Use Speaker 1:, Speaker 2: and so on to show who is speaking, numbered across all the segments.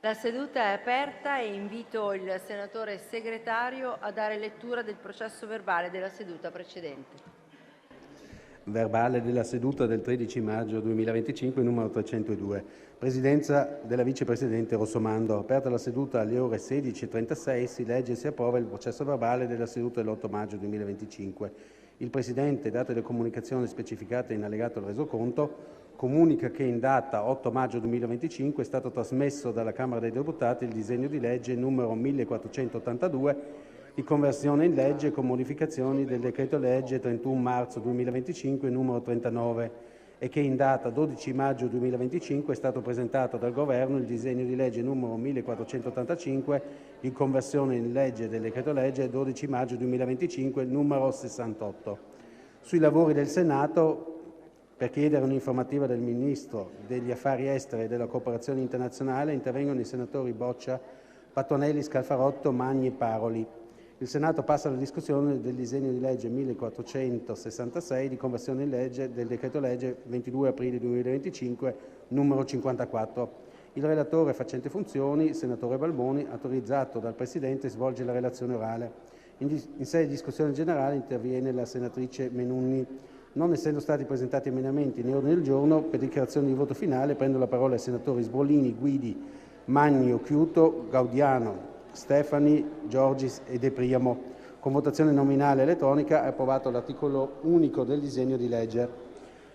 Speaker 1: La seduta è aperta e invito il senatore Segretario a dare lettura del processo verbale della seduta precedente.
Speaker 2: Verbale della seduta del 13 maggio 2025, numero 302. Presidenza della Vicepresidente Rossomando. Aperta la seduta alle ore 16:36, si legge e si approva il processo verbale della seduta dell'8 maggio 2025. Il Presidente, date le comunicazioni specificate in allegato al resoconto, comunica che in data 8 maggio 2025 è stato trasmesso dalla Camera dei Deputati il disegno di legge numero 1482 di conversione in legge con modificazioni del decreto-legge 31 marzo 2025 numero 39 e che in data 12 maggio 2025 è stato presentato dal Governo il disegno di legge numero 1485 di conversione in legge del decreto-legge 12 maggio 2025 numero 68. Sui lavori del Senato, per chiedere un'informativa del Ministro degli Affari Esteri e della Cooperazione Internazionale, intervengono i senatori Boccia, Patuanelli, Scalfarotto, Magni e Paroli. Il Senato passa alla discussione del disegno di legge 1466 di conversione in legge del decreto-legge 22 aprile 2025 numero 54. Il relatore facente funzioni, senatore Balboni, autorizzato dal Presidente, svolge la relazione orale. In sede di discussione generale interviene la senatrice Menunni. Non essendo stati presentati emendamenti né ordini del giorno, per dichiarazione di voto finale prendo la parola ai senatori Sbollini, Guidi, Magni, Occhiuto, Gaudiano, Stefani, Giorgis e De Priamo. Con votazione nominale elettronica è approvato l'articolo unico del disegno di legge.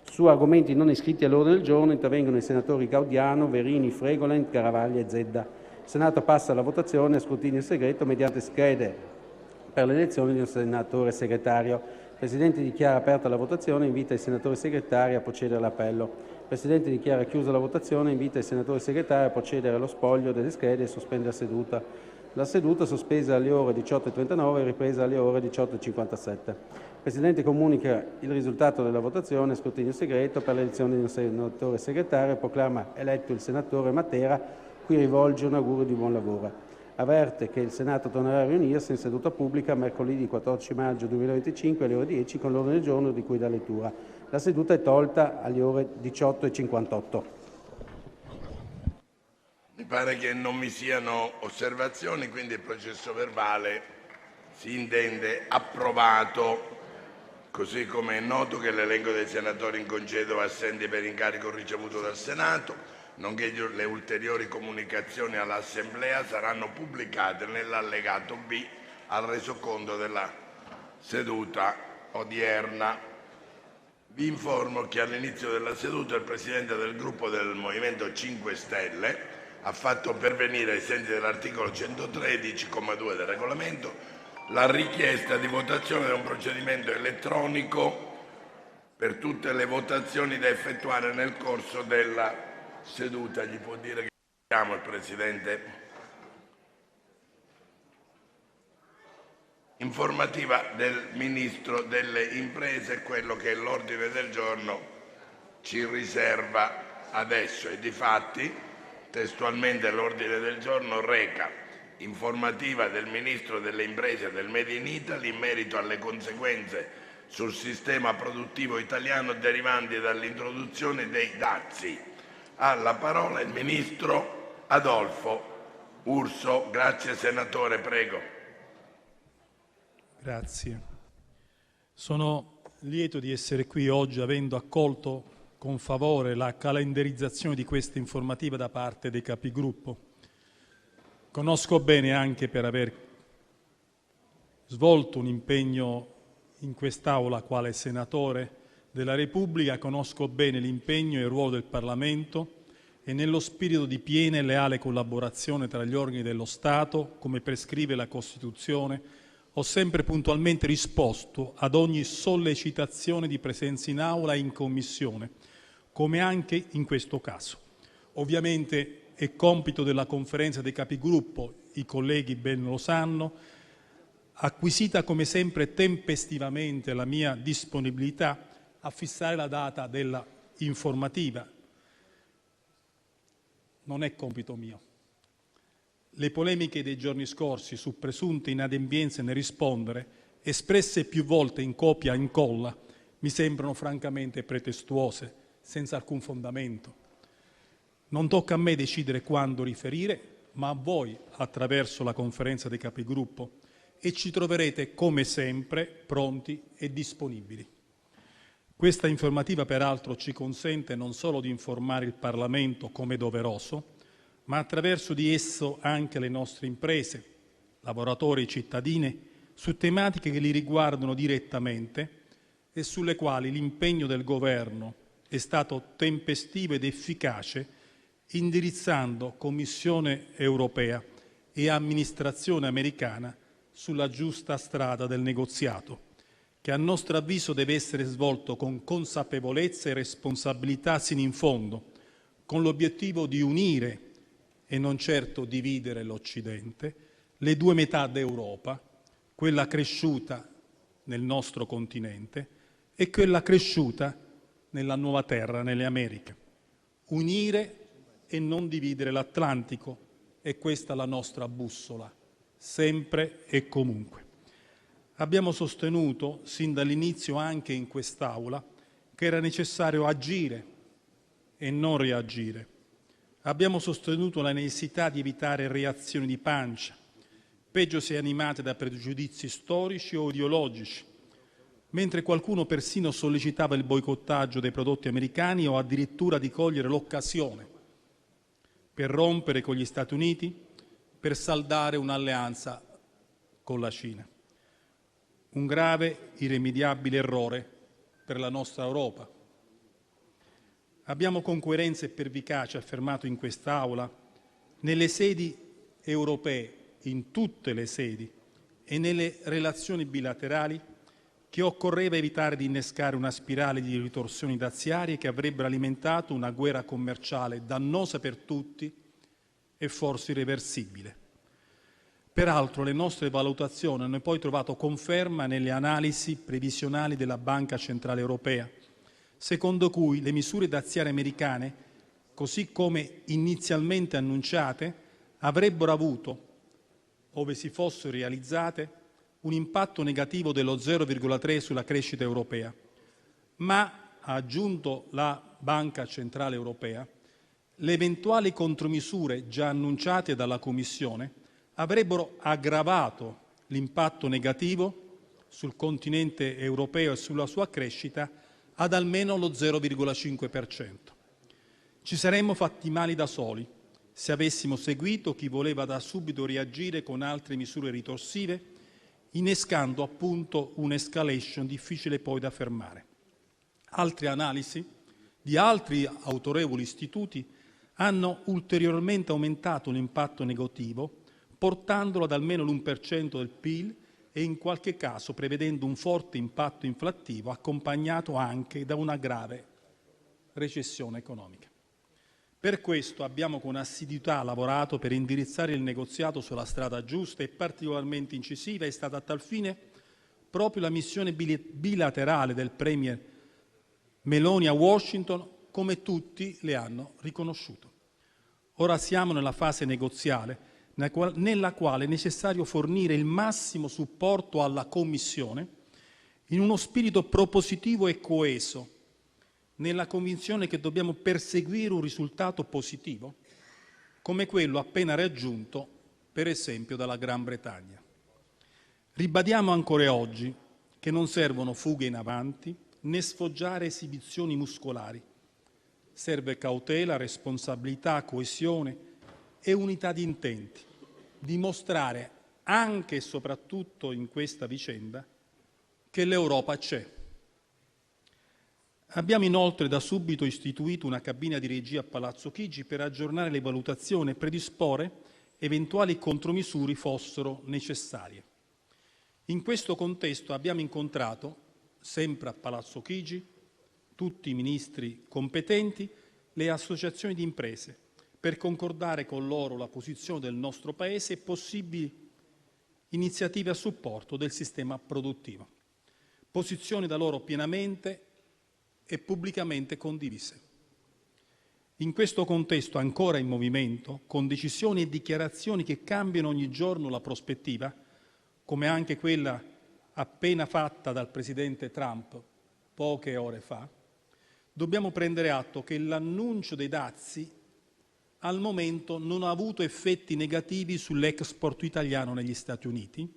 Speaker 2: Su argomenti non iscritti all'ordine del giorno intervengono i senatori Gaudiano, Verini, Fregolent, Garavaglia e Zedda. Il Senato passa alla votazione a scrutinio segreto mediante schede per l'elezione di un senatore segretario. Il Presidente dichiara aperta la votazione e invita i senatori segretari a procedere all'appello. Il Presidente dichiara chiusa la votazione e invita i senatori segretari a procedere allo spoglio delle schede e sospende la seduta. La seduta sospesa alle ore 18:39 e ripresa alle ore 18:57. Il Presidente comunica il risultato della votazione a scrutinio segreto per l'elezione di un senatore segretario e proclama eletto il senatore Matera, cui rivolge un augurio di buon lavoro. Avverte che il Senato tornerà a riunirsi in seduta pubblica mercoledì 14 maggio 2025 alle ore 10 con l'ordine del giorno di cui dà lettura. La seduta è tolta alle ore 18:58.
Speaker 3: Mi pare che non vi siano osservazioni, quindi il processo verbale si intende approvato, così come è noto che l'elenco dei senatori in congedo o assenti per incarico ricevuto dal Senato, nonché le ulteriori comunicazioni all'Assemblea saranno pubblicate nell'allegato B al resoconto della seduta odierna. Vi informo che all'inizio della seduta il Presidente del Gruppo del Movimento 5 Stelle ha fatto pervenire, ai sensi dell'articolo 113, comma 2 del Regolamento, la richiesta di votazione di un procedimento elettronico per tutte le votazioni da effettuare nel corso della seduta. Gli può dire che siamo il Presidente? Informativa del Ministro delle Imprese è quello che l'ordine del giorno ci riserva adesso e difatti testualmente l'ordine del giorno reca informativa del Ministro delle Imprese e del Made in Italy in merito alle conseguenze sul sistema produttivo italiano derivanti dall'introduzione dei dazi. Ha la parola il Ministro Adolfo Urso. Grazie senatore, prego.
Speaker 4: Grazie. Sono lieto di essere qui oggi avendo accolto con favore la calendarizzazione di questa informativa da parte dei capigruppo. Conosco bene, anche per aver svolto un impegno in quest'Aula quale senatore della Repubblica, conosco bene l'impegno e il ruolo del Parlamento e nello spirito di piena e leale collaborazione tra gli organi dello Stato, come prescrive la Costituzione, ho sempre puntualmente risposto ad ogni sollecitazione di presenza in Aula e in Commissione, come anche in questo caso. Ovviamente è compito della Conferenza dei Capigruppo, i colleghi ben lo sanno, acquisita come sempre tempestivamente la mia disponibilità a fissare la data della informativa. Non è compito mio. Le polemiche dei giorni scorsi su presunte inadempienze nel rispondere, espresse più volte in copia e incolla, mi sembrano francamente pretestuose, senza alcun fondamento. Non tocca a me decidere quando riferire, ma a voi attraverso la conferenza dei capigruppo, e ci troverete come sempre pronti e disponibili. Questa informativa peraltro ci consente non solo di informare il Parlamento come doveroso, ma attraverso di esso anche le nostre imprese, lavoratori e cittadini, su tematiche che li riguardano direttamente e sulle quali l'impegno del Governo è stato tempestivo ed efficace, indirizzando Commissione europea e amministrazione americana sulla giusta strada del negoziato, che a nostro avviso deve essere svolto con consapevolezza e responsabilità sino in fondo, con l'obiettivo di unire e non certo dividere l'Occidente, le due metà d'Europa, quella cresciuta nel nostro continente e quella cresciuta nella nuova terra, nelle Americhe. Unire e non dividere l'Atlantico è questa la nostra bussola, sempre e comunque. Abbiamo sostenuto sin dall'inizio anche in quest'Aula che era necessario agire e non reagire. Abbiamo sostenuto la necessità di evitare reazioni di pancia, peggio se animate da pregiudizi storici o ideologici, mentre qualcuno persino sollecitava il boicottaggio dei prodotti americani o addirittura di cogliere l'occasione per rompere con gli Stati Uniti, per saldare un'alleanza con la Cina. Un grave, irrimediabile errore per la nostra Europa. Abbiamo con coerenza e pervicacia affermato in quest'Aula, nelle sedi europee, in tutte le sedi e nelle relazioni bilaterali, che occorreva evitare di innescare una spirale di ritorsioni daziarie che avrebbero alimentato una guerra commerciale dannosa per tutti e forse irreversibile. Peraltro le nostre valutazioni hanno poi trovato conferma nelle analisi previsionali della Banca Centrale Europea, secondo cui le misure daziarie americane, così come inizialmente annunciate, avrebbero avuto, ove si fossero realizzate, un impatto negativo dello 0,3 sulla crescita europea. Ma, ha aggiunto la Banca Centrale Europea, le eventuali contromisure già annunciate dalla Commissione avrebbero aggravato l'impatto negativo sul continente europeo e sulla sua crescita ad almeno lo 0,5%. Ci saremmo fatti male da soli se avessimo seguito chi voleva da subito reagire con altre misure ritorsive, innescando appunto un'escalation difficile poi da fermare. Altre analisi di altri autorevoli istituti hanno ulteriormente aumentato l'impatto negativo, portandolo ad almeno l'1% del PIL e in qualche caso prevedendo un forte impatto inflattivo accompagnato anche da una grave recessione economica. Per questo abbiamo con assiduità lavorato per indirizzare il negoziato sulla strada giusta e particolarmente incisiva è stata a tal fine proprio la missione bilaterale del Premier Meloni a Washington, come tutti le hanno riconosciuto. Ora siamo nella fase negoziale nella quale è necessario fornire il massimo supporto alla Commissione in uno spirito propositivo e coeso, nella convinzione che dobbiamo perseguire un risultato positivo, come quello appena raggiunto, per esempio, dalla Gran Bretagna. Ribadiamo ancora oggi che non servono fughe in avanti né sfoggiare esibizioni muscolari. Serve cautela, responsabilità, coesione e unità di intenti. Dimostrare anche e soprattutto in questa vicenda che l'Europa c'è. Abbiamo inoltre da subito istituito una cabina di regia a Palazzo Chigi per aggiornare le valutazioni e predisporre eventuali contromisure fossero necessarie. In questo contesto abbiamo incontrato, sempre a Palazzo Chigi, tutti i ministri competenti, le associazioni di imprese, per concordare con loro la posizione del nostro Paese e possibili iniziative a supporto del sistema produttivo. Posizioni da loro pienamente e pubblicamente condivise. In questo contesto ancora in movimento, con decisioni e dichiarazioni che cambiano ogni giorno la prospettiva, come anche quella appena fatta dal presidente Trump poche ore fa, dobbiamo prendere atto che l'annuncio dei dazi al momento non ha avuto effetti negativi sull'export italiano negli Stati Uniti,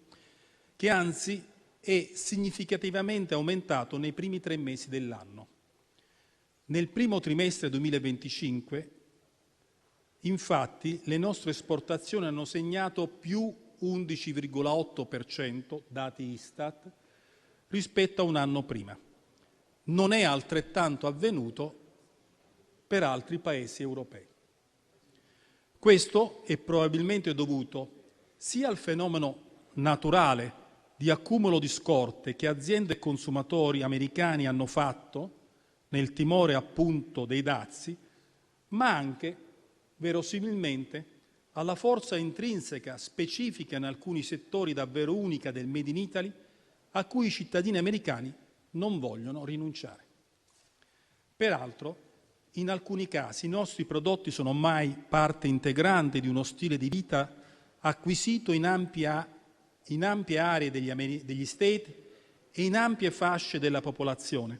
Speaker 4: che anzi è significativamente aumentato nei primi 3 mesi dell'anno. Nel primo trimestre 2025, infatti, le nostre esportazioni hanno segnato più 11,8%, dati Istat, rispetto a un anno prima. Non è altrettanto avvenuto per altri paesi europei. Questo è probabilmente dovuto sia al fenomeno naturale di accumulo di scorte che aziende e consumatori americani hanno fatto nel timore appunto dei dazi, ma anche, verosimilmente, alla forza intrinseca specifica in alcuni settori davvero unica del Made in Italy, a cui i cittadini americani non vogliono rinunciare. Peraltro, in alcuni casi i nostri prodotti sono ormai parte integrante di uno stile di vita acquisito in ampie aree degli Stati e in ampie fasce della popolazione,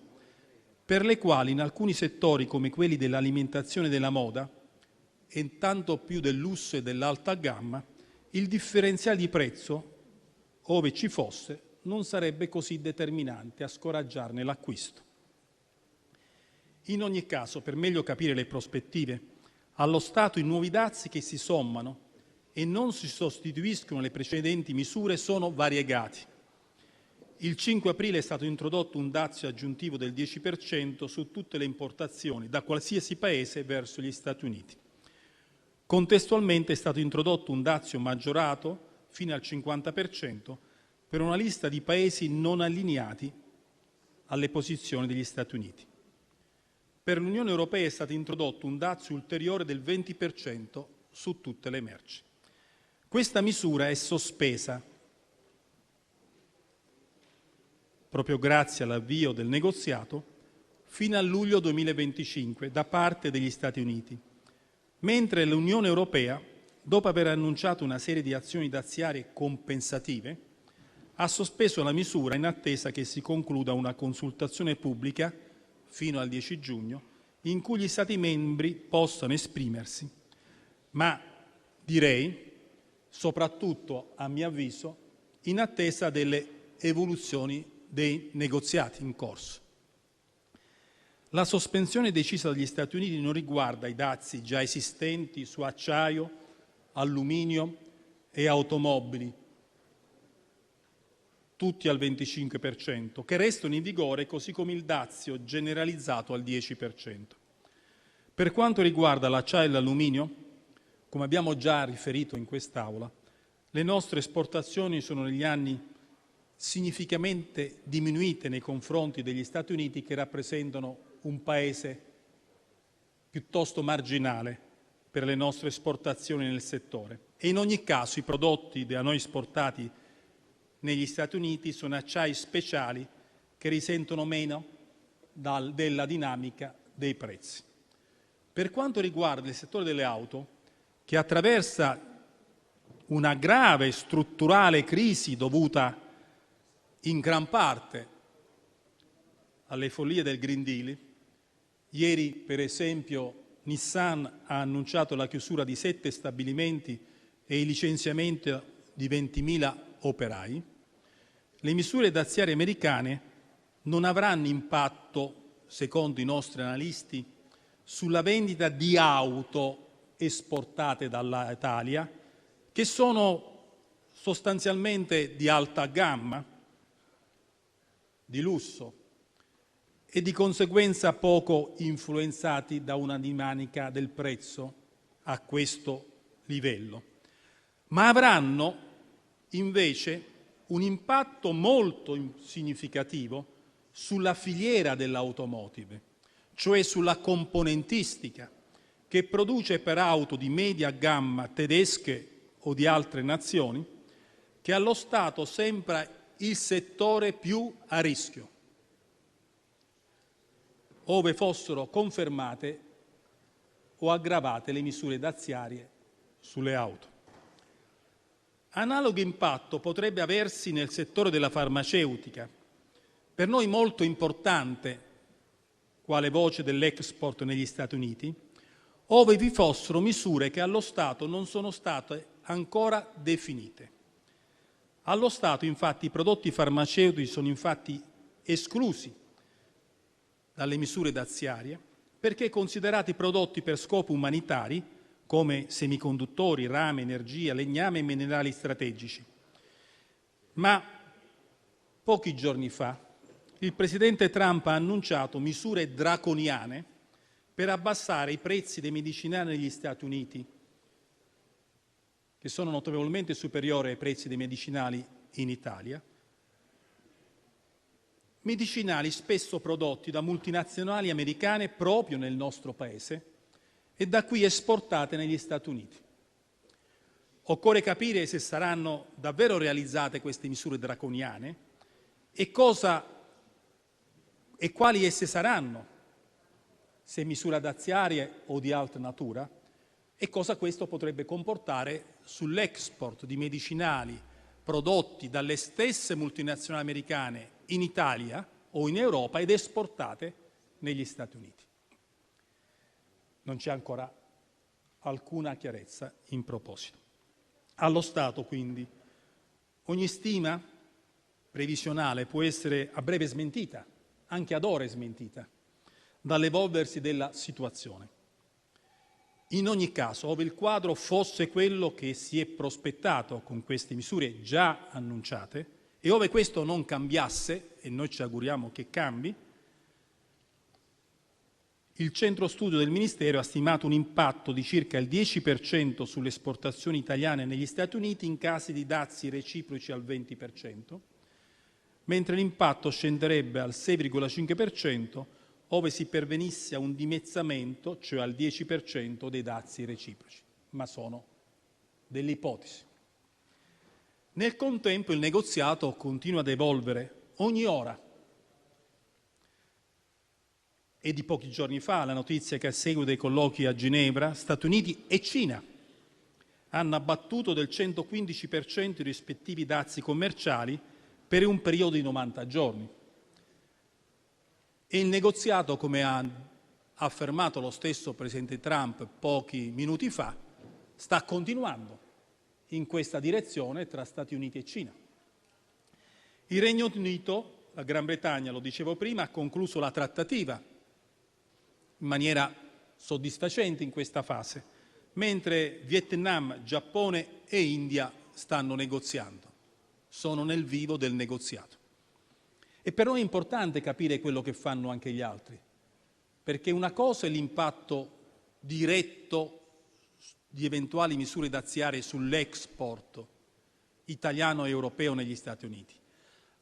Speaker 4: per le quali in alcuni settori come quelli dell'alimentazione e della moda, e tanto più del lusso e dell'alta gamma, il differenziale di prezzo, ove ci fosse, non sarebbe così determinante a scoraggiarne l'acquisto. In ogni caso, per meglio capire le prospettive, allo stato i nuovi dazi che si sommano e non si sostituiscono alle precedenti misure sono variegati. Il 5 aprile è stato introdotto un dazio aggiuntivo del 10% su tutte le importazioni da qualsiasi paese verso gli Stati Uniti. Contestualmente è stato introdotto un dazio maggiorato fino al 50% per una lista di paesi non allineati alle posizioni degli Stati Uniti. Per l'Unione Europea è stato introdotto un dazio ulteriore del 20% su tutte le merci. Questa misura è sospesa, proprio grazie all'avvio del negoziato, fino a luglio 2025 da parte degli Stati Uniti, mentre l'Unione Europea, dopo aver annunciato una serie di azioni daziarie compensative, ha sospeso la misura in attesa che si concluda una consultazione pubblica fino al 10 giugno, in cui gli Stati membri possano esprimersi, ma direi, soprattutto a mio avviso, in attesa delle evoluzioni dei negoziati in corso. La sospensione decisa dagli Stati Uniti non riguarda i dazi già esistenti su acciaio, alluminio e automobili, tutti al 25%, che restano in vigore, così come il dazio generalizzato al 10%. Per quanto riguarda l'acciaio e l'alluminio, come abbiamo già riferito in quest'Aula, le nostre esportazioni sono negli anni significativamente diminuite nei confronti degli Stati Uniti, che rappresentano un paese piuttosto marginale per le nostre esportazioni nel settore. E in ogni caso i prodotti da noi esportati negli Stati Uniti sono acciai speciali che risentono meno della dinamica dei prezzi. Per quanto riguarda il settore delle auto, che attraversa una grave strutturale crisi dovuta in gran parte alle follie del Green Deal, ieri per esempio Nissan ha annunciato la chiusura di 7 stabilimenti e il licenziamento di 20.000 operai, le misure daziarie americane non avranno impatto, secondo i nostri analisti, sulla vendita di auto esportate dall'Italia, che sono sostanzialmente di alta gamma, di lusso, e di conseguenza poco influenzati da una dinamica del prezzo a questo livello, ma avranno invece un impatto molto significativo sulla filiera dell'automotive, cioè sulla componentistica, che produce per auto di media gamma tedesche o di altre nazioni, che allo Stato sembra il settore più a rischio, ove fossero confermate o aggravate le misure daziarie sulle auto. Analogo impatto potrebbe aversi nel settore della farmaceutica, per noi molto importante quale voce dell'export negli Stati Uniti, ove vi fossero misure che allo Stato non sono state ancora definite. Allo Stato, infatti, i prodotti farmaceutici sono infatti esclusi dalle misure daziarie perché considerati prodotti per scopi umanitari come semiconduttori, rame, energia, legname e minerali strategici. Ma pochi giorni fa il presidente Trump ha annunciato misure draconiane per abbassare i prezzi dei medicinali negli Stati Uniti, che sono notevolmente superiori ai prezzi dei medicinali in Italia, medicinali spesso prodotti da multinazionali americane proprio nel nostro Paese e da qui esportate negli Stati Uniti. Occorre capire se saranno davvero realizzate queste misure draconiane e quali esse saranno, se misure daziarie o di altra natura, e cosa questo potrebbe comportare sull'export di medicinali prodotti dalle stesse multinazionali americane in Italia o in Europa ed esportate negli Stati Uniti. Non c'è ancora alcuna chiarezza in proposito. Allo Stato, quindi, ogni stima previsionale può essere a breve smentita, anche ad ore smentita, dall'evolversi della situazione. In ogni caso, ove il quadro fosse quello che si è prospettato con queste misure già annunciate e ove questo non cambiasse, e noi ci auguriamo che cambi, il centro studio del Ministero ha stimato un impatto di circa il 10% sulle esportazioni italiane negli Stati Uniti in casi di dazi reciproci al 20%, mentre l'impatto scenderebbe al 6,5% ove si pervenisse a un dimezzamento, cioè al 10% dei dazi reciproci, ma sono delle ipotesi. Nel contempo il negoziato continua ad evolvere ogni ora. È di pochi giorni fa la notizia che a seguito dei colloqui a Ginevra, Stati Uniti e Cina hanno abbattuto del 115% i rispettivi dazi commerciali per un periodo di 90 giorni. E il negoziato, come ha affermato lo stesso presidente Trump pochi minuti fa, sta continuando in questa direzione tra Stati Uniti e Cina. Il Regno Unito, la Gran Bretagna, lo dicevo prima, ha concluso la trattativa in maniera soddisfacente in questa fase, mentre Vietnam, Giappone e India stanno negoziando, sono nel vivo del negoziato. E per noi è importante capire quello che fanno anche gli altri, perché una cosa è l'impatto diretto di eventuali misure daziarie sull'export italiano e europeo negli Stati Uniti.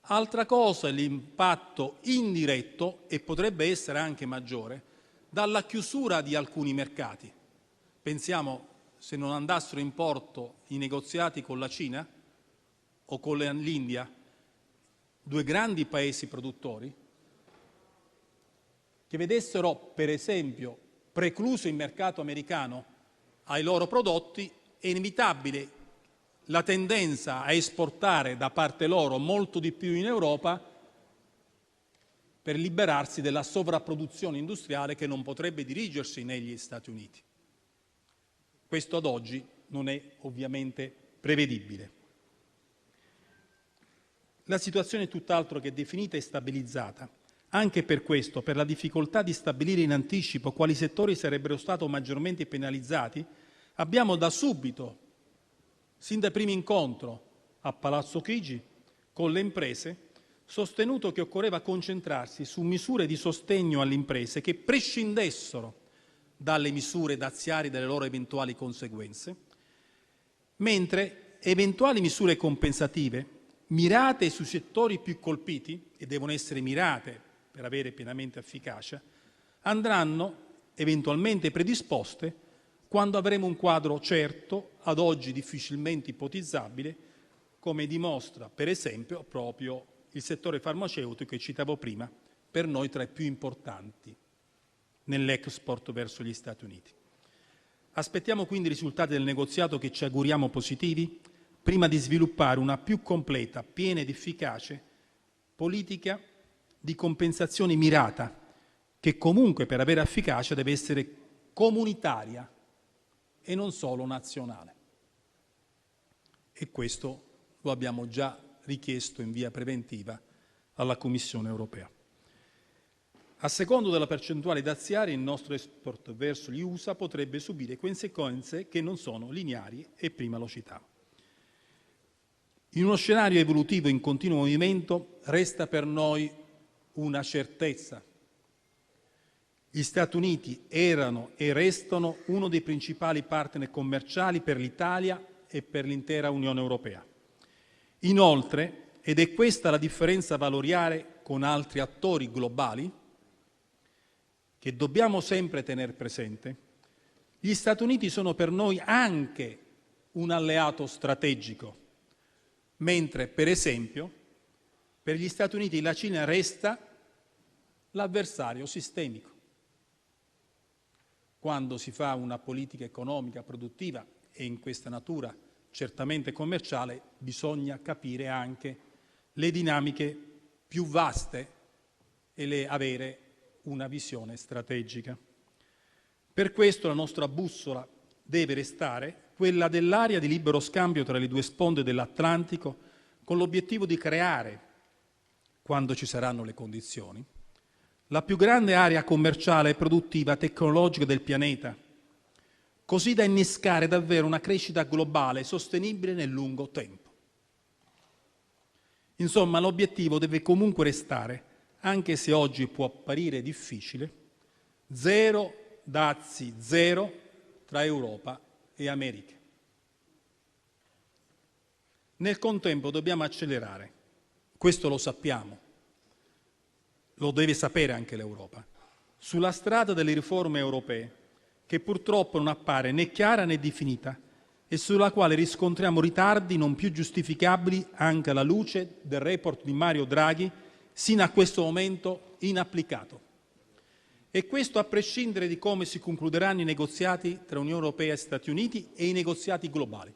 Speaker 4: Altra cosa è l'impatto indiretto, e potrebbe essere anche maggiore, dalla chiusura di alcuni mercati. Pensiamo, se non andassero in porto i negoziati con la Cina o con l'India, due grandi paesi produttori, che vedessero per esempio precluso il mercato americano ai loro prodotti, è inevitabile la tendenza a esportare da parte loro molto di più in Europa per liberarsi della sovrapproduzione industriale che non potrebbe dirigersi negli Stati Uniti. Questo ad oggi non è ovviamente prevedibile. La situazione è tutt'altro che definita e stabilizzata. Anche per questo, per la difficoltà di stabilire in anticipo quali settori sarebbero stati maggiormente penalizzati, abbiamo da subito, sin dal primo incontro a Palazzo Chigi con le imprese, sostenuto che occorreva concentrarsi su misure di sostegno alle imprese che prescindessero dalle misure daziarie e dalle loro eventuali conseguenze, mentre eventuali misure compensative mirate sui settori più colpiti, e devono essere mirate per avere pienamente efficacia, andranno eventualmente predisposte quando avremo un quadro certo, ad oggi difficilmente ipotizzabile, come dimostra per esempio proprio il settore farmaceutico che citavo prima, per noi tra i più importanti nell'export verso gli Stati Uniti. Aspettiamo quindi i risultati del negoziato, che ci auguriamo positivi, prima di sviluppare una più completa, piena ed efficace politica di compensazione mirata, che comunque per avere efficacia deve essere comunitaria e non solo nazionale. E questo lo abbiamo già richiesto in via preventiva alla Commissione europea. A secondo della percentuale daziaria, il nostro export verso gli USA potrebbe subire conseguenze che non sono lineari e prima lo citavo. In uno scenario evolutivo in continuo movimento resta per noi una certezza. Gli Stati Uniti erano e restano uno dei principali partner commerciali per l'Italia e per l'intera Unione Europea. Inoltre, ed è questa la differenza valoriale con altri attori globali, che dobbiamo sempre tener presente, gli Stati Uniti sono per noi anche un alleato strategico, mentre, per esempio, per gli Stati Uniti la Cina resta l'avversario sistemico. Quando si fa una politica economica produttiva e in questa natura certamente commerciale, bisogna capire anche le dinamiche più vaste e avere una visione strategica. Per questo la nostra bussola deve restare quella dell'area di libero scambio tra le due sponde dell'Atlantico, con l'obiettivo di creare, quando ci saranno le condizioni, la più grande area commerciale, produttiva, tecnologica del pianeta, così da innescare davvero una crescita globale sostenibile nel lungo tempo. Insomma, l'obiettivo deve comunque restare, anche se oggi può apparire difficile, zero dazi zero tra Europa e America. Nel contempo dobbiamo accelerare, questo lo sappiamo, lo deve sapere anche l'Europa, sulla strada delle riforme europee, che purtroppo non appare né chiara né definita e sulla quale riscontriamo ritardi non più giustificabili anche alla luce del report di Mario Draghi, sino a questo momento inapplicato. E questo a prescindere di come si concluderanno i negoziati tra Unione Europea e Stati Uniti e i negoziati globali.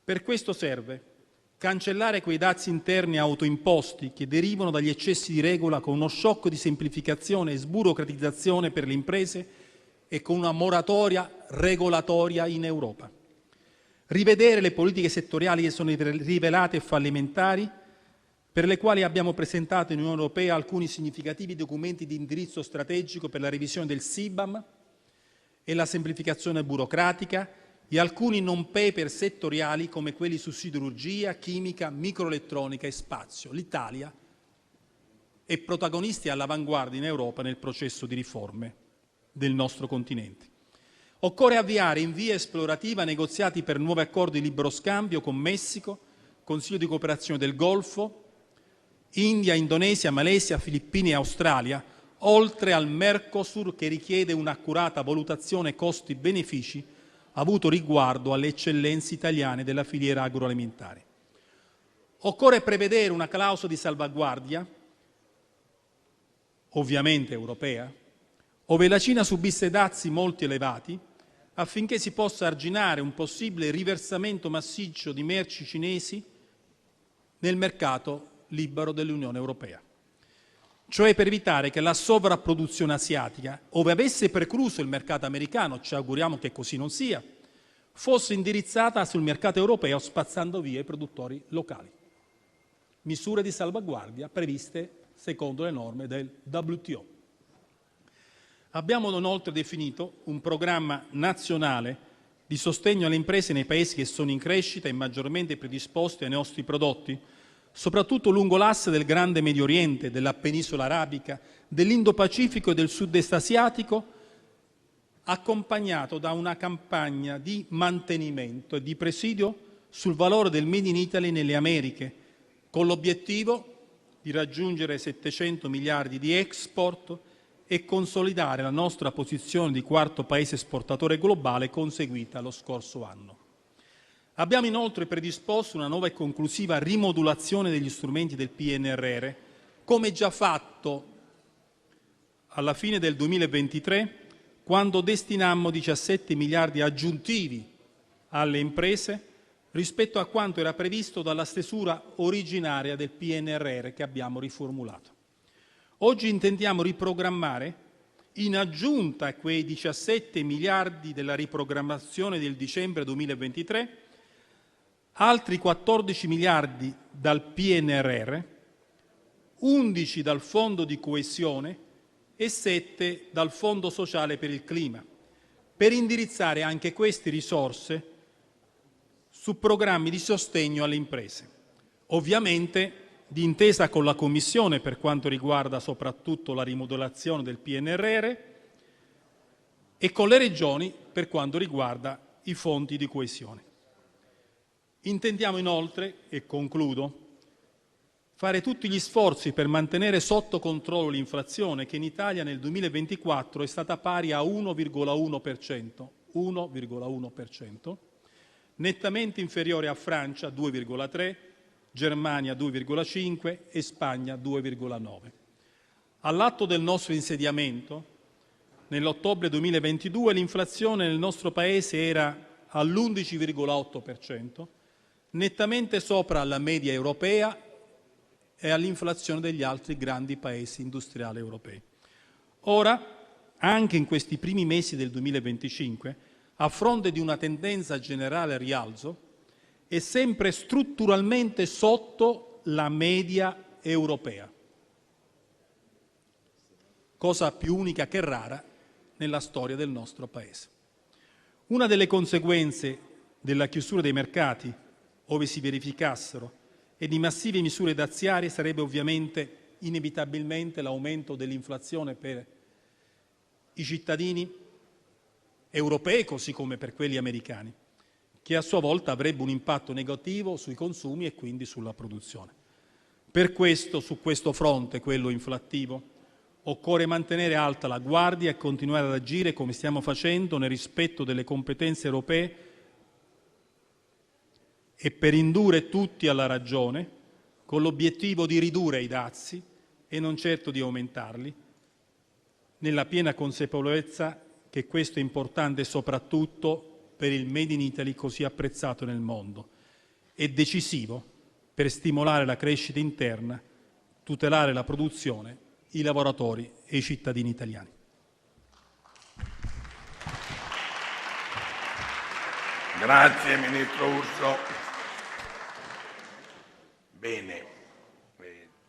Speaker 4: Per questo serve cancellare quei dazi interni autoimposti che derivano dagli eccessi di regola con uno shock di semplificazione e sburocratizzazione per le imprese e con una moratoria regolatoria in Europa. Rivedere le politiche settoriali che sono rivelate fallimentari, per le quali abbiamo presentato in Unione Europea alcuni significativi documenti di indirizzo strategico per la revisione del CBAM e la semplificazione burocratica e alcuni non-paper settoriali come quelli su siderurgia, chimica, microelettronica e spazio. L'Italia è protagonista e all'avanguardia in Europa nel processo di riforme del nostro continente. Occorre avviare in via esplorativa negoziati per nuovi accordi di libero scambio con Messico, Consiglio di cooperazione del Golfo, India, Indonesia, Malesia, Filippine e Australia, oltre al Mercosur che richiede un'accurata valutazione costi-benefici avuto riguardo alle eccellenze italiane della filiera agroalimentare. Occorre prevedere una clausola di salvaguardia, ovviamente europea, ove la Cina subisse dazi molto elevati, affinché si possa arginare un possibile riversamento massiccio di merci cinesi nel mercato libero dell'Unione Europea. Cioè per evitare che la sovrapproduzione asiatica, ove avesse precluso il mercato americano, ci auguriamo che così non sia, fosse indirizzata sul mercato europeo spazzando via i produttori locali. Misure di salvaguardia previste secondo le norme del WTO. Abbiamo inoltre definito un programma nazionale di sostegno alle imprese nei paesi che sono in crescita e maggiormente predisposti ai nostri prodotti, soprattutto lungo l'asse del Grande Medio Oriente, della penisola arabica, dell'Indo-Pacifico e del Sud-Est asiatico, accompagnato da una campagna di mantenimento e di presidio sul valore del Made in Italy nelle Americhe, con l'obiettivo di raggiungere 700 miliardi di export e consolidare la nostra posizione di quarto paese esportatore globale conseguita lo scorso anno. Abbiamo inoltre predisposto una nuova e conclusiva rimodulazione degli strumenti del PNRR, come già fatto alla fine del 2023, quando destinammo 17 miliardi aggiuntivi alle imprese rispetto a quanto era previsto dalla stesura originaria del PNRR che abbiamo riformulato. Oggi intendiamo riprogrammare in aggiunta a quei 17 miliardi della riprogrammazione del dicembre 2023, altri 14 miliardi dal PNRR, 11 dal Fondo di coesione e 7 dal Fondo sociale per il clima, per indirizzare anche queste risorse su programmi di sostegno alle imprese. Ovviamente d'intesa con la Commissione per quanto riguarda soprattutto la rimodulazione del PNRR e con le Regioni per quanto riguarda i fondi di coesione. Intendiamo inoltre, e concludo, fare tutti gli sforzi per mantenere sotto controllo l'inflazione che in Italia nel 2024 è stata pari a 1,1%, nettamente inferiore a Francia 2,3%, Germania 2,5% e Spagna 2,9%. All'atto del nostro insediamento, nell'ottobre 2022 l'inflazione nel nostro Paese era all'11,8%, nettamente sopra la media europea e all'inflazione degli altri grandi paesi industriali europei. Ora, anche in questi primi mesi del 2025, a fronte di una tendenza generale al rialzo, è sempre strutturalmente sotto la media europea, cosa più unica che rara nella storia del nostro Paese. Una delle conseguenze della chiusura dei mercati, ove si verificassero, e di massive misure daziarie sarebbe ovviamente inevitabilmente l'aumento dell'inflazione per i cittadini europei, così come per quelli americani, che a sua volta avrebbe un impatto negativo sui consumi e quindi sulla produzione. Per questo, su questo fronte, quello inflattivo, occorre mantenere alta la guardia e continuare ad agire come stiamo facendo nel rispetto delle competenze europee e per indurre tutti alla ragione, con l'obiettivo di ridurre i dazi e non certo di aumentarli, nella piena consapevolezza che questo è importante soprattutto per il Made in Italy così apprezzato nel mondo. È decisivo per stimolare la crescita interna, tutelare la produzione, i lavoratori e i cittadini italiani.
Speaker 3: Grazie Ministro Urso. Bene,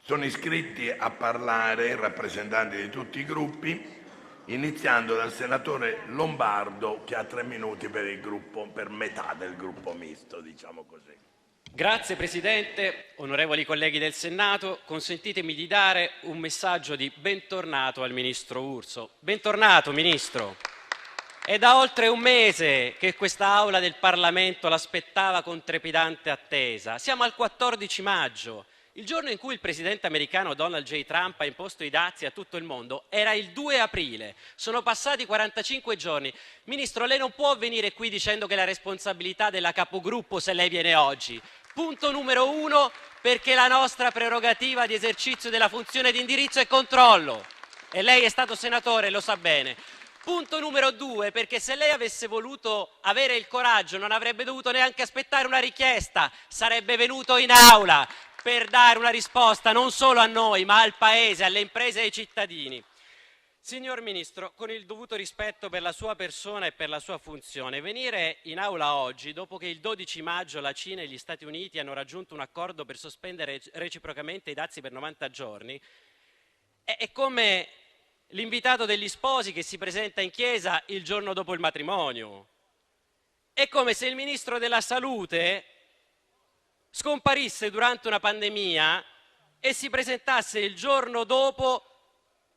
Speaker 3: sono iscritti a parlare rappresentanti di tutti i gruppi, iniziando dal senatore Lombardo che ha 3 minuti per il gruppo, per metà del gruppo misto, diciamo così.
Speaker 5: Grazie Presidente, onorevoli colleghi del Senato, consentitemi di dare un messaggio di bentornato al Ministro Urso. Bentornato Ministro! È da oltre un mese che questa Aula del Parlamento l'aspettava con trepidante attesa. Siamo al 14 maggio. Il giorno in cui il presidente americano Donald J. Trump ha imposto i dazi a tutto il mondo era il 2 aprile. Sono passati 45 giorni. Ministro, lei non può venire qui dicendo che è la responsabilità della capogruppo se lei viene oggi. Punto numero 1, perché la nostra prerogativa di esercizio della funzione di indirizzo e controllo. E lei è stato senatore, lo sa bene. Punto numero 2, perché se lei avesse voluto avere il coraggio non avrebbe dovuto neanche aspettare una richiesta, sarebbe venuto in aula per dare una risposta non solo a noi, ma al Paese, alle imprese e ai cittadini. Signor Ministro, con il dovuto rispetto per la sua persona e per la sua funzione, venire in aula oggi, dopo che il 12 maggio la Cina e gli Stati Uniti hanno raggiunto un accordo per sospendere reciprocamente i dazi per 90 giorni, è come l'invitato degli sposi che si presenta in chiesa il giorno dopo il matrimonio. È come se il Ministro della Salute scomparisse durante una pandemia e si presentasse il giorno dopo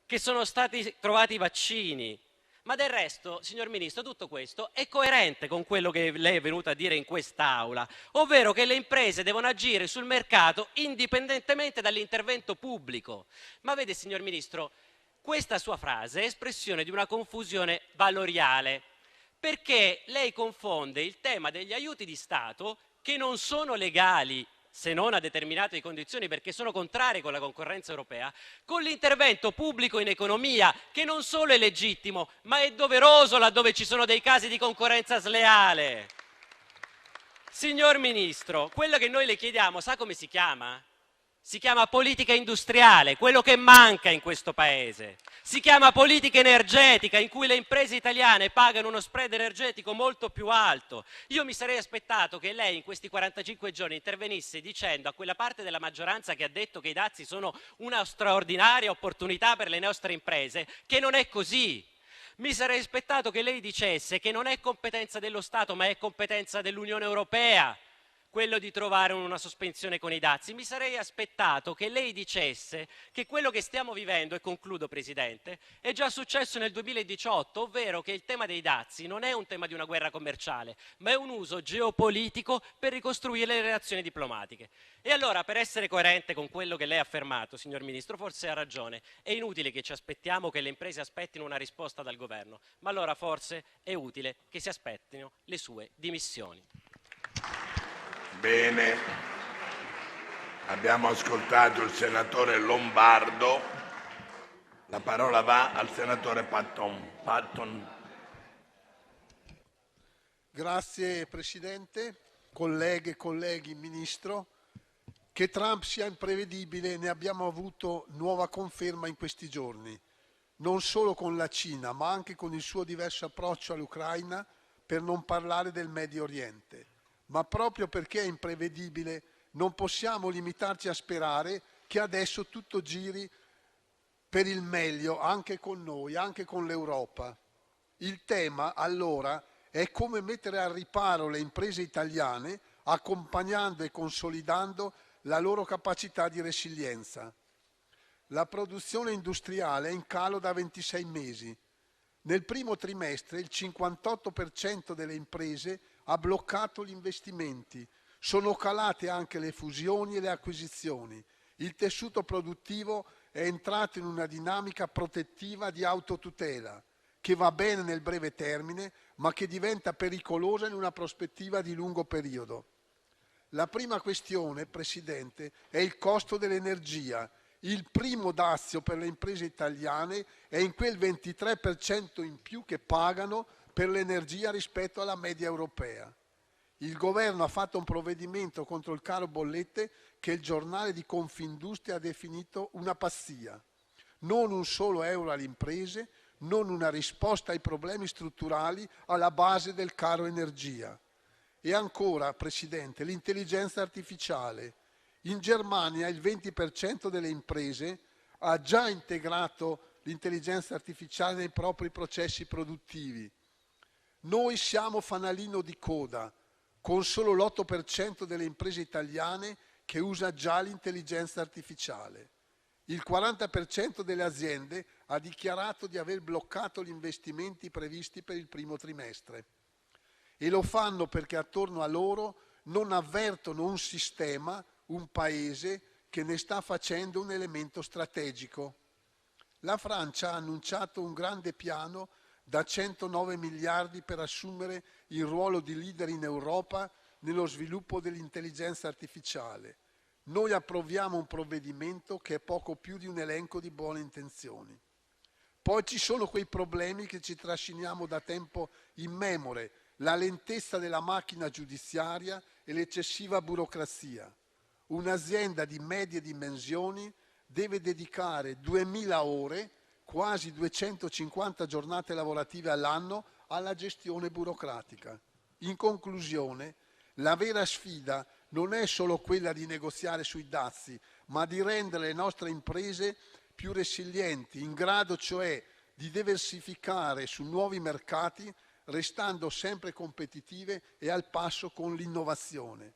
Speaker 5: che sono stati trovati i vaccini. Ma del resto, signor Ministro, tutto questo è coerente con quello che lei è venuto a dire in quest'Aula, ovvero che le imprese devono agire sul mercato indipendentemente dall'intervento pubblico. Ma vede, signor Ministro, questa sua frase è espressione di una confusione valoriale, perché lei confonde il tema degli aiuti di Stato, che non sono legali se non a determinate condizioni perché sono contrari con la concorrenza europea, con l'intervento pubblico in economia, che non solo è legittimo, ma è doveroso laddove ci sono dei casi di concorrenza sleale. Signor Ministro, quello che noi le chiediamo, sa come si chiama? Si chiama politica industriale, quello che manca in questo Paese. Si chiama politica energetica, in cui le imprese italiane pagano uno spread energetico molto più alto. Io mi sarei aspettato che lei in questi 45 giorni intervenisse dicendo a quella parte della maggioranza che ha detto che i dazi sono una straordinaria opportunità per le nostre imprese, che non è così. Mi sarei aspettato che lei dicesse che non è competenza dello Stato, ma è competenza dell'Unione Europea quello di trovare una sospensione con i dazi. Mi sarei aspettato che lei dicesse che quello che stiamo vivendo, e concludo Presidente, è già successo nel 2018, ovvero che il tema dei dazi non è un tema di una guerra commerciale, ma è un uso geopolitico per ricostruire le relazioni diplomatiche. E allora, per essere coerente con quello che lei ha affermato, signor Ministro, forse ha ragione. È inutile che ci aspettiamo che le imprese aspettino una risposta dal governo, ma allora forse è utile che si aspettino le sue dimissioni.
Speaker 3: Bene, abbiamo ascoltato il senatore Lombardo, la parola va al senatore Patton.
Speaker 6: Grazie Presidente, colleghe e colleghi, Ministro. Che Trump sia imprevedibile ne abbiamo avuto nuova conferma in questi giorni, non solo con la Cina, ma anche con il suo diverso approccio all'Ucraina, per non parlare del Medio Oriente. Ma proprio perché è imprevedibile non possiamo limitarci a sperare che adesso tutto giri per il meglio anche con noi, anche con l'Europa. Il tema allora è come mettere al riparo le imprese italiane accompagnando e consolidando la loro capacità di resilienza. La produzione industriale è in calo da 26 mesi. Nel primo trimestre il 58% delle imprese ha bloccato gli investimenti, sono calate anche le fusioni e le acquisizioni. Il tessuto produttivo è entrato in una dinamica protettiva di autotutela, che va bene nel breve termine, ma che diventa pericolosa in una prospettiva di lungo periodo. La prima questione, Presidente, è il costo dell'energia. Il primo dazio per le imprese italiane è in quel 23% in più che pagano per l'energia rispetto alla media europea. Il governo ha fatto un provvedimento contro il caro bollette che il giornale di Confindustria ha definito una pazzia. Non un solo euro alle imprese, non una risposta ai problemi strutturali alla base del caro energia. E ancora, Presidente, l'intelligenza artificiale. In Germania il 20% delle imprese ha già integrato l'intelligenza artificiale nei propri processi produttivi. Noi siamo fanalino di coda, con solo l'8% delle imprese italiane che usa già l'intelligenza artificiale. Il 40% delle aziende ha dichiarato di aver bloccato gli investimenti previsti per il primo trimestre. E lo fanno perché attorno a loro non avvertono un sistema, un paese che ne sta facendo un elemento strategico. La Francia ha annunciato un grande piano da 109 miliardi per assumere il ruolo di leader in Europa nello sviluppo dell'intelligenza artificiale. Noi approviamo un provvedimento che è poco più di un elenco di buone intenzioni. Poi ci sono quei problemi che ci trasciniamo da tempo immemore, la lentezza della macchina giudiziaria e l'eccessiva burocrazia. Un'azienda di medie dimensioni deve dedicare 2000 ore, quasi 250 giornate lavorative all'anno, alla gestione burocratica. In conclusione, la vera sfida non è solo quella di negoziare sui dazi, ma di rendere le nostre imprese più resilienti, in grado cioè di diversificare su nuovi mercati, restando sempre competitive e al passo con l'innovazione.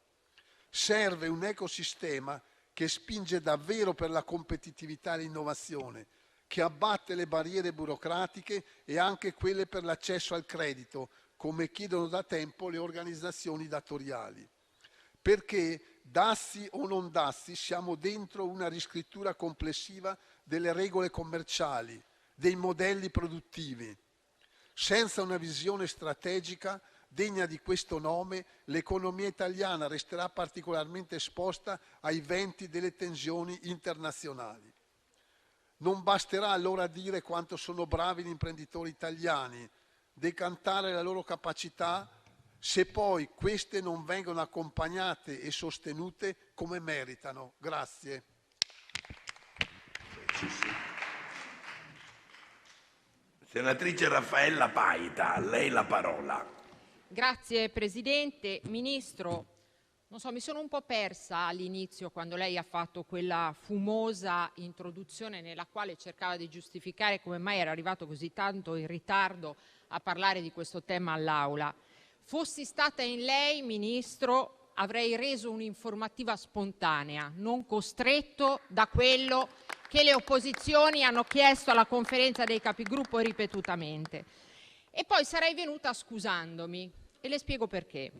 Speaker 6: Serve un ecosistema che spinge davvero per la competitività e l'innovazione, che abbatte le barriere burocratiche e anche quelle per l'accesso al credito, come chiedono da tempo le organizzazioni datoriali. Perché, dazi o non dazi, siamo dentro una riscrittura complessiva delle regole commerciali, dei modelli produttivi. Senza una visione strategica degna di questo nome, l'economia italiana resterà particolarmente esposta ai venti delle tensioni internazionali. Non basterà allora dire quanto sono bravi gli imprenditori italiani, decantare la loro capacità, se poi queste non vengono accompagnate e sostenute come meritano. Grazie.
Speaker 3: Senatrice Raffaella Paita, a lei la parola.
Speaker 7: Grazie Presidente. Ministro, non so, mi sono un po' persa all'inizio quando lei ha fatto quella fumosa introduzione nella quale cercava di giustificare come mai era arrivato così tanto in ritardo a parlare di questo tema all'Aula. Fossi stata in lei, Ministro, avrei reso un'informativa spontanea, non costretto da quello che le opposizioni hanno chiesto alla Conferenza dei Capigruppo ripetutamente. E poi sarei venuta scusandomi e le spiego perché.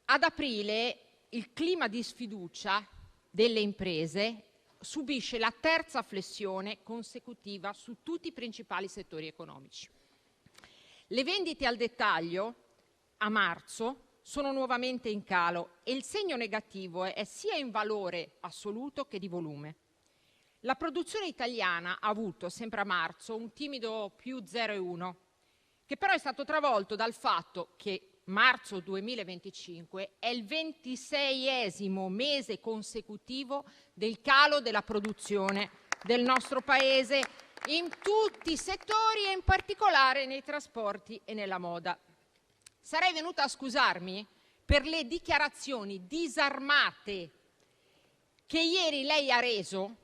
Speaker 7: Ad aprile il clima di sfiducia delle imprese subisce la terza flessione consecutiva su tutti i principali settori economici. Le vendite al dettaglio a marzo sono nuovamente in calo e il segno negativo è sia in valore assoluto che di volume. La produzione italiana ha avuto sempre a marzo un timido più 0,1, che però è stato travolto dal fatto che marzo 2025 è il 26esimo mese consecutivo del calo della produzione del nostro Paese in tutti i settori e in particolare nei trasporti e nella moda. Sarei venuta a scusarmi per le dichiarazioni disarmate che ieri lei ha reso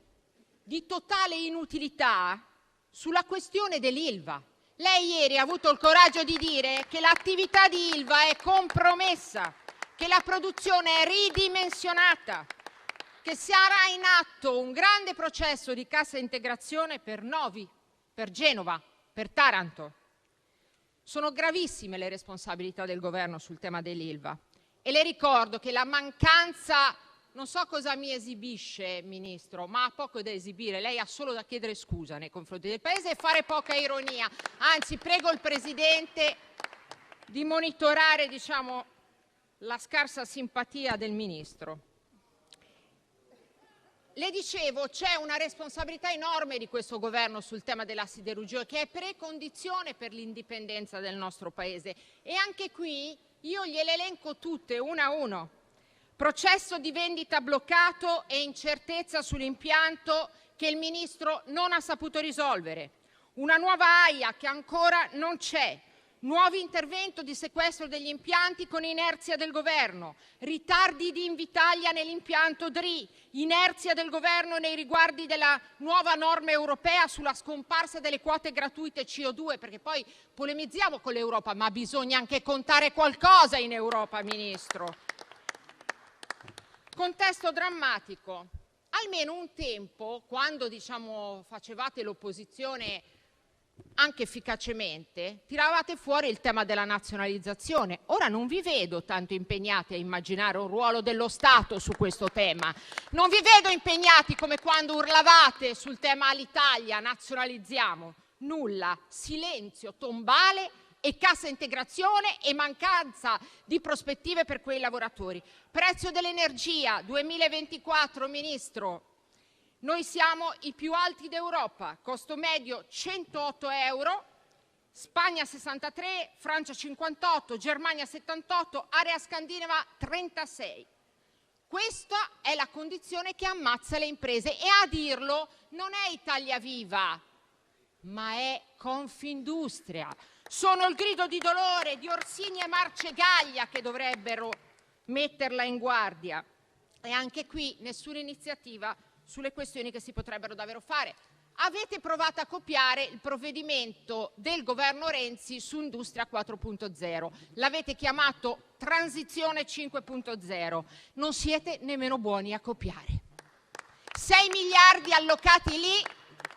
Speaker 7: di totale inutilità sulla questione dell'Ilva. Lei ieri ha avuto il coraggio di dire che l'attività di Ilva è compromessa, che la produzione è ridimensionata, che sarà in atto un grande processo di cassa integrazione per Novi, per Genova, per Taranto. Sono gravissime le responsabilità del governo sul tema dell'Ilva e le ricordo che la mancanza, non so cosa mi esibisce, Ministro, ma ha poco da esibire. Lei ha solo da chiedere scusa nei confronti del Paese e fare poca ironia. Anzi, prego il Presidente di monitorare, la scarsa simpatia del Ministro. Le dicevo, c'è una responsabilità enorme di questo governo sul tema della siderurgia, che è precondizione per l'indipendenza del nostro Paese. E anche qui io gliele elenco tutte, una a uno. Processo di vendita bloccato e incertezza sull'impianto che il Ministro non ha saputo risolvere. Una nuova AIA che ancora non c'è. Nuovo intervento di sequestro degli impianti con inerzia del governo, ritardi di Invitalia nell'impianto DRI, inerzia del governo nei riguardi della nuova norma europea sulla scomparsa delle quote gratuite CO2, perché poi polemizziamo con l'Europa, ma bisogna anche contare qualcosa in Europa, Ministro. Contesto drammatico. Almeno un tempo, quando facevate l'opposizione anche efficacemente, tiravate fuori il tema della nazionalizzazione. Ora non vi vedo tanto impegnati a immaginare un ruolo dello Stato su questo tema. Non vi vedo impegnati come quando urlavate sul tema Alitalia, nazionalizziamo. Nulla, silenzio tombale e cassa integrazione e mancanza di prospettive per quei lavoratori. Prezzo dell'energia 2024, Ministro. Noi siamo i più alti d'Europa, costo medio 108 euro, Spagna 63, Francia 58, Germania 78, area scandinava 36. Questa è la condizione che ammazza le imprese e a dirlo non è Italia Viva, ma è Confindustria. Sono il grido di dolore di Orsini e Marcegaglia che dovrebbero metterla in guardia. E anche qui nessuna iniziativa sulle questioni che si potrebbero davvero fare. Avete provato a copiare il provvedimento del governo Renzi su Industria 4.0. L'avete chiamato Transizione 5.0. Non siete nemmeno buoni a copiare. 6 miliardi allocati lì,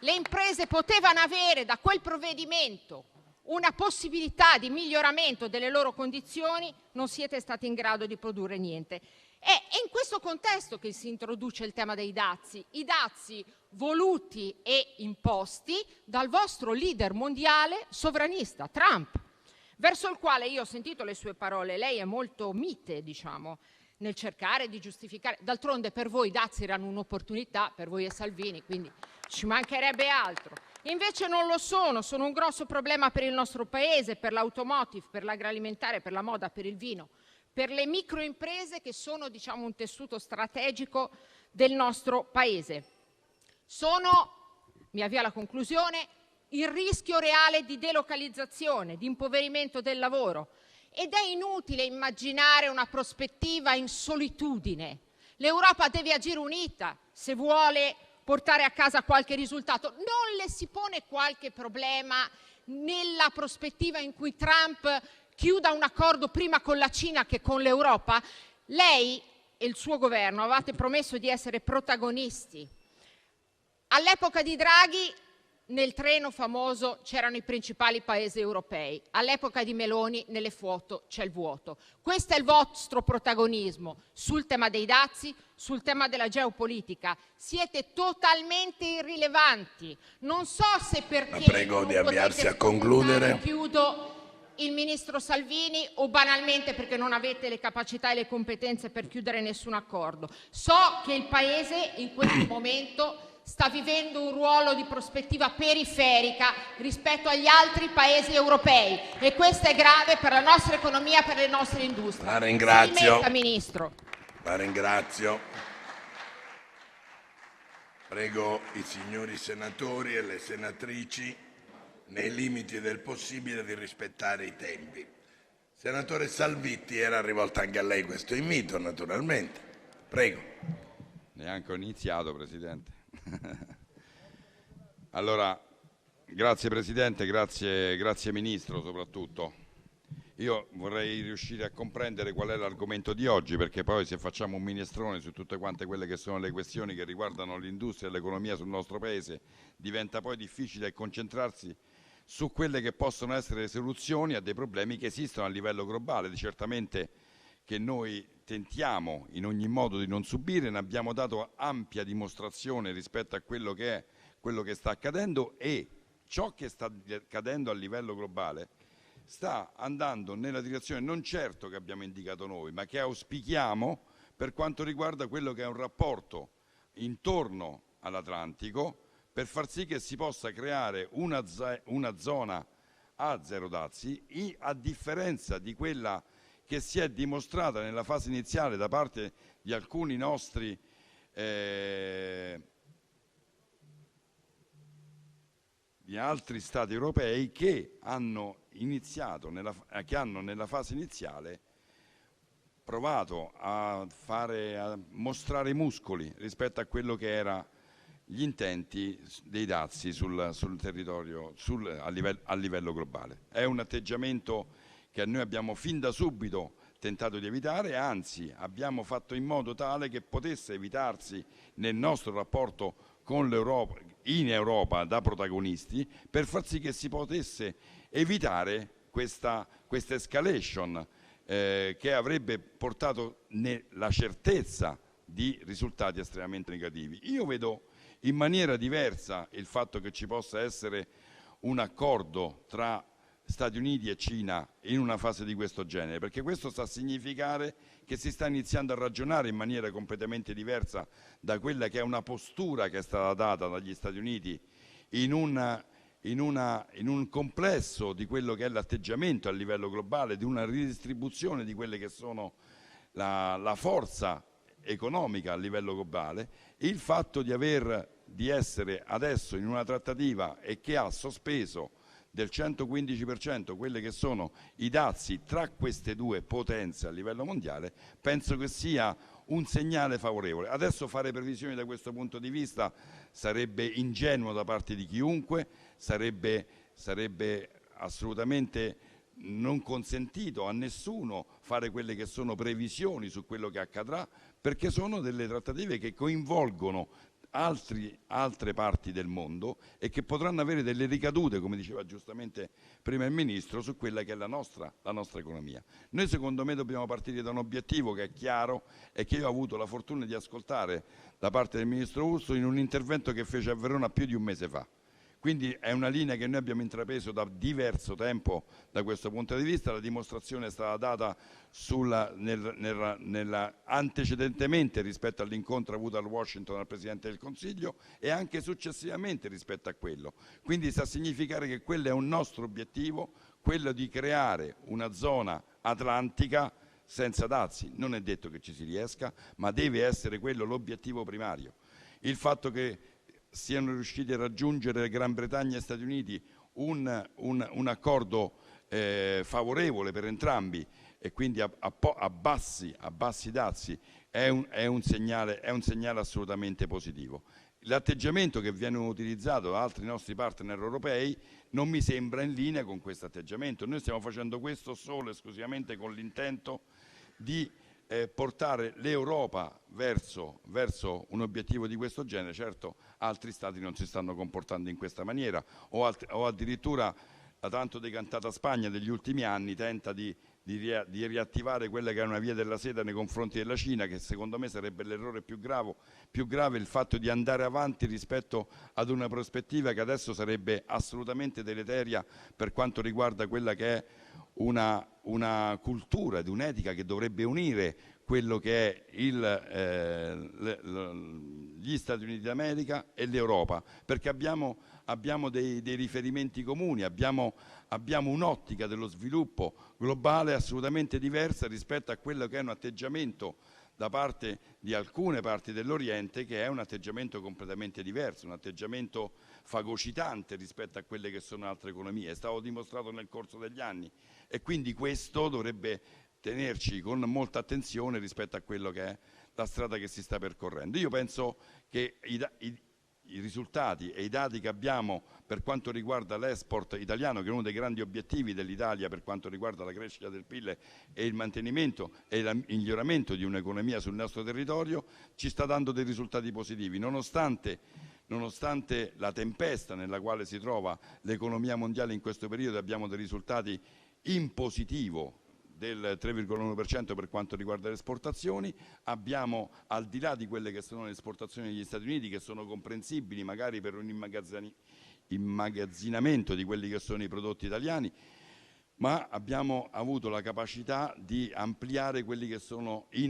Speaker 7: le imprese potevano avere da quel provvedimento una possibilità di miglioramento delle loro condizioni, non siete stati in grado di produrre niente. È in questo contesto che si introduce il tema dei dazi, i dazi voluti e imposti dal vostro leader mondiale sovranista, Trump, verso il quale io ho sentito le sue parole, lei è molto mite, nel cercare di giustificare. D'altronde per voi i dazi erano un'opportunità, per voi e Salvini, quindi ci mancherebbe altro. Invece non lo sono un grosso problema per il nostro Paese, per l'automotive, per l'agroalimentare, per la moda, per il vino, per le microimprese che sono un tessuto strategico del nostro Paese. mi avvio alla conclusione, il rischio reale di delocalizzazione, di impoverimento del lavoro. Ed è inutile immaginare una prospettiva in solitudine. L'Europa deve agire unita se vuole portare a casa qualche risultato. Non le si pone qualche problema nella prospettiva in cui Trump chiuda un accordo prima con la Cina che con l'Europa? Lei e il suo governo avevate promesso di essere protagonisti. All'epoca di Draghi nel treno famoso c'erano i principali paesi europei, all'epoca di Meloni nelle foto c'è il vuoto. Questo è il vostro protagonismo sul tema dei dazi, sul tema della geopolitica. Siete totalmente irrilevanti. Non so se perché
Speaker 3: la prego di avviarsi a concludere.
Speaker 7: Chiudo il ministro Salvini o banalmente perché non avete le capacità e le competenze per chiudere nessun accordo. So che il Paese in questo momento sta vivendo un ruolo di prospettiva periferica rispetto agli altri paesi europei e questo è grave per la nostra economia e per le nostre industrie.
Speaker 3: La ringrazio.
Speaker 7: Si metta, Ministro.
Speaker 3: La ringrazio. Prego i signori senatori e le senatrici, nei limiti del possibile, di rispettare i tempi. Senatore Salvitti, era rivolto anche a lei questo invito, naturalmente. Prego.
Speaker 8: Neanche ho iniziato, Presidente. Allora, grazie Presidente, grazie Ministro soprattutto. Io vorrei riuscire a comprendere qual è l'argomento di oggi, perché poi se facciamo un minestrone su tutte quante quelle che sono le questioni che riguardano l'industria e l'economia sul nostro Paese, diventa poi difficile concentrarsi su quelle che possono essere le soluzioni a dei problemi che esistono a livello globale. Certamente che noi tentiamo in ogni modo di non subire, ne abbiamo dato ampia dimostrazione rispetto a quello che sta accadendo, e ciò che sta accadendo a livello globale sta andando nella direzione non certo che abbiamo indicato noi, ma che auspichiamo per quanto riguarda quello che è un rapporto intorno all'Atlantico, per far sì che si possa creare una zona a zero dazi, a differenza di quella che si è dimostrata nella fase iniziale da parte di alcuni nostri di altri stati europei che hanno iniziato nella fase iniziale provato a mostrare i muscoli rispetto a quello che era gli intenti dei dazi sul territorio a livello globale. È un atteggiamento che noi abbiamo fin da subito tentato di evitare, anzi abbiamo fatto in modo tale che potesse evitarsi nel nostro rapporto con l'Europa, in Europa da protagonisti, per far sì che si potesse evitare questa escalation che avrebbe portato la certezza di risultati estremamente negativi. Io vedo in maniera diversa il fatto che ci possa essere un accordo tra Stati Uniti e Cina in una fase di questo genere, perché questo sta a significare che si sta iniziando a ragionare in maniera completamente diversa da quella che è una postura che è stata data dagli Stati Uniti in un complesso di quello che è l'atteggiamento a livello globale, di una ridistribuzione di quelle che sono la forza economica a livello globale. Il fatto di essere adesso in una trattativa e che ha sospeso del 115% quelli che sono i dazi tra queste due potenze a livello mondiale, penso che sia un segnale favorevole. Adesso fare previsioni da questo punto di vista sarebbe ingenuo da parte di chiunque, sarebbe assolutamente non consentito a nessuno fare quelle che sono previsioni su quello che accadrà, perché sono delle trattative che coinvolgono altre parti del mondo e che potranno avere delle ricadute, come diceva giustamente prima il Ministro, su quella che è la nostra economia. Noi secondo me dobbiamo partire da un obiettivo che è chiaro e che io ho avuto la fortuna di ascoltare da parte del Ministro Urso in un intervento che fece a Verona più di un mese fa. Quindi è una linea che noi abbiamo intrapreso da diverso tempo da questo punto di vista. La dimostrazione è stata data antecedentemente rispetto all'incontro avuto a Washington dal Presidente del Consiglio e anche successivamente rispetto a quello. Quindi sta a significare che quello è un nostro obiettivo, quello di creare una zona atlantica senza dazi. Non è detto che ci si riesca, ma deve essere quello l'obiettivo primario. Il fatto che siano riusciti a raggiungere Gran Bretagna e Stati Uniti un accordo favorevole per entrambi, e quindi a bassi dazi, è un segnale assolutamente positivo. L'atteggiamento che viene utilizzato da altri nostri partner europei non mi sembra in linea con questo atteggiamento. Noi stiamo facendo questo solo e esclusivamente con l'intento di portare l'Europa verso un obiettivo di questo genere. Certo, altri stati non si stanno comportando in questa maniera, o addirittura la tanto decantata Spagna degli ultimi anni tenta di riattivare quella che è una via della seta nei confronti della Cina, che secondo me sarebbe l'errore più grave, il fatto di andare avanti rispetto ad una prospettiva che adesso sarebbe assolutamente deleteria per quanto riguarda quella che è una cultura ed un'etica che dovrebbe unire quello che è gli Stati Uniti d'America e l'Europa, perché abbiamo dei riferimenti comuni, abbiamo un'ottica dello sviluppo globale assolutamente diversa rispetto a quello che è un atteggiamento da parte di alcune parti dell'Oriente, che è un atteggiamento completamente diverso, un atteggiamento fagocitante rispetto a quelle che sono altre economie. È stato dimostrato nel corso degli anni, e quindi questo dovrebbe tenerci con molta attenzione rispetto a quello che è la strada che si sta percorrendo. Io penso che i risultati e i dati che abbiamo per quanto riguarda l'export italiano, che è uno dei grandi obiettivi dell'Italia per quanto riguarda la crescita del PIL e il mantenimento e il miglioramento di un'economia sul nostro territorio, ci sta dando dei risultati positivi, nonostante la tempesta nella quale si trova l'economia mondiale in questo periodo. Abbiamo dei risultati in positivo del 3,1% per quanto riguarda le esportazioni. Abbiamo, al di là di quelle che sono le esportazioni negli Stati Uniti, che sono comprensibili magari per un immagazzinamento di quelli che sono i prodotti italiani, ma abbiamo avuto la capacità di ampliare quelli che sono i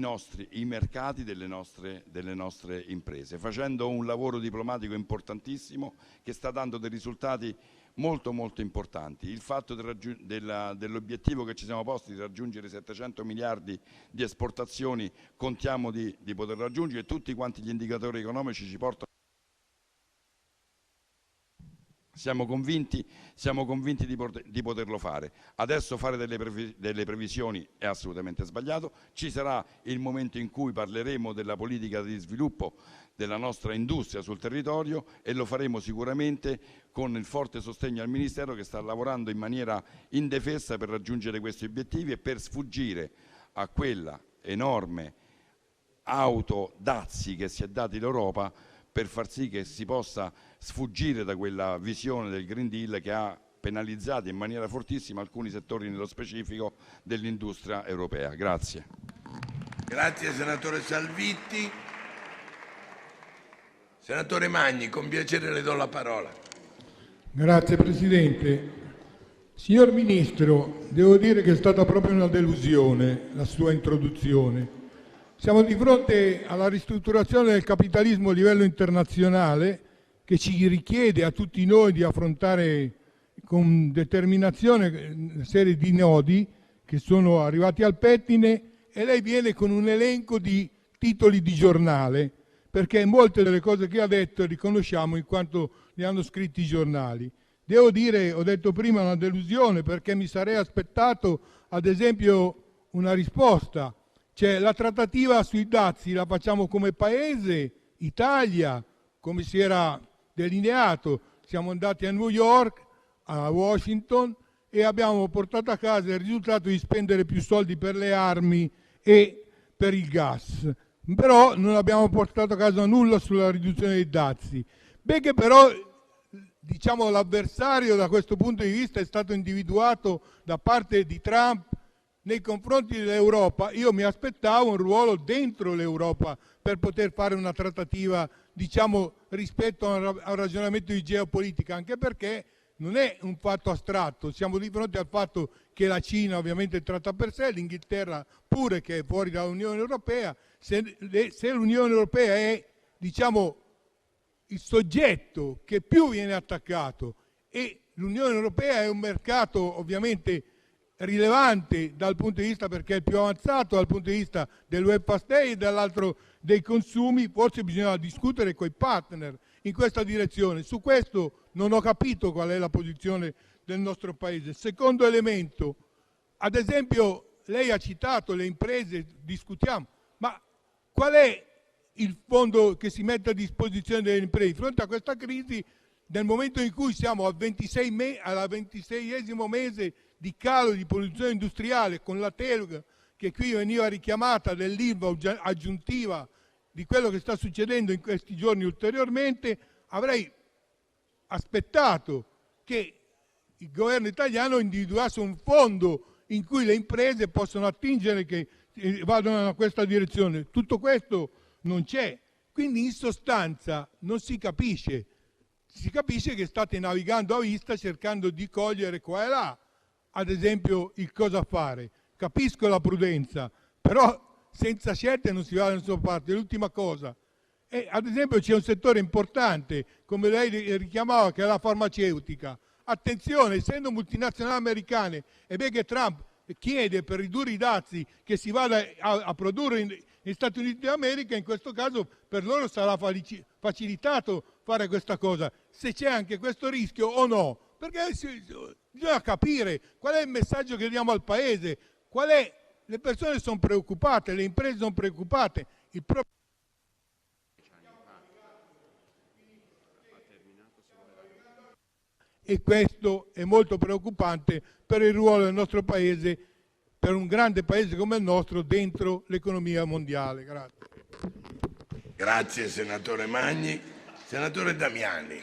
Speaker 8: mercati delle nostre imprese, facendo un lavoro diplomatico importantissimo che sta dando dei risultati molto importanti. Il fatto dell'obiettivo che ci siamo posti di raggiungere 700 miliardi di esportazioni, contiamo di poter raggiungere, e tutti quanti gli indicatori economici ci portano. Siamo convinti di poterlo fare. Adesso fare delle previsioni è assolutamente sbagliato. Ci sarà il momento in cui parleremo della politica di sviluppo della nostra industria sul territorio, e lo faremo sicuramente con il forte sostegno al Ministero, che sta lavorando in maniera indefessa per raggiungere questi obiettivi e per sfuggire a quella enorme autodazi che si è dati l'Europa, per far sì che si possa sfuggire da quella visione del Green Deal che ha penalizzato in maniera fortissima alcuni settori nello specifico dell'industria europea. Grazie.
Speaker 3: Grazie senatore Salvitti. Senatore Magni, con piacere le do la parola.
Speaker 9: Grazie Presidente. Signor Ministro, devo dire che è stata proprio una delusione la sua introduzione. Siamo di fronte alla ristrutturazione del capitalismo a livello internazionale, che ci richiede a tutti noi di affrontare con determinazione una serie di nodi che sono arrivati al pettine, e lei viene con un elenco di titoli di giornale, perché molte delle cose che ha detto riconosciamo in quanto le hanno scritti i giornali. Devo dire, ho detto prima, una delusione, perché mi sarei aspettato ad esempio una risposta. Cioè, la trattativa sui dazi la facciamo come Paese, Italia, come si era delineato. Siamo andati a New York, a Washington, e abbiamo portato a casa il risultato di spendere più soldi per le armi e per il gas. Però non abbiamo portato a casa nulla sulla riduzione dei dazi. Che però, diciamo, l'avversario da questo punto di vista è stato individuato da parte di Trump nei confronti dell'Europa. Io mi aspettavo un ruolo dentro l'Europa per poter fare una trattativa, diciamo, rispetto a un ragionamento di geopolitica, anche perché non è un fatto astratto. Siamo di fronte al fatto che la Cina ovviamente tratta per sé, l'Inghilterra pure, che è fuori dall'Unione Europea. Se l'Unione Europea è, diciamo, il soggetto che più viene attaccato, e l'Unione Europea è un mercato ovviamente rilevante dal punto di vista, perché è il più avanzato dal punto di vista del welfare state e dall'altro dei consumi. Forse bisogna discutere coi partner in questa direzione. Su questo non ho capito qual è la posizione del nostro Paese. Secondo elemento, ad esempio, lei ha citato le imprese, discutiamo, ma qual è il fondo che si mette a disposizione delle imprese di fronte a questa crisi, nel momento in cui siamo al 26esimo mese di calo di produzione industriale, con la TELG che qui veniva richiamata, dell'ILVA aggiuntiva di quello che sta succedendo in questi giorni ulteriormente. Avrei aspettato che il governo italiano individuasse un fondo in cui le imprese possono attingere, che vadano in questa direzione. Tutto questo non c'è, quindi in sostanza non si capisce. Si capisce che state navigando a vista cercando di cogliere qua e là, ad esempio, il cosa fare. Capisco la prudenza, però senza scelte non si va da nessuna parte. L'ultima cosa, ad esempio, c'è un settore importante, come lei richiamava, che è la farmaceutica. Attenzione, essendo multinazionali americane, e beh, che Trump chiede per ridurre i dazi che si vada a produrre negli Stati Uniti d'America, in questo caso per loro sarà facilitato fare questa cosa. Se c'è anche questo rischio o no, perché bisogna capire qual è il messaggio che diamo al Paese, le persone sono preoccupate, le imprese sono preoccupate. E questo è molto preoccupante per il ruolo del nostro Paese, per un grande Paese come il nostro, dentro l'economia mondiale. Grazie.
Speaker 3: Grazie senatore Magni. Senatore Damiani.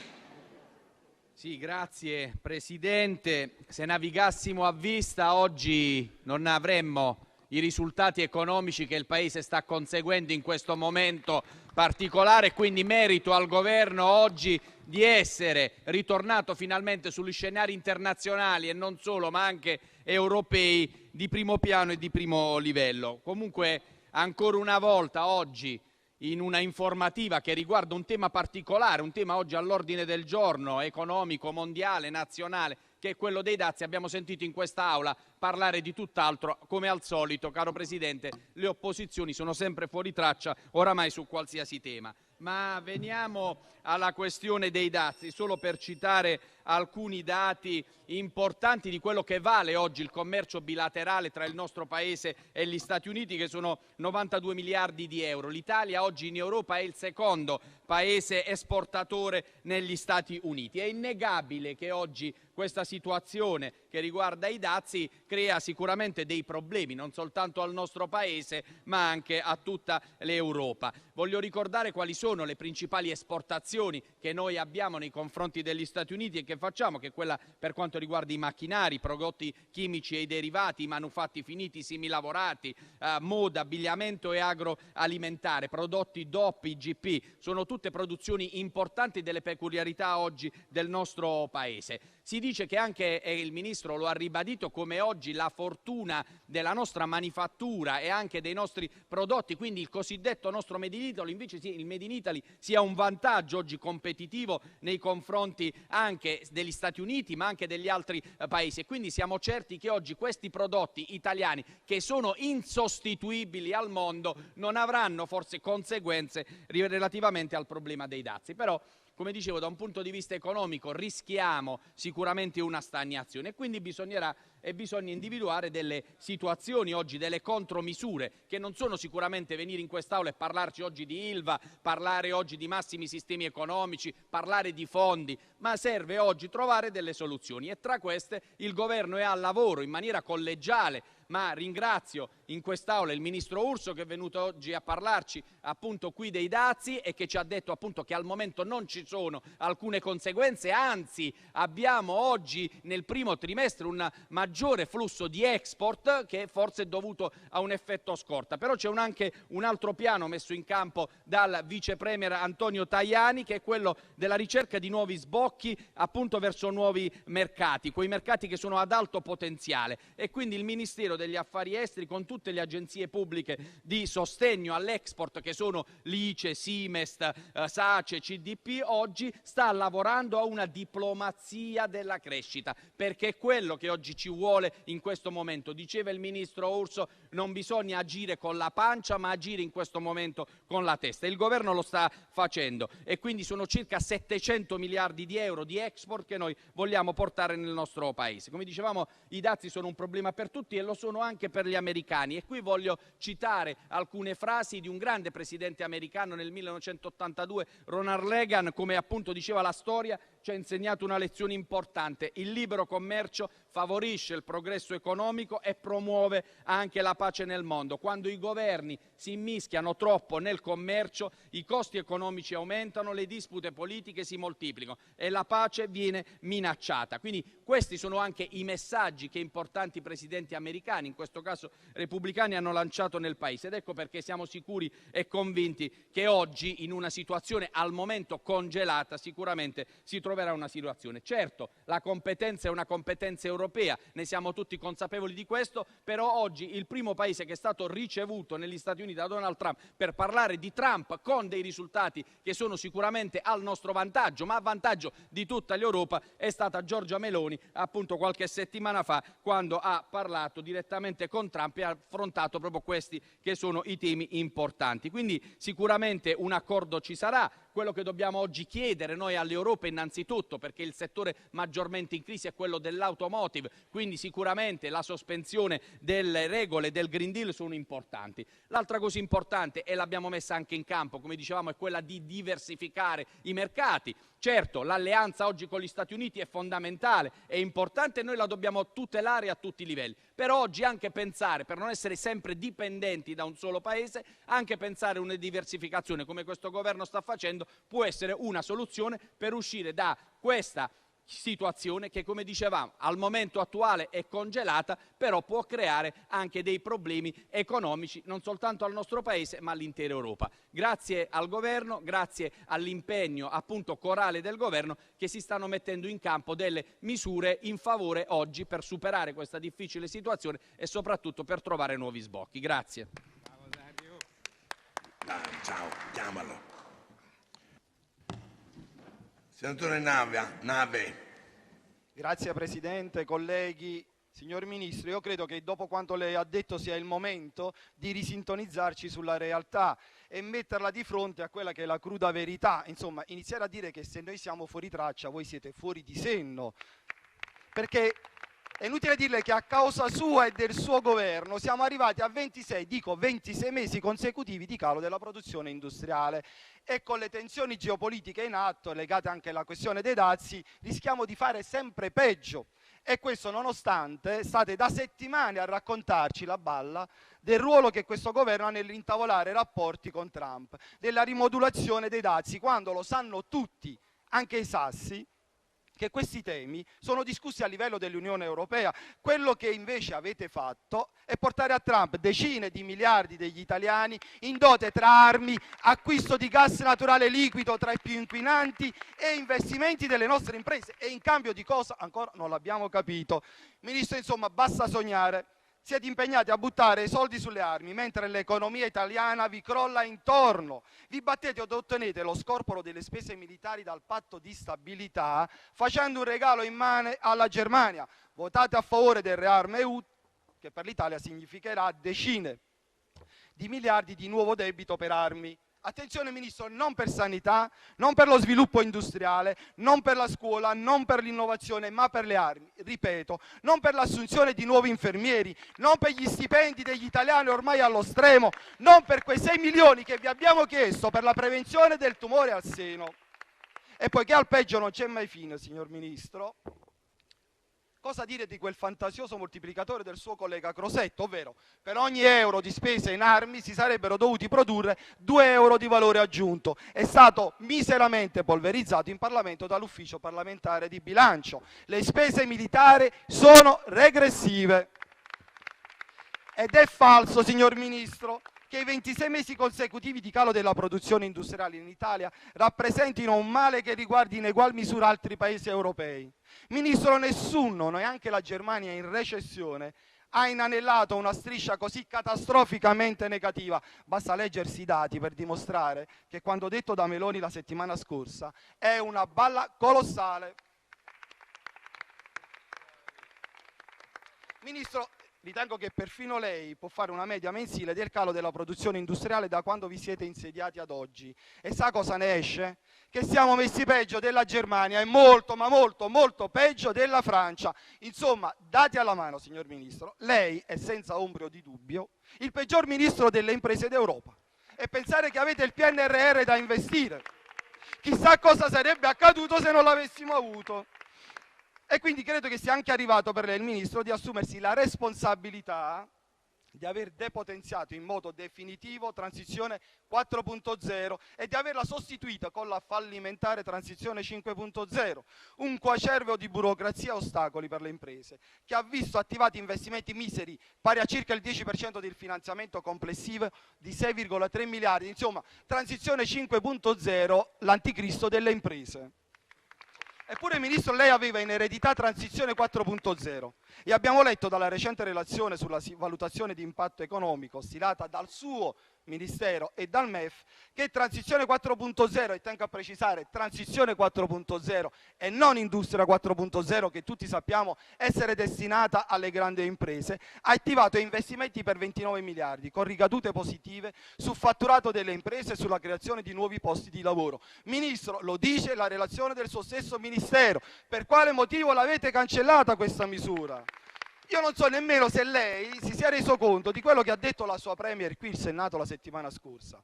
Speaker 10: Sì, grazie Presidente. Se navigassimo a vista oggi non avremmo i risultati economici che il Paese sta conseguendo in questo momento particolare, quindi merito al Governo oggi di essere ritornato finalmente sugli scenari internazionali e non solo, ma anche europei, di primo piano e di primo livello. Comunque, ancora una volta oggi, in una informativa che riguarda un tema particolare, un tema oggi all'ordine del giorno, economico, mondiale, nazionale, che è quello dei dazi, abbiamo sentito in quest'Aula parlare di tutt'altro. Come al solito, caro Presidente, le opposizioni sono sempre fuori traccia oramai su qualsiasi tema. Ma veniamo alla questione dei dazi, solo per citare alcuni dati importanti di quello che vale oggi il commercio bilaterale tra il nostro Paese e gli Stati Uniti, che sono 92 miliardi di euro. L'Italia oggi in Europa è il secondo Paese esportatore negli Stati Uniti. È innegabile che oggi questa situazione che riguarda i dazi crea sicuramente dei problemi, non soltanto al nostro Paese, ma anche a tutta l'Europa. Voglio ricordare quali sono le principali esportazioni che noi abbiamo nei confronti degli Stati Uniti e che facciamo, che è quella per quanto riguarda i macchinari, i prodotti chimici e i derivati, i manufatti finiti, i semilavorati, moda, abbigliamento e agroalimentare, prodotti DOP, IGP, sono tutte produzioni importanti, delle peculiarità oggi del nostro Paese. Si dice che anche, il Ministro lo ha ribadito, come oggi la fortuna della nostra manifattura e anche dei nostri prodotti, quindi il cosiddetto nostro Made in Italy, invece il Made in Italy sia un vantaggio oggi competitivo nei confronti anche degli Stati Uniti, ma anche degli altri paesi. E quindi siamo certi che oggi questi prodotti italiani, che sono insostituibili al mondo, non avranno forse conseguenze relativamente al problema dei dazi. Però, come dicevo, da un punto di vista economico rischiamo sicuramente una stagnazione e quindi bisogna individuare delle situazioni oggi, delle contromisure, che non sono sicuramente venire in quest'Aula e parlarci oggi di ILVA, parlare oggi di massimi sistemi economici, parlare di fondi, ma serve oggi trovare delle soluzioni e tra queste il Governo è al lavoro in maniera collegiale. Ma ringrazio in quest'Aula il Ministro Urso, che è venuto oggi a parlarci appunto qui dei dazi e che ci ha detto appunto che al momento non ci sono alcune conseguenze, anzi abbiamo oggi nel primo trimestre un maggiore flusso di export che forse è dovuto a un effetto scorta. Però c'è anche un altro piano messo in campo dal Vice Premier Antonio Tajani, che è quello della ricerca di nuovi sbocchi appunto verso nuovi mercati, quei mercati che sono ad alto potenziale, e quindi il Ministero degli Affari Esteri, con tutte le agenzie pubbliche di sostegno all'export che sono l'ICE, Simest, SACE, CDP, oggi sta lavorando a una diplomazia della crescita, perché è quello che oggi ci vuole in questo momento. Diceva il ministro Urso, non bisogna agire con la pancia, ma agire in questo momento con la testa. Il governo lo sta facendo e quindi sono circa 700 miliardi di euro di export che noi vogliamo portare nel nostro paese. Come dicevamo, i dazi sono un problema per tutti e lo sono anche per gli americani, e qui voglio citare alcune frasi di un grande presidente americano nel 1982, Ronald Reagan. Come appunto diceva la storia, ci ha insegnato una lezione importante: il libero commercio favorisce il progresso economico e promuove anche la pace nel mondo. Quando i governi si immischiano troppo nel commercio, i costi economici aumentano, le dispute politiche si moltiplicano e la pace viene minacciata. Quindi questi sono anche i messaggi che importanti presidenti americani, in questo caso repubblicani, hanno lanciato nel paese, ed ecco perché siamo sicuri e convinti che oggi, in una situazione al momento congelata, sicuramente si troverà una situazione. Certo, la competenza è una competenza europea, ne siamo tutti consapevoli di questo, però oggi il primo paese che è stato ricevuto negli Stati Uniti da Donald Trump per parlare di Trump con dei risultati che sono sicuramente al nostro vantaggio, ma a vantaggio di tutta l'Europa, è stata Giorgia Meloni, appunto qualche settimana fa, quando ha parlato direttamente con Trump e ha affrontato proprio questi che sono i temi importanti. Quindi sicuramente un accordo ci sarà. Quello che dobbiamo oggi chiedere noi all'Europa innanzitutto, perché il settore maggiormente in crisi è quello dell'automotive, quindi sicuramente la sospensione delle regole del Green Deal sono importanti. L'altra cosa importante, e l'abbiamo messa anche in campo, come dicevamo, è quella di diversificare i mercati. Certo, l'alleanza oggi con gli Stati Uniti è fondamentale, è importante e noi la dobbiamo tutelare a tutti i livelli. Però oggi anche pensare, per non essere sempre dipendenti da un solo paese, anche pensare a una diversificazione come questo governo sta facendo può essere una soluzione per uscire da questa situazione che, come dicevamo, al momento attuale è congelata, però può creare anche dei problemi economici non soltanto al nostro paese ma all'intera Europa. Grazie al governo, grazie all'impegno appunto corale del governo, che si stanno mettendo in campo delle misure in favore oggi per superare questa difficile situazione e soprattutto per trovare nuovi sbocchi. Grazie.
Speaker 3: Ciao, chiamalo. Senatore Nave.
Speaker 11: Grazie Presidente, colleghi, signor Ministro, io credo che dopo quanto lei ha detto sia il momento di risintonizzarci sulla realtà e metterla di fronte a quella che è la cruda verità. Insomma, iniziare a dire che se noi siamo fuori traccia, voi siete fuori di senno. Perché è inutile dirle che a causa sua e del suo governo siamo arrivati a 26 mesi consecutivi di calo della produzione industriale, e con le tensioni geopolitiche in atto, legate anche alla questione dei dazi, rischiamo di fare sempre peggio. E questo nonostante state da settimane a raccontarci la balla del ruolo che questo governo ha nell'intavolare rapporti con Trump, della rimodulazione dei dazi, quando lo sanno tutti, anche i sassi, che questi temi sono discussi a livello dell'Unione Europea. Quello che invece avete fatto è portare a Trump decine di miliardi degli italiani in dote tra armi, acquisto di gas naturale liquido tra i più inquinanti e investimenti delle nostre imprese. E in cambio di cosa? Ancora non l'abbiamo capito. Ministro, insomma, basta sognare. Siete impegnati a buttare soldi sulle armi, mentre l'economia italiana vi crolla intorno. Vi battete ed ottenete lo scorporo delle spese militari dal patto di stabilità, facendo un regalo in mano alla Germania. Votate a favore del Rearm EU, che per l'Italia significherà decine di miliardi di nuovo debito per armi. Attenzione Ministro, non per sanità, non per lo sviluppo industriale, non per la scuola, non per l'innovazione, ma per le armi. Ripeto, non per l'assunzione di nuovi infermieri, non per gli stipendi degli italiani ormai allo stremo, non per quei 6 milioni che vi abbiamo chiesto per la prevenzione del tumore al seno. E poiché al peggio non c'è mai fine, signor Ministro, cosa dire di quel fantasioso moltiplicatore del suo collega Crosetto, ovvero per ogni euro di spesa in armi si sarebbero dovuti produrre 2 euro di valore aggiunto. È stato miseramente polverizzato in Parlamento dall'Ufficio parlamentare di bilancio. Le spese militari sono regressive. Ed è falso, signor Ministro, che i 26 mesi consecutivi di calo della produzione industriale in Italia rappresentino un male che riguardi in egual misura altri paesi europei. Ministro, nessuno, neanche la Germania in recessione, ha inanellato una striscia così catastroficamente negativa. Basta leggersi i dati per dimostrare che quanto detto da Meloni la settimana scorsa è una balla colossale. Ministro, ritengo che perfino lei può fare una media mensile del calo della produzione industriale da quando vi siete insediati ad oggi. E sa cosa ne esce? Che siamo messi peggio della Germania e molto, ma molto, molto peggio della Francia. Insomma, dati alla mano, signor Ministro, lei è senza ombra di dubbio il peggior Ministro delle imprese d'Europa. E pensare che avete il PNRR da investire. Chissà cosa sarebbe accaduto se non l'avessimo avuto. E quindi credo che sia anche arrivato per lei, il Ministro, di assumersi la responsabilità di aver depotenziato in modo definitivo Transizione 4.0 e di averla sostituita con la fallimentare Transizione 5.0, un coacervo di burocrazia e ostacoli per le imprese, che ha visto attivati investimenti miseri pari a circa il 10% del finanziamento complessivo di 6,3 miliardi. Insomma, Transizione 5.0, l'anticristo delle imprese. Eppure, Ministro, lei aveva in eredità Transizione 4.0 e abbiamo letto dalla recente relazione sulla valutazione di impatto economico stilata dal suo Ministero e dal MEF che Transizione 4.0, e tengo a precisare Transizione 4.0 e non Industria 4.0, che tutti sappiamo essere destinata alle grandi imprese, ha attivato investimenti per 29 miliardi con ricadute positive sul fatturato delle imprese e sulla creazione di nuovi posti di lavoro. Ministro, lo dice la relazione del suo stesso Ministero. Per quale motivo l'avete cancellata questa misura? Io non so nemmeno se lei si sia reso conto di quello che ha detto la sua Premier qui in Senato la settimana scorsa.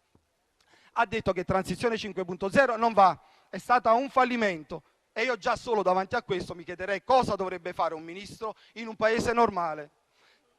Speaker 11: Ha detto che Transizione 5.0 non va, è stata un fallimento. E io già solo davanti a questo mi chiederei cosa dovrebbe fare un ministro in un paese normale.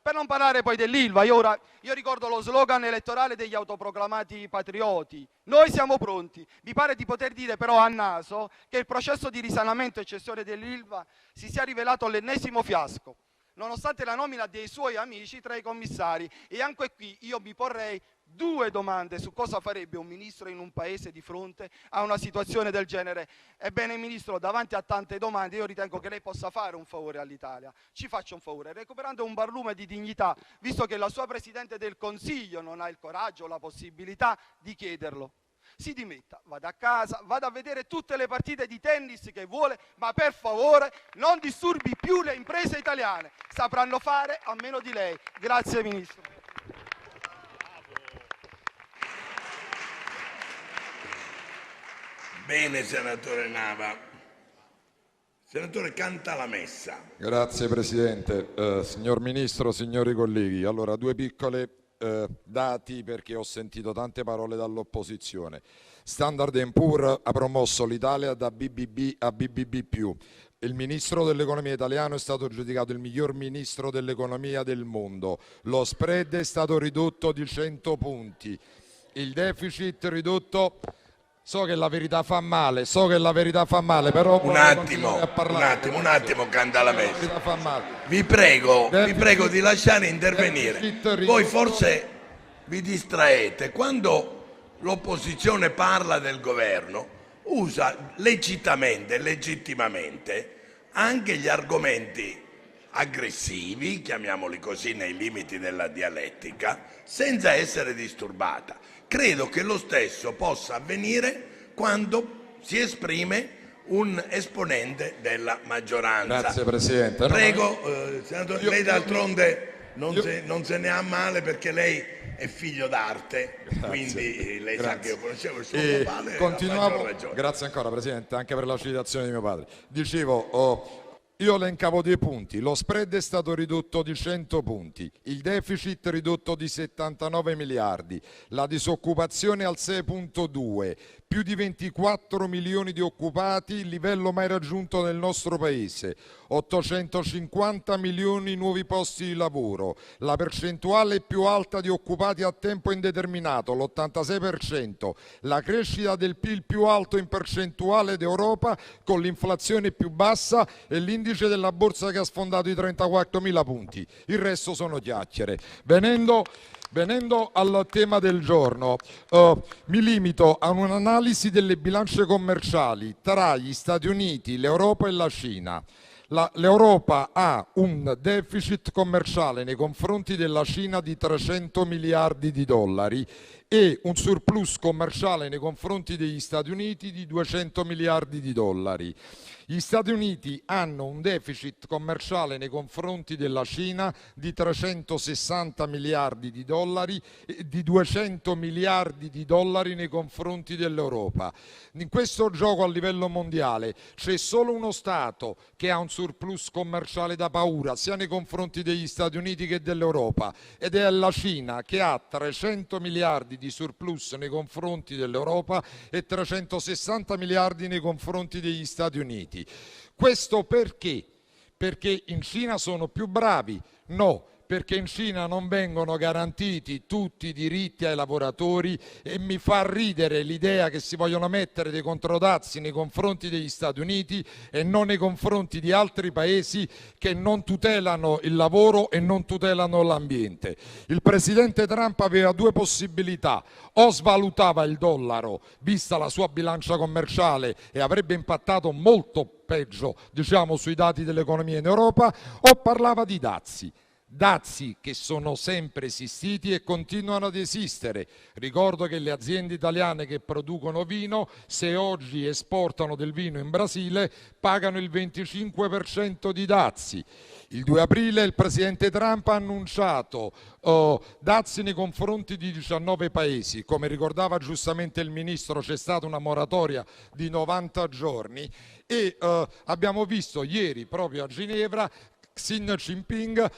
Speaker 11: Per non parlare poi dell'Ilva, io ricordo lo slogan elettorale degli autoproclamati patrioti: noi siamo pronti. Mi pare di poter dire però a naso che il processo di risanamento e cessione dell'Ilva si sia rivelato l'ennesimo fiasco, nonostante la nomina dei suoi amici tra i commissari. E anche qui io mi porrei due domande su cosa farebbe un ministro in un paese di fronte a una situazione del genere. Ebbene, Ministro, davanti a tante domande io ritengo che lei possa fare un favore all'Italia. Ci faccia un favore, recuperando un barlume di dignità, visto che la sua Presidente del Consiglio non ha il coraggio o la possibilità di chiederlo. Si dimetta, vada a casa, vada a vedere tutte le partite di tennis che vuole, ma per favore non disturbi più le imprese italiane. Sapranno fare a meno di lei. Grazie, Ministro.
Speaker 3: Bene, senatore Nava. Senatore Cantalamessa.
Speaker 12: Grazie Presidente. Signor Ministro, signori colleghi, allora due piccole dati, perché ho sentito tante parole dall'opposizione. Standard & Poor's ha promosso l'Italia da BBB a BBB+. Il ministro dell'economia italiano è stato giudicato il miglior ministro dell'economia del mondo. Lo spread è stato ridotto di 100 punti. Il deficit ridotto. So che la verità fa male, però
Speaker 3: un attimo, Cantalamessa. Vi prego di lasciare intervenire. Voi forse vi distraete. Quando l'opposizione parla del governo, usa legittimamente anche gli argomenti aggressivi, chiamiamoli così nei limiti della dialettica, senza essere disturbata. Credo che lo stesso possa avvenire quando si esprime un esponente della maggioranza.
Speaker 12: Grazie Presidente.
Speaker 3: Prego, senatore, lei d'altronde non se ne ha male, perché lei è figlio d'arte, quindi lei sa che io conoscevo il suo padre.
Speaker 12: Continuavo. Grazie ancora Presidente, anche per la citazione di mio padre. Dicevo, io elencavo dei punti. Lo spread è stato ridotto di 100 punti, il deficit ridotto di 79 miliardi, la disoccupazione al 6,2, più di 24 milioni di occupati, il livello mai raggiunto nel nostro paese, 850 milioni nuovi posti di lavoro, la percentuale più alta di occupati a tempo indeterminato, l'86%, la crescita del PIL più alto in percentuale d'Europa con l'inflazione più bassa e l'indice della borsa che ha sfondato i 34.000 punti. Il resto sono chiacchiere. Venendo al tema del giorno, mi limito a un'analisi delle bilance commerciali tra gli Stati Uniti, l'Europa e la Cina. L'Europa ha un deficit commerciale nei confronti della Cina di 300 miliardi di dollari e un surplus commerciale nei confronti degli Stati Uniti di 200 miliardi di dollari. Gli Stati Uniti hanno un deficit commerciale nei confronti della Cina di 360 miliardi di dollari e di 200 miliardi di dollari nei confronti dell'Europa. In questo gioco a livello mondiale c'è solo uno Stato che ha un surplus commerciale da paura, sia nei confronti degli Stati Uniti che dell'Europa, ed è la Cina, che ha 300 miliardi di surplus nei confronti dell'Europa e 360 miliardi nei confronti degli Stati Uniti. Questo perché? Perché in Cina sono più bravi? No, perché in Cina non vengono garantiti tutti i diritti ai lavoratori e mi fa ridere l'idea che si vogliono mettere dei controdazi nei confronti degli Stati Uniti e non nei confronti di altri paesi che non tutelano il lavoro e non tutelano l'ambiente. Il presidente Trump aveva due possibilità: o svalutava il dollaro, vista la sua bilancia commerciale, e avrebbe impattato molto peggio, diciamo, sui dati dell'economia in Europa, o parlava di dazi che sono sempre esistiti e continuano ad esistere. Ricordo che le aziende italiane che producono vino, se oggi esportano del vino in Brasile, pagano il 25% di dazi. Il 2 aprile il presidente Trump ha annunciato dazi nei confronti di 19 paesi. Come ricordava giustamente il ministro, c'è stata una moratoria di 90 giorni e abbiamo visto ieri proprio a Ginevra Xi Jinping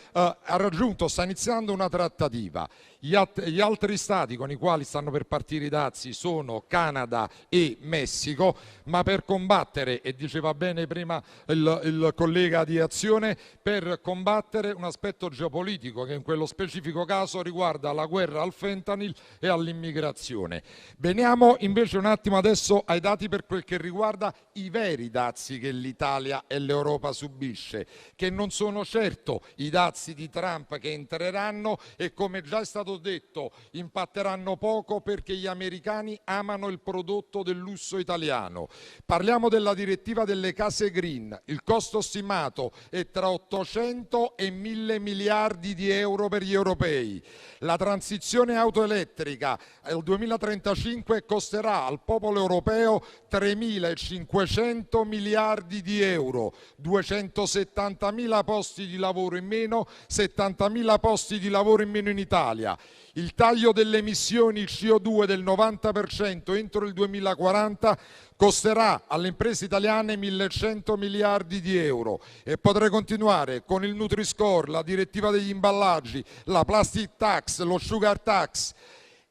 Speaker 12: sta iniziando una trattativa. Gli altri stati con i quali stanno per partire i dazi sono Canada e Messico, ma per combattere, e diceva bene prima il collega di Azione, per combattere un aspetto geopolitico che in quello specifico caso riguarda la guerra al fentanyl e all'immigrazione. Veniamo invece un attimo adesso ai dati per quel che riguarda i veri dazi che l'Italia e l'Europa subisce, che non sono certo i dazi di Trump che entreranno e, come già è stato detto, impatteranno poco perché gli americani amano il prodotto del lusso italiano. Parliamo della direttiva delle case green. Il costo stimato è tra 800 e 1000 miliardi di euro per gli europei. La transizione auto elettrica al 2035 costerà al popolo europeo 3.500 miliardi di euro, 270.000 posti di lavoro in meno, 70.000 posti di lavoro in meno in Italia. Il taglio delle emissioni CO2 del 90% entro il 2040 costerà alle imprese italiane 1.100 miliardi di euro. E potrei continuare con il Nutri-Score, la direttiva degli imballaggi, la plastic tax, lo sugar tax.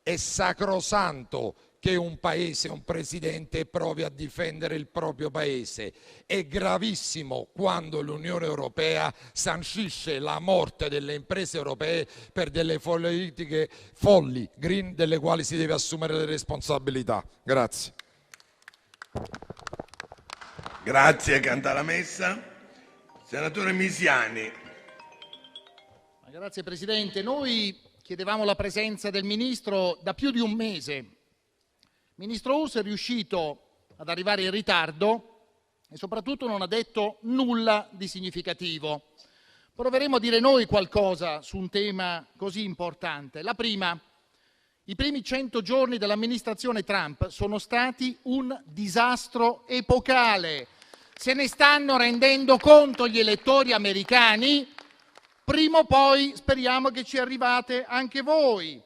Speaker 12: È sacrosanto che un paese, un presidente provi a difendere il proprio paese. È gravissimo quando l'Unione Europea sancisce la morte delle imprese europee per delle politiche folli, green, delle quali si deve assumere le responsabilità. Grazie.
Speaker 3: Grazie, Cantalamessa. Senatore Misiani.
Speaker 13: Grazie Presidente. Noi chiedevamo la presenza del Ministro da più di un mese. Il Ministro Urso è riuscito ad arrivare in ritardo e soprattutto non ha detto nulla di significativo. Proveremo a dire noi qualcosa su un tema così importante. La prima: i primi 100 giorni dell'amministrazione Trump sono stati un disastro epocale. Se ne stanno rendendo conto gli elettori americani. Prima o poi speriamo che ci arrivate anche voi.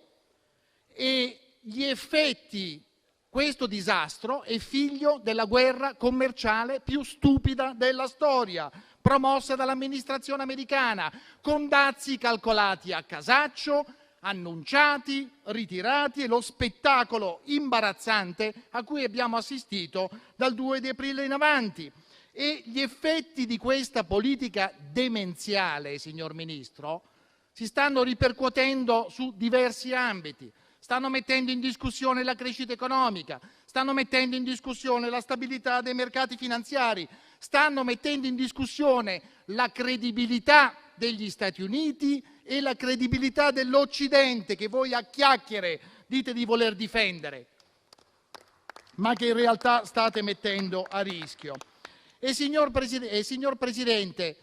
Speaker 13: E gli effetti, questo disastro è figlio della guerra commerciale più stupida della storia, promossa dall'amministrazione americana, con dazi calcolati a casaccio, annunciati, ritirati, e lo spettacolo imbarazzante a cui abbiamo assistito dal 2 di aprile in avanti. E gli effetti di questa politica demenziale, signor Ministro, si stanno ripercuotendo su diversi ambiti. Stanno mettendo in discussione la crescita economica, stanno mettendo in discussione la stabilità dei mercati finanziari, stanno mettendo in discussione la credibilità degli Stati Uniti e la credibilità dell'Occidente, che voi a chiacchiere dite di voler difendere, ma che in realtà state mettendo a rischio. Signor Presidente,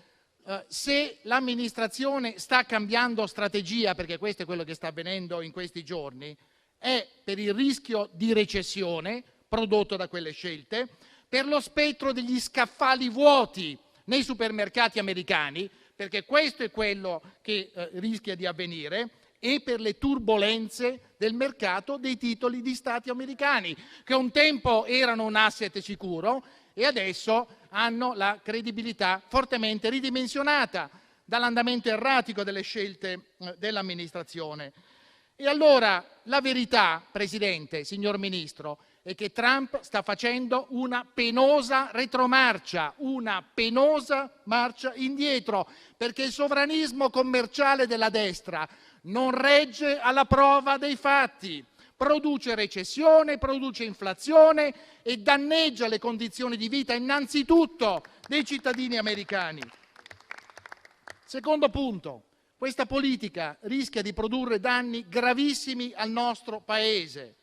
Speaker 13: se l'amministrazione sta cambiando strategia, perché questo è quello che sta avvenendo in questi giorni, è per il rischio di recessione prodotto da quelle scelte, per lo spettro degli scaffali vuoti nei supermercati americani, perché questo è quello che rischia di avvenire, e per le turbolenze del mercato dei titoli di Stati americani, che un tempo erano un asset sicuro e adesso hanno la credibilità fortemente ridimensionata dall'andamento erratico delle scelte dell'amministrazione. E allora la verità, Presidente, signor Ministro, è che Trump sta facendo una penosa retromarcia, una penosa marcia indietro, perché il sovranismo commerciale della destra non regge alla prova dei fatti, produce recessione, produce inflazione e danneggia le condizioni di vita innanzitutto dei cittadini americani. Secondo punto, questa politica rischia di produrre danni gravissimi al nostro Paese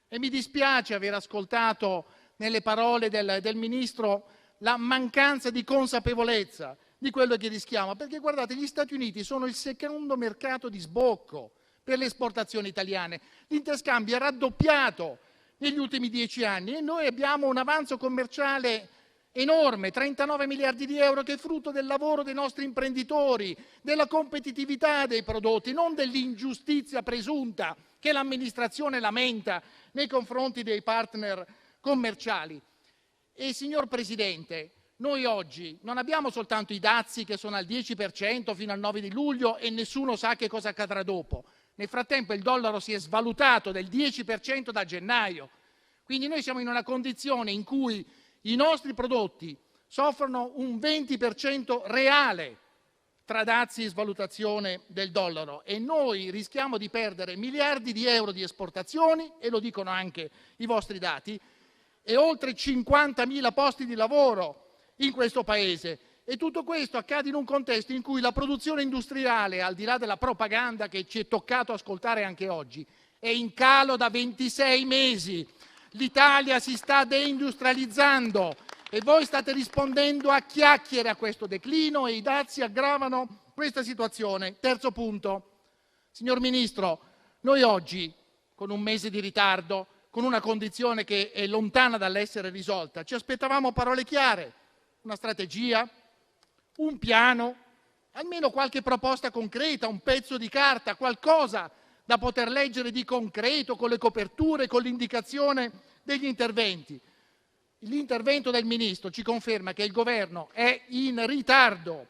Speaker 13: e mi dispiace aver ascoltato nelle parole del Ministro la mancanza di consapevolezza di quello che rischiamo, perché guardate, gli Stati Uniti sono il secondo mercato di sbocco per le esportazioni italiane. L'interscambio è raddoppiato negli ultimi 10 anni e noi abbiamo un avanzo commerciale enorme, 39 miliardi di euro, che è frutto del lavoro dei nostri imprenditori, della competitività dei prodotti, non dell'ingiustizia presunta che l'amministrazione lamenta nei confronti dei partner commerciali. E signor Presidente, noi oggi non abbiamo soltanto i dazi che sono al 10% fino al 9 di luglio e nessuno sa che cosa accadrà dopo. Nel frattempo il dollaro si è svalutato del 10% da gennaio. Quindi noi siamo in una condizione in cui i nostri prodotti soffrono un 20% reale tra dazi e svalutazione del dollaro e noi rischiamo di perdere miliardi di euro di esportazioni, e lo dicono anche i vostri dati, e oltre 50.000 posti di lavoro in questo Paese. E tutto questo accade in un contesto in cui la produzione industriale, al di là della propaganda che ci è toccato ascoltare anche oggi, è in calo da 26 mesi. L'Italia si sta deindustrializzando e voi state rispondendo a chiacchiere a questo declino e i dazi aggravano questa situazione. Terzo punto, signor Ministro, noi oggi, con un mese di ritardo, con una condizione che è lontana dall'essere risolta, ci aspettavamo parole chiare, una strategia, un piano, almeno qualche proposta concreta, un pezzo di carta, qualcosa da poter leggere di concreto, con le coperture, con l'indicazione degli interventi. L'intervento del Ministro ci conferma che il Governo è in ritardo,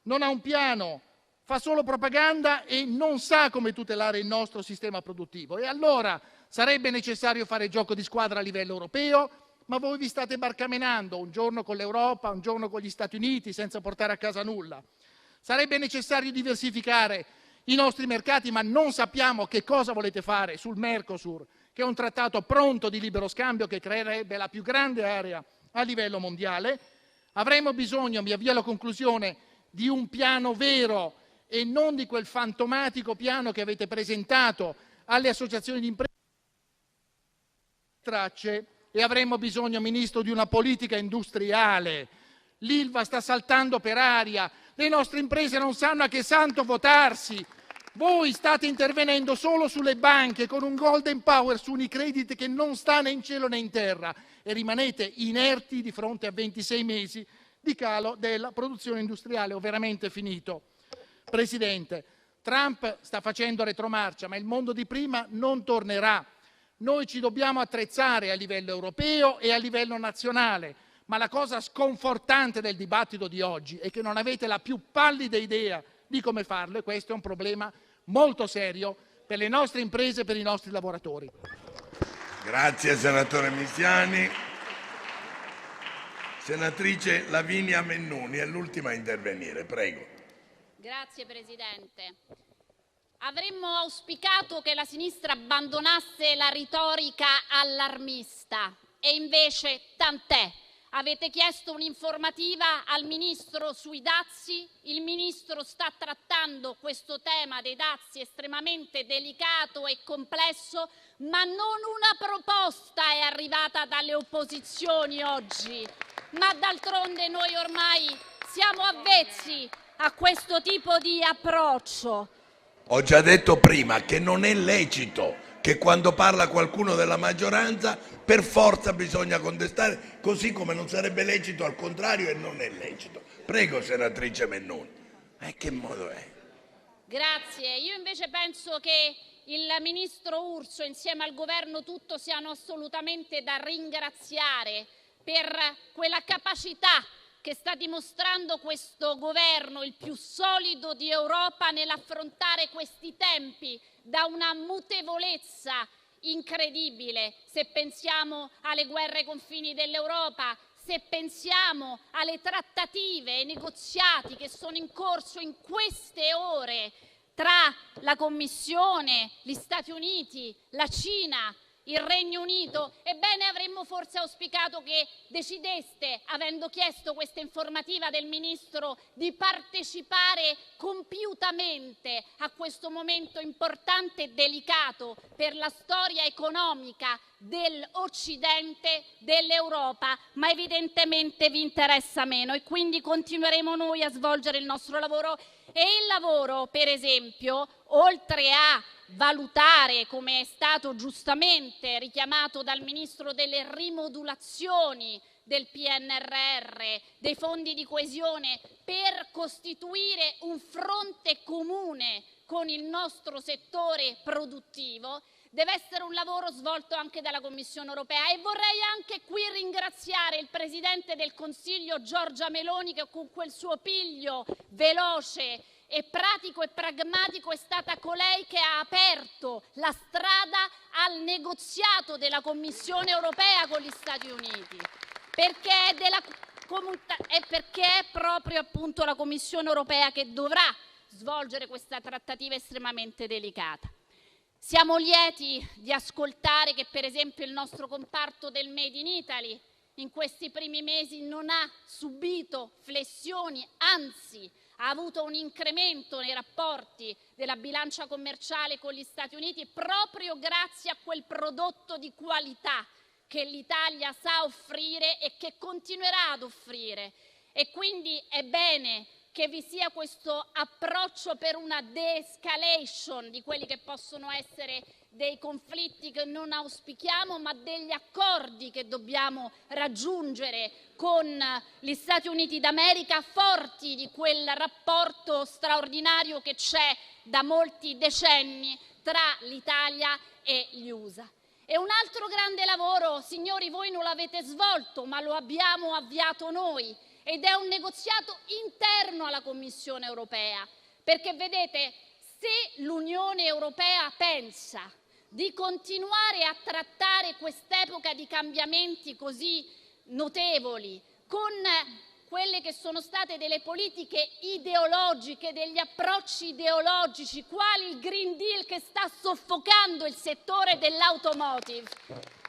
Speaker 13: non ha un piano, fa solo propaganda e non sa come tutelare il nostro sistema produttivo. E allora sarebbe necessario fare gioco di squadra a livello europeo, ma voi vi state barcamenando un giorno con l'Europa, un giorno con gli Stati Uniti, senza portare a casa nulla. Sarebbe necessario diversificare i nostri mercati, ma non sappiamo che cosa volete fare sul Mercosur, che è un trattato pronto di libero scambio che creerebbe la più grande area a livello mondiale. Avremo bisogno, mi avvio alla conclusione, di un piano vero e non di quel fantomatico piano che avete presentato alle associazioni di imprese. E avremo bisogno, Ministro, di una politica industriale. L'Ilva sta saltando per aria, le nostre imprese non sanno a che santo votarsi. Voi state intervenendo solo sulle banche con un golden power su Unicredit che non sta né in cielo né in terra e rimanete inerti di fronte a 26 mesi di calo della produzione industriale. Ho veramente finito. Presidente, Trump sta facendo retromarcia, ma il mondo di prima non tornerà. Noi ci dobbiamo attrezzare a livello europeo e a livello nazionale, ma la cosa sconfortante del dibattito di oggi è che non avete la più pallida idea di come farlo e questo è un problema molto serio per le nostre imprese e per i nostri lavoratori.
Speaker 3: Grazie senatore Misiani. Senatrice Lavinia Mennuni è l'ultima a intervenire, prego.
Speaker 14: Grazie Presidente. Avremmo auspicato che la sinistra abbandonasse la retorica allarmista e invece tant'è. avete chiesto un'informativa al Ministro sui dazi. Il Ministro sta trattando questo tema dei dazi estremamente delicato e complesso, ma non una proposta è arrivata dalle opposizioni oggi. Ma d'altronde noi ormai siamo avvezzi a questo tipo di approccio.
Speaker 3: Ho già detto prima che non è lecito che quando parla qualcuno della maggioranza per forza bisogna contestare, così come non sarebbe lecito al contrario e non è lecito. Prego, senatrice Mennuni. Che modo è?
Speaker 14: Grazie. Io invece penso che il ministro Urso insieme al governo tutto siano assolutamente da ringraziare per quella capacità che sta dimostrando questo governo, il più solido di Europa, nell'affrontare questi tempi da una mutevolezza incredibile. Se pensiamo alle guerre ai confini dell'Europa, se pensiamo alle trattative e ai negoziati che sono in corso in queste ore tra la Commissione, gli Stati Uniti, la Cina, il Regno Unito, ebbene avremmo forse auspicato che decideste, avendo chiesto questa informativa del Ministro, di partecipare compiutamente a questo momento importante e delicato per la storia economica dell'Occidente, dell'Europa, ma evidentemente vi interessa meno e quindi continueremo noi a svolgere il nostro lavoro. E il lavoro, per esempio, oltre a valutare, come è stato giustamente richiamato dal Ministro, delle rimodulazioni del PNRR, dei fondi di coesione, per costituire un fronte comune con il nostro settore produttivo, deve essere un lavoro svolto anche dalla Commissione europea. E vorrei anche qui ringraziare il Presidente del Consiglio Giorgia Meloni, che con quel suo piglio veloce e pratico e pragmatico è stata colei che ha aperto la strada al negoziato della Commissione europea con gli Stati Uniti, perché è proprio appunto la Commissione europea che dovrà svolgere questa trattativa estremamente delicata. Siamo lieti di ascoltare che, per esempio, il nostro comparto del Made in Italy in questi primi mesi non ha subito flessioni, anzi ha avuto un incremento nei rapporti della bilancia commerciale con gli Stati Uniti proprio grazie a quel prodotto di qualità che l'Italia sa offrire e che continuerà ad offrire. E quindi è bene che vi sia questo approccio per una de-escalation di quelli che possono essere dei conflitti che non auspichiamo, ma degli accordi che dobbiamo raggiungere con gli Stati Uniti d'America, forti di quel rapporto straordinario che c'è da molti decenni tra l'Italia e gli USA. E un altro grande lavoro, signori, voi non l'avete svolto, ma lo abbiamo avviato noi, ed è un negoziato interno alla Commissione europea, perché vedete, se l'Unione Europea pensa di continuare a trattare quest'epoca di cambiamenti così notevoli con quelle che sono state delle politiche ideologiche, degli approcci ideologici, quali il Green Deal che sta soffocando il settore dell'automotive,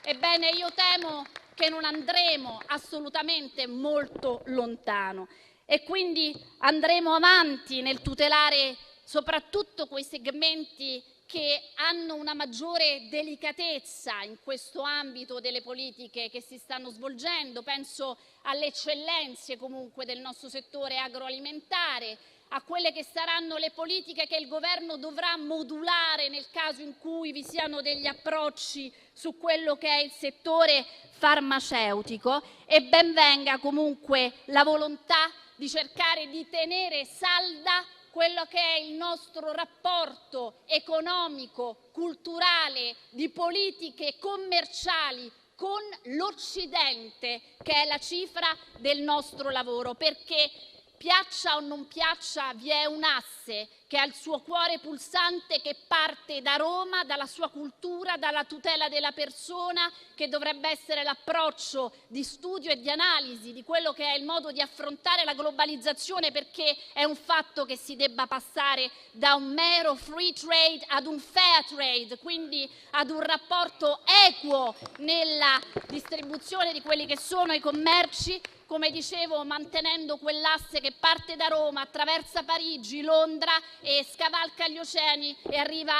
Speaker 14: ebbene io temo che non andremo assolutamente molto lontano e quindi andremo avanti nel tutelare soprattutto quei segmenti che hanno una maggiore delicatezza in questo ambito delle politiche che si stanno svolgendo. Penso alle eccellenze comunque del nostro settore agroalimentare, a quelle che saranno le politiche che il governo dovrà modulare nel caso in cui vi siano degli approcci su quello che è il settore farmaceutico, e ben venga comunque la volontà di cercare di tenere salda quello che è il nostro rapporto economico, culturale, di politiche commerciali con l'Occidente, che è la cifra del nostro lavoro, perché piaccia o non piaccia vi è un asse che ha il suo cuore pulsante, che parte da Roma, dalla sua cultura, dalla tutela della persona, che dovrebbe essere l'approccio di studio e di analisi di quello che è il modo di affrontare la globalizzazione, perché è un fatto che si debba passare da un mero free trade ad un fair trade, quindi ad un rapporto equo nella distribuzione di quelli che sono i commerci, come dicevo, mantenendo quell'asse che parte da Roma, attraversa Parigi, Londra e scavalca gli oceani e arriva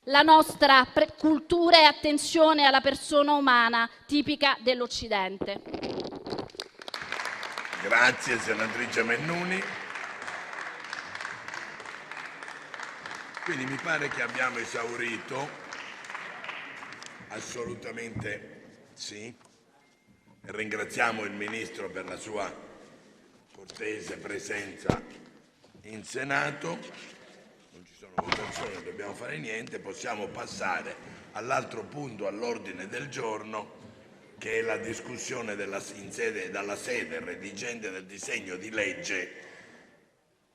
Speaker 14: alla nostra cultura e attenzione alla persona umana tipica dell'Occidente.
Speaker 3: Grazie senatrice Mennuni. Quindi mi pare che abbiamo esaurito, assolutamente sì. Ringraziamo il Ministro per la sua cortese presenza in Senato. Non ci sono votazioni, non dobbiamo fare niente. Possiamo passare all'altro punto all'ordine del giorno, che è la discussione dalla sede redigente del disegno di legge.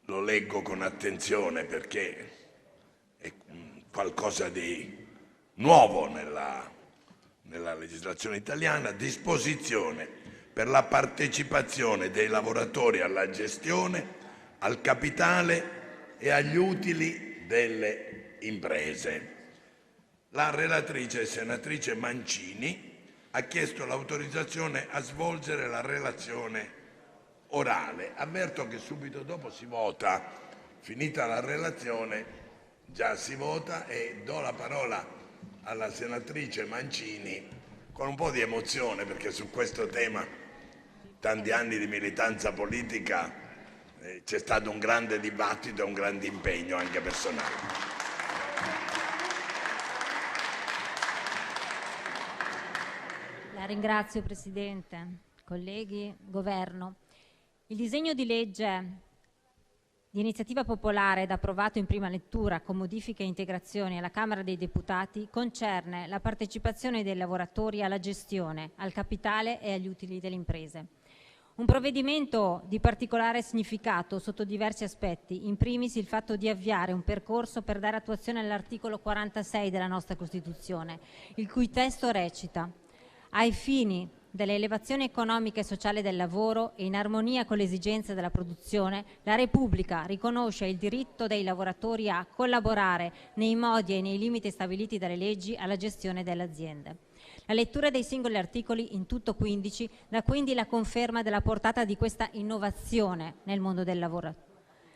Speaker 3: Lo leggo con attenzione perché è qualcosa di nuovo nella legislazione italiana. Disposizione per la partecipazione dei lavoratori alla gestione, al capitale e agli utili delle imprese. La relatrice, senatrice Mancini, ha chiesto l'autorizzazione a svolgere la relazione orale. Avverto che subito dopo si vota. Finita la relazione già si vota, e do la parola alla senatrice Mancini con un po' di emozione, perché su questo tema, tanti anni di militanza politica, c'è stato un grande dibattito e un grande impegno anche personale.
Speaker 15: La ringrazio Presidente, colleghi, Governo. Il disegno di legge di iniziativa popolare ed approvato in prima lettura con modifiche e integrazioni alla Camera dei Deputati concerne la partecipazione dei lavoratori alla gestione, al capitale e agli utili delle imprese. Un provvedimento di particolare significato sotto diversi aspetti, in primis il fatto di avviare un percorso per dare attuazione all'articolo 46 della nostra Costituzione, il cui testo recita: ai fini dell'elevazione economica e sociale del lavoro e in armonia con le esigenze della produzione, la Repubblica riconosce il diritto dei lavoratori a collaborare nei modi e nei limiti stabiliti dalle leggi alla gestione delle aziende. La lettura dei singoli articoli, in tutto 15, dà quindi la conferma della portata di questa innovazione nel mondo del lavoro.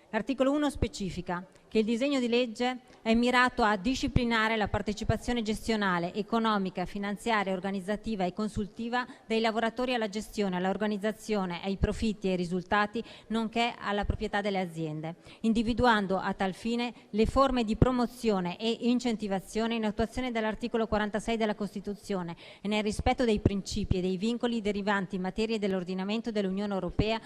Speaker 15: L'articolo 1 specifica che il disegno di legge è mirato a disciplinare la partecipazione gestionale, economica, finanziaria, organizzativa e consultiva dei lavoratori alla gestione, all'organizzazione, ai profitti e ai risultati, nonché alla proprietà delle aziende, individuando a tal fine le forme di promozione e incentivazione in attuazione dell'articolo 46 della Costituzione e nel rispetto dei principi e dei vincoli derivanti in materia dell'ordinamento dell'Unione Europea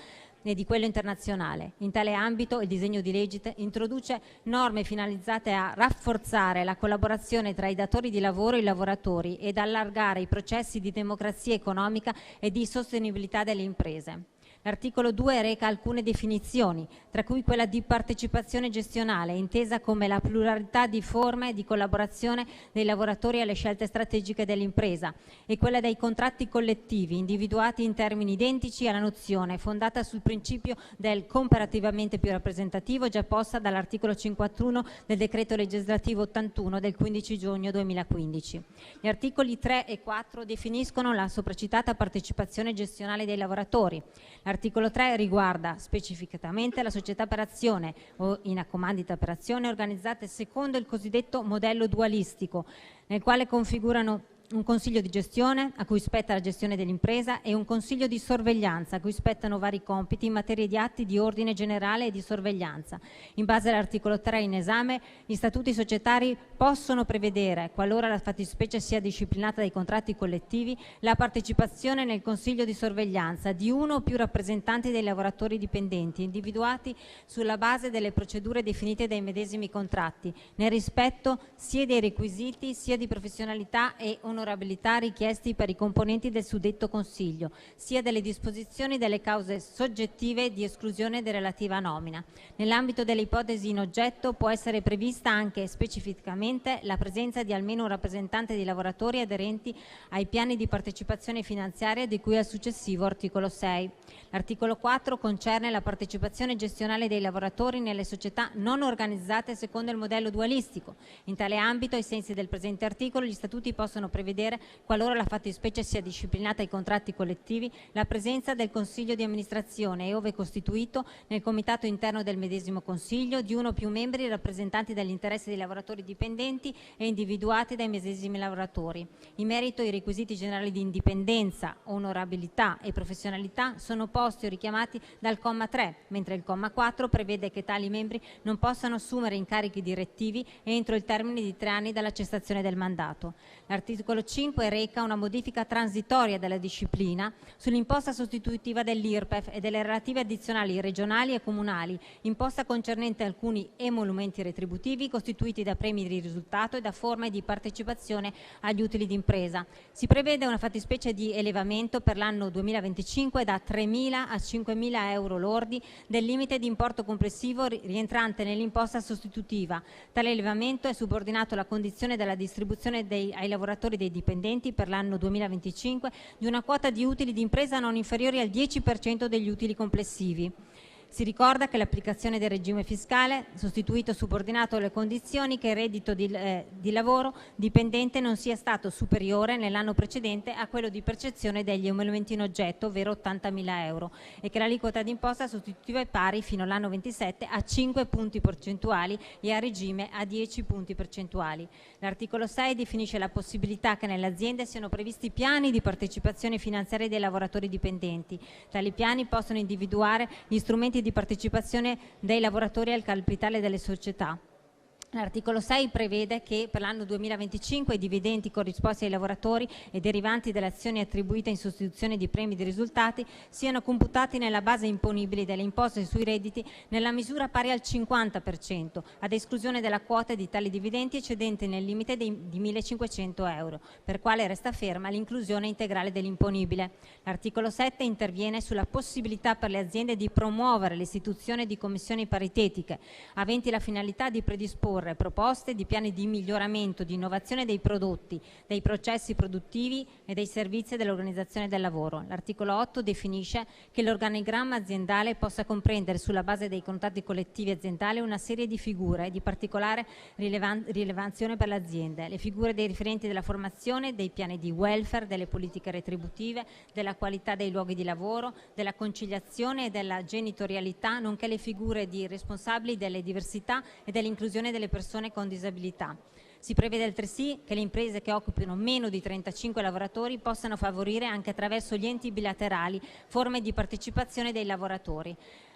Speaker 15: e di quello internazionale. In tale ambito il disegno di legge introduce norme finalizzate a rafforzare la collaborazione tra i datori di lavoro e i lavoratori ed allargare i processi di democrazia economica e di sostenibilità delle imprese. L'articolo 2 reca alcune definizioni, tra cui quella di partecipazione gestionale, intesa come la pluralità di forme di collaborazione dei lavoratori alle scelte strategiche dell'impresa, e quella dei contratti collettivi, individuati in termini identici alla nozione fondata sul principio del comparativamente più rappresentativo, già posta dall'articolo 51 del decreto legislativo 81 del 15 giugno 2015. Gli articoli 3 e 4 definiscono la sopracitata partecipazione gestionale dei lavoratori. L'articolo 3 riguarda specificatamente la società per azione o in accomandita per azione organizzate secondo il cosiddetto modello dualistico, nel quale configurano un consiglio di gestione a cui spetta la gestione dell'impresa e un consiglio di sorveglianza a cui spettano vari compiti in materia di atti di ordine generale e di sorveglianza. In base all'articolo 3 in esame, gli statuti societari possono prevedere, qualora la fattispecie sia disciplinata dai contratti collettivi, la partecipazione nel consiglio di sorveglianza di uno o più rappresentanti dei lavoratori dipendenti, individuati sulla base delle procedure definite dai medesimi contratti, nel rispetto sia dei requisiti sia di professionalità e onorabilità onorabilità richiesti per i componenti del suddetto Consiglio, sia delle disposizioni delle cause soggettive di esclusione della relativa nomina. Nell'ambito delle ipotesi in oggetto può essere prevista anche specificamente la presenza di almeno un rappresentante di lavoratori aderenti ai piani di partecipazione finanziaria di cui al successivo articolo 6. L'articolo 4 concerne la partecipazione gestionale dei lavoratori nelle società non organizzate secondo il modello dualistico. In tale ambito, ai sensi del presente articolo, gli statuti possono prevedere, qualora la fattispecie sia disciplinata ai contratti collettivi, la presenza del Consiglio di amministrazione e, ove costituito, nel comitato interno del medesimo Consiglio, di uno o più membri rappresentanti dagli interessi dei lavoratori dipendenti e individuati dai medesimi lavoratori. In merito ai requisiti generali di indipendenza, onorabilità e professionalità sono posti o richiamati dal comma 3, mentre il comma 4 prevede che tali membri non possano assumere incarichi direttivi entro il termine di 3 anni dalla cessazione del mandato. L'articolo 5 reca una modifica transitoria della disciplina sull'imposta sostitutiva dell'IRPEF e delle relative addizionali regionali e comunali, imposta concernente alcuni emolumenti retributivi costituiti da premi di risultato e da forme di partecipazione agli utili d'impresa. Si prevede una fattispecie di elevamento per l'anno 2025 da 3.000 a 5.000 euro lordi del limite di importo complessivo rientrante nell'imposta sostitutiva. Tale elevamento è subordinato alla condizione della distribuzione ai lavoratori dei dipendenti per l'anno 2025 di una quota di utili d'impresa non inferiore al 10% degli utili complessivi. Si ricorda che l'applicazione del regime fiscale sostituito subordinato alle condizioni che il reddito di lavoro dipendente non sia stato superiore nell'anno precedente a quello di percezione degli emolumenti in oggetto, ovvero 80.000 euro, e che l'aliquota d'imposta sostitutiva è pari fino all'anno 27 a 5 punti percentuali e a regime a 10 punti percentuali. L'articolo 6 definisce la possibilità che nelle aziende siano previsti piani di partecipazione finanziaria dei lavoratori dipendenti. Tali piani possono individuare gli strumenti di partecipazione dei lavoratori al capitale delle società. L'articolo 6 prevede che per l'anno 2025 i dividendi corrisposti ai lavoratori e derivanti dalle azioni attribuite in sostituzione di premi di risultati siano computati nella base imponibile delle imposte sui redditi nella misura pari al 50%, ad esclusione della quota di tali dividendi eccedente nel limite di 1.500 euro, per quale resta ferma l'inclusione integrale dell'imponibile. L'articolo 7 interviene sulla possibilità per le aziende di promuovere l'istituzione di commissioni paritetiche, aventi la finalità di predisporre proposte di piani di miglioramento, di innovazione dei prodotti, dei processi produttivi e dei servizi dell'organizzazione del lavoro. L'articolo 8 definisce che l'organigramma aziendale possa comprendere, sulla base dei contratti collettivi aziendali, una serie di figure di particolare rilevanza per l'azienda: le figure dei referenti della formazione, dei piani di welfare, delle politiche retributive, della qualità dei luoghi di lavoro, della conciliazione e della genitorialità, nonché le figure di responsabili delle diversità e dell'inclusione delle persone con disabilità. Si prevede altresì che le imprese che occupino meno di 35 lavoratori possano favorire, anche attraverso gli enti bilaterali, forme di partecipazione dei lavoratori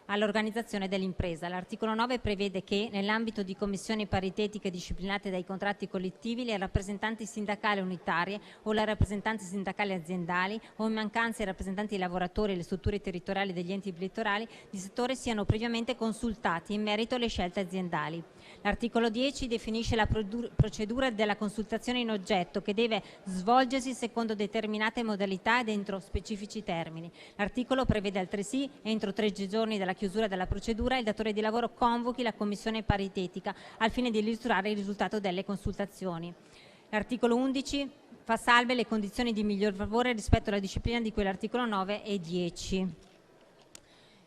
Speaker 15: all'organizzazione dell'impresa. L'articolo 9 prevede che, nell'ambito di commissioni paritetiche disciplinate dai contratti collettivi, le rappresentanti sindacali unitarie o le rappresentanze sindacali aziendali, o in mancanza i rappresentanti dei lavoratori e le strutture territoriali degli enti elettorali di settore, siano previamente consultati in merito alle scelte aziendali. L'articolo 10 definisce la procedura della consultazione in oggetto, che deve svolgersi secondo determinate modalità ed entro specifici termini. L'articolo prevede altresì, entro 3 giorni dalla chiusura della procedura, il datore di lavoro convochi la commissione paritetica al fine di illustrare il risultato delle consultazioni. L'articolo 11 fa salve le condizioni di miglior favore rispetto alla disciplina di cui l'articolo 9 e 10.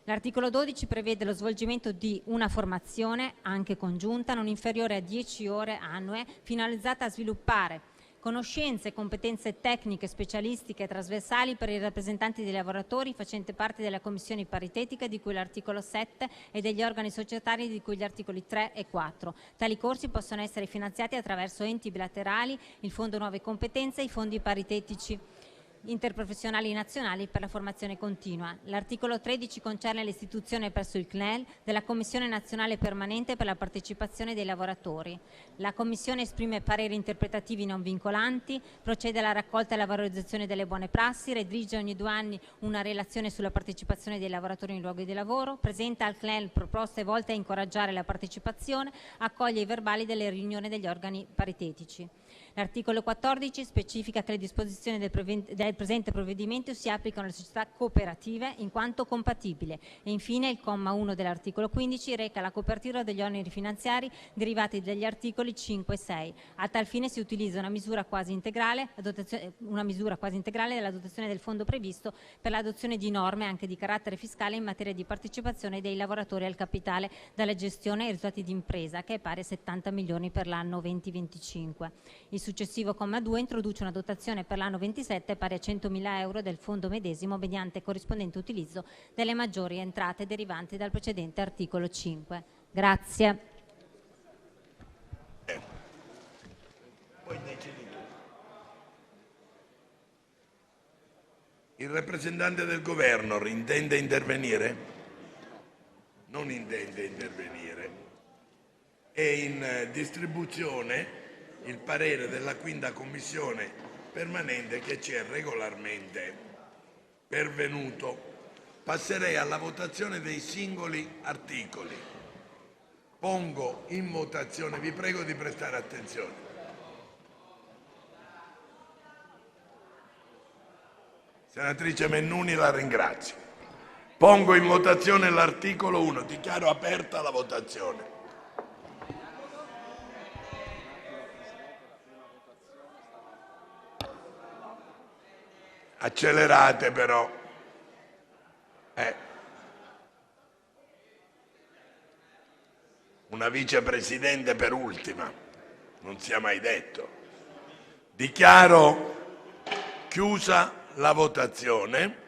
Speaker 15: L'articolo 12 prevede lo svolgimento di una formazione, anche congiunta, non inferiore a 10 ore annue, finalizzata a sviluppare conoscenze e competenze tecniche, specialistiche e trasversali per i rappresentanti dei lavoratori facenti parte delle commissioni paritetiche di cui l'articolo 7 e degli organi societari di cui gli articoli 3 e 4. Tali corsi possono essere finanziati attraverso enti bilaterali, il Fondo Nuove Competenze e i fondi paritetici interprofessionali nazionali per la formazione continua. L'articolo 13 concerne l'istituzione presso il CNEL della Commissione Nazionale Permanente per la partecipazione dei lavoratori. La Commissione esprime pareri interpretativi non vincolanti, procede alla raccolta e alla valorizzazione delle buone prassi, redige ogni 2 anni una relazione sulla partecipazione dei lavoratori nei luoghi di lavoro, presenta al CNEL proposte volte a incoraggiare la partecipazione, accoglie i verbali delle riunioni degli organi paritetici. L'articolo 14 specifica che le disposizioni del presente provvedimento si applicano alle società cooperative in quanto compatibili. E infine il comma 1 dell'articolo 15 reca la copertura degli oneri finanziari derivati dagli articoli 5 e 6. A tal fine si utilizza una misura quasi integrale della dotazione del fondo previsto per l'adozione di norme anche di carattere fiscale in materia di partecipazione dei lavoratori al capitale dalla gestione e ai risultati di impresa, che è pari a 70 milioni per l'anno 2025. Il successivo comma 2 introduce una dotazione per l'anno 27 pari a 100.000 euro del fondo medesimo mediante corrispondente utilizzo delle maggiori entrate derivanti dal precedente articolo 5. Grazie.
Speaker 3: Il rappresentante del governo intende intervenire? Non intende intervenire. È in distribuzione il parere della 5ª Commissione permanente che ci è regolarmente pervenuto. Passerei alla votazione dei singoli articoli. Pongo in votazione, vi prego di prestare attenzione. Senatrice Mennuni, la ringrazio. Pongo in votazione l'articolo 1. Dichiaro aperta la votazione. Accelerate però. Una vicepresidente per ultima, non sia mai detto. Dichiaro chiusa la votazione.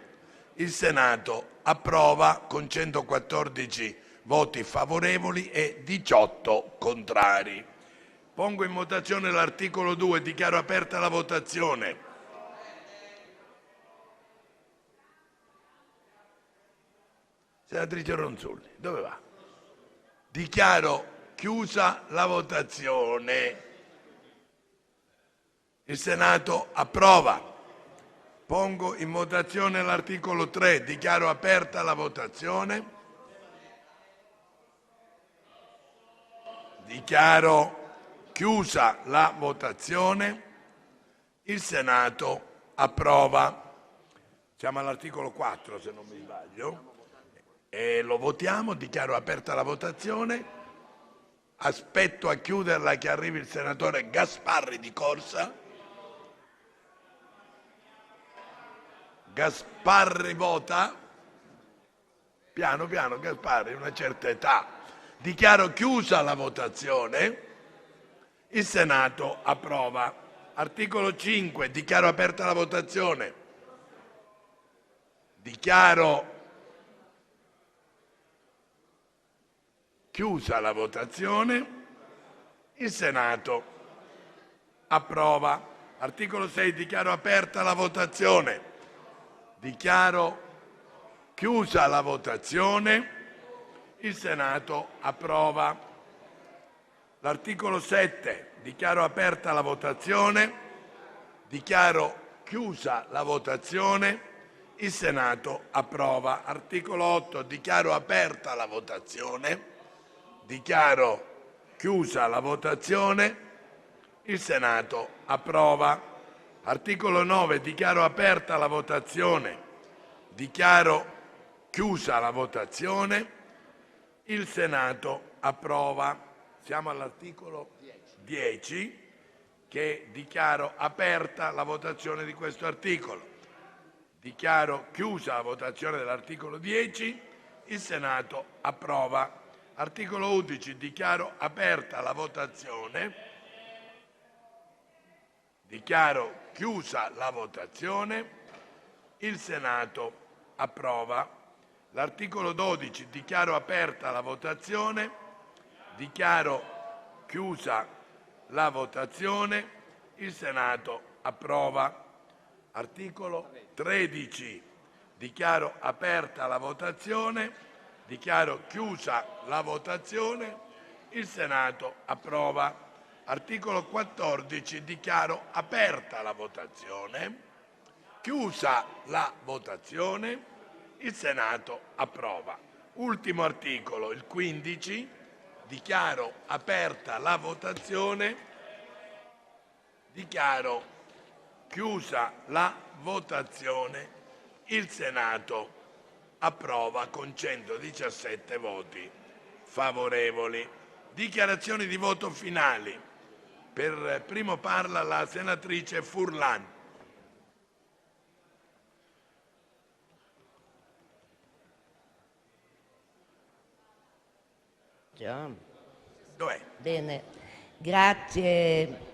Speaker 3: Il Senato approva con 114 voti favorevoli e 18 contrari. Pongo in votazione l'articolo 2. Dichiaro aperta la votazione. Senatrice Ronzulli, dove va? Dichiaro chiusa la votazione. Il Senato approva. Pongo in votazione l'articolo 3. Dichiaro aperta la votazione. Dichiaro chiusa la votazione. Il Senato approva. Siamo all'articolo 4, se non mi sbaglio. E lo votiamo. Dichiaro aperta la votazione. Aspetto a chiuderla che arrivi il senatore Gasparri di corsa. Gasparri vota. Piano piano Gasparri, una certa età. Dichiaro chiusa la votazione. Il Senato approva. Articolo 5. Dichiaro aperta la votazione. Dichiaro chiusa la votazione. Il Senato approva. Articolo 6. Dichiaro aperta la votazione. Dichiaro chiusa la votazione. Il Senato approva. L'articolo 7. Dichiaro aperta la votazione. Dichiaro chiusa la votazione. Il Senato approva. Articolo 8. Dichiaro aperta la votazione. Dichiaro chiusa la votazione. Il Senato approva. Articolo 9. Dichiaro aperta la votazione. Dichiaro chiusa la votazione. Il Senato approva. Siamo all'articolo 10 che dichiaro aperta la votazione di questo articolo. Dichiaro chiusa la votazione dell'articolo 10. Il Senato approva. Articolo 11. Dichiaro aperta la votazione. Dichiaro chiusa la votazione. Il Senato approva. L'articolo 12. Dichiaro aperta la votazione. Dichiaro chiusa la votazione. Il Senato approva. Articolo 13. Dichiaro aperta la votazione. Dichiaro chiusa la votazione. Il Senato approva. Articolo 14. Dichiaro aperta la votazione. Chiusa la votazione. Il Senato approva. Ultimo articolo, il 15. Dichiaro aperta la votazione. Dichiaro chiusa la votazione. Il Senato approva con 117 voti favorevoli. Dichiarazioni di voto finali. Per primo parla la senatrice Furlan. Dov'è?
Speaker 16: Bene, grazie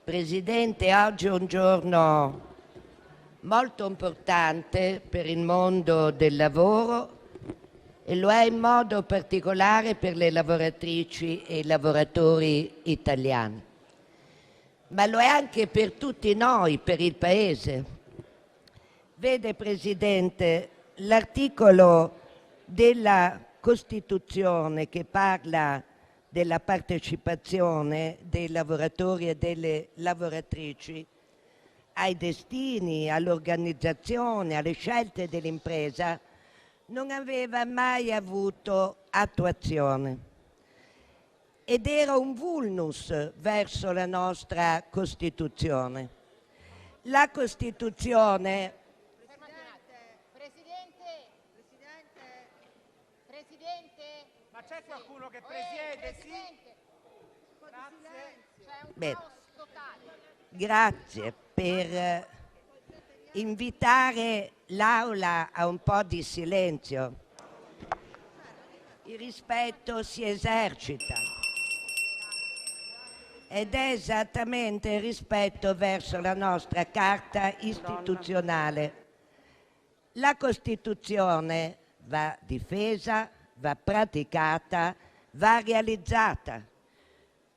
Speaker 16: Presidente. Oggi è un giorno molto importante per il mondo del lavoro e lo è in modo particolare per le lavoratrici e i lavoratori italiani, ma lo è anche per tutti noi, per il Paese. Vede Presidente, l'articolo della Costituzione che parla della partecipazione dei lavoratori e delle lavoratrici ai destini, all'organizzazione, alle scelte dell'impresa, non aveva mai avuto attuazione ed era un vulnus verso la nostra Costituzione. La Costituzione...
Speaker 10: Ma c'è qualcuno che presiede?
Speaker 16: Bene. Grazie per invitare l'Aula a un po' di silenzio. Il rispetto si esercita ed è esattamente il rispetto verso la nostra Carta istituzionale. La Costituzione va difesa, va praticata, va realizzata.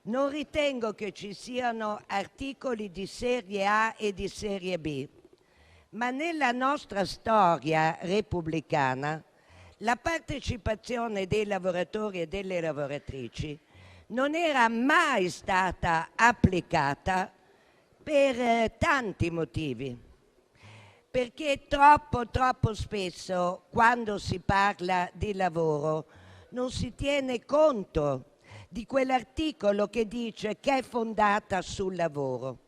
Speaker 16: Non ritengo che ci siano articoli di serie A e di serie B, ma nella nostra storia repubblicana la partecipazione dei lavoratori e delle lavoratrici non era mai stata applicata per tanti motivi. Perché troppo spesso quando si parla di lavoro non si tiene conto di quell'articolo che dice che è fondata sul lavoro.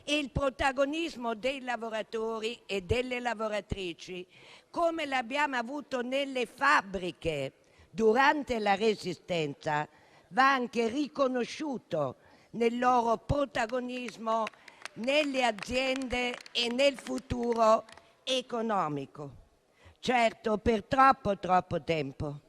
Speaker 16: E il protagonismo dei lavoratori e delle lavoratrici, come l'abbiamo avuto nelle fabbriche durante la Resistenza, va anche riconosciuto nel loro protagonismo nelle aziende e nel futuro economico. Certo, per troppo tempo,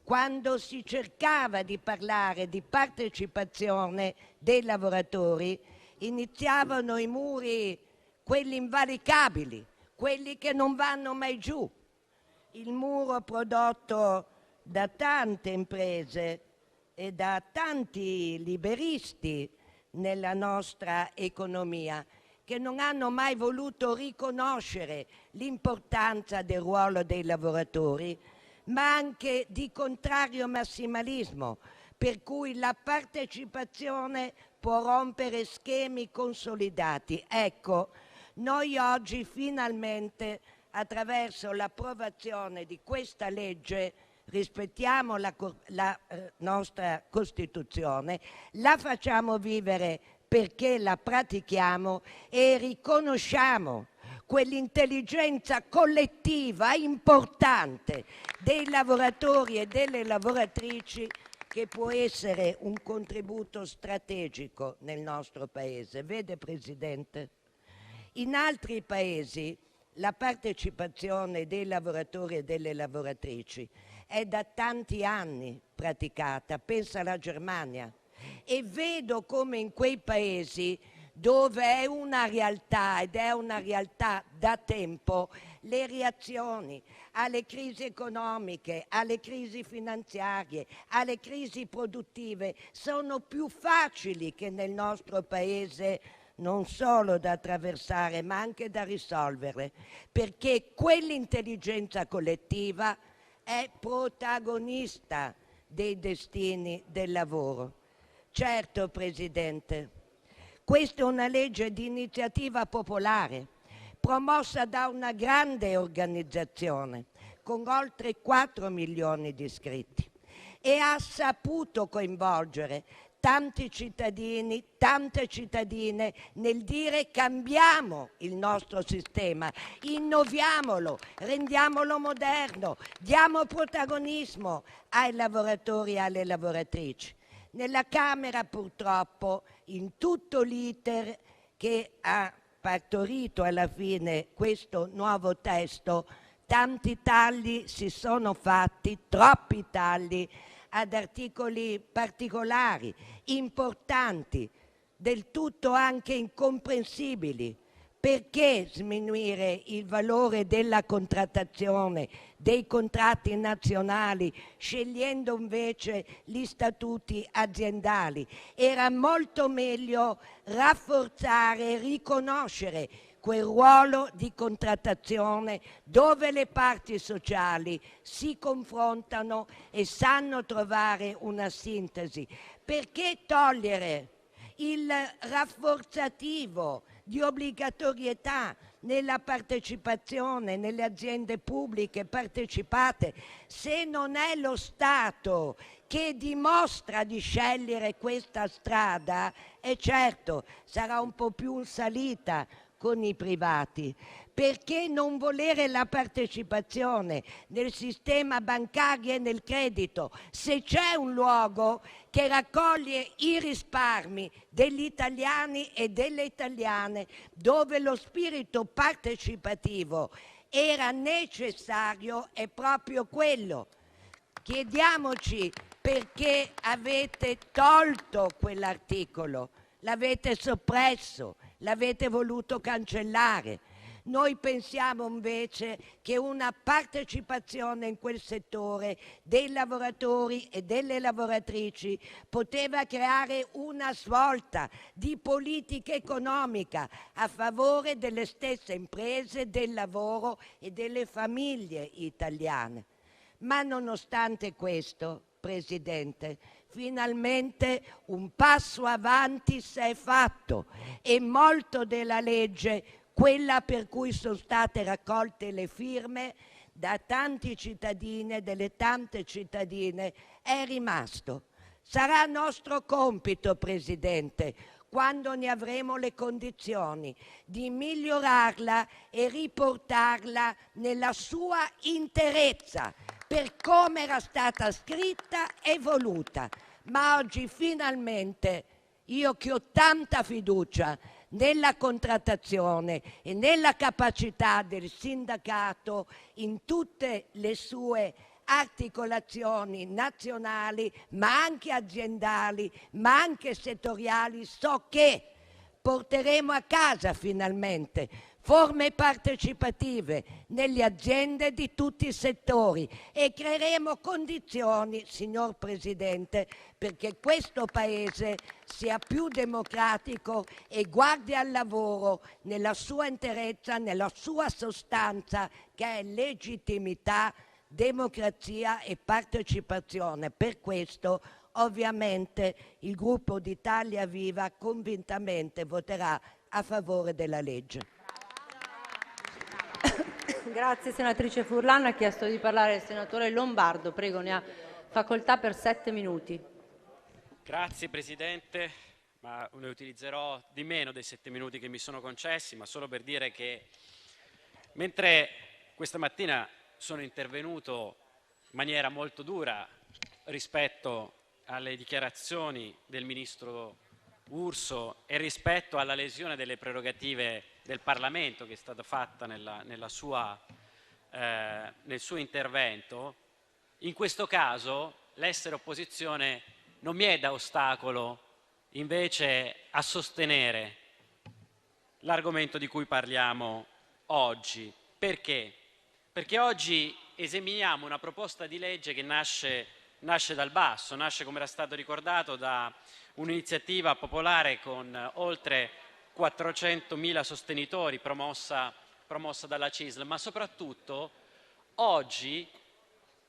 Speaker 16: quando si cercava di parlare di partecipazione dei lavoratori, iniziavano i muri, quelli invalicabili, quelli che non vanno mai giù. Il muro prodotto da tante imprese e da tanti liberisti nella nostra economia, che non hanno mai voluto riconoscere l'importanza del ruolo dei lavoratori, ma anche di contrario massimalismo, per cui la partecipazione può rompere schemi consolidati. Ecco, noi oggi finalmente, attraverso l'approvazione di questa legge, rispettiamo la nostra Costituzione, la facciamo vivere perché la pratichiamo e riconosciamo quell'intelligenza collettiva importante dei lavoratori e delle lavoratrici che può essere un contributo strategico nel nostro Paese. Vede, Presidente, in altri Paesi la partecipazione dei lavoratori e delle lavoratrici è da tanti anni praticata, pensa alla Germania, e vedo come in quei paesi dove è una realtà ed è una realtà da tempo, le reazioni alle crisi economiche, alle crisi finanziarie, alle crisi produttive sono più facili che nel nostro Paese, non solo da attraversare ma anche da risolvere, perché quell'intelligenza collettiva è protagonista dei destini del lavoro. Certo, Presidente, questa è una legge di iniziativa popolare, promossa da una grande organizzazione con oltre 4 milioni di iscritti e ha saputo coinvolgere tanti cittadini, tante cittadine nel dire cambiamo il nostro sistema, innoviamolo, rendiamolo moderno, diamo protagonismo ai lavoratori e alle lavoratrici. Nella Camera purtroppo, in tutto l'iter che ha partorito alla fine questo nuovo testo, tanti tagli si sono fatti, troppi tagli ad articoli particolari, importanti, del tutto anche incomprensibili. Perché sminuire il valore della contrattazione, dei contratti nazionali, scegliendo invece gli statuti aziendali? Era molto meglio rafforzare e riconoscere quel ruolo di contrattazione dove le parti sociali si confrontano e sanno trovare una sintesi. Perché togliere il rafforzativo di obbligatorietà nella partecipazione nelle aziende pubbliche partecipate, se non è lo Stato che dimostra di scegliere questa strada? E certo, sarà un po' più in salita con i privati. Perché non volere la partecipazione nel sistema bancario e nel credito, se c'è un luogo che raccoglie i risparmi degli italiani e delle italiane, dove lo spirito partecipativo era necessario, è proprio quello. Chiediamoci perché avete tolto quell'articolo, l'avete soppresso, l'avete voluto cancellare. Noi pensiamo invece che una partecipazione in quel settore dei lavoratori e delle lavoratrici poteva creare una svolta di politica economica a favore delle stesse imprese, del lavoro e delle famiglie italiane. Ma nonostante questo, Presidente, finalmente un passo avanti si è fatto e molto della legge, quella per cui sono state raccolte le firme da tanti cittadini e delle tante cittadine, è rimasto. Sarà nostro compito, Presidente, quando ne avremo le condizioni, di migliorarla e riportarla nella sua interezza, per come era stata scritta e voluta. Ma oggi finalmente, io che ho tanta fiducia nella contrattazione e nella capacità del sindacato in tutte le sue articolazioni nazionali, ma anche aziendali, ma anche settoriali, so che porteremo a casa finalmente forme partecipative nelle aziende di tutti i settori e creeremo condizioni, signor Presidente, perché questo Paese sia più democratico e guardi al lavoro nella sua interezza, nella sua sostanza, che è legittimità, democrazia e partecipazione. Per questo ovviamente il gruppo di Italia Viva convintamente voterà a favore della legge.
Speaker 1: Grazie senatrice Furlan. Ha chiesto di parlare il senatore Lombardo. Prego, ne ha facoltà per 7 minuti.
Speaker 5: Grazie Presidente, ma ne utilizzerò di meno dei 7 minuti che mi sono concessi, ma solo per dire che mentre questa mattina sono intervenuto in maniera molto dura rispetto alle dichiarazioni del Ministro Urso e rispetto alla lesione delle prerogative del Parlamento che è stata fatta nel suo intervento, in questo caso l'essere opposizione non mi è da ostacolo invece a sostenere l'argomento di cui parliamo oggi. Perché? Perché oggi esaminiamo una proposta di legge che nasce dal basso, nasce, come era stato ricordato, da un'iniziativa popolare con oltre 400.000 sostenitori promossa dalla CISL, ma soprattutto oggi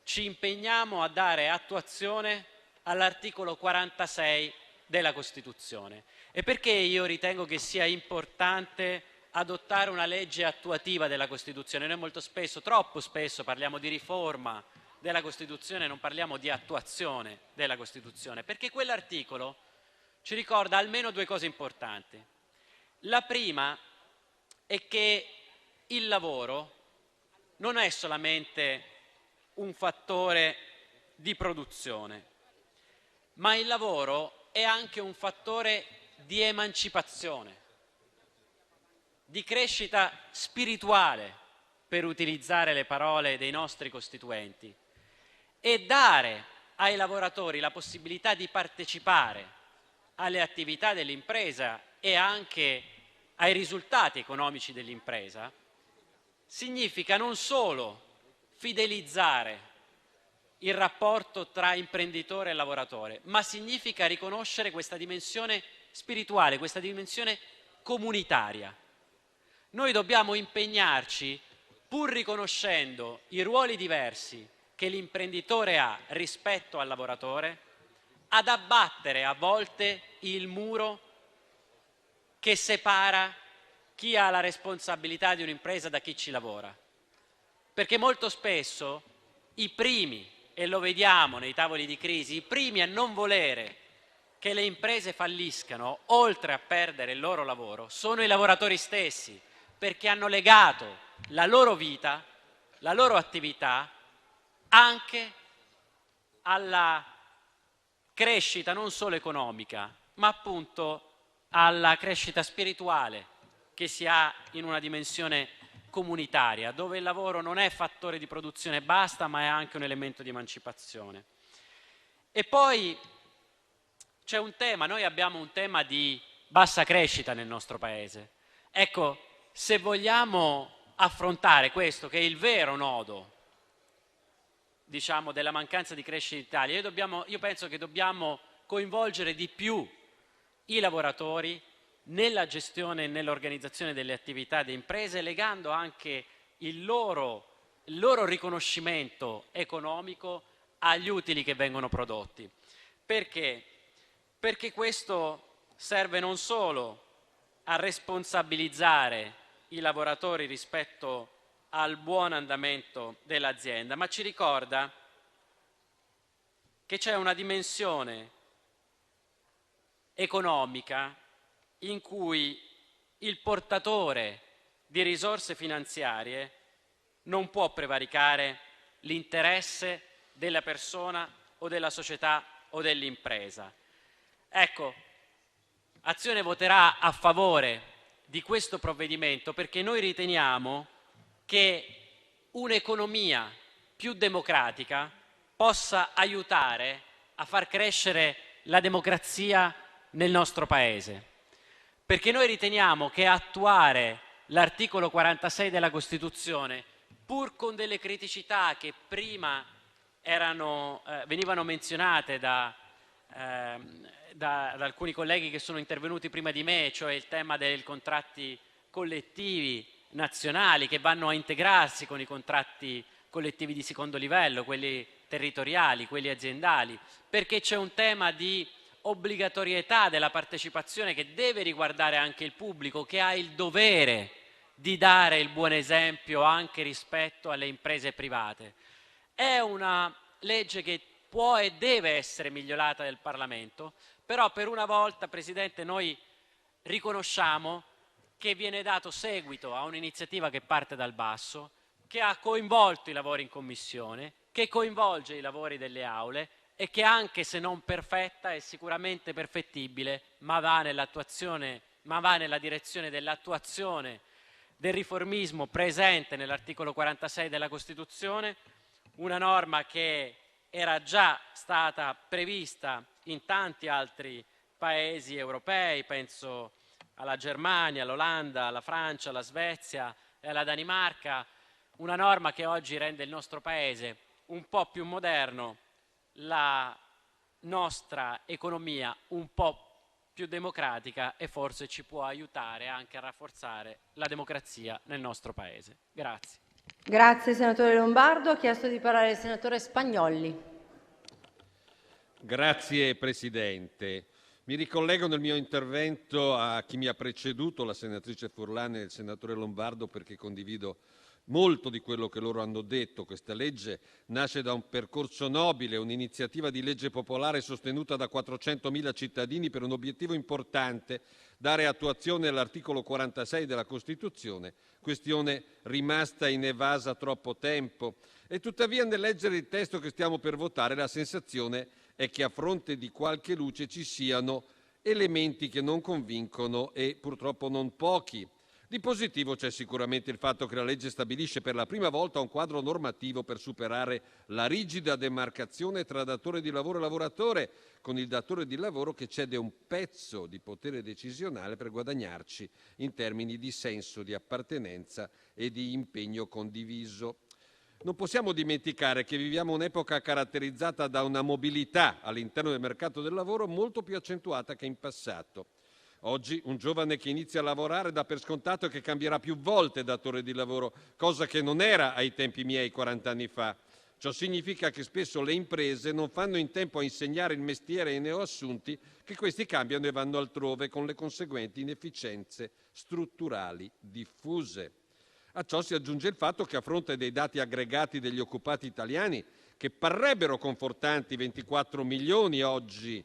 Speaker 5: ci impegniamo a dare attuazione all'articolo 46 della Costituzione. E perché io ritengo che sia importante adottare una legge attuativa della Costituzione? Noi molto spesso, troppo spesso, parliamo di riforma della Costituzione, non parliamo di attuazione della Costituzione, perché quell'articolo ci ricorda almeno due cose importanti. La prima è che il lavoro non è solamente un fattore di produzione, ma il lavoro è anche un fattore di emancipazione, di crescita spirituale, per utilizzare le parole dei nostri costituenti, e dare ai lavoratori la possibilità di partecipare alle attività dell'impresa e anche ai risultati economici dell'impresa significa non solo fidelizzare il rapporto tra imprenditore e lavoratore, ma significa riconoscere questa dimensione spirituale, questa dimensione comunitaria. Noi dobbiamo impegnarci, pur riconoscendo i ruoli diversi che l'imprenditore ha rispetto al lavoratore, ad abbattere a volte il muro che separa chi ha la responsabilità di un'impresa da chi ci lavora. Perché molto spesso i primi, e lo vediamo nei tavoli di crisi, i primi a non volere che le imprese falliscano, oltre a perdere il loro lavoro, sono i lavoratori stessi, perché hanno legato la loro vita, la loro attività, anche alla crescita non solo economica, ma appunto alla crescita spirituale che si ha in una dimensione comunitaria, dove il lavoro non è fattore di produzione e basta, ma è anche un elemento di emancipazione. E poi c'è un tema, noi abbiamo un tema di bassa crescita nel nostro Paese. Ecco, se vogliamo affrontare questo, che è il vero nodo, diciamo, della mancanza di crescita in Italia, io penso che dobbiamo coinvolgere di più i lavoratori nella gestione e nell'organizzazione delle attività di imprese, legando anche il loro riconoscimento economico agli utili che vengono prodotti. Perché? Perché questo serve non solo a responsabilizzare i lavoratori rispetto al buon andamento dell'azienda, ma ci ricorda che c'è una dimensione economica in cui il portatore di risorse finanziarie non può prevaricare l'interesse della persona o della società o dell'impresa. Ecco, Azione voterà a favore di questo provvedimento perché noi riteniamo che un'economia più democratica possa aiutare a far crescere la democrazia nel nostro Paese. Perché noi riteniamo che attuare l'articolo 46 della Costituzione, pur con delle criticità che prima venivano menzionate da alcuni colleghi che sono intervenuti prima di me, cioè il tema dei contratti collettivi nazionali che vanno a integrarsi con i contratti collettivi di secondo livello, quelli territoriali, quelli aziendali, perché c'è un tema di obbligatorietà della partecipazione che deve riguardare anche il pubblico, che ha il dovere di dare il buon esempio anche rispetto alle imprese private. È una legge che può e deve essere migliorata dal Parlamento, però per una volta, Presidente, noi riconosciamo che viene dato seguito a un'iniziativa che parte dal basso, che ha coinvolto i lavori in Commissione, che coinvolge i lavori delle aule e che, anche se non perfetta, è sicuramente perfettibile, ma va nella direzione dell'attuazione del riformismo presente nell'articolo 46 della Costituzione, una norma che era già stata prevista in tanti altri paesi europei, penso alla Germania, all'Olanda, alla Francia, alla Svezia e alla Danimarca, una norma che oggi rende il nostro Paese un po' più moderno, la nostra economia un po' più democratica e forse ci può aiutare anche a rafforzare la democrazia nel nostro Paese. Grazie.
Speaker 1: Grazie senatore Lombardo. Ha chiesto di parlare il senatore Spagnolli.
Speaker 17: Grazie Presidente. Mi ricollego nel mio intervento a chi mi ha preceduto, la senatrice Furlan e il senatore Lombardo, perché condivido molto di quello che loro hanno detto. Questa legge nasce da un percorso nobile, un'iniziativa di legge popolare sostenuta da 400.000 cittadini per un obiettivo importante: dare attuazione all'articolo 46 della Costituzione, questione rimasta inevasa troppo tempo. E tuttavia, nel leggere il testo che stiamo per votare, la sensazione è che a fronte di qualche luce ci siano elementi che non convincono, e purtroppo non pochi. Di positivo c'è sicuramente il fatto che la legge stabilisce per la prima volta un quadro normativo per superare la rigida demarcazione tra datore di lavoro e lavoratore, con il datore di lavoro che cede un pezzo di potere decisionale per guadagnarci in termini di senso di appartenenza e di impegno condiviso. Non possiamo dimenticare che viviamo un'epoca caratterizzata da una mobilità all'interno del mercato del lavoro molto più accentuata che in passato. Oggi un giovane che inizia a lavorare dà per scontato che cambierà più volte datore di lavoro, cosa che non era ai tempi miei 40 anni fa. Ciò significa che spesso le imprese non fanno in tempo a insegnare il mestiere ai neoassunti, che questi cambiano e vanno altrove, con le conseguenti inefficienze strutturali diffuse. A ciò si aggiunge il fatto che, a fronte dei dati aggregati degli occupati italiani, che parrebbero confortanti, 24 milioni oggi,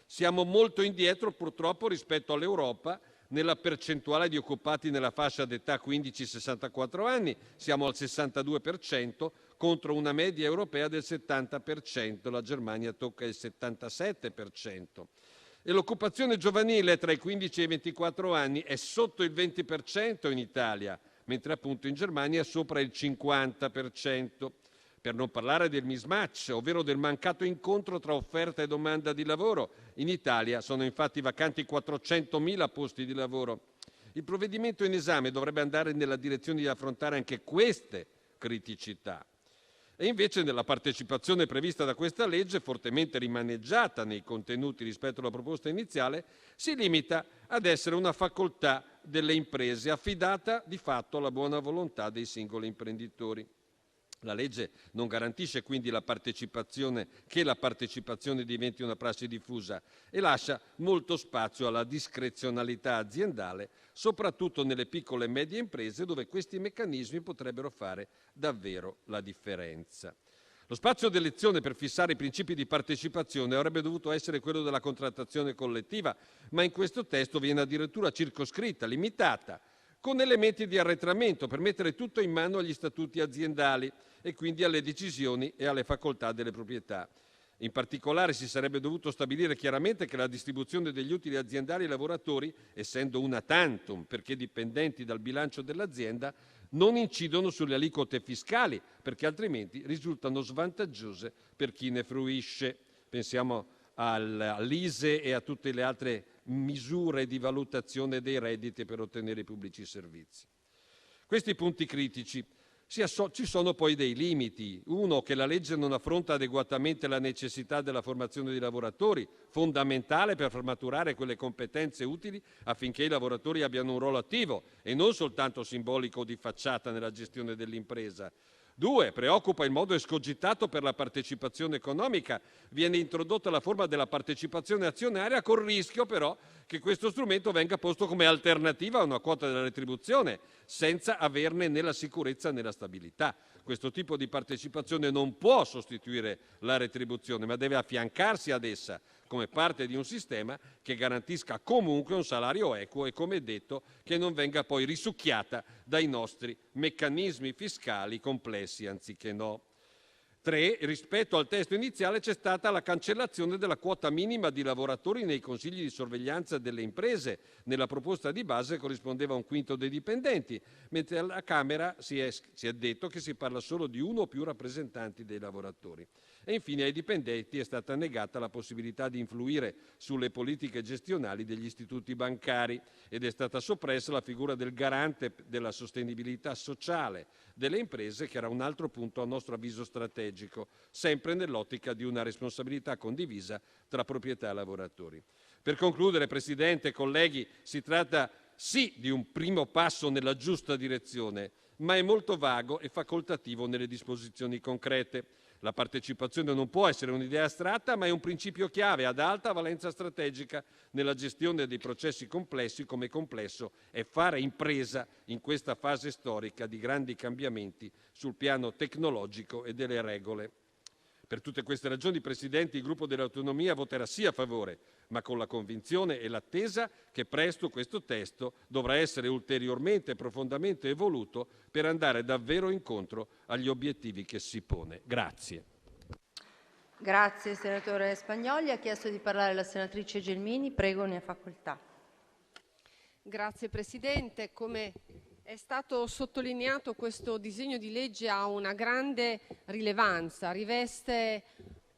Speaker 17: siamo molto indietro purtroppo rispetto all'Europa nella percentuale di occupati nella fascia d'età 15-64 anni. Siamo al 62% contro una media europea del 70%, la Germania tocca il 77%. E l'occupazione giovanile tra i 15 e i 24 anni è sotto il 20% in Italia, mentre appunto in Germania è sopra il 50%. Per non parlare del mismatch, ovvero del mancato incontro tra offerta e domanda di lavoro. In Italia sono infatti vacanti 400.000 posti di lavoro. Il provvedimento in esame dovrebbe andare nella direzione di affrontare anche queste criticità. E invece, nella partecipazione prevista da questa legge, fortemente rimaneggiata nei contenuti rispetto alla proposta iniziale, si limita ad essere una facoltà delle imprese, affidata di fatto alla buona volontà dei singoli imprenditori. La legge non garantisce quindi che la partecipazione diventi una prassi diffusa, e lascia molto spazio alla discrezionalità aziendale, soprattutto nelle piccole e medie imprese, dove questi meccanismi potrebbero fare davvero la differenza. Lo spazio d'elezione per fissare i principi di partecipazione avrebbe dovuto essere quello della contrattazione collettiva, ma in questo testo viene addirittura circoscritta, limitata, con elementi di arretramento per mettere tutto in mano agli statuti aziendali e quindi alle decisioni e alle facoltà delle proprietà. In particolare si sarebbe dovuto stabilire chiaramente che la distribuzione degli utili aziendali ai lavoratori, essendo una tantum perché dipendenti dal bilancio dell'azienda, non incidono sulle aliquote fiscali, perché altrimenti risultano svantaggiose per chi ne fruisce. Pensiamo all'ISEE e a tutte le altre misure di valutazione dei redditi per ottenere i pubblici servizi. Questi punti critici. Ci sono poi dei limiti. Uno, che la legge non affronta adeguatamente la necessità della formazione dei lavoratori, fondamentale per far maturare quelle competenze utili affinché i lavoratori abbiano un ruolo attivo e non soltanto simbolico o di facciata nella gestione dell'impresa. 2, preoccupa il modo escogitato per la partecipazione economica. Viene introdotta la forma della partecipazione azionaria, col rischio però che questo strumento venga posto come alternativa a una quota della retribuzione, senza averne né la sicurezza né la stabilità. Questo tipo di partecipazione non può sostituire la retribuzione, ma deve affiancarsi ad essa come parte di un sistema che garantisca comunque un salario equo e, come detto, che non venga poi risucchiata dai nostri meccanismi fiscali complessi anziché no. 3, rispetto al testo iniziale c'è stata la cancellazione della quota minima di lavoratori nei consigli di sorveglianza delle imprese. Nella proposta di base corrispondeva a un quinto dei dipendenti, mentre alla Camera si è detto che si parla solo di uno o più rappresentanti dei lavoratori. E infine ai dipendenti è stata negata la possibilità di influire sulle politiche gestionali degli istituti bancari ed è stata soppressa la figura del garante della sostenibilità sociale delle imprese, che era un altro punto a nostro avviso strategico, sempre nell'ottica di una responsabilità condivisa tra proprietà e lavoratori. Per concludere, Presidente, colleghi, si tratta sì di un primo passo nella giusta direzione, ma è molto vago e facoltativo nelle disposizioni concrete. La partecipazione non può essere un'idea astratta, ma è un principio chiave ad alta valenza strategica nella gestione dei processi complessi, come complesso è fare impresa in questa fase storica di grandi cambiamenti sul piano tecnologico e delle regole. Per tutte queste ragioni, Presidente, il Gruppo delle Autonomie voterà sì a favore, ma con la convinzione e l'attesa che presto questo testo dovrà essere ulteriormente e profondamente evoluto per andare davvero incontro agli obiettivi che si pone. Grazie.
Speaker 1: Grazie senatore Spagnolli. Ha chiesto di parlare la senatrice Gelmini. Prego, ne ha facoltà.
Speaker 18: Grazie Presidente. Come è stato sottolineato, questo disegno di legge ha una grande rilevanza, riveste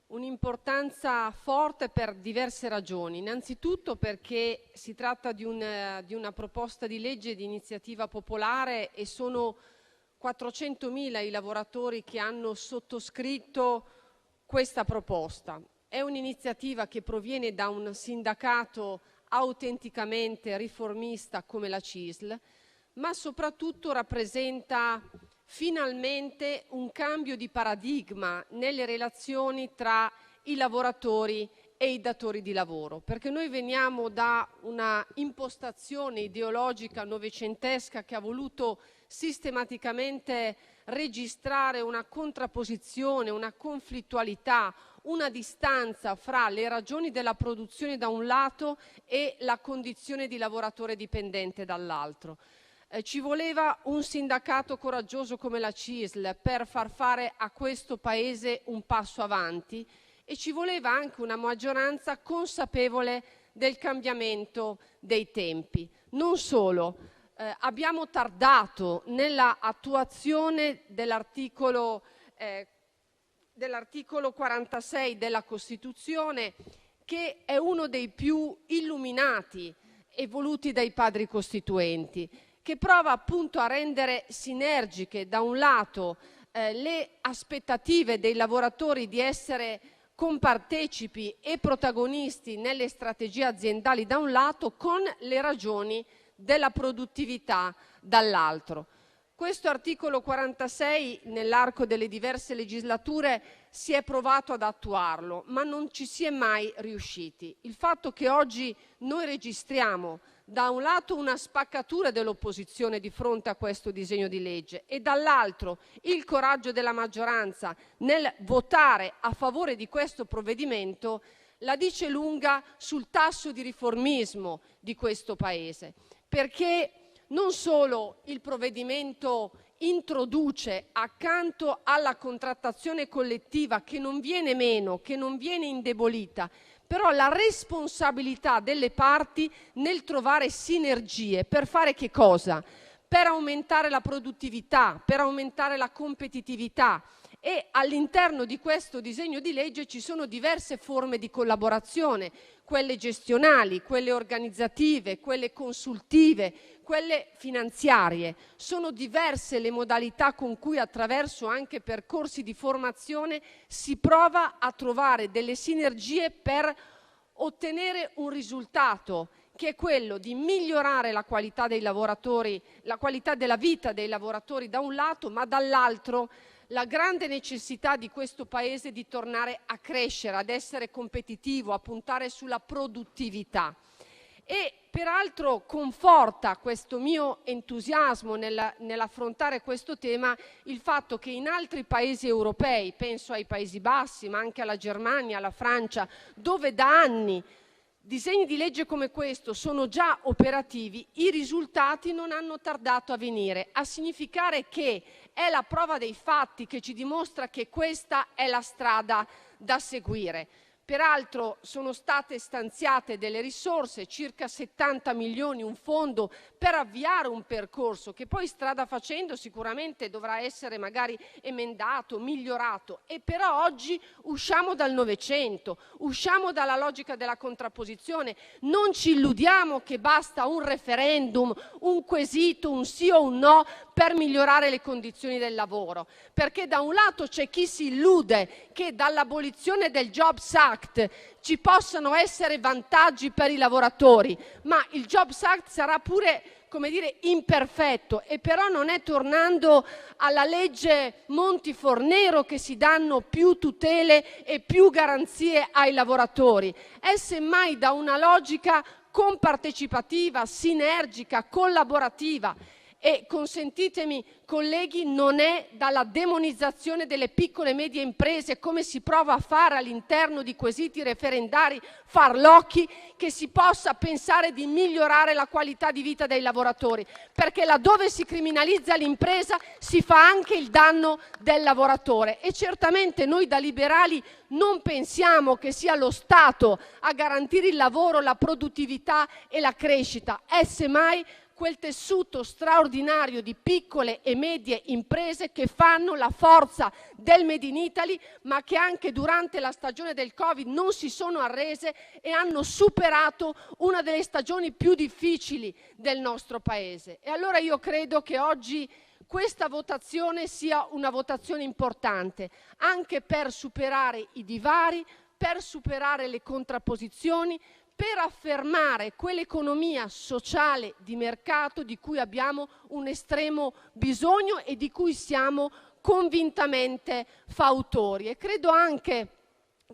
Speaker 18: un'importanza forte per diverse ragioni. Innanzitutto perché si tratta di una proposta di legge di iniziativa popolare e sono 400.000 i lavoratori che hanno sottoscritto questa proposta. È un'iniziativa che proviene da un sindacato autenticamente riformista come la CISL, ma soprattutto rappresenta finalmente un cambio di paradigma nelle relazioni tra i lavoratori e i datori di lavoro, perché noi veniamo da una impostazione ideologica novecentesca che ha voluto sistematicamente registrare una contrapposizione, una conflittualità, una distanza fra le ragioni della produzione da un lato e la condizione di lavoratore dipendente dall'altro. Ci voleva un sindacato coraggioso come la CISL per far fare a questo Paese un passo avanti e ci voleva anche una maggioranza consapevole del cambiamento dei tempi. Non solo, abbiamo tardato nella attuazione dell'articolo 46 della Costituzione, che è uno dei più illuminati e voluti dai padri costituenti, che prova appunto a rendere sinergiche da un lato le aspettative dei lavoratori di essere compartecipi e protagonisti nelle strategie aziendali da un lato, con le ragioni della produttività dall'altro. Questo articolo 46 nell'arco delle diverse legislature si è provato ad attuarlo, ma non ci si è mai riusciti. Il fatto che oggi noi registriamo da un lato una spaccatura dell'opposizione di fronte a questo disegno di legge e dall'altro il coraggio della maggioranza nel votare a favore di questo provvedimento la dice lunga sul tasso di riformismo di questo Paese, perché non solo il provvedimento introduce, accanto alla contrattazione collettiva, che non viene meno, che non viene indebolita, però la responsabilità delle parti nel trovare sinergie per fare che cosa? Per aumentare la produttività, per aumentare la competitività. E all'interno di questo disegno di legge ci sono diverse forme di collaborazione, quelle gestionali, quelle organizzative, quelle consultive, quelle finanziarie. Sono diverse le modalità con cui, attraverso anche percorsi di formazione, si prova a trovare delle sinergie per ottenere un risultato, che è quello di migliorare la qualità dei lavoratori, la qualità della vita dei lavoratori da un lato, ma dall'altro la grande necessità di questo Paese di tornare a crescere, ad essere competitivo, a puntare sulla produttività. E peraltro conforta questo mio entusiasmo nell'affrontare questo tema il fatto che in altri paesi europei, penso ai Paesi Bassi, ma anche alla Germania, alla Francia, dove da anni disegni di legge come questo sono già operativi, i risultati non hanno tardato a venire, a significare che è la prova dei fatti che ci dimostra che questa è la strada da seguire. Peraltro sono state stanziate delle risorse, circa 70 milioni, un fondo per avviare un percorso che poi strada facendo sicuramente dovrà essere magari emendato, migliorato. E però oggi usciamo dal Novecento, usciamo dalla logica della contrapposizione. Non ci illudiamo che basta un referendum, un quesito, un sì o un no per migliorare le condizioni del lavoro, perché da un lato c'è chi si illude che dall'abolizione del Jobs Act ci possano essere vantaggi per i lavoratori, ma il Jobs Act sarà pure come dire, imperfetto, e però non è tornando alla legge Monti-Fornero che si danno più tutele e più garanzie ai lavoratori, è semmai da una logica compartecipativa, sinergica, collaborativa. E consentitemi, colleghi, non è dalla demonizzazione delle piccole e medie imprese, come si prova a fare all'interno di quesiti referendari farlocchi, che si possa pensare di migliorare la qualità di vita dei lavoratori, perché laddove si criminalizza l'impresa si fa anche il danno del lavoratore. E certamente noi da liberali non pensiamo che sia lo Stato a garantire il lavoro, la produttività e la crescita, è semmai quel tessuto straordinario di piccole e medie imprese che fanno la forza del Made in Italy, ma che anche durante la stagione del Covid non si sono arrese e hanno superato una delle stagioni più difficili del nostro Paese. E allora io credo che oggi questa votazione sia una votazione importante, anche per superare i divari, per superare le contrapposizioni, per affermare quell'economia sociale di mercato di cui abbiamo un estremo bisogno e di cui siamo convintamente fautori. E credo anche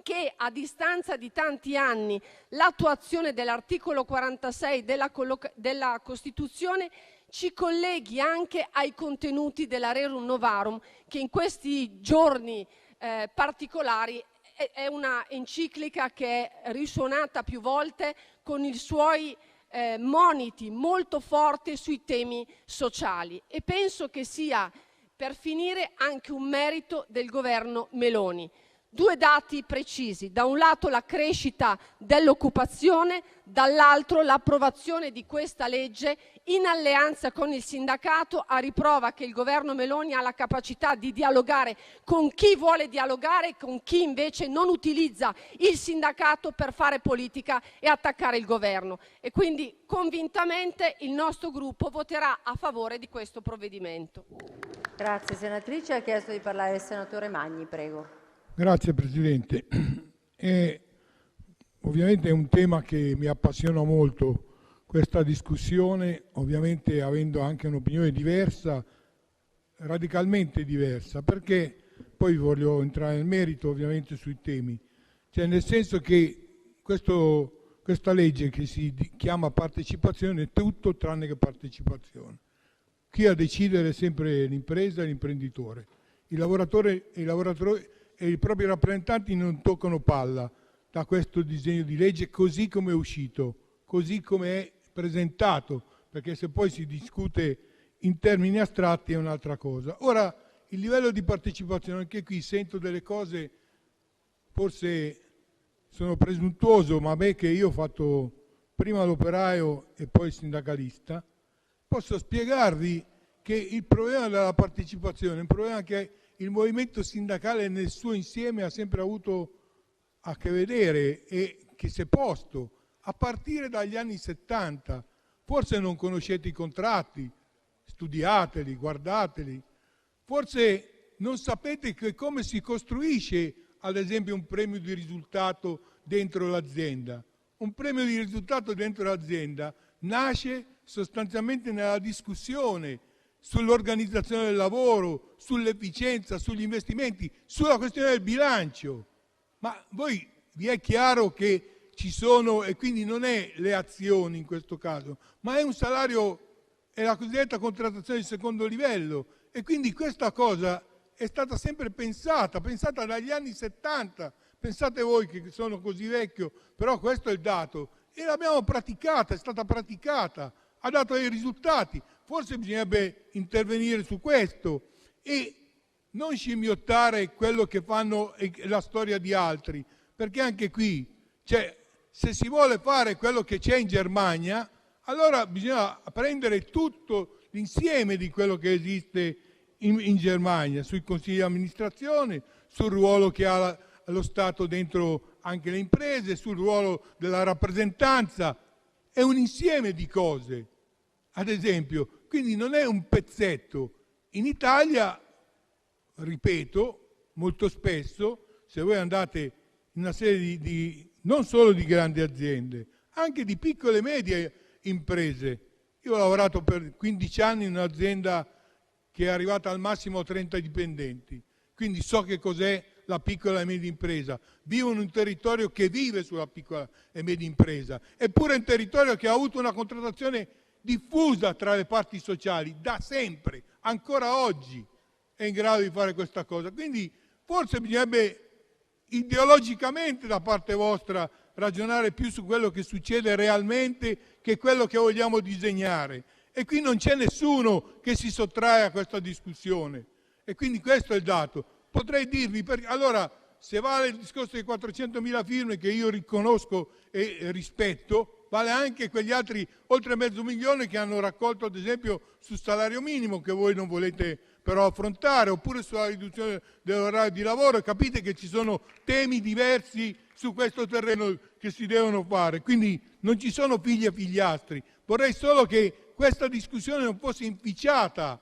Speaker 18: che, a distanza di tanti anni, l'attuazione dell'articolo 46 della Costituzione ci colleghi anche ai contenuti della Rerum Novarum, che in questi giorni particolari è una enciclica che è risuonata più volte con i suoi moniti molto forti sui temi sociali. E penso che sia, per finire, anche un merito del governo Meloni. Due dati precisi: da un lato la crescita dell'occupazione, dall'altro l'approvazione di questa legge in alleanza con il sindacato, a riprova che il governo Meloni ha la capacità di dialogare con chi vuole dialogare e con chi invece non utilizza il sindacato per fare politica e attaccare il governo. E quindi convintamente il nostro gruppo voterà a favore di questo provvedimento.
Speaker 1: Grazie senatrice. Ha chiesto di parlare il senatore Magni, prego.
Speaker 9: Grazie Presidente. Ovviamente è un tema che mi appassiona molto, questa discussione, ovviamente avendo anche un'opinione diversa, radicalmente diversa, perché poi voglio entrare nel merito ovviamente sui temi, cioè nel senso che questa legge che si chiama partecipazione è tutto tranne che partecipazione. Chi a decidere è sempre l'impresa e l'imprenditore. Il lavoratore e i propri rappresentanti non toccano palla da questo disegno di legge così come è uscito, così come è presentato, perché se poi si discute in termini astratti è un'altra cosa. Ora, il livello di partecipazione, anche qui sento delle cose, forse sono presuntuoso, ma che io ho fatto prima l'operaio e poi il sindacalista, posso spiegarvi che il problema della partecipazione è un problema che il movimento sindacale nel suo insieme ha sempre avuto a che vedere e che si è posto a partire dagli anni 70. Forse non conoscete i contratti, studiateli, guardateli. Forse non sapete che come si costruisce, ad esempio, un premio di risultato dentro l'azienda. Un premio di risultato dentro l'azienda nasce sostanzialmente nella discussione sull'organizzazione del lavoro, sull'efficienza, sugli investimenti, sulla questione del bilancio. Ma voi vi è chiaro che ci sono, e quindi non è le azioni in questo caso, ma è un salario, è la cosiddetta contrattazione di secondo livello, e quindi questa cosa è stata sempre pensata dagli anni 70. Pensate voi che sono così vecchio, però questo è il dato, e l'abbiamo praticata, è stata praticata, ha dato dei risultati. Forse bisognerebbe intervenire su questo e non scimmiottare quello che fanno la storia di altri, perché anche qui, cioè, se si vuole fare quello che c'è in Germania, allora bisogna prendere tutto l'insieme di quello che esiste in Germania, sui consigli di amministrazione, sul ruolo che ha lo Stato dentro anche le imprese, sul ruolo della rappresentanza. È un insieme di cose, ad esempio, quindi non è un pezzetto. In Italia, ripeto, molto spesso, se voi andate in una serie non solo di grandi aziende, anche di piccole e medie imprese, Io ho lavorato per 15 anni in un'azienda che è arrivata al massimo a 30 dipendenti, quindi so che cos'è la piccola e media impresa. Vivo in un territorio che vive sulla piccola e media impresa, eppure è un territorio che ha avuto una contrattazione diffusa tra le parti sociali da sempre, ancora oggi è in grado di fare questa cosa. Quindi forse bisognerebbe ideologicamente da parte vostra ragionare più su quello che succede realmente che quello che vogliamo disegnare. E qui non c'è nessuno che si sottrae a questa discussione. E quindi questo è il dato. Potrei dirvi, allora, se vale il discorso dei 400.000 firme che io riconosco e rispetto, vale anche quegli altri oltre 500.000 che hanno raccolto, ad esempio, sul salario minimo, che voi non volete però affrontare, oppure sulla riduzione dell'orario di lavoro. Capite che ci sono temi diversi su questo terreno che si devono fare, quindi non ci sono figli e figliastri. Vorrei solo che questa discussione non fosse inficiata,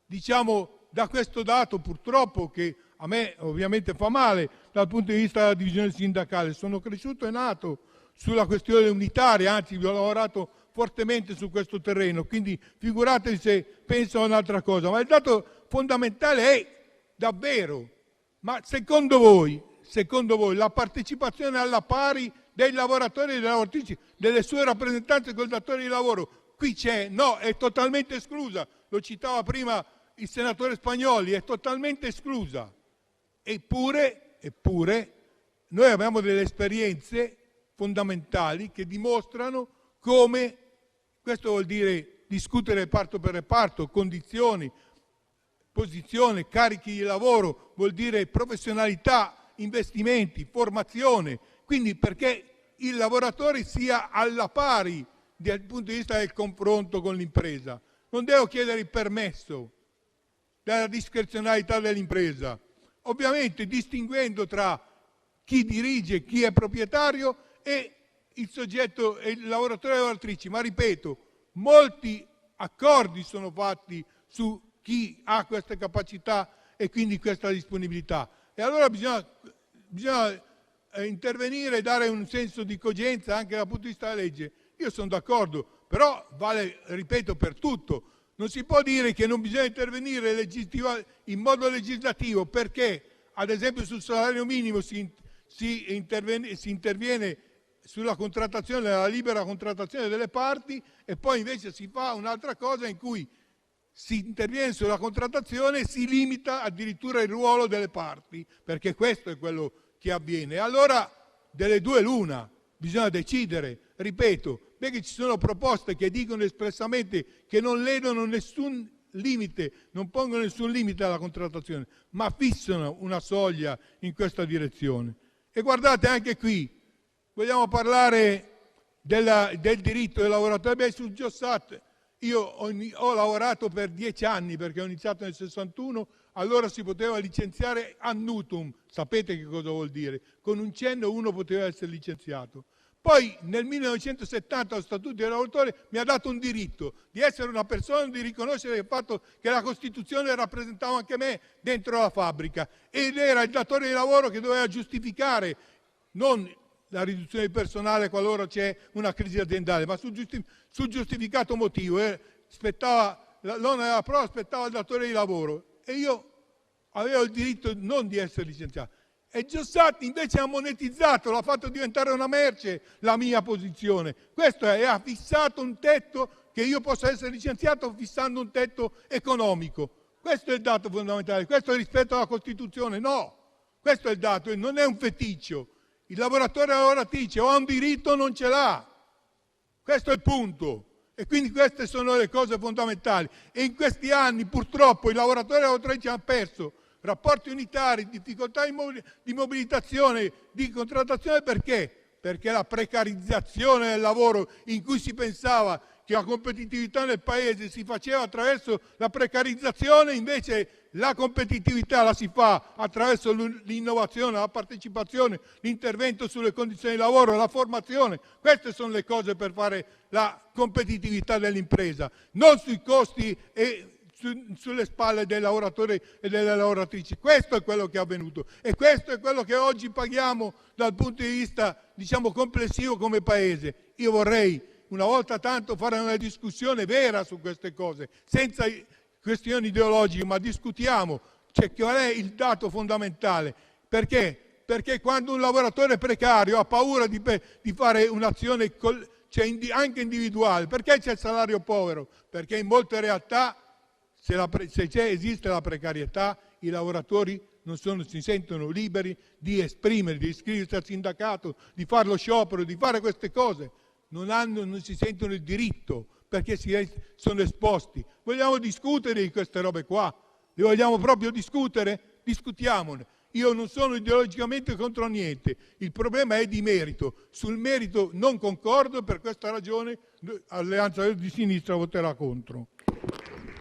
Speaker 9: diciamo, da questo dato, purtroppo, che a me ovviamente fa male dal punto di vista della divisione sindacale. Sono cresciuto e nato sulla questione unitaria, anzi ho lavorato fortemente su questo terreno, quindi figuratevi se penso a un'altra cosa. Ma il dato fondamentale è davvero, ma secondo voi la partecipazione alla pari dei lavoratori e delle lavoratrici, delle sue rappresentanze col datore di lavoro, qui c'è? No, è totalmente esclusa. Lo citava prima il senatore Spagnoli, è totalmente esclusa. Eppure noi abbiamo delle esperienze fondamentali che dimostrano come questo vuol dire discutere reparto per reparto, condizioni, posizione, carichi di lavoro, vuol dire professionalità, investimenti, formazione, quindi perché il lavoratore sia alla pari dal punto di vista del confronto con l'impresa. Non devo chiedere il permesso della discrezionalità dell'impresa, ovviamente distinguendo tra chi dirige, chi è proprietario e il soggetto e il lavoratore e le lavoratrici. Ma ripeto, molti accordi sono fatti su chi ha queste capacità e quindi questa disponibilità. E allora bisogna intervenire e dare un senso di cogenza anche dal punto di vista della legge. Io sono d'accordo, però vale, ripeto, per tutto. Non si può dire che non bisogna intervenire in modo legislativo perché, ad esempio, sul salario minimo si interviene sulla contrattazione, la libera contrattazione delle parti, e poi invece si fa un'altra cosa in cui si interviene sulla contrattazione e si limita addirittura il ruolo delle parti, perché questo è quello che avviene. Allora, delle due l'una, bisogna decidere. Ripeto, perché ci sono proposte che dicono espressamente che non ledono nessun limite, non pongono nessun limite alla contrattazione, ma fissano una soglia in questa direzione. E guardate, anche qui vogliamo parlare del diritto del lavoratore. Beh, sul Jobs Act io ho lavorato per 10 anni, perché ho iniziato nel 61, allora si poteva licenziare ad nutum. Sapete che cosa vuol dire? Con un cenno uno poteva essere licenziato. Poi nel 1970 lo Statuto del lavoratore mi ha dato un diritto di essere una persona, di riconoscere il fatto che la Costituzione rappresentava anche me dentro la fabbrica, ed era il datore di lavoro che doveva giustificare non la riduzione di personale qualora c'è una crisi aziendale, ma sul giustificato motivo. L'onere della prova aspettava il datore di lavoro e io avevo il diritto non di essere licenziato. E Giossatti invece ha monetizzato, l'ha fatto diventare una merce la mia posizione. Questo ha fissato un tetto, che io possa essere licenziato fissando un tetto economico. Questo è il dato fondamentale. Questo è rispetto alla Costituzione? No, questo è il dato e non è un feticcio. Il lavoratore o la lavoratrice o ha un diritto o non ce l'ha. Questo è il punto. E quindi queste sono le cose fondamentali. E in questi anni purtroppo i lavoratori e le lavoratrici hanno perso rapporti unitari, difficoltà di mobilitazione, di contrattazione. Perché? Perché la precarizzazione del lavoro, in cui si pensava che la competitività nel paese si faceva attraverso la precarizzazione, invece la competitività la si fa attraverso l'innovazione, la partecipazione, l'intervento sulle condizioni di lavoro, la formazione. Queste sono le cose per fare la competitività dell'impresa, non sui costi e sulle spalle dei lavoratori e delle lavoratrici. Questo è quello che è avvenuto e questo è quello che oggi paghiamo dal punto di vista, diciamo, complessivo come paese. Io vorrei una volta tanto fare una discussione vera su queste cose, senza questioni ideologiche, ma discutiamo. Qual è il dato fondamentale? Perché quando un lavoratore precario ha paura di fare un'azione anche individuale, perché c'è il salario povero? Perché in molte realtà, esiste la precarietà, i lavoratori non si sentono liberi di esprimere, di iscriversi al sindacato, di fare lo sciopero, di fare queste cose. Non si sentono il diritto perché sono esposti. Vogliamo discutere di queste robe qua? Le vogliamo proprio discutere? Discutiamone. Io non sono ideologicamente contro niente, il problema è di merito. Sul merito non concordo, per questa ragione Alleanza di Sinistra voterà contro.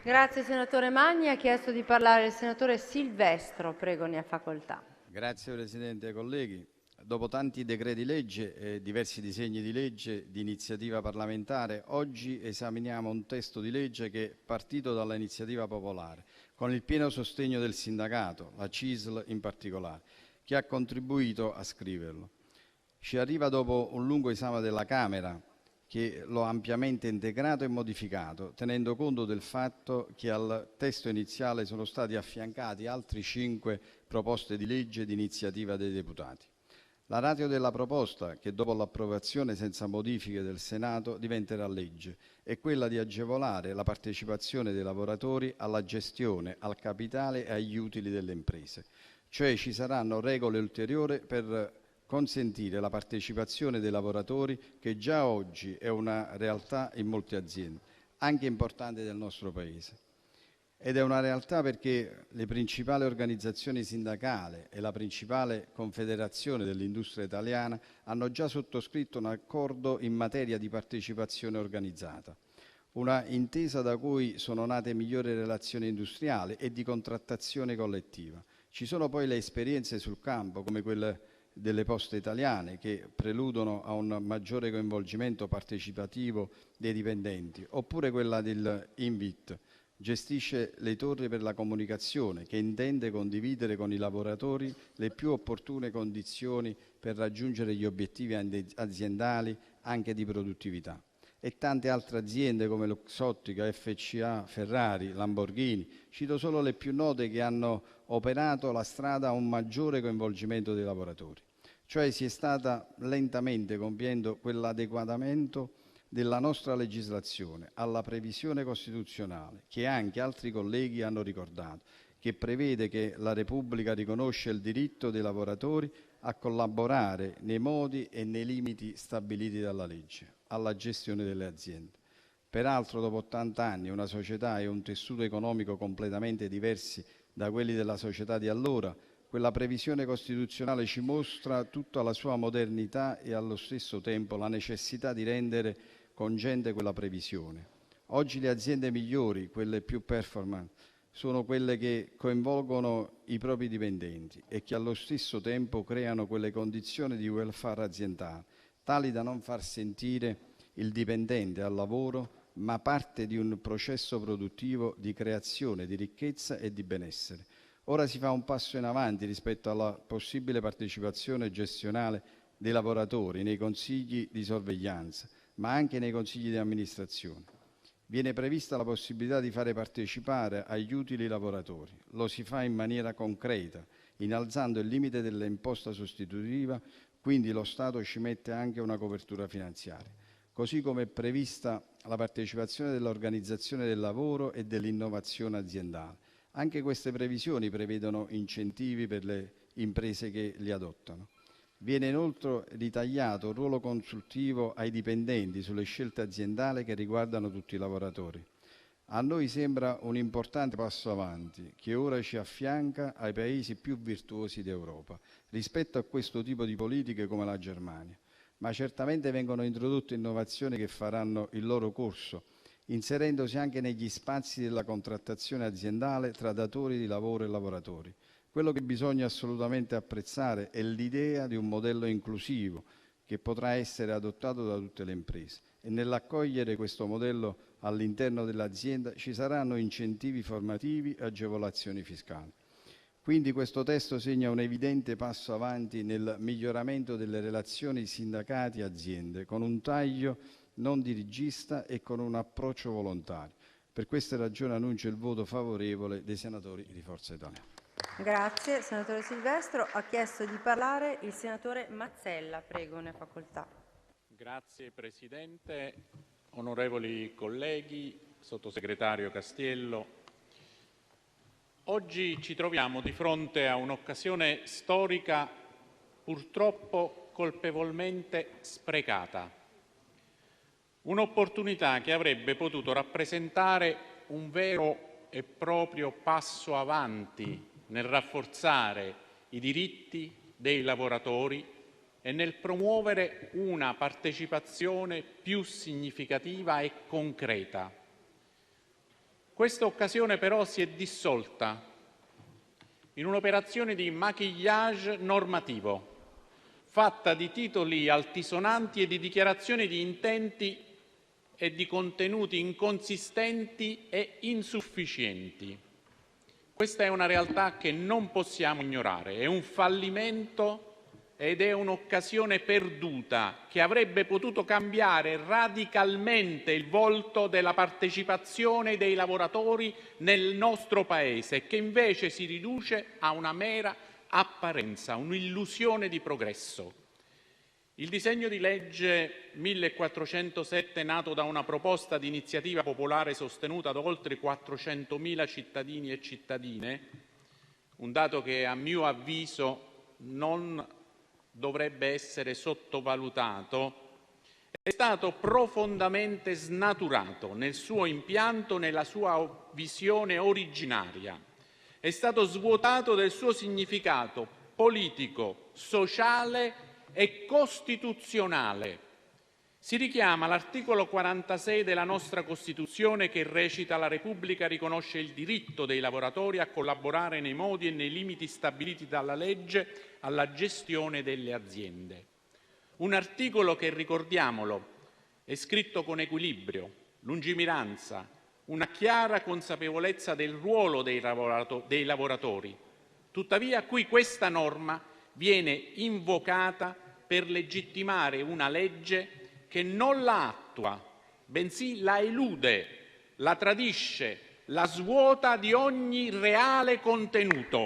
Speaker 1: Grazie senatore Magni. Ha chiesto di parlare il senatore Silvestro. Prego, ne ha facoltà.
Speaker 19: Grazie Presidente, colleghi. Dopo tanti decreti legge e diversi disegni di legge di iniziativa parlamentare, oggi esaminiamo un testo di legge che è partito dall'iniziativa popolare, con il pieno sostegno del sindacato, la CISL in particolare, che ha contribuito a scriverlo. Ci arriva dopo un lungo esame della Camera, che lo ha ampiamente integrato e modificato, tenendo conto del fatto che al testo iniziale sono stati affiancati altri 5 proposte di legge di iniziativa dei deputati. La ratio della proposta, che dopo l'approvazione senza modifiche del Senato diventerà legge, è quella di agevolare la partecipazione dei lavoratori alla gestione, al capitale e agli utili delle imprese. Cioè ci saranno regole ulteriori per consentire la partecipazione dei lavoratori, che già oggi è una realtà in molte aziende, anche importanti del nostro Paese. Ed è una realtà perché le principali organizzazioni sindacali e la principale confederazione dell'industria italiana hanno già sottoscritto un accordo in materia di partecipazione organizzata, una intesa da cui sono nate migliori relazioni industriali e di contrattazione collettiva. Ci sono poi le esperienze sul campo, come quelle delle Poste Italiane, che preludono a un maggiore coinvolgimento partecipativo dei dipendenti, oppure quella del Invit, gestisce le torri per la comunicazione, che intende condividere con i lavoratori le più opportune condizioni per raggiungere gli obiettivi aziendali anche di produttività. E tante altre aziende come Luxottica, FCA, Ferrari, Lamborghini, cito solo le più note, che hanno operato la strada a un maggiore coinvolgimento dei lavoratori. Cioè si è stata lentamente compiendo quell'adeguamento della nostra legislazione alla previsione costituzionale, che anche altri colleghi hanno ricordato, che prevede che la Repubblica riconosce il diritto dei lavoratori a collaborare nei modi e nei limiti stabiliti dalla legge alla gestione delle aziende. Peraltro, dopo 80 anni, una società e un tessuto economico completamente diversi da quelli della società di allora, quella previsione costituzionale ci mostra tutta la sua modernità e allo stesso tempo la necessità di rendere cogente quella previsione. Oggi le aziende migliori, quelle più performant, sono quelle che coinvolgono i propri dipendenti e che allo stesso tempo creano quelle condizioni di welfare aziendale, tali da non far sentire il dipendente al lavoro, ma parte di un processo produttivo di creazione di ricchezza e di benessere. Ora si fa un passo in avanti rispetto alla possibile partecipazione gestionale dei lavoratori nei consigli di sorveglianza, ma anche nei consigli di amministrazione. Viene prevista la possibilità di fare partecipare agli utili i lavoratori. Lo si fa in maniera concreta, innalzando il limite dell'imposta sostitutiva, quindi lo Stato ci mette anche una copertura finanziaria. Così come è prevista la partecipazione dell'organizzazione del lavoro e dell'innovazione aziendale. Anche queste previsioni prevedono incentivi per le imprese che li adottano. Viene inoltre ritagliato il ruolo consultivo ai dipendenti sulle scelte aziendali che riguardano tutti i lavoratori. A noi sembra un importante passo avanti che ora ci affianca ai paesi più virtuosi d'Europa rispetto a questo tipo di politiche come la Germania, ma certamente vengono introdotte innovazioni che faranno il loro corso, inserendosi anche negli spazi della contrattazione aziendale tra datori di lavoro e lavoratori. Quello che bisogna assolutamente apprezzare è l'idea di un modello inclusivo che potrà essere adottato da tutte le imprese, e nell'accogliere questo modello all'interno dell'azienda ci saranno incentivi formativi e agevolazioni fiscali. Quindi questo testo segna un evidente passo avanti nel miglioramento delle relazioni sindacati-aziende, con un taglio non dirigista e con un approccio volontario. Per queste ragioni annuncio il voto favorevole dei senatori di Forza Italia.
Speaker 1: Grazie, senatore Silvestro. Ha chiesto di parlare il senatore Mazzella. Prego, ne ha facoltà.
Speaker 20: Grazie Presidente, onorevoli colleghi, Sottosegretario Castiello. Oggi ci troviamo di fronte a un'occasione storica purtroppo colpevolmente sprecata. Un'opportunità che avrebbe potuto rappresentare un vero e proprio passo avanti nel rafforzare i diritti dei lavoratori e nel promuovere una partecipazione più significativa e concreta. Questa occasione però si è dissolta in un'operazione di maquillage normativo, fatta di titoli altisonanti e di dichiarazioni di intenti e di contenuti inconsistenti e insufficienti. Questa è una realtà che non possiamo ignorare, è un fallimento ed è un'occasione perduta che avrebbe potuto cambiare radicalmente il volto della partecipazione dei lavoratori nel nostro Paese e che invece si riduce a una mera apparenza, un'illusione di progresso. Il disegno di legge 1407, nato da una proposta di iniziativa popolare sostenuta da oltre 400.000 cittadini e cittadine, un dato che a mio avviso non dovrebbe essere sottovalutato, è stato profondamente snaturato nel suo impianto, nella sua visione originaria. È stato svuotato del suo significato politico, sociale e costituzionale. Si richiama l'articolo 46 della nostra Costituzione che recita: la Repubblica riconosce il diritto dei lavoratori a collaborare nei modi e nei limiti stabiliti dalla legge alla gestione delle aziende. Un articolo che, ricordiamolo, è scritto con equilibrio, lungimiranza, una chiara consapevolezza del ruolo dei lavoratori. Tuttavia qui questa norma viene invocata per legittimare una legge che non la attua, bensì la elude, la tradisce, la svuota di ogni reale contenuto.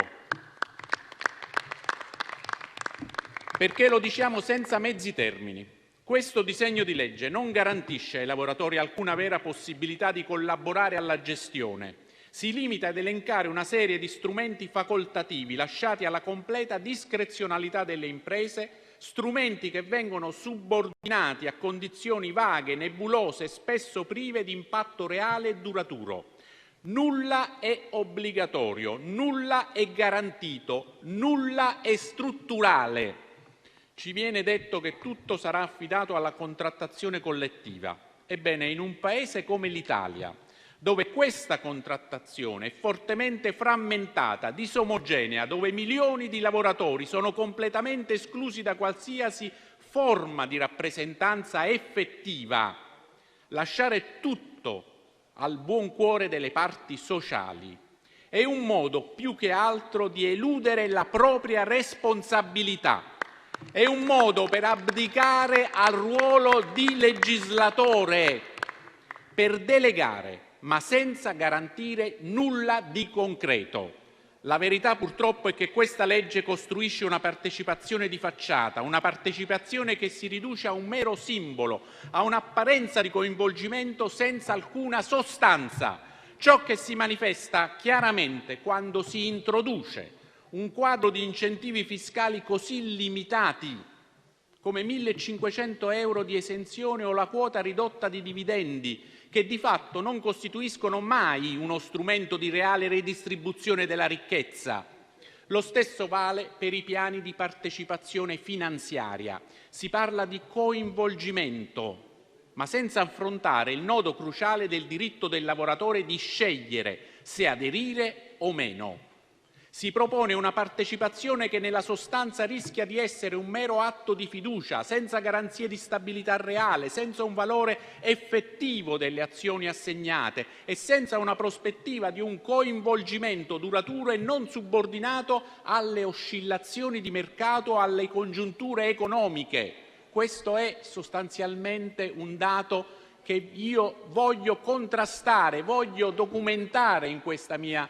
Speaker 20: Perché lo diciamo senza mezzi termini. Questo disegno di legge non garantisce ai lavoratori alcuna vera possibilità di collaborare alla gestione. Si limita ad elencare una serie di strumenti facoltativi lasciati alla completa discrezionalità delle imprese, strumenti che vengono subordinati a condizioni vaghe, nebulose e spesso prive di impatto reale e duraturo. Nulla è obbligatorio, nulla è garantito, nulla è strutturale. Ci viene detto che tutto sarà affidato alla contrattazione collettiva. Ebbene, in un paese come l'Italia, dove questa contrattazione è fortemente frammentata, disomogenea, dove milioni di lavoratori sono completamente esclusi da qualsiasi forma di rappresentanza effettiva, lasciare tutto al buon cuore delle parti sociali è un modo più che altro di eludere la propria responsabilità. È un modo per abdicare al ruolo di legislatore, per delegare, ma senza garantire nulla di concreto. La verità purtroppo è che questa legge costruisce una partecipazione di facciata, una partecipazione che si riduce a un mero simbolo, a un'apparenza di coinvolgimento senza alcuna sostanza. Ciò che si manifesta chiaramente quando si introduce un quadro di incentivi fiscali così limitati come 1.500 euro di esenzione o la quota ridotta di dividendi, che di fatto non costituiscono mai uno strumento di reale redistribuzione della ricchezza. Lo stesso vale per i piani di partecipazione finanziaria. Si parla di coinvolgimento, ma senza affrontare il nodo cruciale del diritto del lavoratore di scegliere se aderire o meno. Si propone una partecipazione che nella sostanza rischia di essere un mero atto di fiducia, senza garanzie di stabilità reale, senza un valore effettivo delle azioni assegnate e senza una prospettiva di un coinvolgimento duraturo e non subordinato alle oscillazioni di mercato o alle congiunture economiche. Questo è sostanzialmente un dato che io voglio contrastare, voglio documentare in questa mia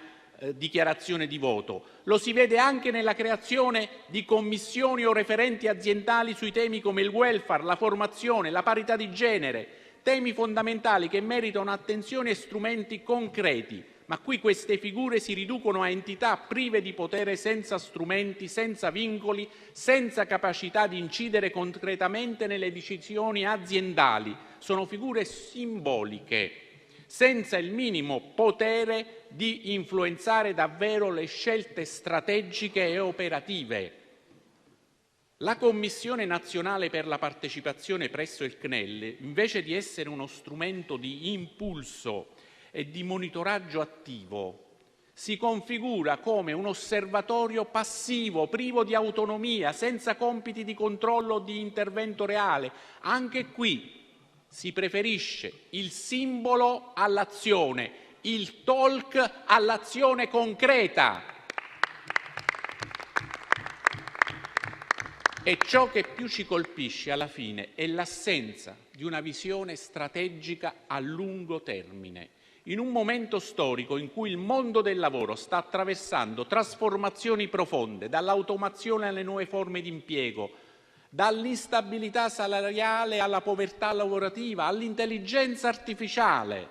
Speaker 20: dichiarazione di voto. Lo si vede anche nella creazione di commissioni o referenti aziendali sui temi come il welfare, la formazione, la parità di genere, temi fondamentali che meritano attenzione e strumenti concreti. Ma qui queste figure si riducono a entità prive di potere, senza strumenti, senza vincoli, senza capacità di incidere concretamente nelle decisioni aziendali. Sono figure simboliche, senza il minimo potere di influenzare davvero le scelte strategiche e operative. La Commissione nazionale per la partecipazione presso il CNEL, invece di essere uno strumento di impulso e di monitoraggio attivo, si configura come un osservatorio passivo, privo di autonomia, senza compiti di controllo o di intervento reale. Anche qui si preferisce il simbolo all'azione, il talk all'azione concreta. E ciò che più ci colpisce alla fine è l'assenza di una visione strategica a lungo termine. In un momento storico in cui il mondo del lavoro sta attraversando trasformazioni profonde, dall'automazione alle nuove forme di impiego, dall'instabilità salariale alla povertà lavorativa, all'intelligenza artificiale,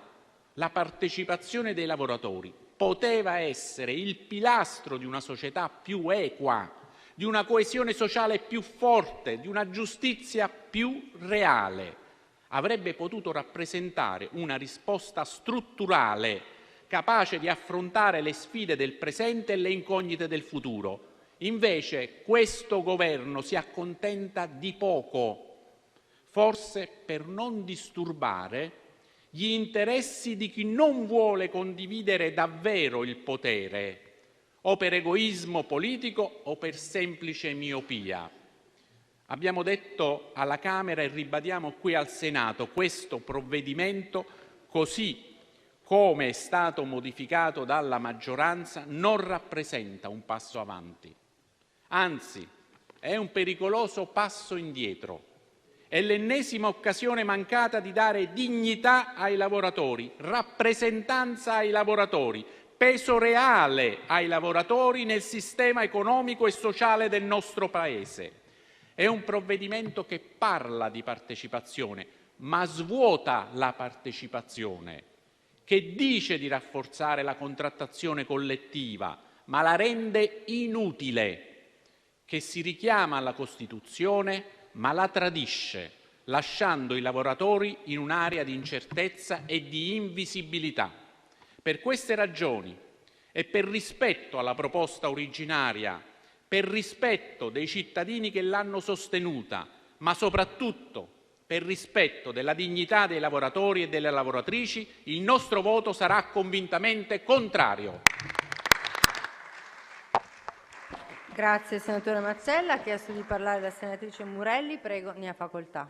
Speaker 20: la partecipazione dei lavoratori poteva essere il pilastro di una società più equa, di una coesione sociale più forte, di una giustizia più reale. Avrebbe potuto rappresentare una risposta strutturale, capace di affrontare le sfide del presente e le incognite del futuro. Invece questo governo si accontenta di poco, forse per non disturbare gli interessi di chi non vuole condividere davvero il potere, o per egoismo politico o per semplice miopia. Abbiamo detto alla Camera e ribadiamo qui al Senato: questo provvedimento, così come è stato modificato dalla maggioranza, non rappresenta un passo avanti. Anzi, è un pericoloso passo indietro. È l'ennesima occasione mancata di dare dignità ai lavoratori, rappresentanza ai lavoratori, peso reale ai lavoratori nel sistema economico e sociale del nostro Paese. È un provvedimento che parla di partecipazione, ma svuota la partecipazione, che dice di rafforzare la contrattazione collettiva, ma la rende inutile, che si richiama alla Costituzione, ma la tradisce, lasciando i lavoratori in un'area di incertezza e di invisibilità. Per queste ragioni e per rispetto alla proposta originaria, per rispetto dei cittadini che l'hanno sostenuta, ma soprattutto per rispetto della dignità dei lavoratori e delle lavoratrici, il nostro voto sarà convintamente contrario.
Speaker 1: Grazie senatore Mazzella. Ha chiesto di parlare la senatrice Murelli. Prego, ne ha facoltà.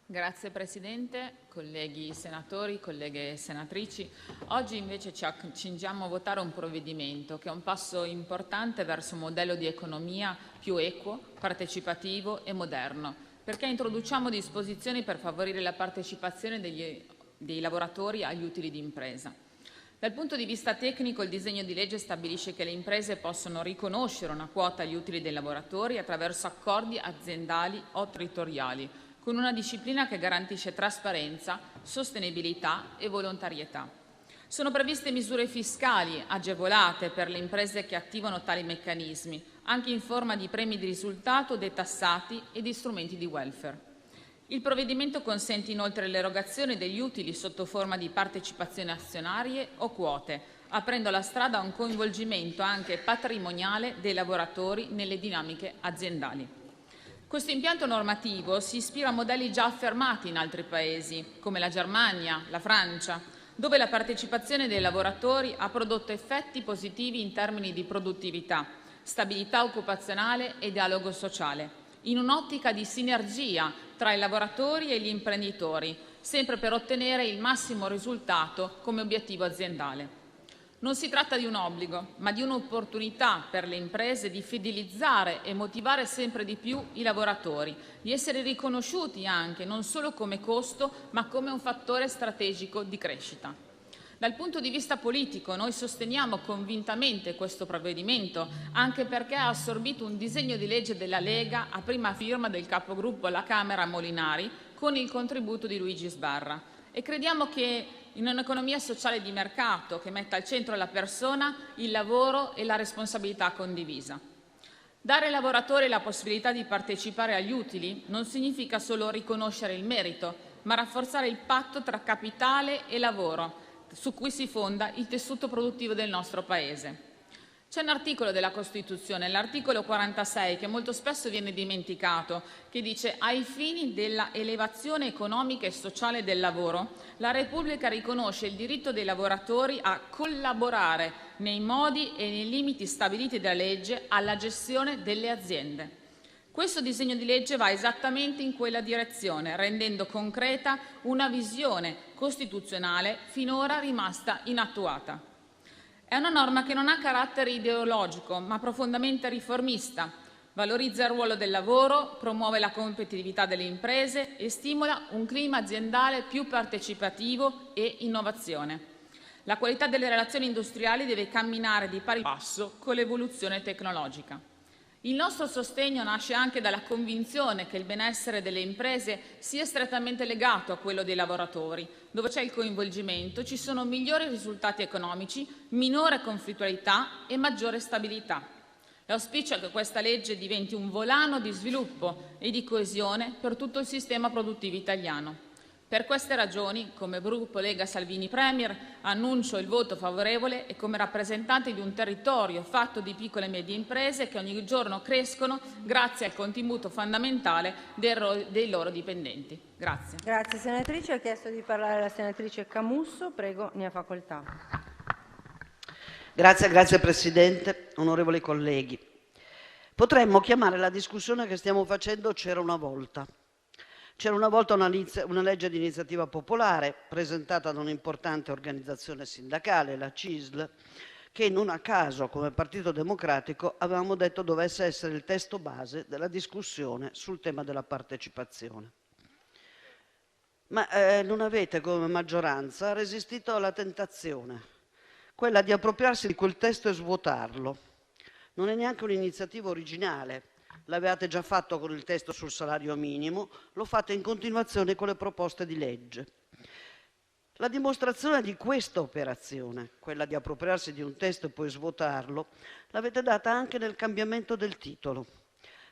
Speaker 21: Grazie Presidente, colleghi senatori, colleghe senatrici. Oggi invece ci accingiamo a votare un provvedimento che è un passo importante verso un modello di economia più equo, partecipativo e moderno, perché introduciamo disposizioni per favorire la partecipazione dei lavoratori agli utili di impresa. Dal punto di vista tecnico, il disegno di legge stabilisce che le imprese possono riconoscere una quota agli utili dei lavoratori attraverso accordi aziendali o territoriali, con una disciplina che garantisce trasparenza, sostenibilità e volontarietà. Sono previste misure fiscali agevolate per le imprese che attivano tali meccanismi, anche in forma di premi di risultato detassati e di strumenti di welfare. Il provvedimento consente inoltre l'erogazione degli utili sotto forma di partecipazioni azionarie o quote, aprendo la strada a un coinvolgimento anche patrimoniale dei lavoratori nelle dinamiche aziendali. Questo impianto normativo si ispira a modelli già affermati in altri paesi, come la Germania, la Francia, dove la partecipazione dei lavoratori ha prodotto effetti positivi in termini di produttività, stabilità occupazionale e dialogo sociale, in un'ottica di sinergia tra i lavoratori e gli imprenditori, sempre per ottenere il massimo risultato come obiettivo aziendale. Non si tratta di un obbligo, ma di un'opportunità per le imprese di fidelizzare e motivare sempre di più i lavoratori, di essere riconosciuti anche non solo come costo, ma come un fattore strategico di crescita. Dal punto di vista politico noi sosteniamo convintamente questo provvedimento, anche perché ha assorbito un disegno di legge della Lega a prima firma del capogruppo alla Camera Molinari con il contributo di Luigi Sbarra. E crediamo che in un'economia sociale di mercato che metta al centro la persona, il lavoro e la responsabilità condivisa. Dare ai lavoratori la possibilità di partecipare agli utili non significa solo riconoscere il merito, ma rafforzare il patto tra capitale e lavoro, su cui si fonda il tessuto produttivo del nostro Paese. C'è un articolo della Costituzione, l'articolo 46, che molto spesso viene dimenticato, che dice: ai fini della elevazione economica e sociale del lavoro, la Repubblica riconosce il diritto dei lavoratori a collaborare nei modi e nei limiti stabiliti dalla legge alla gestione delle aziende. Questo disegno di legge va esattamente in quella direzione, rendendo concreta una visione costituzionale finora rimasta inattuata. È una norma che non ha carattere ideologico, ma profondamente riformista. Valorizza il ruolo del lavoro, promuove la competitività delle imprese e stimola un clima aziendale più partecipativo e innovazione. La qualità delle relazioni industriali deve camminare di pari passo con l'evoluzione tecnologica. Il nostro sostegno nasce anche dalla convinzione che il benessere delle imprese sia strettamente legato a quello dei lavoratori. Dove c'è il coinvolgimento ci sono migliori risultati economici, minore conflittualità e maggiore stabilità. L'auspicio è che questa legge diventi un volano di sviluppo e di coesione per tutto il sistema produttivo italiano. Per queste ragioni, come gruppo Lega Salvini Premier, annuncio il voto favorevole e come rappresentante di un territorio fatto di piccole e medie imprese che ogni giorno crescono grazie al contributo fondamentale dei loro dipendenti. Grazie.
Speaker 1: Grazie senatrice. Ha chiesto di parlare la senatrice Camusso. Prego, ne ha facoltà.
Speaker 2: Grazie Presidente, onorevoli colleghi. Potremmo chiamare la discussione che stiamo facendo "C'era una volta". C'era una volta una legge di iniziativa popolare presentata da un'importante organizzazione sindacale, la CISL, che non a caso come Partito Democratico avevamo detto dovesse essere il testo base della discussione sul tema della partecipazione. Ma non avete come maggioranza resistito alla tentazione, quella di appropriarsi di quel testo e svuotarlo. Non è neanche un'iniziativa originale. L'avevate già fatto con il testo sul salario minimo, lo fate in continuazione con le proposte di legge. La dimostrazione di questa operazione, quella di appropriarsi di un testo e poi svuotarlo, l'avete data anche nel cambiamento del titolo.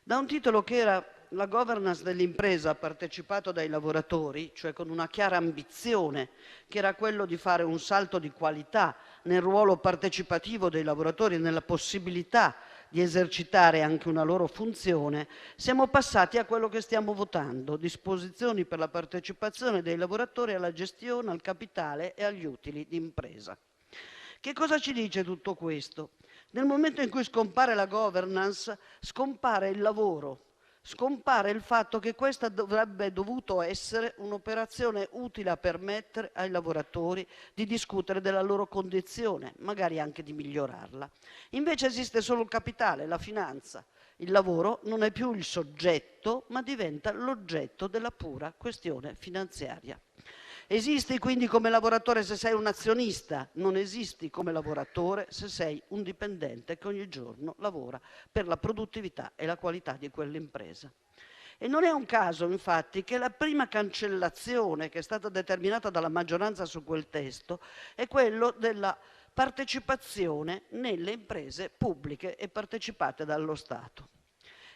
Speaker 2: Da un titolo che era la governance dell'impresa partecipato dai lavoratori, cioè con una chiara ambizione, che era quello di fare un salto di qualità nel ruolo partecipativo dei lavoratori e nella possibilità di esercitare anche una loro funzione, siamo passati a quello che stiamo votando: disposizioni per la partecipazione dei lavoratori alla gestione, al capitale e agli utili di impresa. Che cosa ci dice tutto questo? Nel momento in cui scompare la governance, scompare il lavoro, scompare il fatto che questa avrebbe dovuto essere un'operazione utile a permettere ai lavoratori di discutere della loro condizione, magari anche di migliorarla. Invece esiste solo il capitale, la finanza. Il lavoro non è più il soggetto, ma diventa l'oggetto della pura questione finanziaria. Esisti quindi come lavoratore se sei un azionista, non esisti come lavoratore se sei un dipendente che ogni giorno lavora per la produttività e la qualità di quell'impresa. E non è un caso, infatti, che la prima cancellazione che è stata determinata dalla maggioranza su quel testo è quello della partecipazione nelle imprese pubbliche e partecipate dallo Stato.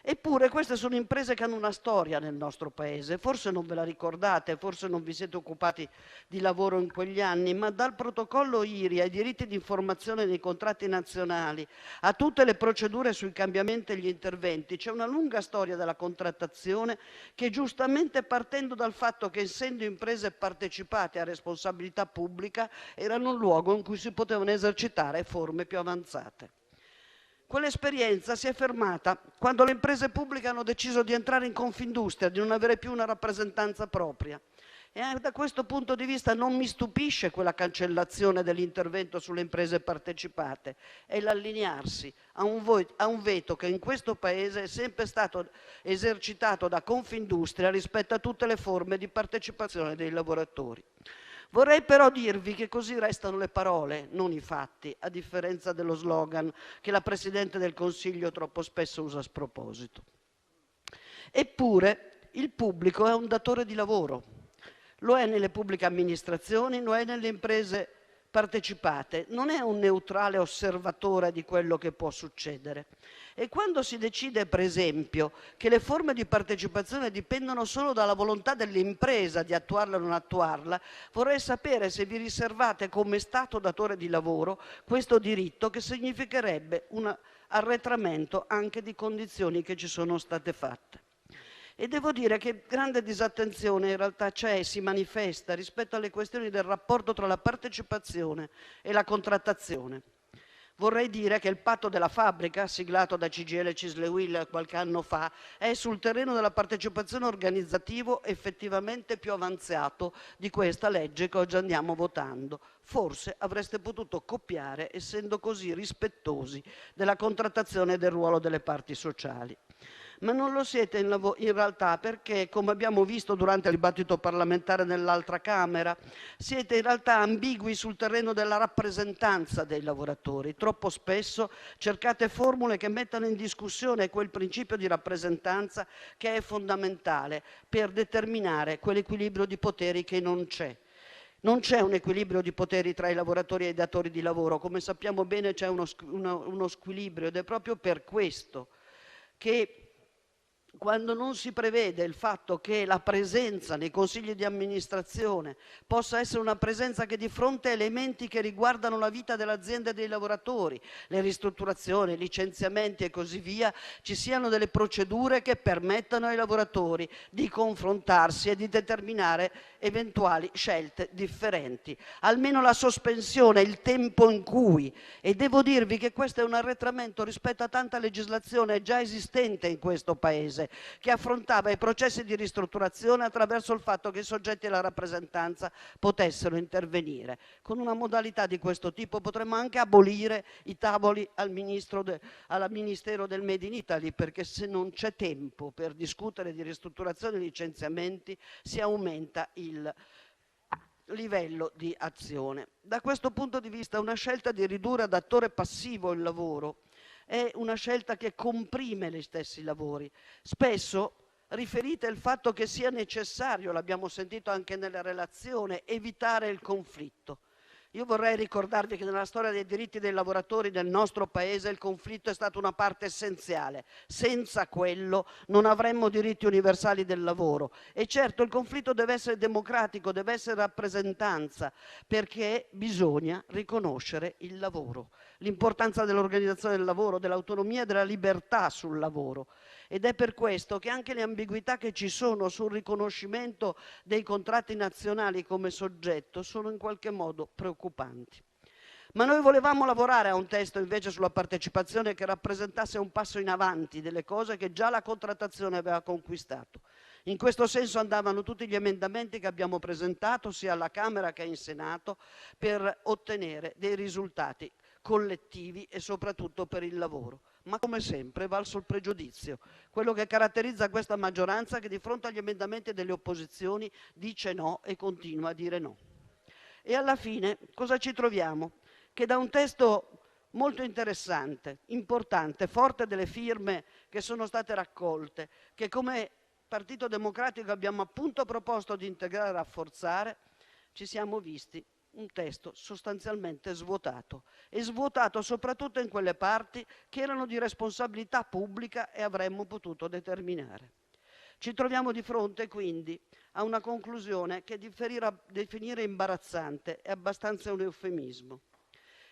Speaker 2: Eppure queste sono imprese che hanno una storia nel nostro Paese, forse non ve la ricordate, forse non vi siete occupati di lavoro in quegli anni, ma dal protocollo IRI ai diritti di informazione dei contratti nazionali, a tutte le procedure sui cambiamenti e gli interventi, c'è una lunga storia della contrattazione che, giustamente partendo dal fatto che essendo imprese partecipate a responsabilità pubblica, erano un luogo in cui si potevano esercitare forme più avanzate. Quell'esperienza si è fermata quando le imprese pubbliche hanno deciso di entrare in Confindustria, di non avere più una rappresentanza propria. E da questo punto di vista non mi stupisce quella cancellazione dell'intervento sulle imprese partecipate e l'allinearsi a un veto che in questo Paese è sempre stato esercitato da Confindustria rispetto a tutte le forme di partecipazione dei lavoratori. Vorrei però dirvi che così restano le parole, non i fatti, a differenza dello slogan che la Presidente del Consiglio troppo spesso usa a sproposito. Eppure il pubblico è un datore di lavoro. Lo è nelle pubbliche amministrazioni, lo è nelle imprese partecipate, non è un neutrale osservatore di quello che può succedere. E quando si decide, per esempio, che le forme di partecipazione dipendono solo dalla volontà dell'impresa di attuarla o non attuarla, vorrei sapere se vi riservate come Stato datore di lavoro questo diritto, che significherebbe un arretramento anche di condizioni che ci sono state fatte. E devo dire che grande disattenzione in realtà c'è e si manifesta rispetto alle questioni del rapporto tra la partecipazione e la contrattazione. Vorrei dire che il patto della fabbrica, siglato da CGIL e CISL-UIL qualche anno fa, è sul terreno della partecipazione organizzativo effettivamente più avanzato di questa legge che oggi andiamo votando. Forse avreste potuto copiare, essendo così rispettosi della contrattazione e del ruolo delle parti sociali. Ma non lo siete in realtà perché, come abbiamo visto durante il dibattito parlamentare nell'altra Camera, siete in realtà ambigui sul terreno della rappresentanza dei lavoratori. Troppo spesso cercate formule che mettano in discussione quel principio di rappresentanza che è fondamentale per determinare quell'equilibrio di poteri che non c'è. Non c'è un equilibrio di poteri tra i lavoratori e i datori di lavoro, come sappiamo bene c'è uno squilibrio, ed è proprio per questo che quando non si prevede il fatto che la presenza nei consigli di amministrazione possa essere una presenza che di fronte a elementi che riguardano la vita dell'azienda e dei lavoratori, le ristrutturazioni, i licenziamenti e così via, ci siano delle procedure che permettano ai lavoratori di confrontarsi e di determinare eventuali scelte differenti. Almeno la sospensione, il tempo in cui, e devo dirvi che questo è un arretramento rispetto a tanta legislazione già esistente in questo Paese, che affrontava i processi di ristrutturazione attraverso il fatto che i soggetti alla rappresentanza potessero intervenire. Con una modalità di questo tipo potremmo anche abolire i tavoli al Ministero del Made in Italy, perché se non c'è tempo per discutere di ristrutturazione e licenziamenti si aumenta il livello di azione. Da questo punto di vista una scelta di ridurre ad attore passivo il lavoro è una scelta che comprime gli stessi lavori. Spesso riferite il fatto che sia necessario, l'abbiamo sentito anche nella relazione, evitare il conflitto. Io vorrei ricordarvi che nella storia dei diritti dei lavoratori del nostro Paese il conflitto è stato una parte essenziale. Senza quello non avremmo diritti universali del lavoro. E certo il conflitto deve essere democratico, deve essere rappresentanza, perché bisogna riconoscere il lavoro, l'importanza dell'organizzazione del lavoro, dell'autonomia e della libertà sul lavoro. Ed è per questo che anche le ambiguità che ci sono sul riconoscimento dei contratti nazionali come soggetto sono in qualche modo preoccupanti. Ma noi volevamo lavorare a un testo invece sulla partecipazione che rappresentasse un passo in avanti delle cose che già la contrattazione aveva conquistato. In questo senso andavano tutti gli emendamenti che abbiamo presentato sia alla Camera che in Senato per ottenere dei risultati collettivi e soprattutto per il lavoro. Ma come sempre è valso il pregiudizio, quello che caratterizza questa maggioranza che di fronte agli emendamenti delle opposizioni dice no e continua a dire no. E alla fine cosa ci troviamo? Che da un testo molto interessante, importante, forte delle firme che sono state raccolte, che come Partito Democratico abbiamo appunto proposto di integrare e rafforzare, ci siamo visti un testo sostanzialmente svuotato, e svuotato soprattutto in quelle parti che erano di responsabilità pubblica e avremmo potuto determinare. Ci troviamo di fronte quindi a una conclusione che definire imbarazzante è abbastanza un eufemismo.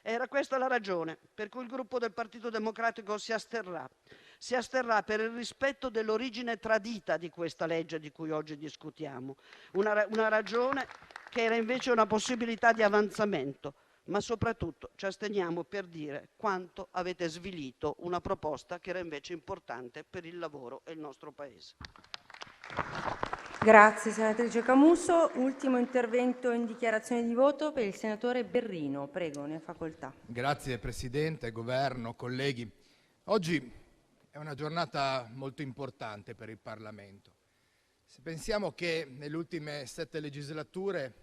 Speaker 2: Era questa la ragione per cui il gruppo del Partito Democratico si asterrà. Si asterrà per il rispetto dell'origine tradita di questa legge di cui oggi discutiamo. Una ragione che era invece una possibilità di avanzamento, ma soprattutto ci asteniamo per dire quanto avete svilito una proposta che era invece importante per il lavoro e il nostro Paese.
Speaker 1: Grazie senatrice Camusso. Ultimo intervento in dichiarazione di voto per il senatore Berrino. Prego, ne ha facoltà.
Speaker 13: Grazie Presidente, Governo, colleghi. Oggi è una giornata molto importante per il Parlamento. Se pensiamo che nelle ultime 7 legislature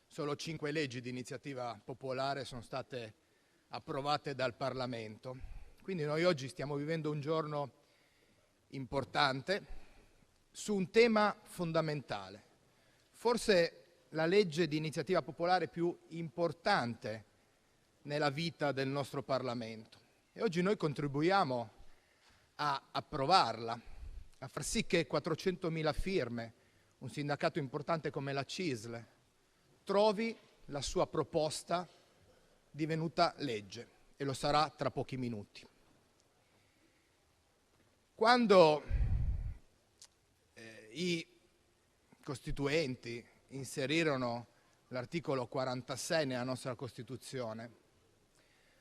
Speaker 13: solo 5 leggi di iniziativa popolare sono state approvate dal Parlamento, quindi noi oggi stiamo vivendo un giorno importante su un tema fondamentale, forse la legge di iniziativa popolare più importante nella vita del nostro Parlamento. E oggi noi contribuiamo a approvarla, a far sì che 400.000 firme, un sindacato importante come la CISL, trovi la sua proposta divenuta legge, e lo sarà tra pochi minuti. Quando i costituenti inserirono l'articolo 46 nella nostra Costituzione,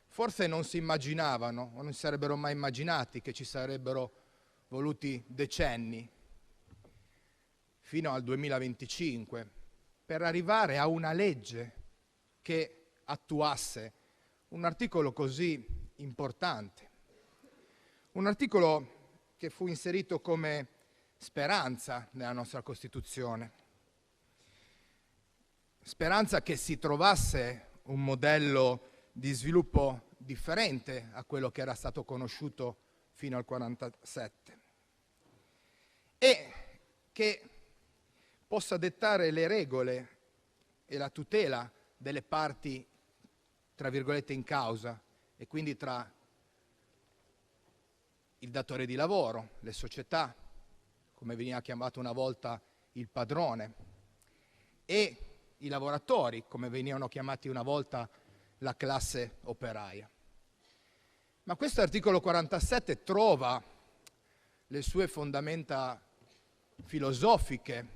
Speaker 13: forse non si immaginavano o non si sarebbero mai immaginati che ci sarebbero voluti decenni fino al 2025 per arrivare a una legge che attuasse un articolo così importante, un articolo che fu inserito come speranza nella nostra Costituzione, speranza che si trovasse un modello di sviluppo differente a quello che era stato conosciuto fino al 47 e che possa dettare le regole e la tutela delle parti, tra virgolette, in causa, e quindi tra il datore di lavoro, le società, come veniva chiamato una volta il padrone, e i lavoratori, come venivano chiamati una volta la classe operaia. Ma questo articolo 47 trova le sue fondamenta filosofiche,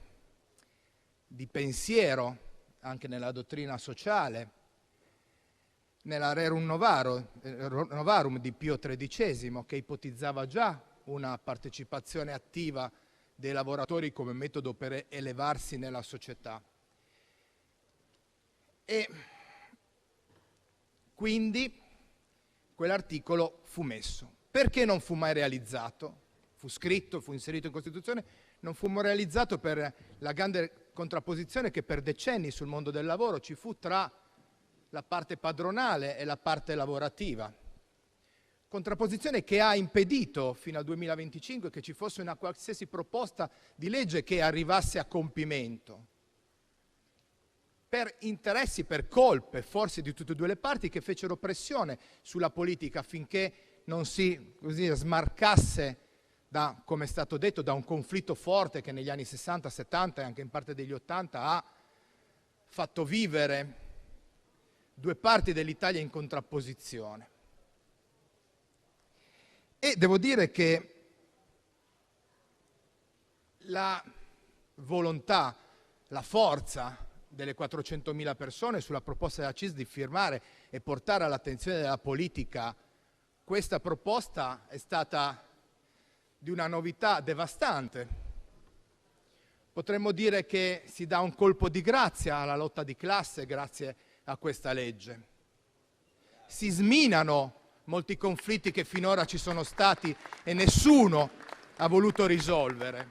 Speaker 13: di pensiero, anche nella dottrina sociale, nella Rerum Novarum di Pio XIII, che ipotizzava già una partecipazione attiva dei lavoratori come metodo per elevarsi nella società. E quindi quell'articolo fu messo. Perché non fu mai realizzato? Fu scritto, fu inserito in Costituzione, non fu mai realizzato per la grande contrapposizione che per decenni sul mondo del lavoro ci fu tra la parte padronale e la parte lavorativa. Contrapposizione che ha impedito fino al 2025 che ci fosse una qualsiasi proposta di legge che arrivasse a compimento, per interessi, per colpe forse di tutte e due le parti, che fecero pressione sulla politica affinché non si smarcasse da, come è stato detto, da un conflitto forte che negli anni 60, 70 e anche in parte degli 80 ha fatto vivere due parti dell'Italia in contrapposizione. E devo dire che la volontà, la forza delle 400.000 persone sulla proposta della CISL di firmare e portare all'attenzione della politica questa proposta è stata di una novità devastante. Potremmo dire che si dà un colpo di grazia alla lotta di classe grazie a questa legge. Si sminano molti conflitti che finora ci sono stati e nessuno ha voluto risolvere.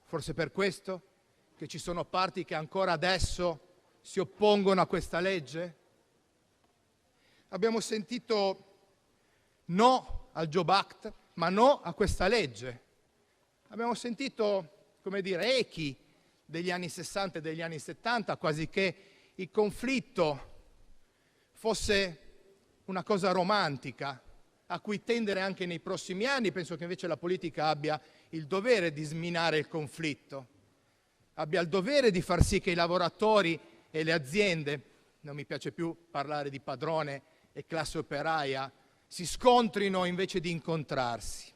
Speaker 13: Forse per questo che ci sono parti che ancora adesso si oppongono a questa legge? Abbiamo sentito no al Job Act, ma no a questa legge. Abbiamo sentito, come dire, echi degli anni 60 e degli anni 70, quasi che il conflitto fosse una cosa romantica a cui tendere anche nei prossimi anni. Penso che invece la politica abbia il dovere di sminare il conflitto, abbia il dovere di far sì che i lavoratori e le aziende, non mi piace più parlare di padrone e classe operaia, si scontrino invece di incontrarsi.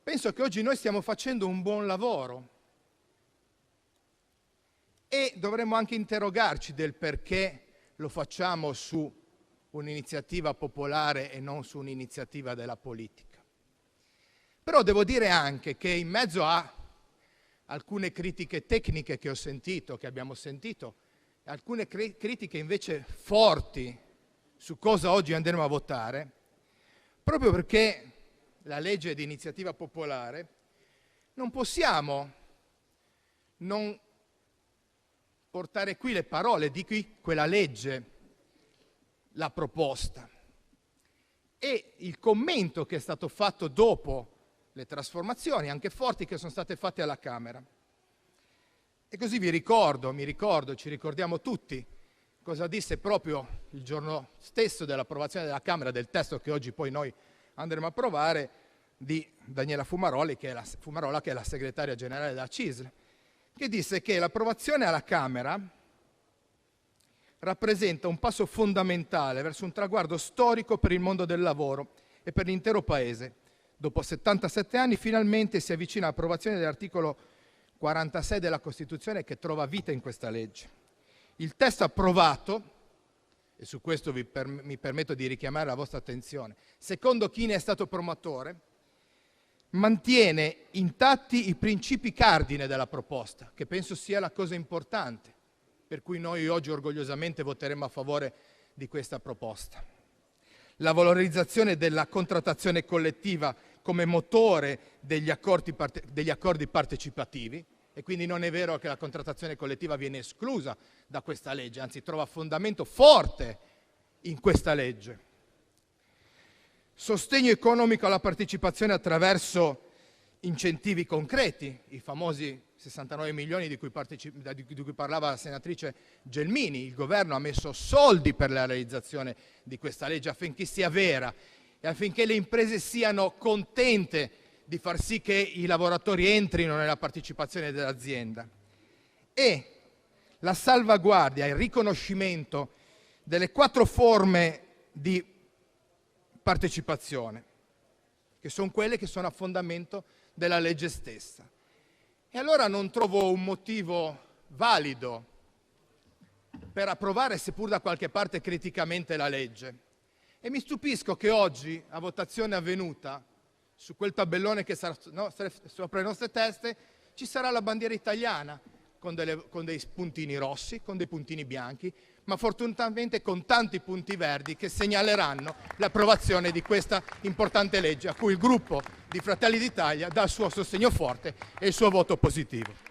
Speaker 13: Penso che oggi noi stiamo facendo un buon lavoro e dovremmo anche interrogarci del perché lo facciamo su un'iniziativa popolare e non su un'iniziativa della politica. Però devo dire anche che in mezzo a alcune critiche tecniche che ho sentito, che abbiamo sentito, alcune critiche invece forti su cosa oggi andremo a votare, proprio perché la legge di iniziativa popolare, non possiamo non portare qui le parole di chi quella legge l'ha proposta e il commento che è stato fatto dopo le trasformazioni, anche forti, che sono state fatte alla Camera. E così mi ricordo, ci ricordiamo tutti cosa disse proprio il giorno stesso dell'approvazione della Camera del testo che oggi poi noi andremo a approvare, di Daniela Fumarola, che è la segretaria generale della CISL, che disse che l'approvazione alla Camera rappresenta un passo fondamentale verso un traguardo storico per il mondo del lavoro e per l'intero Paese. Dopo 77 anni finalmente si avvicina all'approvazione dell'articolo 46 della Costituzione, che trova vita in questa legge. Il testo approvato, e su questo mi permetto di richiamare la vostra attenzione, secondo chi ne è stato promotore, mantiene intatti i principi cardine della proposta, che penso sia la cosa importante, per cui noi oggi orgogliosamente voteremo a favore di questa proposta. La valorizzazione della contrattazione collettiva come motore degli accordi partecipativi, e quindi non è vero che la contrattazione collettiva viene esclusa da questa legge, anzi trova fondamento forte in questa legge. Sostegno economico alla partecipazione attraverso incentivi concreti, i famosi 69 milioni di cui parlava la senatrice Gelmini. Il governo ha messo soldi per la realizzazione di questa legge affinché sia vera e affinché le imprese siano contente di far sì che i lavoratori entrino nella partecipazione dell'azienda. E la salvaguardia, il riconoscimento delle 4 forme di partecipazione, che sono quelle che sono a fondamento della legge stessa. E allora non trovo un motivo valido per approvare, seppur da qualche parte criticamente, la legge. E mi stupisco che oggi, a votazione avvenuta, su quel tabellone che sarà sopra le nostre teste, ci sarà la bandiera italiana con dei puntini rossi, con dei puntini bianchi, ma fortunatamente con tanti punti verdi che segnaleranno l'approvazione di questa importante legge, a cui il gruppo di Fratelli d'Italia dà il suo sostegno forte e il suo voto positivo.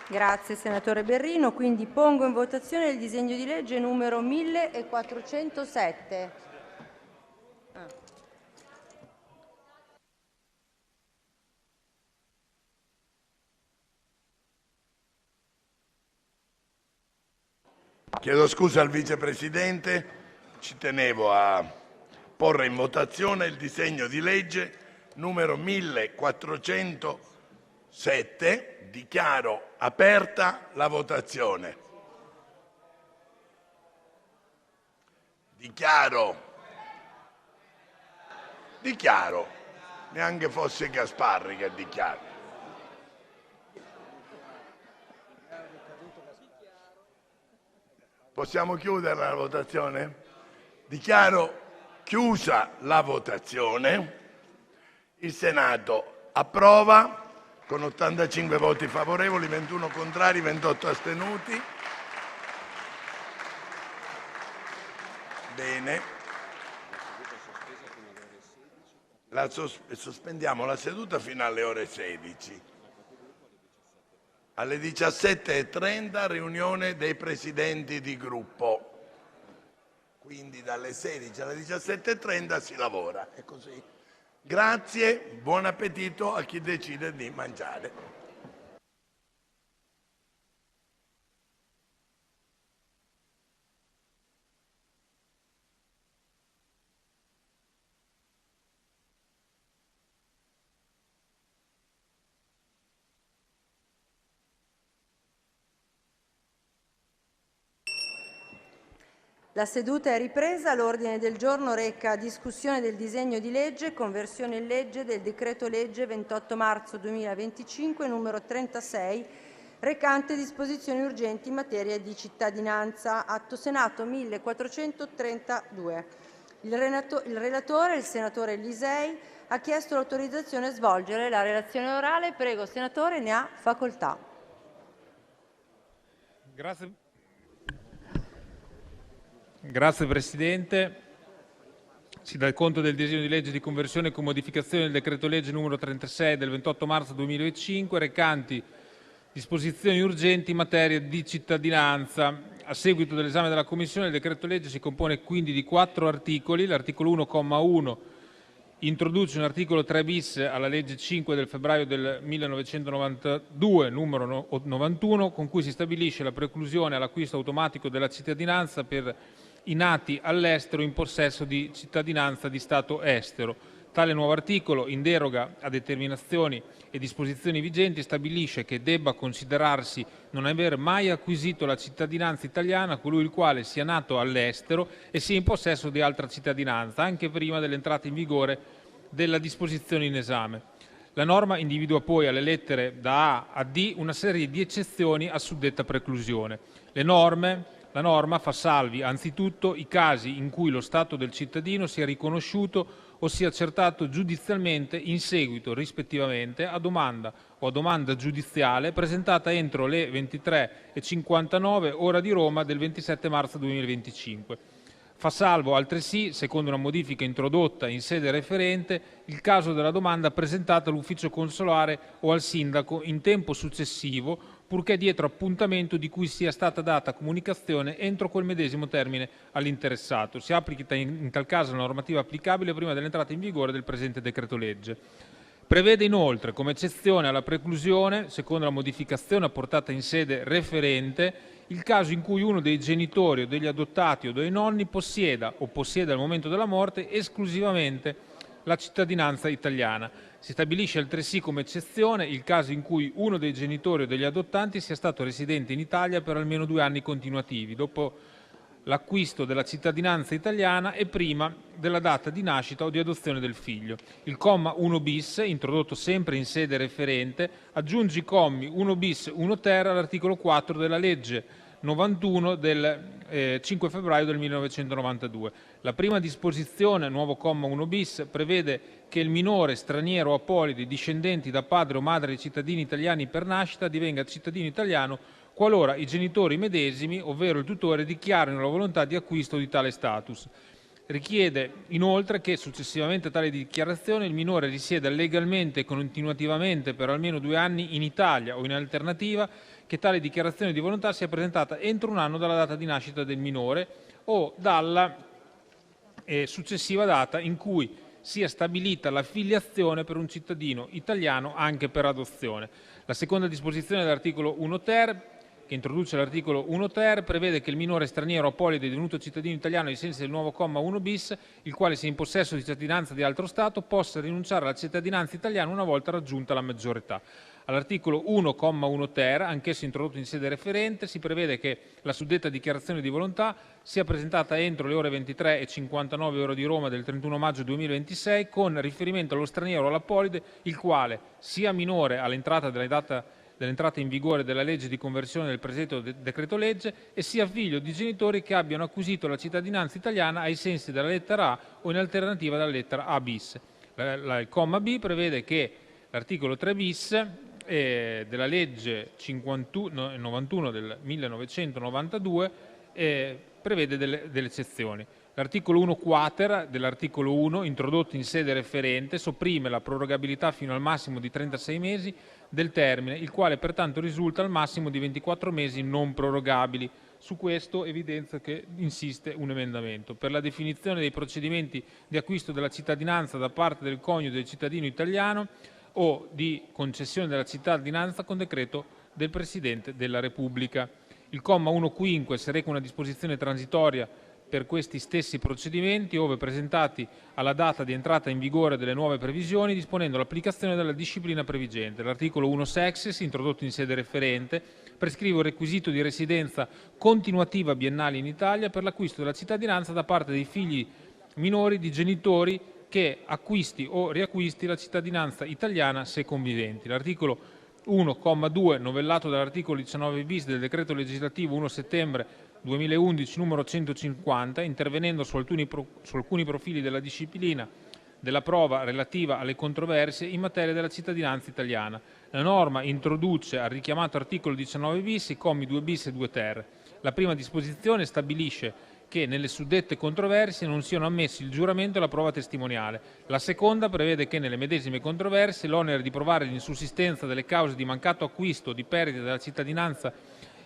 Speaker 1: Grazie senatore Berrino. Quindi pongo in votazione il disegno di legge numero 1407.
Speaker 3: Chiedo scusa al vicepresidente, ci tenevo a porre in votazione il disegno di legge numero 1407. Dichiaro aperta la votazione. Dichiaro, neanche fosse Gasparri che dichiaro. Possiamo chiudere la votazione? Dichiaro chiusa la votazione. Il Senato approva con 85 voti favorevoli, 21 contrari, 28 astenuti. Bene. Sospendiamo la seduta fino alle ore 16. Alle 17:30 riunione dei presidenti di gruppo. Quindi dalle 16 alle 17:30 si lavora. È così. Grazie, buon appetito a chi decide di mangiare.
Speaker 1: La seduta è ripresa. L'ordine del giorno reca discussione del disegno di legge conversione in legge del decreto-legge 28 marzo 2025 numero 36 recante disposizioni urgenti in materia di cittadinanza. Atto Senato 1432. Il relatore, il senatore Lisei, ha chiesto l'autorizzazione a svolgere la relazione orale. Prego, senatore, ne ha facoltà.
Speaker 4: Grazie Presidente. Si dà conto del disegno di legge di conversione con modificazione del decreto legge numero 36 del 28 marzo 2005 recanti disposizioni urgenti in materia di cittadinanza. A seguito dell'esame della Commissione, il decreto legge si compone quindi di 4 articoli. L'articolo 1, comma 1, introduce un articolo 3 bis alla legge 5 del febbraio del 1992 numero 91, con cui si stabilisce la preclusione all'acquisto automatico della cittadinanza per i nati all'estero in possesso di cittadinanza di Stato estero. Tale nuovo articolo, in deroga a determinazioni e disposizioni vigenti, stabilisce che debba considerarsi non aver mai acquisito la cittadinanza italiana colui il quale sia nato all'estero e sia in possesso di altra cittadinanza, anche prima dell'entrata in vigore della disposizione in esame. La norma individua poi alle lettere da A a D una serie di eccezioni a suddetta preclusione. La norma fa salvi anzitutto i casi in cui lo stato del cittadino sia riconosciuto o sia accertato giudizialmente in seguito, rispettivamente, a domanda o a domanda giudiziale presentata entro le 23:59 ora di Roma del 27 marzo 2025. Fa salvo altresì, secondo una modifica introdotta in sede referente, il caso della domanda presentata all'ufficio consolare o al sindaco in tempo successivo, purché dietro appuntamento di cui sia stata data comunicazione entro quel medesimo termine all'interessato. Si applica in tal caso la normativa applicabile prima dell'entrata in vigore del presente decreto legge. Prevede inoltre, come eccezione alla preclusione, secondo la modificazione apportata in sede referente, il caso in cui uno dei genitori o degli adottati o dei nonni possieda o possiede al momento della morte esclusivamente la cittadinanza italiana. Si stabilisce altresì come eccezione il caso in cui uno dei genitori o degli adottanti sia stato residente in Italia per almeno 2 anni continuativi, dopo l'acquisto della cittadinanza italiana e prima della data di nascita o di adozione del figlio. Il comma 1 bis, introdotto sempre in sede referente, aggiunge i commi 1 bis 1 ter all'articolo 4 della legge 91 del 5 febbraio del 1992. La prima disposizione, nuovo comma 1 bis, prevede che il minore straniero o apolide discendenti da padre o madre di cittadini italiani per nascita divenga cittadino italiano qualora i genitori medesimi, ovvero il tutore, dichiarino la volontà di acquisto di tale status. Richiede inoltre che, successivamente a tale dichiarazione, il minore risieda legalmente e continuativamente per almeno 2 anni in Italia o, in alternativa, che tale dichiarazione di volontà sia presentata entro 1 anno dalla data di nascita del minore o dalla successiva data in cui sia stabilita la filiazione per un cittadino italiano anche per adozione. La seconda disposizione dell'articolo 1 ter, che introduce l'articolo 1 ter, prevede che il minore straniero apolide divenuto cittadino italiano ai sensi del nuovo comma 1 bis, il quale sia in possesso di cittadinanza di altro Stato, possa rinunciare alla cittadinanza italiana una volta raggiunta la maggiore età. All'articolo 1, comma 1 ter, anch'esso introdotto in sede referente, si prevede che la suddetta dichiarazione di volontà sia presentata entro le ore 23:59 ora di Roma del 31 maggio 2026 con riferimento allo straniero o all'apolide, il quale sia minore all'entrata dell'entrata in vigore della legge di conversione del presente decreto legge e sia figlio di genitori che abbiano acquisito la cittadinanza italiana ai sensi della lettera A o in alternativa dalla lettera A bis. Il comma B prevede che l'articolo 3 bis della legge 91 del 1992 prevede delle eccezioni. L'articolo 1 quater dell'articolo 1, introdotto in sede referente, sopprime la prorogabilità fino al massimo di 36 mesi del termine, il quale pertanto risulta al massimo di 24 mesi non prorogabili. Su questo evidenzio che insiste un emendamento. Per la definizione dei procedimenti di acquisto della cittadinanza da parte del coniuge del cittadino italiano o di concessione della cittadinanza con decreto del Presidente della Repubblica. Il comma 1 quinques reca una disposizione transitoria per questi stessi procedimenti, ove presentati alla data di entrata in vigore delle nuove previsioni, disponendo l'applicazione della disciplina previgente. L'articolo 1 sexes, introdotto in sede referente, prescrive un requisito di residenza continuativa biennale in Italia per l'acquisto della cittadinanza da parte dei figli minori di genitori che acquisti o riacquisti la cittadinanza italiana se conviventi. L'articolo 1, comma 2, novellato dall'articolo 19 bis del decreto legislativo 1 settembre 2011 numero 150, intervenendo su alcuni profili della disciplina della prova relativa alle controversie in materia della cittadinanza italiana. La norma introduce al richiamato articolo 19-bis i commi 2-bis e 2-ter. La prima disposizione stabilisce che nelle suddette controversie non siano ammessi il giuramento e la prova testimoniale. La seconda prevede che nelle medesime controversie l'onere di provare l'insussistenza delle cause di mancato acquisto o di perdita della cittadinanza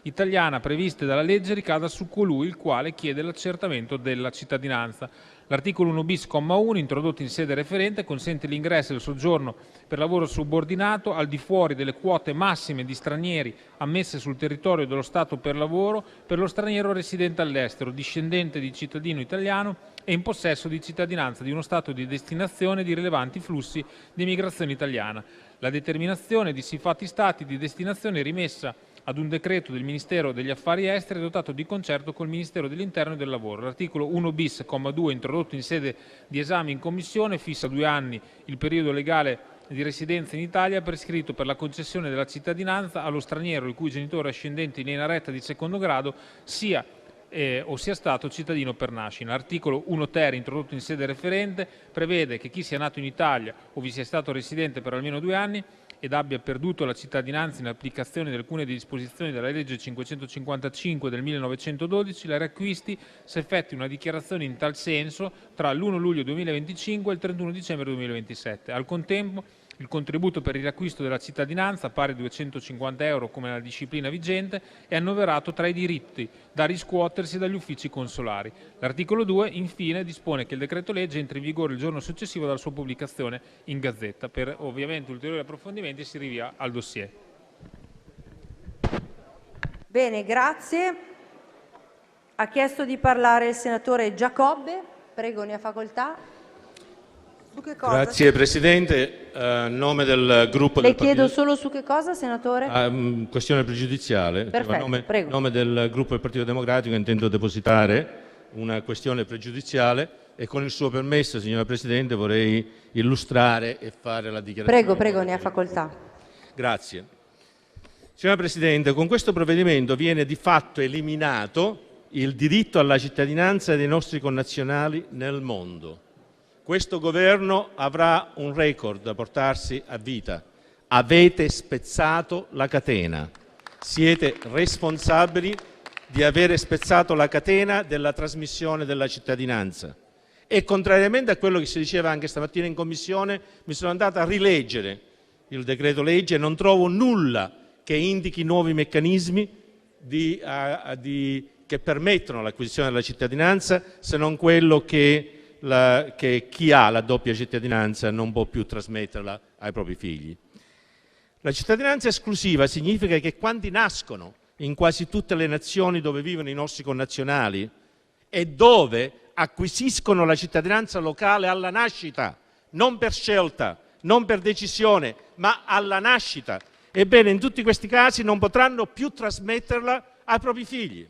Speaker 4: italiana previste dalla legge ricada su colui il quale chiede l'accertamento della cittadinanza. L'articolo 1-bis, comma 1, introdotto in sede referente, consente l'ingresso e il soggiorno per lavoro subordinato al di fuori delle quote massime di stranieri ammesse sul territorio dello Stato per lavoro per lo straniero residente all'estero, discendente di cittadino italiano e in possesso di cittadinanza di uno Stato di destinazione di rilevanti flussi di immigrazione italiana. La determinazione di siffatti Stati di destinazione è rimessa ad un decreto del Ministero degli Affari Esteri adottato di concerto col Ministero dell'Interno e del Lavoro. L'articolo 1-bis, comma 2, introdotto in sede di esame in Commissione, fissa 2 anni il periodo legale di residenza in Italia prescritto per la concessione della cittadinanza allo straniero il cui genitore ascendente in linea retta di secondo grado sia stato cittadino per nascita. L'articolo 1-ter, introdotto in sede referente, prevede che chi sia nato in Italia o vi sia stato residente per almeno 2 anni ed abbia perduto la cittadinanza in applicazione di alcune disposizioni della legge 555 del 1912, la riacquisti se effettui una dichiarazione in tal senso tra l'1 luglio 2025 e il 31 dicembre 2027. Al contempo, il contributo per il riacquisto della cittadinanza, pari a 250 euro come nella disciplina vigente, è annoverato tra i diritti da riscuotersi dagli uffici consolari. L'articolo 2, infine, dispone che il decreto-legge entri in vigore il giorno successivo dalla sua pubblicazione in Gazzetta. Per ovviamente ulteriori approfondimenti si rinvia al dossier.
Speaker 1: Bene, grazie. Ha chiesto di parlare il senatore Giacobbe. Prego, ne ha facoltà. Su che cosa?
Speaker 6: Grazie Presidente, a nome del gruppo
Speaker 1: Le
Speaker 6: del
Speaker 1: chiedo
Speaker 6: Partito...
Speaker 1: solo su che cosa, senatore?
Speaker 6: Questione pregiudiziale.
Speaker 1: Perfetto,
Speaker 6: a
Speaker 1: prego.
Speaker 6: nome del gruppo del Partito Democratico intendo depositare una questione pregiudiziale e con il suo permesso, signora Presidente, vorrei illustrare e fare la dichiarazione.
Speaker 1: Prego, ne ha facoltà.
Speaker 6: Grazie. Signora Presidente, con questo provvedimento viene di fatto eliminato il diritto alla cittadinanza dei nostri connazionali nel mondo. Questo governo avrà un record da portarsi a vita. Avete spezzato la catena. Siete responsabili di avere spezzato la catena della trasmissione della cittadinanza. E contrariamente a quello che si diceva anche stamattina in Commissione, mi sono andato a rileggere il decreto legge e non trovo nulla che indichi nuovi meccanismi che permettono l'acquisizione della cittadinanza, se non quello che chi ha la doppia cittadinanza non può più trasmetterla ai propri figli. La cittadinanza esclusiva significa che quando nascono in quasi tutte le nazioni dove vivono i nostri connazionali e dove acquisiscono la cittadinanza locale alla nascita, non per scelta, non per decisione, ma alla nascita, ebbene in tutti questi casi non potranno più trasmetterla ai propri figli.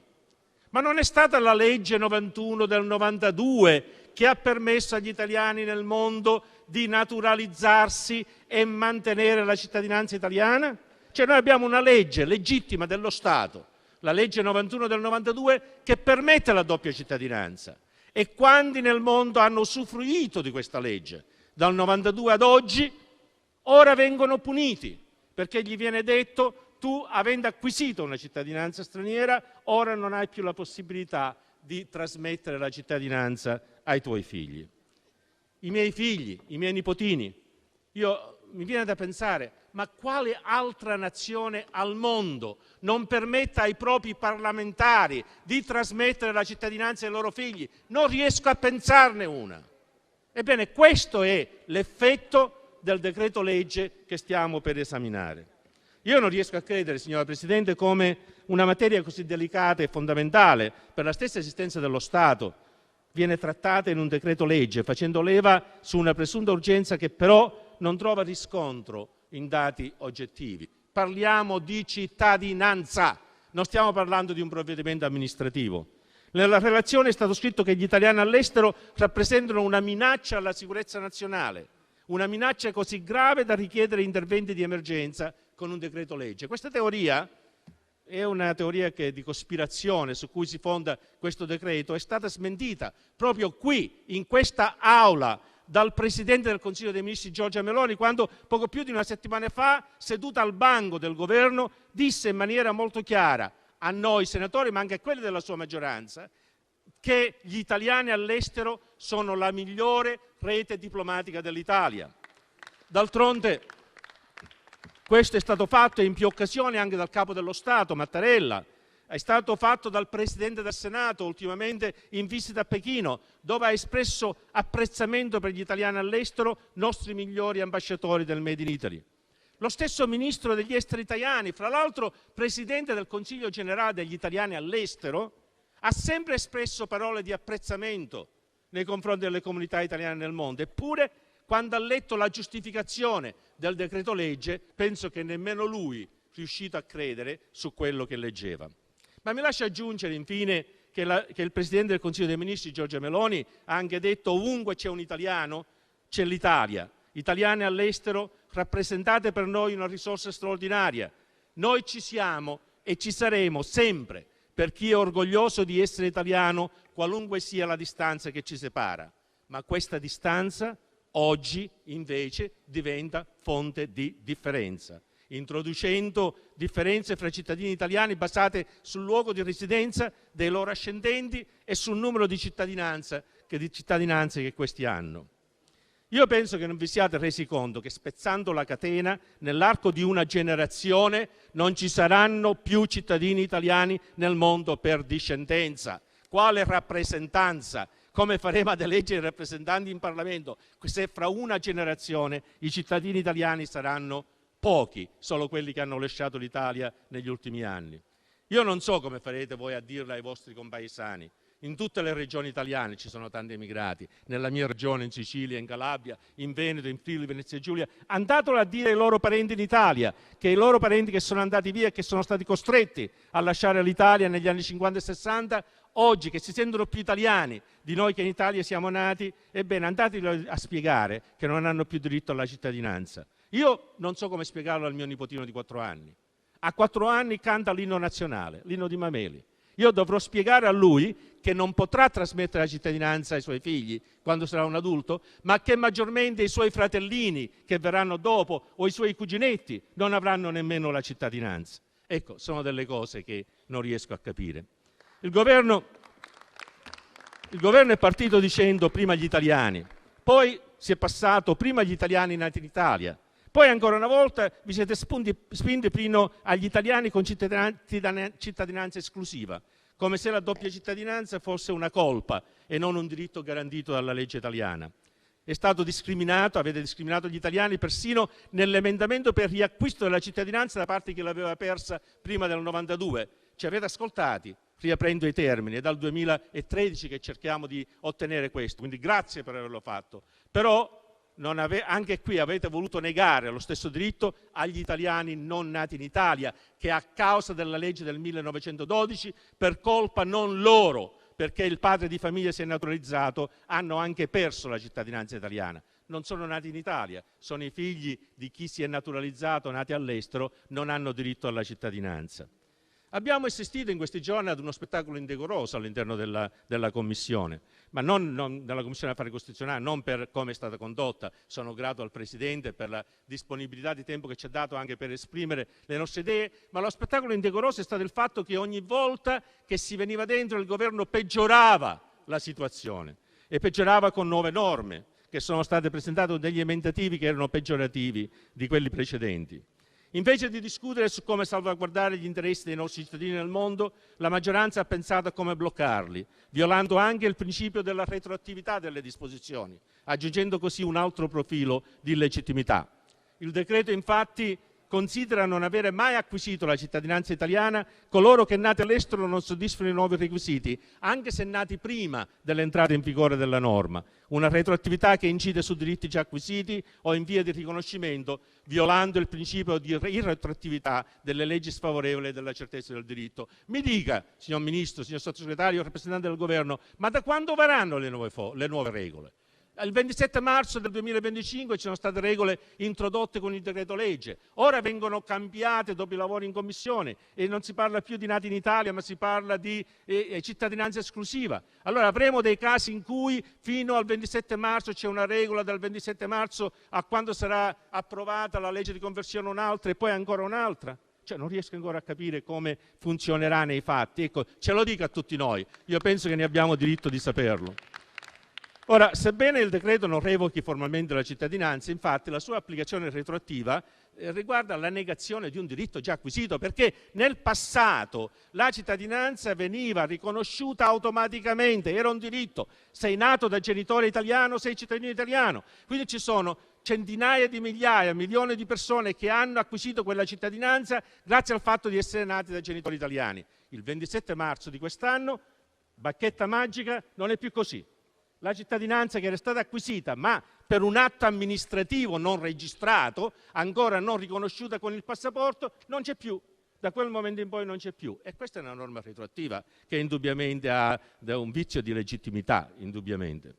Speaker 6: Ma non è stata la legge 91 del 92 che ha permesso agli italiani nel mondo di naturalizzarsi e mantenere la cittadinanza italiana? Cioè noi abbiamo una legge legittima dello Stato, la legge 91 del 92, che permette la doppia cittadinanza. E quanti nel mondo hanno usufruito di questa legge dal 92 ad oggi, ora vengono puniti, perché gli viene detto: tu, avendo acquisito una cittadinanza straniera, ora non hai più la possibilità di trasmettere la cittadinanza ai tuoi figli. I miei figli, i miei nipotini, mi viene da pensare, ma quale altra nazione al mondo non permetta ai propri parlamentari di trasmettere la cittadinanza ai loro figli? Non riesco a pensarne una. Ebbene, questo è l'effetto del decreto legge che stiamo per esaminare. Io non riesco a credere, signora Presidente, come una materia così delicata e fondamentale per la stessa esistenza dello Stato viene trattata in un decreto legge, facendo leva su una presunta urgenza che però non trova riscontro in dati oggettivi. Parliamo di cittadinanza, non stiamo parlando di un provvedimento amministrativo. Nella relazione è stato scritto che gli italiani all'estero rappresentano una minaccia alla sicurezza nazionale, una minaccia così grave da richiedere interventi di emergenza con un decreto legge. Questa teoria è una teoria di cospirazione su cui si fonda questo decreto, è stata smentita proprio qui, in questa Aula, dal Presidente del Consiglio dei Ministri Giorgia Meloni, quando poco più di una settimana fa, seduta al banco del governo, disse in maniera molto chiara a noi senatori, ma anche a quelli della sua maggioranza, che gli italiani all'estero sono la migliore rete diplomatica dell'Italia. D'altronde questo è stato fatto in più occasioni anche dal Capo dello Stato, Mattarella, è stato fatto dal Presidente del Senato ultimamente in visita a Pechino, dove ha espresso apprezzamento per gli italiani all'estero, nostri migliori ambasciatori del Made in Italy. Lo stesso Ministro degli Esteri Tajani, fra l'altro Presidente del Consiglio Generale degli Italiani all'estero, ha sempre espresso parole di apprezzamento nei confronti delle comunità italiane nel mondo. Eppure, quando ha letto la giustificazione del decreto legge, penso che nemmeno lui è riuscito a credere su quello che leggeva. Ma mi lascia aggiungere infine che il Presidente del Consiglio dei Ministri Giorgia Meloni ha anche detto: ovunque c'è un italiano c'è l'Italia. Italiani all'estero, rappresentate per noi una risorsa straordinaria. Noi ci siamo e ci saremo sempre per chi è orgoglioso di essere italiano, qualunque sia la distanza che ci separa. Ma questa distanza oggi invece diventa fonte di differenza, introducendo differenze fra cittadini italiani basate sul luogo di residenza dei loro ascendenti e sul numero di cittadinanze che questi hanno. Io penso che non vi siate resi conto che, spezzando la catena, nell'arco di una generazione non ci saranno più cittadini italiani nel mondo per discendenza. Quale rappresentanza? Come faremo ad eleggere rappresentanti in Parlamento se fra una generazione i cittadini italiani saranno pochi, solo quelli che hanno lasciato l'Italia negli ultimi anni? Io non so come farete voi a dirlo ai vostri compaesani. In tutte le regioni italiane ci sono tanti emigrati, nella mia regione, in Sicilia, in Calabria, in Veneto, in Friuli, Venezia Giulia. Andatelo a dire ai loro parenti in Italia, che i loro parenti che sono andati via e che sono stati costretti a lasciare l'Italia negli anni 50 e 60, oggi che si sentono più italiani di noi che in Italia siamo nati, ebbene andatelo a spiegare che non hanno più diritto alla cittadinanza. Io non so come spiegarlo al mio nipotino di 4 anni. A 4 anni canta l'inno nazionale, l'inno di Mameli. Io dovrò spiegare a lui che non potrà trasmettere la cittadinanza ai suoi figli quando sarà un adulto, ma che maggiormente i suoi fratellini che verranno dopo o i suoi cuginetti non avranno nemmeno la cittadinanza. Ecco, sono delle cose che non riesco a capire. Il governo è partito dicendo prima gli italiani, poi si è passato prima gli italiani nati in Italia, poi ancora una volta vi siete spinti fino agli italiani con cittadinanza esclusiva, come se la doppia cittadinanza fosse una colpa e non un diritto garantito dalla legge italiana. È stato discriminato, avete discriminato gli italiani persino nell'emendamento per riacquisto della cittadinanza da parte di chi l'aveva persa prima del 92. Ci avete ascoltati, riaprendo i termini, è dal 2013 che cerchiamo di ottenere questo, quindi grazie per averlo fatto. Però anche qui avete voluto negare lo stesso diritto agli italiani non nati in Italia, che a causa della legge del 1912, per colpa non loro, perché il padre di famiglia si è naturalizzato, hanno anche perso la cittadinanza italiana. Non sono nati in Italia, sono i figli di chi si è naturalizzato, nati all'estero, non hanno diritto alla cittadinanza. Abbiamo assistito in questi giorni ad uno spettacolo indecoroso all'interno della Commissione, ma non della Commissione Affari Costituzionali, non per come è stata condotta. Sono grato al Presidente per la disponibilità di tempo che ci ha dato anche per esprimere le nostre idee, ma lo spettacolo indecoroso è stato il fatto che ogni volta che si veniva dentro il governo peggiorava la situazione e peggiorava con nuove norme che sono state presentate con degli emendativi che erano peggiorativi di quelli precedenti. Invece di discutere su come salvaguardare gli interessi dei nostri cittadini nel mondo, la maggioranza ha pensato a come bloccarli, violando anche il principio della retroattività delle disposizioni, aggiungendo così un altro profilo di illegittimità. Il decreto, infatti, considera non avere mai acquisito la cittadinanza italiana coloro che nati all'estero non soddisfano i nuovi requisiti, anche se nati prima dell'entrata in vigore della norma. Una retroattività che incide su diritti già acquisiti o in via di riconoscimento, violando il principio di irretroattività delle leggi sfavorevoli e della certezza del diritto. Mi dica, signor Ministro, signor Sottosegretario, rappresentante del Governo, ma da quando varranno le nuove regole? Il 27 marzo del 2025 ci sono state regole introdotte con il decreto legge, ora vengono cambiate dopo i lavori in commissione e non si parla più di nati in Italia, ma si parla di cittadinanza esclusiva. Allora avremo dei casi in cui fino al 27 marzo c'è una regola, dal 27 marzo a quando sarà approvata la legge di conversione un'altra e poi ancora un'altra. Cioè, non riesco ancora a capire come funzionerà nei fatti. Ecco, ce lo dica a tutti noi, io penso che ne abbiamo diritto di saperlo. Ora, sebbene il decreto non revochi formalmente la cittadinanza, infatti la sua applicazione retroattiva riguarda la negazione di un diritto già acquisito, perché nel passato la cittadinanza veniva riconosciuta automaticamente, era un diritto. Sei nato da genitore italiano, sei cittadino italiano. Quindi ci sono centinaia di migliaia, milioni di persone che hanno acquisito quella cittadinanza grazie al fatto di essere nati da genitori italiani. Il 27 marzo di quest'anno, bacchetta magica, non è più così. La cittadinanza che era stata acquisita, ma per un atto amministrativo non registrato, ancora non riconosciuta con il passaporto, non c'è più. Da quel momento in poi non c'è più. E questa è una norma retroattiva che indubbiamente ha un vizio di legittimità, indubbiamente.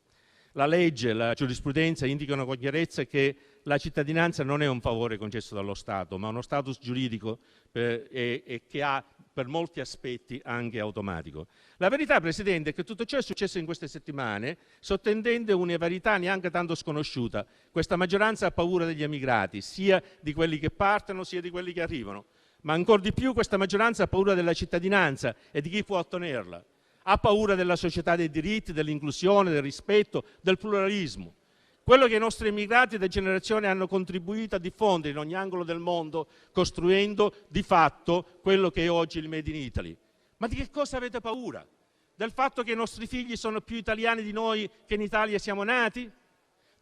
Speaker 6: La legge, la giurisprudenza indicano con chiarezza che la cittadinanza non è un favore concesso dallo Stato, ma uno status giuridico e che ha per molti aspetti anche automatico. La verità, Presidente, è che tutto ciò è successo in queste settimane sottendendo una verità neanche tanto sconosciuta. Questa maggioranza ha paura degli emigrati, sia di quelli che partono sia di quelli che arrivano. Ma ancor di più questa maggioranza ha paura della cittadinanza e di chi può ottenerla. Ha paura della società dei diritti, dell'inclusione, del rispetto, del pluralismo. Quello che i nostri emigrati da generazione hanno contribuito a diffondere in ogni angolo del mondo, costruendo di fatto quello che è oggi il Made in Italy. Ma di che cosa avete paura? Del fatto che i nostri figli sono più italiani di noi che in Italia siamo nati?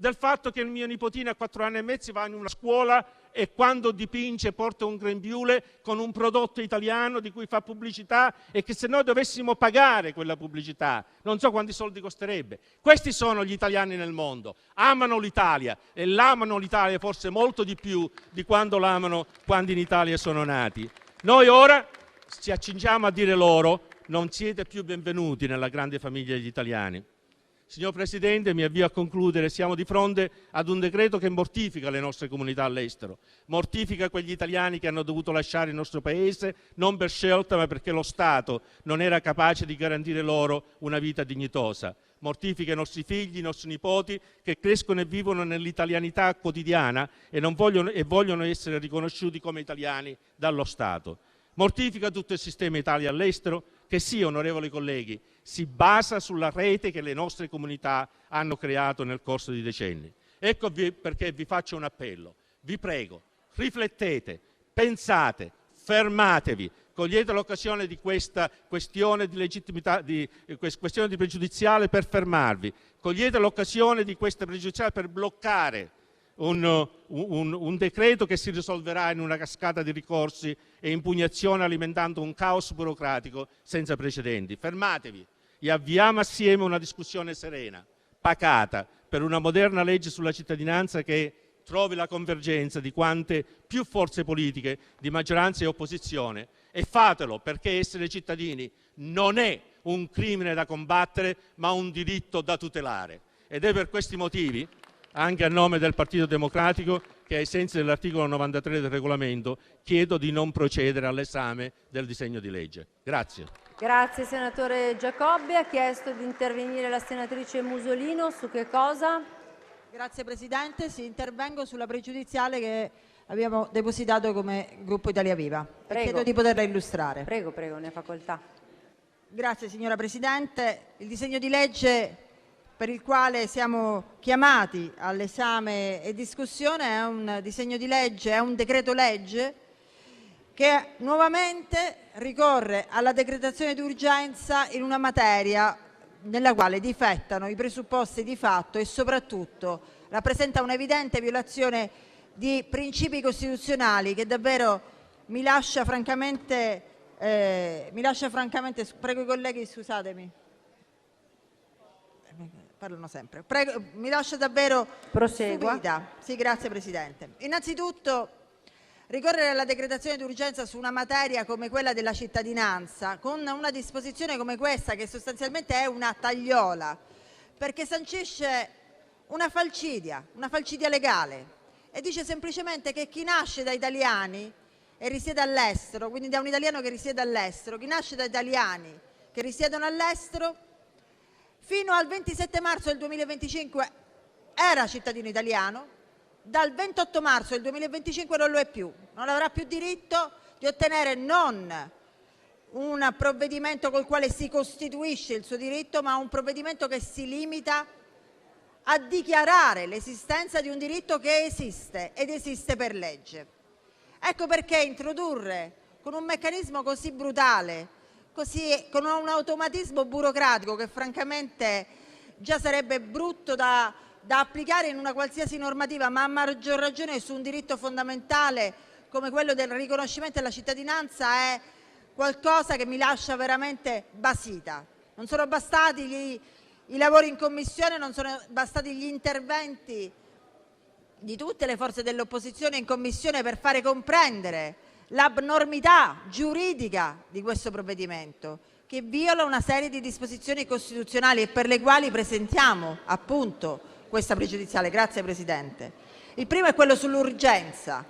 Speaker 6: Del fatto che il mio nipotino a 4 anni e mezzo va in una scuola e quando dipinge porta un grembiule con un prodotto italiano di cui fa pubblicità e che se noi dovessimo pagare quella pubblicità non so quanti soldi costerebbe. Questi sono gli italiani nel mondo, amano l'Italia e l'amano l'Italia forse molto di più di quando l'amano quando in Italia sono nati. Noi ora ci accingiamo a dire loro: non siete più benvenuti nella grande famiglia degli italiani. Signor Presidente, mi avvio a concludere. Siamo di fronte ad un decreto che mortifica le nostre comunità all'estero, mortifica quegli italiani che hanno dovuto lasciare il nostro Paese non per scelta ma perché lo Stato non era capace di garantire loro una vita dignitosa, mortifica i nostri figli, i nostri nipoti che crescono e vivono nell'italianità quotidiana e vogliono essere riconosciuti come italiani dallo Stato. Mortifica tutto il sistema Italia all'estero che sì, onorevoli colleghi, si basa sulla rete che le nostre comunità hanno creato nel corso di decenni. Ecco perché vi faccio un appello. Vi prego, riflettete, pensate, fermatevi, cogliete l'occasione di questa questione di legittimità, questione di pregiudiziale per fermarvi, cogliete l'occasione di questa pregiudiziale per bloccare un decreto che si risolverà in una cascata di ricorsi e impugnazioni alimentando un caos burocratico senza precedenti. Fermatevi e avviamo assieme una discussione serena, pacata, per una moderna legge sulla cittadinanza che trovi la convergenza di quante più forze politiche di maggioranza e opposizione, e fatelo perché essere cittadini non è un crimine da combattere ma un diritto da tutelare. Ed è per questi motivi, anche a nome del Partito Democratico, che ai sensi dell'articolo 93 del regolamento chiedo di non procedere all'esame del disegno di legge. Grazie.
Speaker 1: Grazie senatore Giacobbe. Ha chiesto di intervenire la senatrice Musolino. Su che cosa?
Speaker 7: Grazie Presidente, sì, intervengo sulla pregiudiziale che abbiamo depositato come gruppo Italia Viva.
Speaker 1: Prego.
Speaker 7: Chiedo di poterla illustrare.
Speaker 1: Prego, ne ha facoltà.
Speaker 7: Grazie signora Presidente. Il disegno di legge per il quale siamo chiamati all'esame e discussione è un disegno di legge, è un decreto legge che nuovamente ricorre alla decretazione d'urgenza in una materia nella quale difettano i presupposti di fatto e soprattutto rappresenta un'evidente violazione di principi costituzionali che davvero mi lascia francamente, prego i colleghi, scusatemi. Parlano sempre. Prego, mi lascia davvero stupita. Sì, grazie Presidente. Innanzitutto ricorrere alla decretazione d'urgenza su una materia come quella della cittadinanza, con una disposizione come questa che sostanzialmente è una tagliola, perché sancisce una falcidia legale, e dice semplicemente che chi nasce da italiani e risiede all'estero, quindi da un italiano che risiede all'estero, chi nasce da italiani che risiedono all'estero, fino al 27 marzo del 2025 era cittadino italiano, dal 28 marzo del 2025 non lo è più, non avrà più diritto di ottenere non un provvedimento col quale si costituisce il suo diritto, ma un provvedimento che si limita a dichiarare l'esistenza di un diritto che esiste ed esiste per legge. Ecco perché introdurre con un meccanismo così brutale, con un automatismo burocratico che francamente già sarebbe brutto da applicare in una qualsiasi normativa, ma a maggior ragione su un diritto fondamentale come quello del riconoscimento della cittadinanza, è qualcosa che mi lascia veramente basita. Non sono bastati i lavori in Commissione, non sono bastati gli interventi di tutte le forze dell'opposizione in Commissione per fare comprendere l'abnormità giuridica di questo provvedimento, che viola una serie di disposizioni costituzionali e per le quali presentiamo appunto questa pregiudiziale. Grazie Presidente. Il primo è quello sull'urgenza.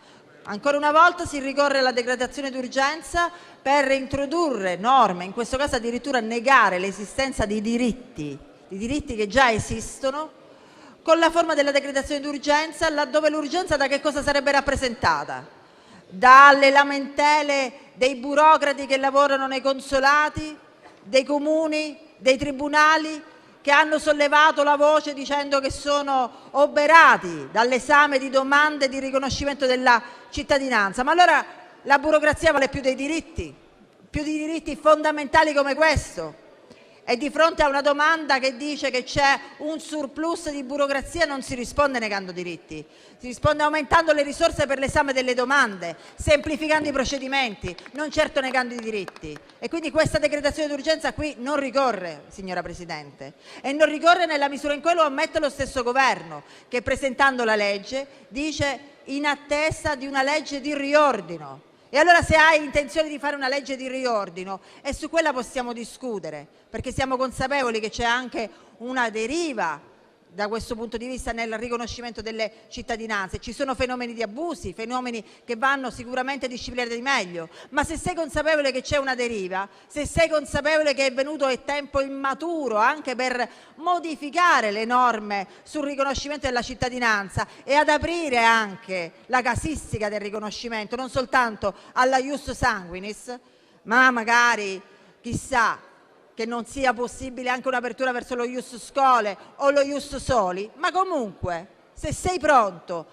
Speaker 7: Ancora una volta si ricorre alla decretazione d'urgenza per introdurre norme, in questo caso addirittura negare l'esistenza di diritti che già esistono, con la forma della decretazione d'urgenza, laddove l'urgenza da che cosa sarebbe rappresentata? Dalle lamentele dei burocrati che lavorano nei consolati, dei comuni, dei tribunali, che hanno sollevato la voce dicendo che sono oberati dall'esame di domande di riconoscimento della cittadinanza. Ma allora la burocrazia vale più dei diritti fondamentali come questo? E di fronte a una domanda che dice che c'è un surplus di burocrazia non si risponde negando diritti, si risponde aumentando le risorse per l'esame delle domande, semplificando i procedimenti, non certo negando i diritti. E quindi questa decretazione d'urgenza qui non ricorre, signora Presidente, e non ricorre nella misura in cui lo ammette lo stesso Governo, che presentando la legge dice in attesa di una legge di riordino. E allora se hai intenzione di fare una legge di riordino, e su quella possiamo discutere, perché siamo consapevoli che c'è anche una deriva da questo punto di vista nel riconoscimento delle cittadinanze. Ci sono fenomeni di abusi, fenomeni che vanno sicuramente disciplinati meglio, ma se sei consapevole che c'è una deriva, se sei consapevole che è venuto il tempo immaturo anche per modificare le norme sul riconoscimento della cittadinanza e ad aprire anche la casistica del riconoscimento, non soltanto alla ius sanguinis, ma magari, chissà, che non sia possibile anche un'apertura verso lo ius scholae o lo ius soli, ma comunque se sei pronto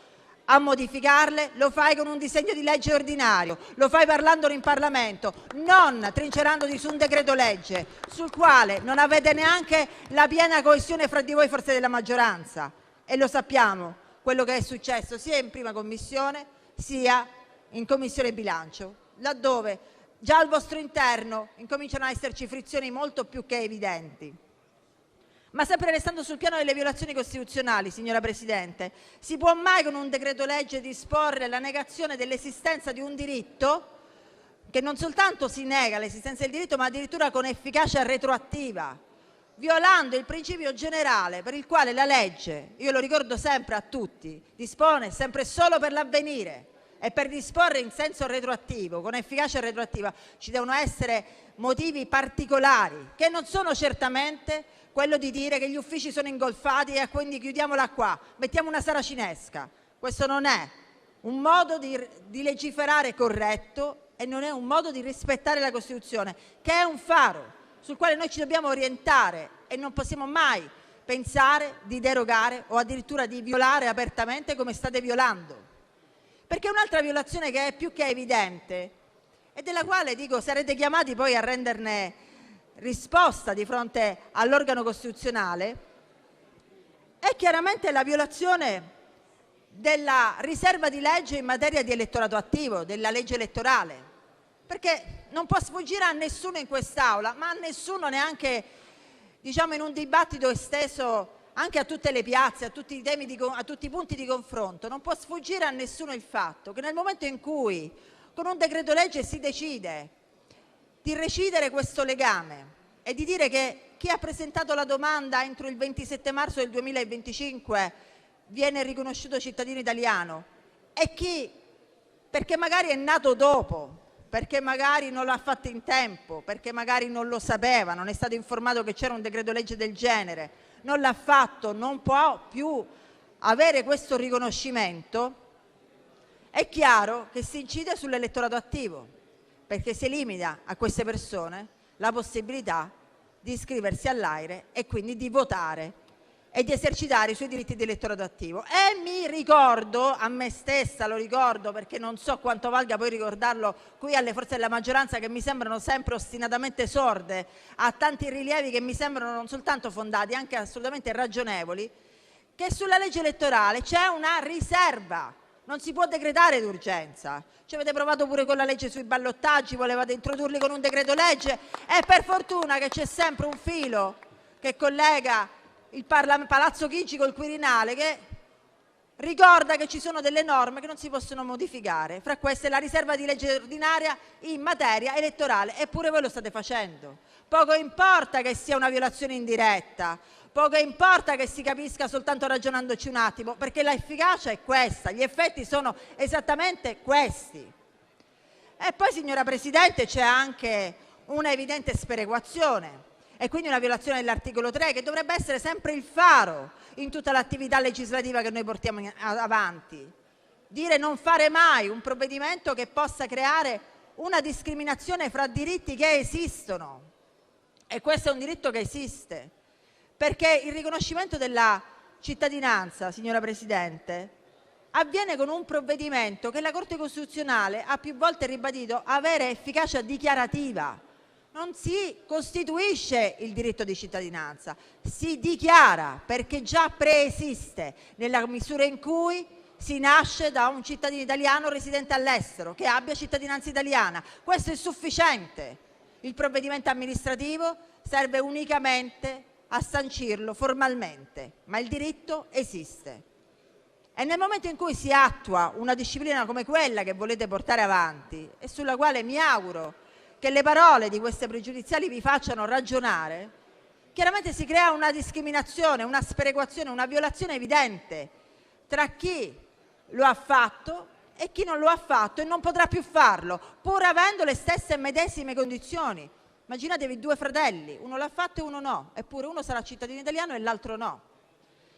Speaker 7: a modificarle lo fai con un disegno di legge ordinario, lo fai parlandone in Parlamento, non trincerandoti su un decreto legge sul quale non avete neanche la piena coesione fra di voi forze della maggioranza. E lo sappiamo quello che è successo sia in prima commissione sia in Commissione bilancio, laddove già al vostro interno incominciano a esserci frizioni molto più che evidenti. Ma sempre restando sul piano delle violazioni costituzionali, signora Presidente, si può mai con un decreto legge disporre la negazione dell'esistenza di un diritto che non soltanto si nega l'esistenza del diritto, ma addirittura con efficacia retroattiva, violando il principio generale per il quale la legge, io lo ricordo sempre a tutti, dispone sempre solo per l'avvenire. E per disporre in senso retroattivo, con efficacia retroattiva, ci devono essere motivi particolari, che non sono certamente quello di dire che gli uffici sono ingolfati e quindi chiudiamola qua, mettiamo una saracinesca. Questo non è un modo di legiferare corretto e non è un modo di rispettare la Costituzione, che è un faro sul quale noi ci dobbiamo orientare e non possiamo mai pensare di derogare o addirittura di violare apertamente come state violando. Perché un'altra violazione che è più che evidente e della quale, dico, sarete chiamati poi a renderne risposta di fronte all'organo costituzionale, è chiaramente la violazione della riserva di legge in materia di elettorato attivo, della legge elettorale. Perché non può sfuggire a nessuno in quest'Aula, ma a nessuno neanche, diciamo, in un dibattito esteso anche a tutte le piazze, a tutti i punti di confronto, non può sfuggire a nessuno il fatto che nel momento in cui con un decreto legge si decide di recidere questo legame e di dire che chi ha presentato la domanda entro il 27 marzo del 2025 viene riconosciuto cittadino italiano e chi, perché magari è nato dopo, perché magari non l'ha fatto in tempo, perché magari non lo sapeva, non è stato informato che c'era un decreto legge del genere, non l'ha fatto, non può più avere questo riconoscimento, è chiaro che si incide sull'elettorato attivo, perché si elimina a queste persone la possibilità di iscriversi all'AIRE e quindi di votare e di esercitare i suoi diritti di elettorato attivo. E mi ricordo, a me stessa lo ricordo, perché non so quanto valga poi ricordarlo qui alle forze della maggioranza che mi sembrano sempre ostinatamente sorde a tanti rilievi che mi sembrano non soltanto fondati, anche assolutamente ragionevoli, che sulla legge elettorale c'è una riserva, non si può decretare d'urgenza. Ci avete provato pure con la legge sui ballottaggi, volevate introdurli con un decreto legge e per fortuna che c'è sempre un filo che collega il Palazzo Chigi col Quirinale, che ricorda che ci sono delle norme che non si possono modificare, fra queste la riserva di legge ordinaria in materia elettorale, eppure voi lo state facendo. Poco importa che sia una violazione indiretta, poco importa che si capisca soltanto ragionandoci un attimo, perché l'efficacia è questa, gli effetti sono esattamente questi. E poi, signora Presidente, c'è anche una evidente sperequazione e quindi una violazione dell'articolo 3, che dovrebbe essere sempre il faro in tutta l'attività legislativa che noi portiamo avanti. Dire non fare mai un provvedimento che possa creare una discriminazione fra diritti che esistono. E questo è un diritto che esiste, perché il riconoscimento della cittadinanza, signora Presidente, avviene con un provvedimento che la Corte Costituzionale ha più volte ribadito avere efficacia dichiarativa. Non si costituisce il diritto di cittadinanza, si dichiara, perché già preesiste nella misura in cui si nasce da un cittadino italiano residente all'estero che abbia cittadinanza italiana. Questo è sufficiente. Il provvedimento amministrativo serve unicamente a sancirlo formalmente, ma il diritto esiste. E nel momento in cui si attua una disciplina come quella che volete portare avanti e sulla quale mi auguro che le parole di queste pregiudiziali vi facciano ragionare, chiaramente si crea una discriminazione, una sperequazione, una violazione evidente tra chi lo ha fatto e chi non lo ha fatto e non potrà più farlo, pur avendo le stesse medesime condizioni. Immaginatevi due fratelli, uno l'ha fatto e uno no, eppure uno sarà cittadino italiano e l'altro no.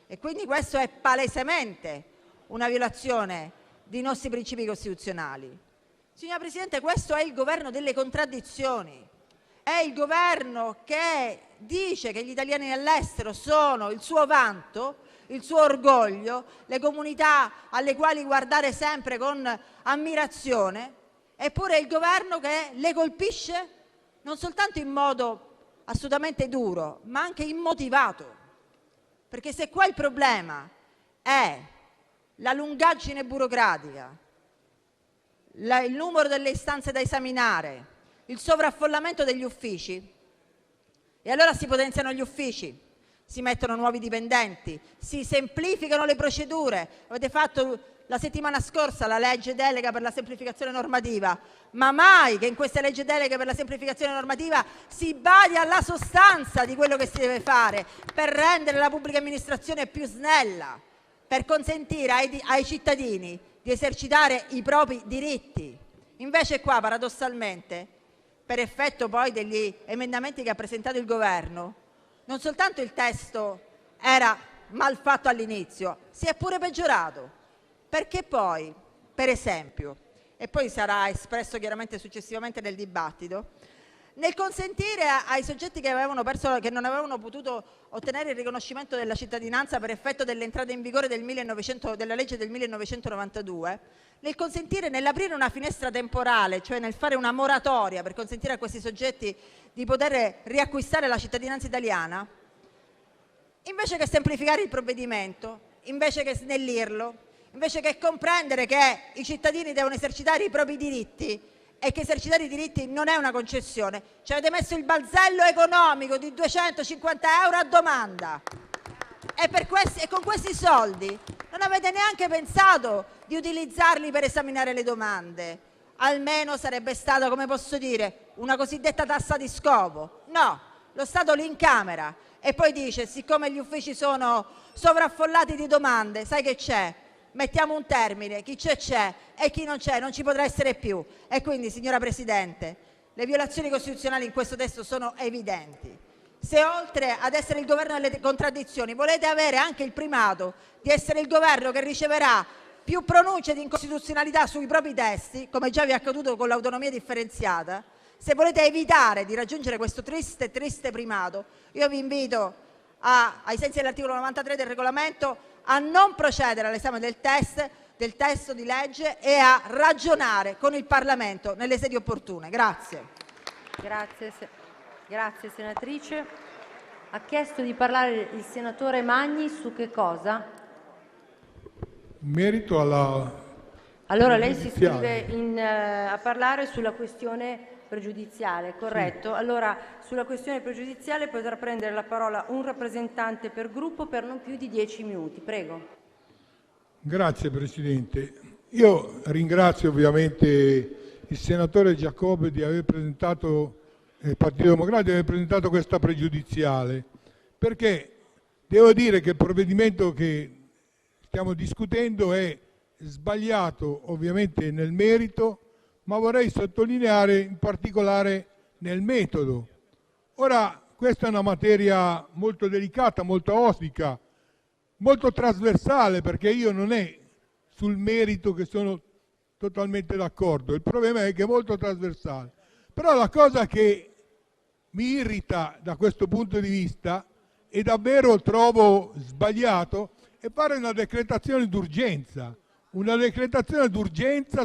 Speaker 7: E quindi questo è palesemente una violazione dei nostri principi costituzionali. Signora Presidente, questo è il governo delle contraddizioni, è il governo che dice che gli italiani all'estero sono il suo vanto, il suo orgoglio, le comunità alle quali guardare sempre con ammirazione, eppure è il governo che le colpisce non soltanto in modo assolutamente duro, ma anche immotivato. Perché se qua il problema è la lungaggine burocratica, il numero delle istanze da esaminare, il sovraffollamento degli uffici, e allora si potenziano gli uffici, si mettono nuovi dipendenti, si semplificano le procedure. Avete fatto la settimana scorsa la legge delega per la semplificazione normativa, ma mai che in queste leggi deleghe per la semplificazione normativa si badi alla sostanza di quello che si deve fare per rendere la pubblica amministrazione più snella, per consentire ai cittadini di esercitare i propri diritti. Invece qua, paradossalmente, per effetto poi degli emendamenti che ha presentato il governo, non soltanto il testo era mal fatto all'inizio, si è pure peggiorato, perché poi, per esempio, e poi sarà espresso chiaramente successivamente nel dibattito, nel consentire ai soggetti che non avevano potuto ottenere il riconoscimento della cittadinanza per effetto dell'entrata in vigore della legge del 1992, nell'aprire una finestra temporale, cioè nel fare una moratoria per consentire a questi soggetti di poter riacquistare la cittadinanza italiana, invece che semplificare il provvedimento, invece che snellirlo, invece che comprendere che i cittadini devono esercitare i propri diritti e che esercitare i diritti non è una concessione, ci avete messo il balzello economico di 250 euro a domanda e con questi soldi non avete neanche pensato di utilizzarli per esaminare le domande. Almeno sarebbe stata, come posso dire, una cosiddetta tassa di scopo. No, lo Stato li incamera e poi dice: siccome gli uffici sono sovraffollati di domande, sai che c'è? Mettiamo un termine, chi c'è e chi non c'è non ci potrà essere più. E quindi, signora Presidente, le violazioni costituzionali in questo testo sono evidenti. Se oltre ad essere il governo delle contraddizioni volete avere anche il primato di essere il governo che riceverà più pronunce di incostituzionalità sui propri testi, come già vi è accaduto con l'autonomia differenziata, se volete evitare di raggiungere questo triste primato, io vi invito ai sensi dell'articolo 93 del regolamento a non procedere all'esame del testo di legge e a ragionare con il Parlamento nelle sedi opportune. Grazie.
Speaker 1: Grazie senatrice. Ha chiesto di parlare il senatore Magni su che cosa?
Speaker 9: In merito alla...
Speaker 1: Allora lei si
Speaker 9: pregiudiziale.
Speaker 1: iscrive a parlare sulla questione pregiudiziale, corretto? Sì. Allora sulla questione pregiudiziale potrà prendere la parola un rappresentante per gruppo per non più di 10 minuti. Prego.
Speaker 9: Grazie Presidente. Io ringrazio ovviamente il senatore Giacobbe di aver presentato, il Partito Democratico di aver presentato questa pregiudiziale, perché devo dire che il provvedimento che stiamo discutendo è sbagliato ovviamente nel merito, ma vorrei sottolineare in particolare nel metodo. Ora, questa è una materia molto delicata, molto ostica, molto trasversale, perché io non è sul merito che sono totalmente d'accordo, il problema è che è molto trasversale. Però la cosa che mi irrita da questo punto di vista e davvero trovo sbagliato è fare una decretazione d'urgenza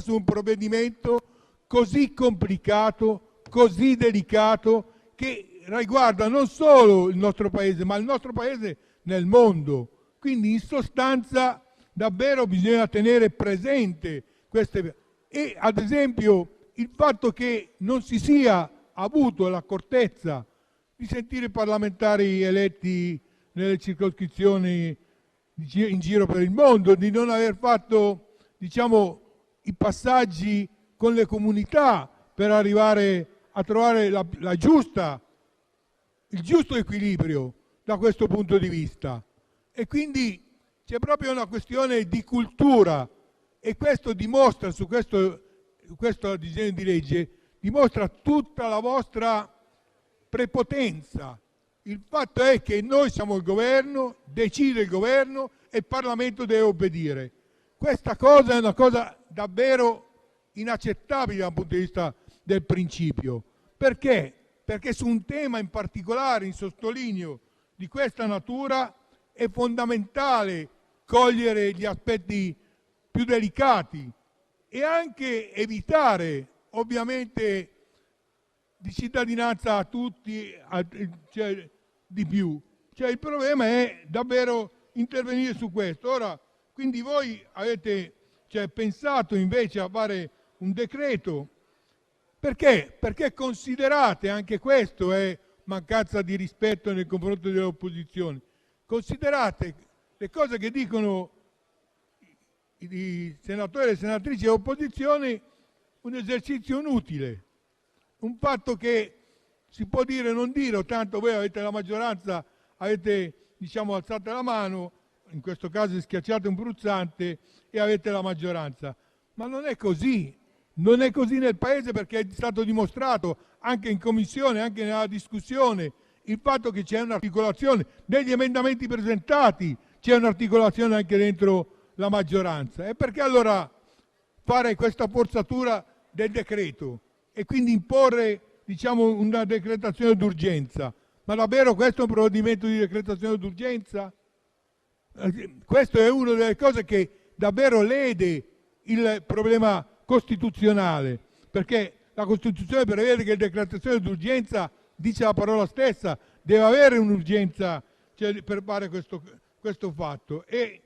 Speaker 9: su un provvedimento così complicato, così delicato, che riguarda non solo il nostro Paese, ma il nostro Paese nel mondo. Quindi in sostanza davvero bisogna tenere presente queste... E ad esempio il fatto che non si sia avuto l'accortezza di sentire parlamentari eletti nelle circoscrizioni in giro per il mondo, di non aver fatto, diciamo, i passaggi con le comunità per arrivare a trovare il giusto equilibrio da questo punto di vista. E quindi c'è proprio una questione di cultura, e questo dimostra, su questo disegno di legge, dimostra tutta la vostra prepotenza. Il fatto è che noi siamo il governo, decide il governo e il Parlamento deve obbedire. Questa cosa è una cosa davvero inaccettabile dal punto di vista del principio. Perché? Perché su un tema in particolare, in sottolineo, di questa natura, è fondamentale cogliere gli aspetti più delicati e anche evitare, ovviamente, di cittadinanza a tutti, cioè, di più. Cioè, il problema è davvero intervenire su questo. Ora, quindi voi avete pensato invece a fare un decreto. Perché? Perché considerate, anche questo è mancanza di rispetto nei confronti delle opposizioni, considerate le cose che dicono i senatori e le senatrici dell'opposizione un esercizio inutile, un fatto che si può dire o non dire, tanto voi avete la maggioranza, avete alzato la mano, in questo caso schiacciate un pulsante e avete la maggioranza. Ma non è così, non è così nel Paese, perché è stato dimostrato anche in commissione, anche nella discussione, il fatto che c'è un'articolazione degli emendamenti presentati, c'è un'articolazione anche dentro la maggioranza. E perché allora fare questa forzatura del decreto e quindi imporre una decretazione d'urgenza? Ma davvero questo è un provvedimento di decretazione d'urgenza? Questo è una delle cose che davvero lede il problema costituzionale, perché la Costituzione prevede che la decretazione d'urgenza, dice la parola stessa, deve avere un'urgenza, per fare questo fatto, e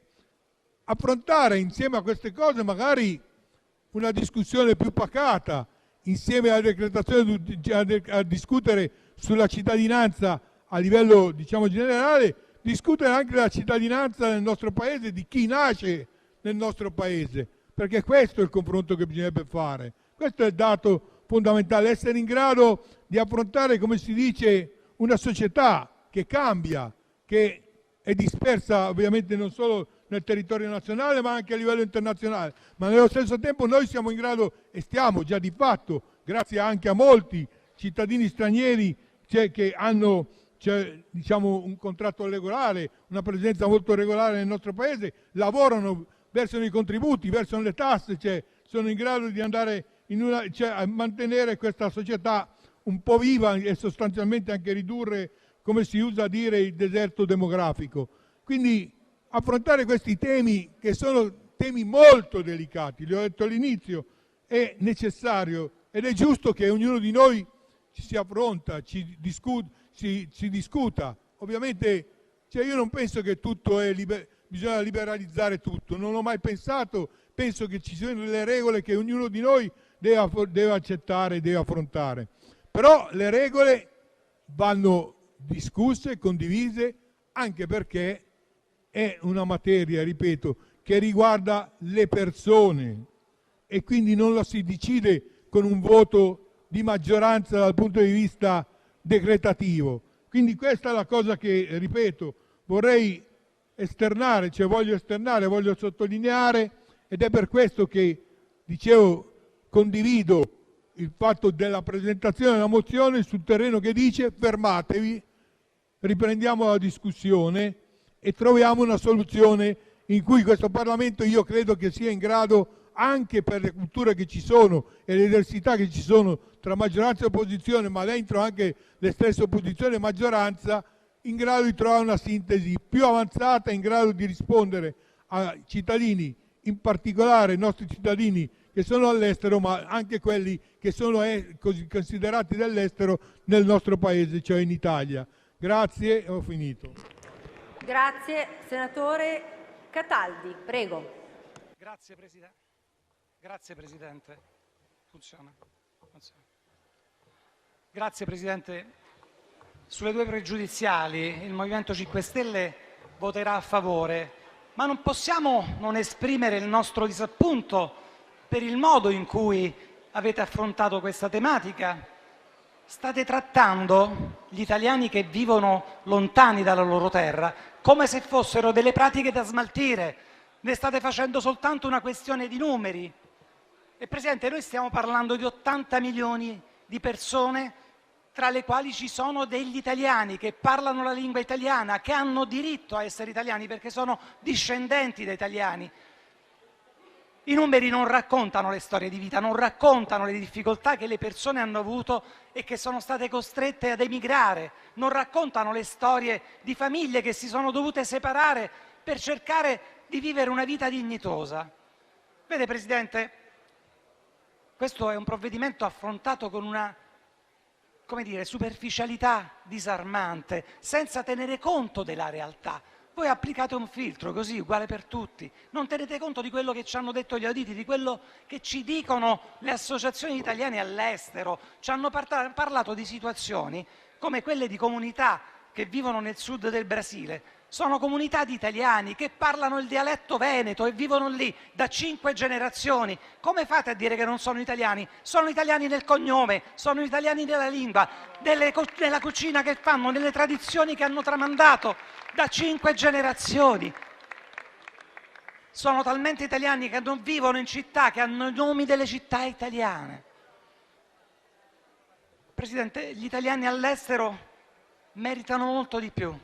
Speaker 9: affrontare insieme a queste cose magari una discussione più pacata, insieme alla decretazione, a discutere sulla cittadinanza a livello generale, discutere anche della cittadinanza nel nostro Paese, di chi nasce nel nostro Paese, perché questo è il confronto che bisognerebbe fare. Questo è il dato fondamentale, essere in grado di affrontare, come si dice, una società che cambia, che è dispersa ovviamente non solo nel territorio nazionale ma anche a livello internazionale, ma nello stesso tempo noi siamo in grado, e stiamo già di fatto, grazie anche a molti cittadini stranieri che hanno diciamo un contratto regolare, una presenza molto regolare nel nostro paese, lavorano, versano i contributi, versano le tasse, sono in grado di andare a mantenere questa società un po' viva e sostanzialmente anche ridurre, come si usa dire, il deserto demografico. Quindi affrontare questi temi, che sono temi molto delicati, li ho detto all'inizio, è necessario ed è giusto che ognuno di noi ci si affronta, si discuta. Ovviamente io non penso che tutto bisogna liberalizzare tutto, non l'ho mai pensato, penso che ci siano delle regole che ognuno di noi deve accettare, deve affrontare. Però le regole vanno discusse, condivise, anche perché è una materia, ripeto, che riguarda le persone e quindi non la si decide con un voto di maggioranza dal punto di vista decretativo. Quindi questa è la cosa che, ripeto, vorrei esternare, voglio sottolineare, ed è per questo che, dicevo, condivido il fatto della presentazione della mozione sul terreno che dice: fermatevi, riprendiamo la discussione e troviamo una soluzione in cui questo Parlamento, io credo che sia in grado, anche per le culture che ci sono e le diversità che ci sono tra maggioranza e opposizione, ma dentro anche le stesse opposizioni e maggioranza, in grado di trovare una sintesi più avanzata, in grado di rispondere ai cittadini, in particolare ai nostri cittadini che sono all'estero, ma anche quelli che sono così considerati dall'estero nel nostro paese, cioè in Italia. Grazie, ho finito.
Speaker 1: Grazie. Senatore Cataldi, prego.
Speaker 8: Grazie Presidente. Funziona. Grazie Presidente. Sulle due pregiudiziali il Movimento 5 Stelle voterà a favore, ma non possiamo non esprimere il nostro disappunto per il modo in cui avete affrontato questa tematica. State trattando gli italiani che vivono lontani dalla loro terra come se fossero delle pratiche da smaltire, ne state facendo soltanto una questione di numeri. E Presidente, noi stiamo parlando di 80 milioni di persone, tra le quali ci sono degli italiani che parlano la lingua italiana, che hanno diritto a essere italiani perché sono discendenti da italiani. I numeri non raccontano le storie di vita, non raccontano le difficoltà che le persone hanno avuto e che sono state costrette ad emigrare, non raccontano le storie di famiglie che si sono dovute separare per cercare di vivere una vita dignitosa. Vede Presidente, questo è un provvedimento affrontato con una, superficialità disarmante, senza tenere conto della realtà. Voi applicate un filtro così, uguale per tutti, non tenete conto di quello che ci hanno detto gli auditi, di quello che ci dicono le associazioni italiane all'estero. Ci hanno parlato di situazioni come quelle di comunità che vivono nel sud del Brasile. Sono comunità di italiani che parlano il dialetto veneto e vivono lì da 5 generazioni. Come fate a dire che non sono italiani? Sono italiani nel cognome, sono italiani nella lingua, nella cucina che fanno, nelle tradizioni che hanno tramandato da 5 generazioni. Sono talmente italiani che non vivono in città, che hanno i nomi delle città italiane. Presidente, gli italiani all'estero meritano molto di più.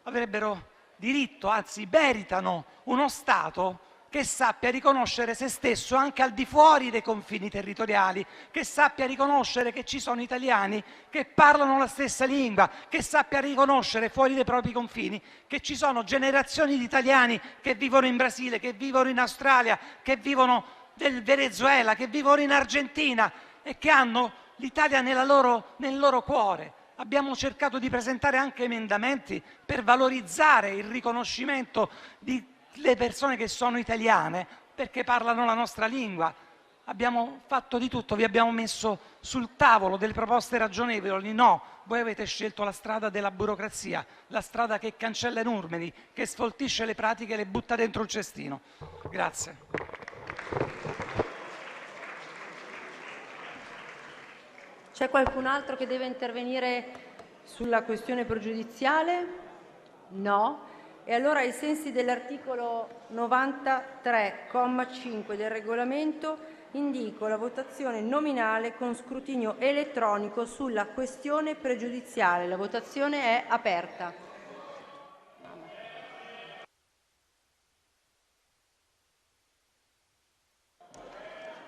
Speaker 8: Avrebbero diritto, anzi meritano, uno Stato che sappia riconoscere se stesso anche al di fuori dei confini territoriali, che sappia riconoscere che ci sono italiani che parlano la stessa lingua, che sappia riconoscere fuori dai propri confini che ci sono generazioni di italiani che vivono in Brasile, che vivono in Australia, che vivono nel Venezuela, che vivono in Argentina e che hanno l'Italia nel loro cuore. Abbiamo cercato di presentare anche emendamenti per valorizzare il riconoscimento delle persone che sono italiane perché parlano la nostra lingua. Abbiamo fatto di tutto, vi abbiamo messo sul tavolo delle proposte ragionevoli. No, voi avete scelto la strada della burocrazia, la strada che cancella i numeri, che sfoltisce le pratiche e le butta dentro un cestino. Grazie.
Speaker 1: C'è qualcun altro che deve intervenire Sulla questione pregiudiziale? No. E allora, ai sensi dell'articolo 93, comma 5 del Regolamento, indico la votazione nominale con scrutinio elettronico sulla questione pregiudiziale. La votazione è aperta.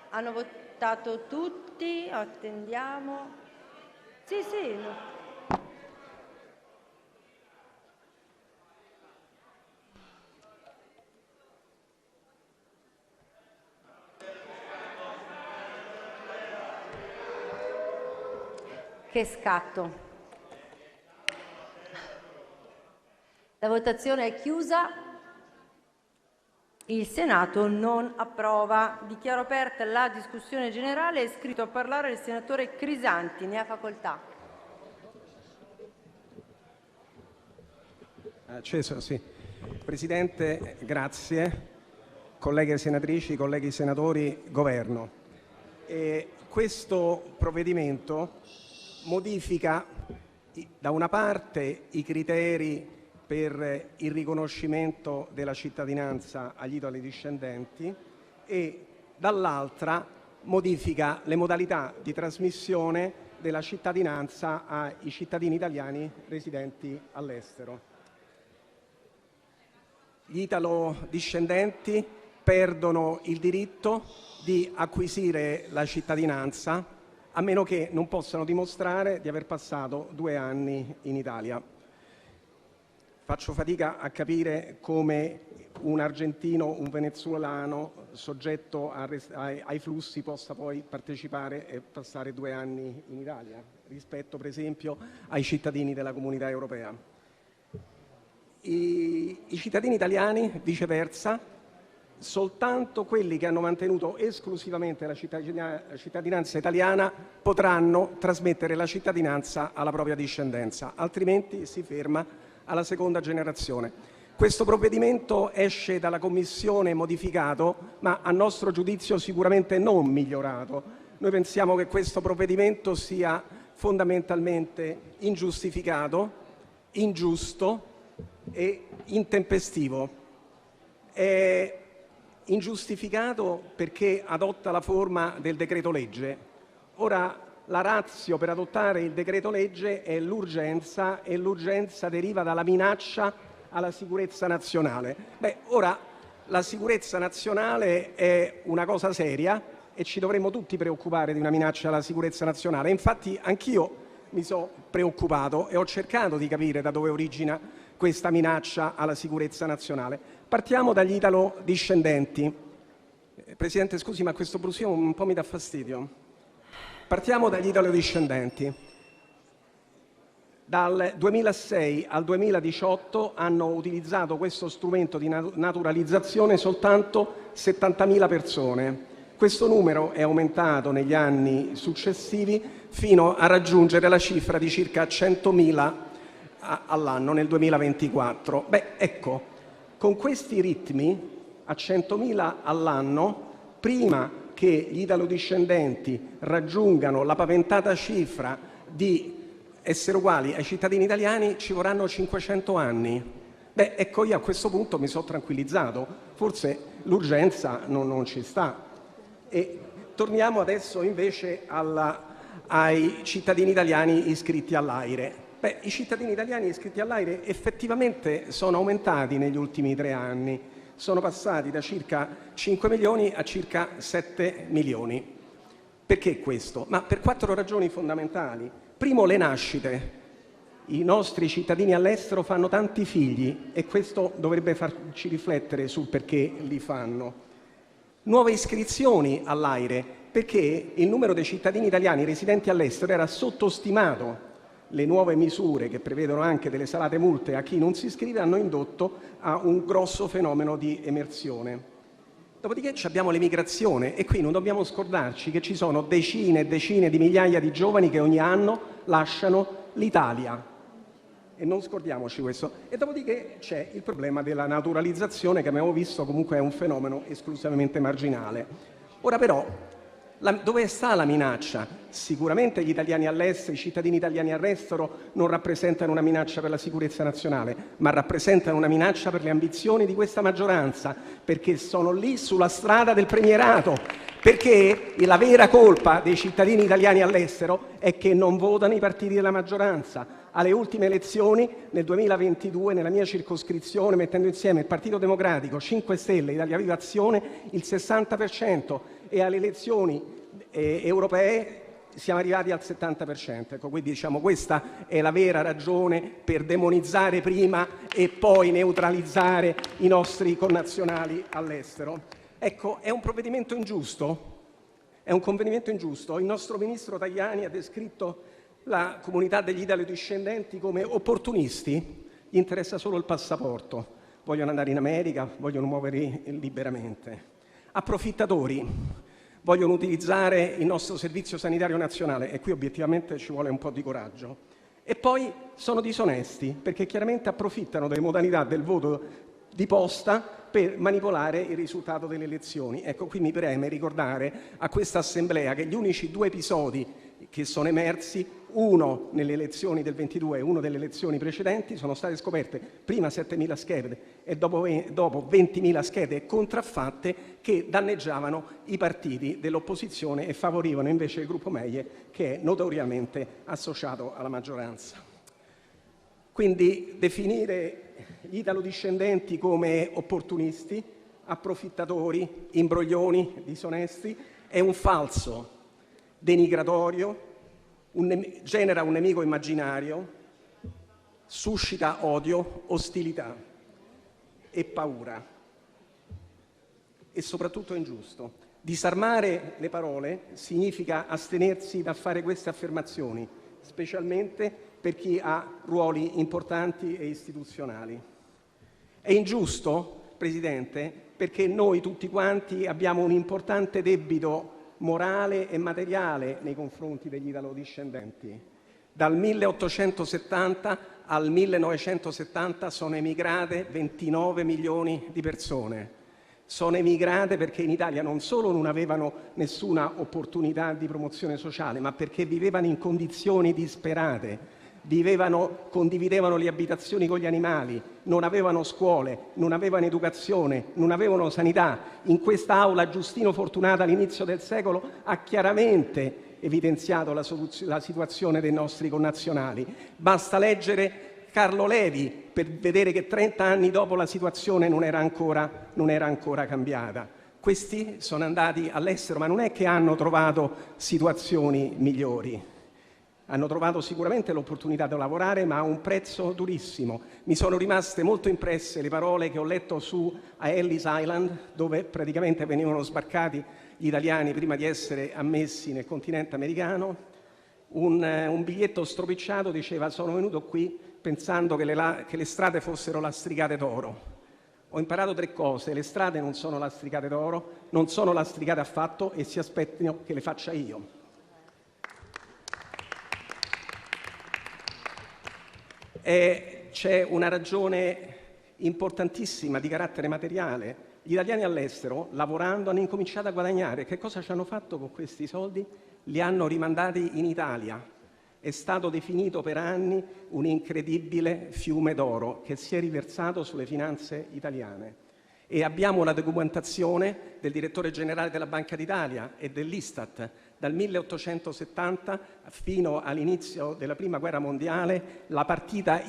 Speaker 1: Hanno votato tutti? Attendiamo. Sì, sì. Che scatto. La votazione è chiusa. Il Senato non approva. Dichiaro aperta la discussione generale. È iscritto a parlare il senatore Crisanti. Ne ha facoltà.
Speaker 11: Acceso, sì. Presidente, grazie. Colleghe senatrici, colleghi senatori, Governo. Questo provvedimento modifica da una parte i criteri per il riconoscimento della cittadinanza agli italo-discendenti e dall'altra modifica le modalità di trasmissione della cittadinanza ai cittadini italiani residenti all'estero. Gli italo-discendenti perdono il diritto di acquisire la cittadinanza a meno che non possano dimostrare di aver passato 2 anni in Italia. Faccio fatica a capire come un argentino, un venezuelano soggetto ai flussi possa poi partecipare e passare 2 anni in Italia rispetto, per esempio, ai cittadini della Comunità Europea. I cittadini italiani, viceversa, soltanto quelli che hanno mantenuto esclusivamente la cittadinanza italiana potranno trasmettere la cittadinanza alla propria discendenza, altrimenti si ferma alla seconda generazione. Questo provvedimento esce dalla Commissione modificato, ma a nostro giudizio sicuramente non migliorato. Noi pensiamo che questo provvedimento sia fondamentalmente ingiustificato, ingiusto e intempestivo. È ingiustificato perché adotta la forma del decreto-legge. Ora, la ratio per adottare il decreto-legge è l'urgenza e l'urgenza deriva dalla minaccia alla sicurezza nazionale. Ora la sicurezza nazionale è una cosa seria e ci dovremmo tutti preoccupare di una minaccia alla sicurezza nazionale. Infatti anch'io mi sono preoccupato e ho cercato di capire da dove origina questa minaccia alla sicurezza nazionale. Partiamo dagli italo-discendenti. Presidente, scusi, ma questo brusio un po' mi dà fastidio. Partiamo dagli italo-discendenti. Dal 2006 al 2018 hanno utilizzato questo strumento di naturalizzazione soltanto 70.000 persone. Questo numero è aumentato negli anni successivi fino a raggiungere la cifra di circa 100.000 all'anno nel 2024. Ecco, con questi ritmi a 100.000 all'anno, prima che gli italo-discendenti raggiungano la paventata cifra di essere uguali ai cittadini italiani, ci vorranno 500 anni. Ecco, io a questo punto mi sono tranquillizzato, forse l'urgenza non ci sta. E torniamo adesso invece ai cittadini italiani iscritti all'AIRE. I cittadini italiani iscritti all'AIRE effettivamente sono aumentati negli ultimi 3 anni. Sono passati da circa 5 milioni a circa 7 milioni. Perché questo? Ma per 4 ragioni fondamentali. Primo, le nascite. I nostri cittadini all'estero fanno tanti figli e questo dovrebbe farci riflettere sul perché li fanno. Nuove iscrizioni all'AIRE, perché il numero dei cittadini italiani residenti all'estero era sottostimato. Le nuove misure, che prevedono anche delle salate multe a chi non si iscrive, hanno indotto a un grosso fenomeno di emersione. Dopodiché abbiamo l'emigrazione e qui non dobbiamo scordarci che ci sono decine e decine di migliaia di giovani che ogni anno lasciano l'Italia. E non scordiamoci questo. E dopodiché c'è il problema della naturalizzazione, che abbiamo visto comunque è un fenomeno esclusivamente marginale. Ora però Dove sta la minaccia? Sicuramente gli italiani all'estero, i cittadini italiani all'estero non rappresentano una minaccia per la sicurezza nazionale, ma rappresentano una minaccia per le ambizioni di questa maggioranza, perché sono lì sulla strada del premierato, perché la vera colpa dei cittadini italiani all'estero è che non votano i partiti della maggioranza. Alle ultime elezioni, nel 2022, nella mia circoscrizione, mettendo insieme il Partito Democratico, 5 Stelle, Italia Viva Azione, il 60%, e alle elezioni europee siamo arrivati al 70%. Ecco, quindi diciamo questa è la vera ragione per demonizzare prima e poi neutralizzare i nostri connazionali all'estero. Ecco, è un provvedimento ingiusto? È un convenimento ingiusto? Il nostro ministro Tajani ha descritto la comunità degli italo-discendenti come opportunisti, gli interessa solo il passaporto, vogliono andare in America, vogliono muovere liberamente. Approfittatori, vogliono utilizzare il nostro servizio sanitario nazionale, e qui obiettivamente ci vuole un po' di coraggio. E poi sono disonesti, perché chiaramente approfittano delle modalità del voto di posta per manipolare il risultato delle elezioni. Ecco, qui mi preme ricordare a questa Assemblea che gli unici 2 episodi che sono emersi, uno nelle elezioni del 22 e uno delle elezioni precedenti, sono state scoperte prima 7.000 schede e dopo 20.000 schede contraffatte che danneggiavano i partiti dell'opposizione e favorivano invece il gruppo Meije, che è notoriamente associato alla maggioranza. Quindi definire gli italo-discendenti come opportunisti, approfittatori, imbroglioni, disonesti è un falso, denigratorio, genera un nemico immaginario, suscita odio, ostilità e paura, e soprattutto è ingiusto. Disarmare le parole significa astenersi da fare queste affermazioni, specialmente per chi ha ruoli importanti e istituzionali. È ingiusto, Presidente, perché noi tutti quanti abbiamo un importante debito morale e materiale nei confronti degli italo-discendenti. Dal 1870 al 1970 sono emigrate 29 milioni di persone. Sono emigrate perché in Italia non solo non avevano nessuna opportunità di promozione sociale, ma perché vivevano in condizioni disperate. Condividevano le abitazioni con gli animali, non avevano scuole, non avevano educazione, non avevano sanità. In quest'Aula Giustino Fortunato all'inizio del secolo ha chiaramente evidenziato la situazione dei nostri connazionali. Basta leggere Carlo Levi per vedere che 30 anni dopo la situazione non era ancora cambiata. Questi sono andati all'estero, ma non è che hanno trovato situazioni migliori. Hanno trovato sicuramente l'opportunità di lavorare, ma a un prezzo durissimo. Mi sono rimaste molto impresse le parole che ho letto a Ellis Island, dove praticamente venivano sbarcati gli italiani prima di essere ammessi nel continente americano. Un biglietto stropicciato diceva: sono venuto qui pensando che le strade fossero lastricate d'oro. Ho imparato 3 cose: le strade non sono lastricate d'oro, non sono lastricate affatto e si aspettino che le faccia io. C'è una ragione importantissima di carattere materiale. Gli italiani all'estero, lavorando, hanno incominciato a guadagnare. Che cosa ci hanno fatto con questi soldi? Li hanno rimandati in Italia. È stato definito per anni un incredibile fiume d'oro che si è riversato sulle finanze italiane. E abbiamo la documentazione del direttore generale della Banca d'Italia e dell'Istat. Dal 1870 fino all'inizio della Prima Guerra Mondiale la partita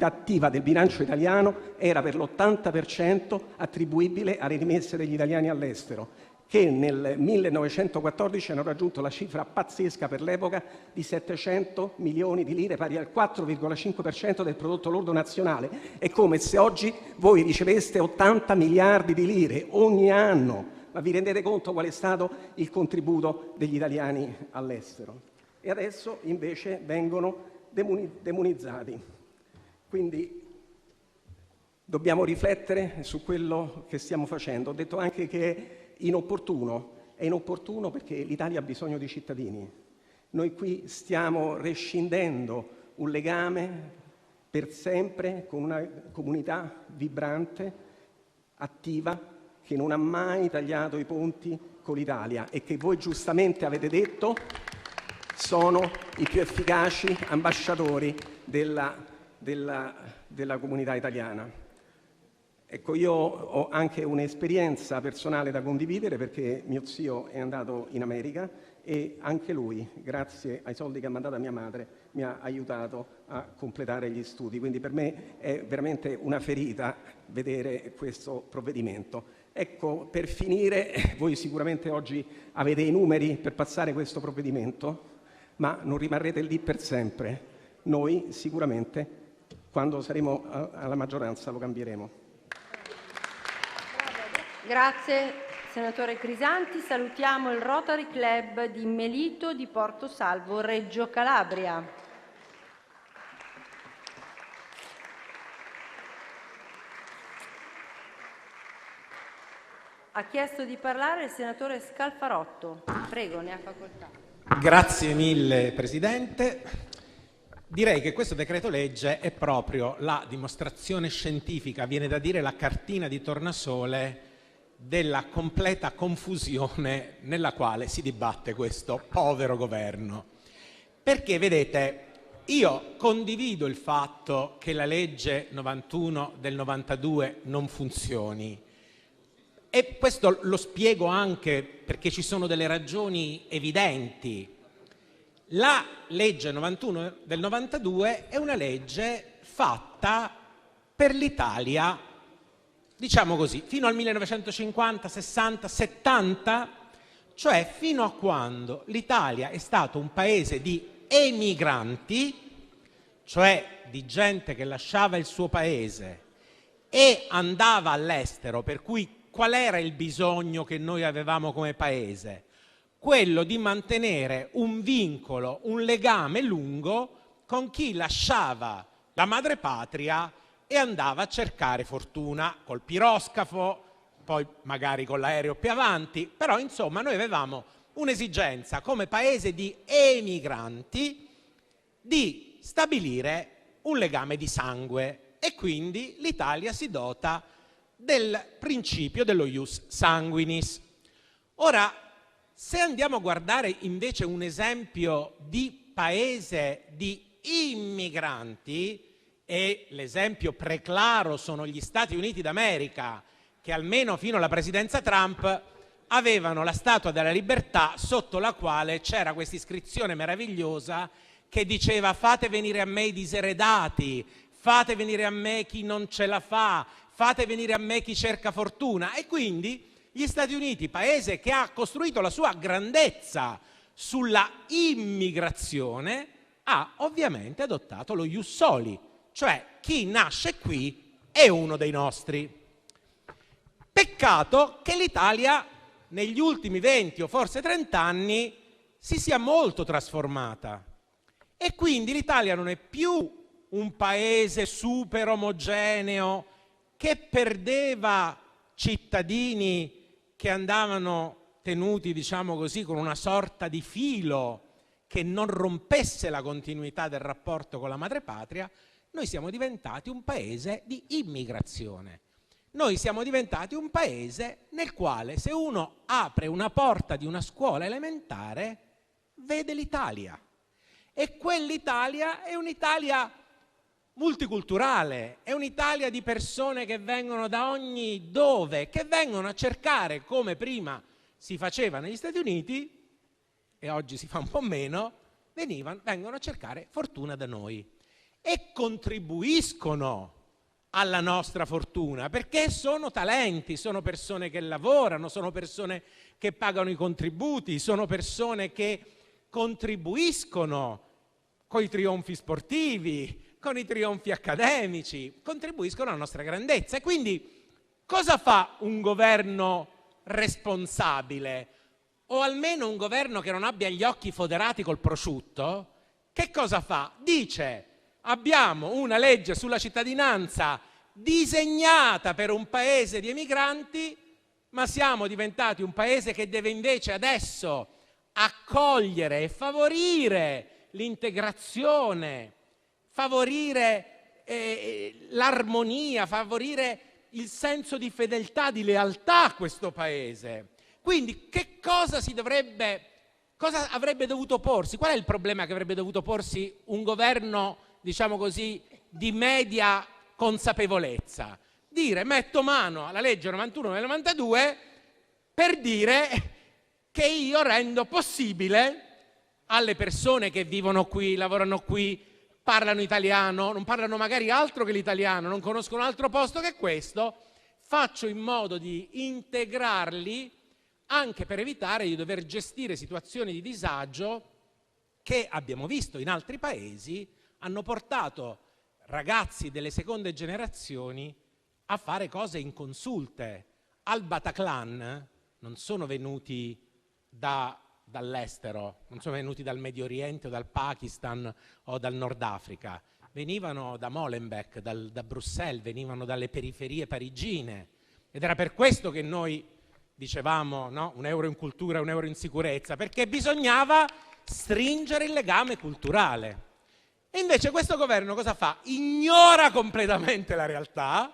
Speaker 11: attiva del bilancio italiano era per l'80% attribuibile alle rimesse degli italiani all'estero, che nel 1914 hanno raggiunto la cifra pazzesca per l'epoca di 700 milioni di lire, pari al 4,5% del prodotto lordo nazionale. È come se oggi voi riceveste 80 miliardi di lire ogni anno. Ma vi rendete conto qual è stato il contributo degli italiani all'estero? E adesso invece vengono demonizzati. Quindi dobbiamo riflettere su quello che stiamo facendo. Ho detto anche che è inopportuno perché l'Italia ha bisogno di cittadini. Noi qui stiamo rescindendo un legame per sempre con una comunità vibrante, attiva, che non ha mai tagliato i ponti con l'Italia e che voi giustamente avete detto sono i più efficaci ambasciatori della comunità italiana. Ecco, io ho anche un'esperienza personale da condividere, perché mio zio è andato in America e anche lui, grazie ai soldi che ha mandato a mia madre, mi ha aiutato a completare gli studi. Quindi per me è veramente una ferita vedere questo provvedimento. Ecco, per finire, voi sicuramente oggi avete i numeri per passare questo provvedimento, ma non rimarrete lì per sempre. Noi sicuramente, quando saremo alla maggioranza, lo cambieremo.
Speaker 1: Grazie senatore Crisanti. Salutiamo il Rotary Club di Melito di Porto Salvo, Reggio Calabria. Ha chiesto di parlare il senatore Scalfarotto. Prego, ne ha facoltà.
Speaker 12: Grazie mille Presidente. Direi che questo decreto legge è proprio la dimostrazione scientifica, viene da dire la cartina di tornasole, della completa confusione nella quale si dibatte questo povero governo. Perché, vedete, io condivido il fatto che la legge 91 del 92 non funzioni, e questo lo spiego anche perché ci sono delle ragioni evidenti. La legge 91 del 92 è una legge fatta per l'Italia, diciamo così, fino al 1950, 60, 70, cioè fino a quando l'Italia è stato un paese di emigranti, cioè di gente che lasciava il suo paese e andava all'estero, per cui qual era il bisogno che noi avevamo come paese? Quello di mantenere un vincolo, un legame lungo con chi lasciava la madrepatria e andava a cercare fortuna col piroscafo, poi magari con l'aereo più avanti, però insomma noi avevamo un'esigenza come paese di emigranti di stabilire un legame di sangue, e quindi l'Italia si dota del principio dello ius sanguinis. Ora, se andiamo a guardare invece un esempio di paese di immigranti, e l'esempio preclaro sono gli Stati Uniti d'America, che almeno fino alla presidenza Trump avevano la Statua della Libertà, sotto la quale c'era questa iscrizione meravigliosa che diceva: fate venire a me i diseredati, fate venire a me chi non ce la fa, fate venire a me chi cerca fortuna. E quindi gli Stati Uniti, paese che ha costruito la sua grandezza sulla immigrazione, ha ovviamente adottato lo ius soli, cioè chi nasce qui è uno dei nostri. Peccato che l'Italia negli ultimi 20 o forse 30 anni si sia molto trasformata, e quindi l'Italia non è più un paese super omogeneo che perdeva cittadini che andavano tenuti, diciamo così, con una sorta di filo che non rompesse la continuità del rapporto con la madrepatria. Noi siamo diventati un paese di immigrazione. Noi siamo diventati un paese nel quale, se uno apre una porta di una scuola elementare, vede l'Italia. E quell'Italia è un'Italia multiculturale, è un'Italia di persone che vengono da ogni dove, che vengono a cercare, come prima si faceva negli Stati Uniti, e oggi si fa un po' meno, vengono a cercare fortuna da noi e contribuiscono alla nostra fortuna, perché sono talenti, sono persone che lavorano, sono persone che pagano i contributi, sono persone che contribuiscono con i trionfi sportivi, con i trionfi accademici, contribuiscono alla nostra grandezza. E quindi cosa fa un governo responsabile, o almeno un governo che non abbia gli occhi foderati col prosciutto? Che cosa fa? Dice: abbiamo una legge sulla cittadinanza disegnata per un paese di emigranti, ma siamo diventati un paese che deve invece adesso accogliere e favorire l'integrazione, favorire l'armonia, favorire il senso di fedeltà, di lealtà a questo paese. Quindi che cosa avrebbe dovuto porsi? Qual è il problema che avrebbe dovuto porsi un governo, diciamo così, di media consapevolezza? Dire: metto mano alla legge 91 del 92 per dire che io rendo possibile alle persone che vivono qui, lavorano qui, parlano italiano, non parlano magari altro che l'italiano, non conoscono altro posto che questo, faccio in modo di integrarli anche per evitare di dover gestire situazioni di disagio che, abbiamo visto in altri paesi, hanno portato ragazzi delle seconde generazioni a fare cose inconsulte. Al Bataclan non sono venuti dall'estero, non sono venuti dal Medio Oriente o dal Pakistan o dal Nord Africa, venivano da Molenbeek, da Bruxelles, venivano dalle periferie parigine, ed era per questo che noi dicevamo, no? 1 euro in cultura, 1 euro in sicurezza, perché bisognava stringere il legame culturale. E invece questo governo cosa fa? Ignora completamente la realtà,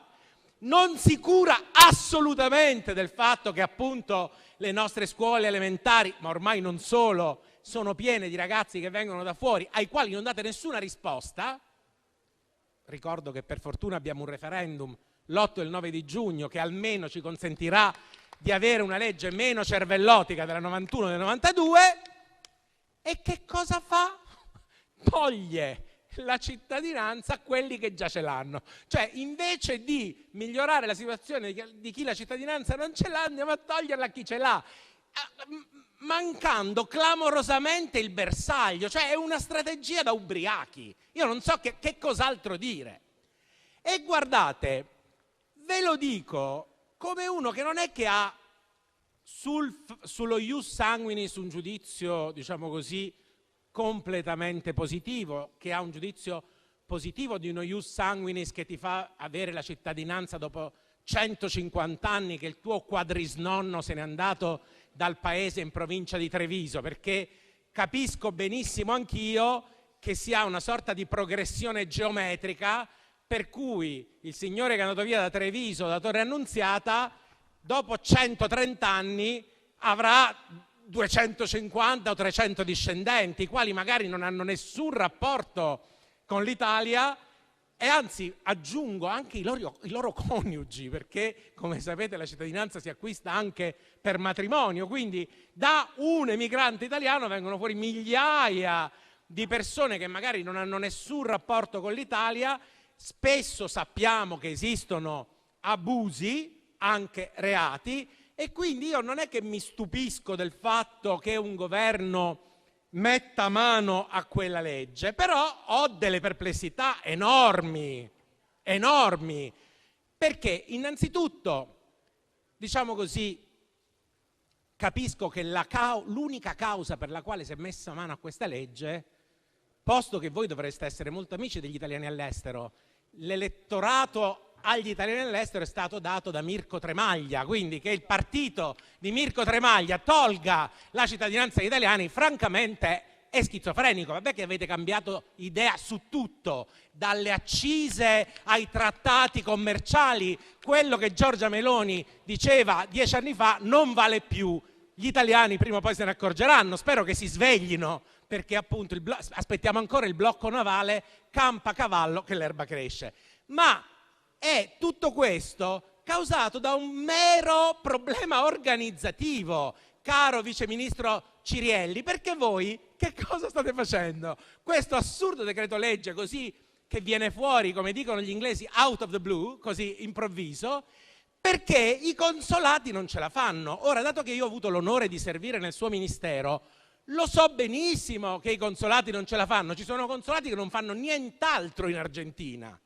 Speaker 12: non si cura assolutamente del fatto che appunto le nostre scuole elementari, ma ormai non solo, sono piene di ragazzi che vengono da fuori, ai quali non date nessuna risposta. Ricordo che per fortuna abbiamo un referendum l'8 e il 9 di giugno che almeno ci consentirà di avere una legge meno cervellotica della 91 e del 92. E che cosa fa? Toglie la cittadinanza a quelli che già ce l'hanno. Cioè, invece di migliorare la situazione di chi la cittadinanza non ce l'ha, andiamo a toglierla a chi ce l'ha, mancando clamorosamente il bersaglio. Cioè, è una strategia da ubriachi. Io non so che cos'altro dire. E guardate, ve lo dico come uno che non è che ha sullo ius sanguinis un giudizio, diciamo così, completamente positivo, che ha un giudizio positivo di uno ius sanguinis che ti fa avere la cittadinanza dopo 150 anni che il tuo quadrisnonno se n'è andato dal paese in provincia di Treviso, perché capisco benissimo anch'io che si ha una sorta di progressione geometrica per cui il signore che è andato via da Treviso, da Torre Annunziata, dopo 130 anni avrà 250 o 300 discendenti, i quali magari non hanno nessun rapporto con l'Italia e anzi, aggiungo, anche i loro coniugi, perché come sapete la cittadinanza si acquista anche per matrimonio, quindi da un emigrante italiano vengono fuori migliaia di persone che magari non hanno nessun rapporto con l'Italia. Spesso sappiamo che esistono abusi, anche reati, e quindi io non è che mi stupisco del fatto che un governo metta mano a quella legge, però ho delle perplessità enormi, perché innanzitutto, diciamo così, capisco che l'unica causa per la quale si è messa mano a questa legge, posto che voi dovreste essere molto amici degli italiani all'estero, l'elettorato agli italiani all'estero è stato dato da Mirko Tremaglia, quindi che il partito di Mirko Tremaglia tolga la cittadinanza agli italiani, francamente è schizofrenico. Vabbè che avete cambiato idea su tutto, dalle accise ai trattati commerciali, quello che Giorgia Meloni diceva 10 anni fa non vale più. Gli italiani prima o poi se ne accorgeranno, spero che si sveglino, perché appunto aspettiamo ancora il blocco navale, campa cavallo che l'erba cresce. Ma è tutto questo causato da un mero problema organizzativo, caro vice ministro Cirielli, perché voi che cosa state facendo? Questo assurdo decreto legge così che viene fuori, come dicono gli inglesi, out of the blue, così improvviso, perché i consolati non ce la fanno. Ora, dato che io ho avuto l'onore di servire nel suo ministero, lo so benissimo che i consolati non ce la fanno. Ci sono consolati che non fanno nient'altro in Argentina.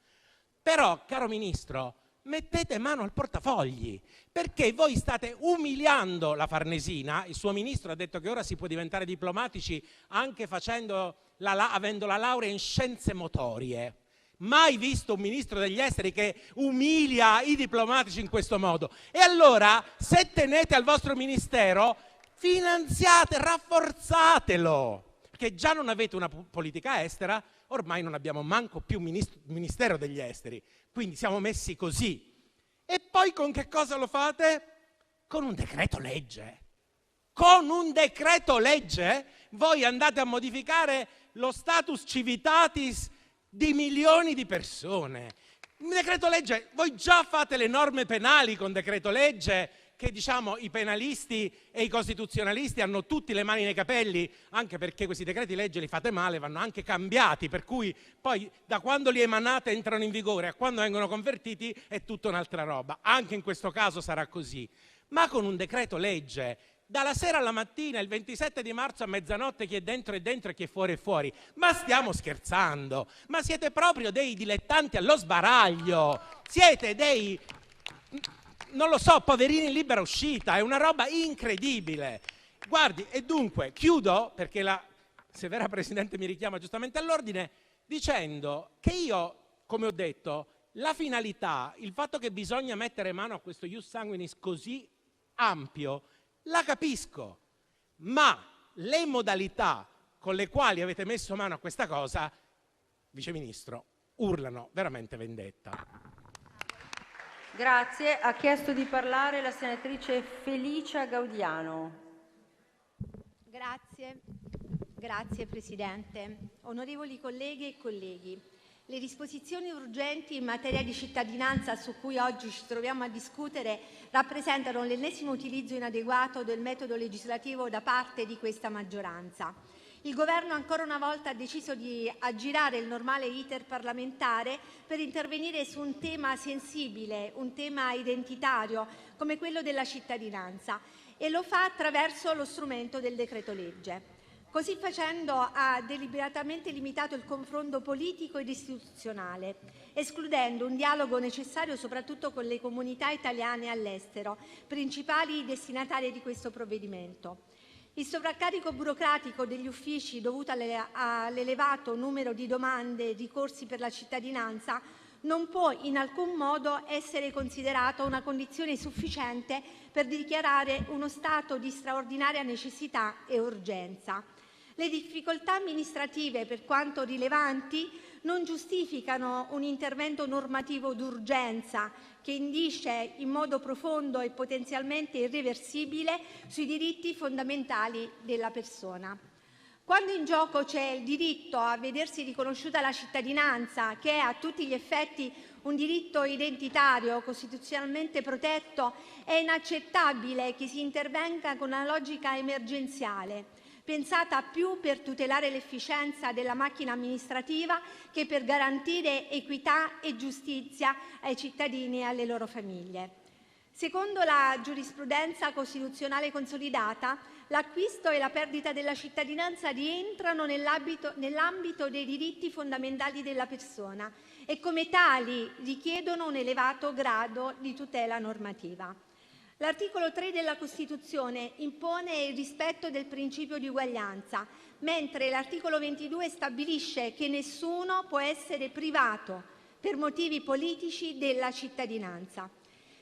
Speaker 12: Però, caro ministro, mettete mano al portafogli, perché voi state umiliando la Farnesina. Il suo ministro ha detto che ora si può diventare diplomatici anche avendo la laurea in scienze motorie. Mai visto un ministro degli esteri che umilia i diplomatici in questo modo. E allora, se tenete al vostro ministero, finanziate, rafforzatelo, perché già non avete una politica estera, ormai non abbiamo manco più ministero degli esteri, quindi siamo messi così. E poi con che cosa lo fate? Con un decreto legge. Con un decreto legge voi andate a modificare lo status civitatis di milioni di persone. Un decreto legge, voi già fate le norme penali con decreto legge, che diciamo i penalisti e i costituzionalisti hanno tutti le mani nei capelli, anche perché questi decreti legge li fate male, vanno anche cambiati, per cui poi da quando li emanate entrano in vigore a quando vengono convertiti è tutta un'altra roba. Anche in questo caso sarà così. Ma con un decreto legge, dalla sera alla mattina, il 27 di marzo a mezzanotte, chi è dentro è dentro e chi è fuori è fuori. Ma stiamo scherzando? Ma siete proprio dei dilettanti allo sbaraglio, siete dei, non lo so, poverini in libera uscita, è una roba incredibile. Guardi, e dunque chiudo, perché la severa Presidente mi richiama giustamente all'ordine, dicendo che io, come ho detto, la finalità, il fatto che bisogna mettere mano a questo ius sanguinis così ampio, la capisco, ma le modalità con le quali avete messo mano a questa cosa, Vice Ministro, urlano veramente vendetta.
Speaker 1: Grazie. Ha chiesto di parlare la senatrice Felicia Gaudiano.
Speaker 14: Grazie Presidente. Onorevoli colleghe e colleghi, le disposizioni urgenti in materia di cittadinanza su cui oggi ci troviamo a discutere rappresentano l'ennesimo utilizzo inadeguato del metodo legislativo da parte di questa maggioranza. Il Governo ancora una volta ha deciso di aggirare il normale iter parlamentare per intervenire su un tema sensibile, un tema identitario come quello della cittadinanza, e lo fa attraverso lo strumento del decreto-legge. Così facendo ha deliberatamente limitato il confronto politico ed istituzionale, escludendo un dialogo necessario soprattutto con le comunità italiane all'estero, principali destinatarie di questo provvedimento. Il sovraccarico burocratico degli uffici dovuto all'elevato numero di domande e ricorsi per la cittadinanza non può in alcun modo essere considerato una condizione sufficiente per dichiarare uno stato di straordinaria necessità e urgenza. Le difficoltà amministrative, per quanto rilevanti, non giustificano un intervento normativo d'urgenza che indisce in modo profondo e potenzialmente irreversibile sui diritti fondamentali della persona. Quando in gioco c'è il diritto a vedersi riconosciuta la cittadinanza, che è a tutti gli effetti un diritto identitario costituzionalmente protetto, è inaccettabile che si intervenga con una logica emergenziale, pensata più per tutelare l'efficienza della macchina amministrativa che per garantire equità e giustizia ai cittadini e alle loro famiglie. Secondo la giurisprudenza costituzionale consolidata, l'acquisto e la perdita della cittadinanza rientrano nell'ambito dei diritti fondamentali della persona e come tali richiedono un elevato grado di tutela normativa. L'articolo 3 della Costituzione impone il rispetto del principio di uguaglianza, mentre l'articolo 22 stabilisce che nessuno può essere privato per motivi politici della cittadinanza.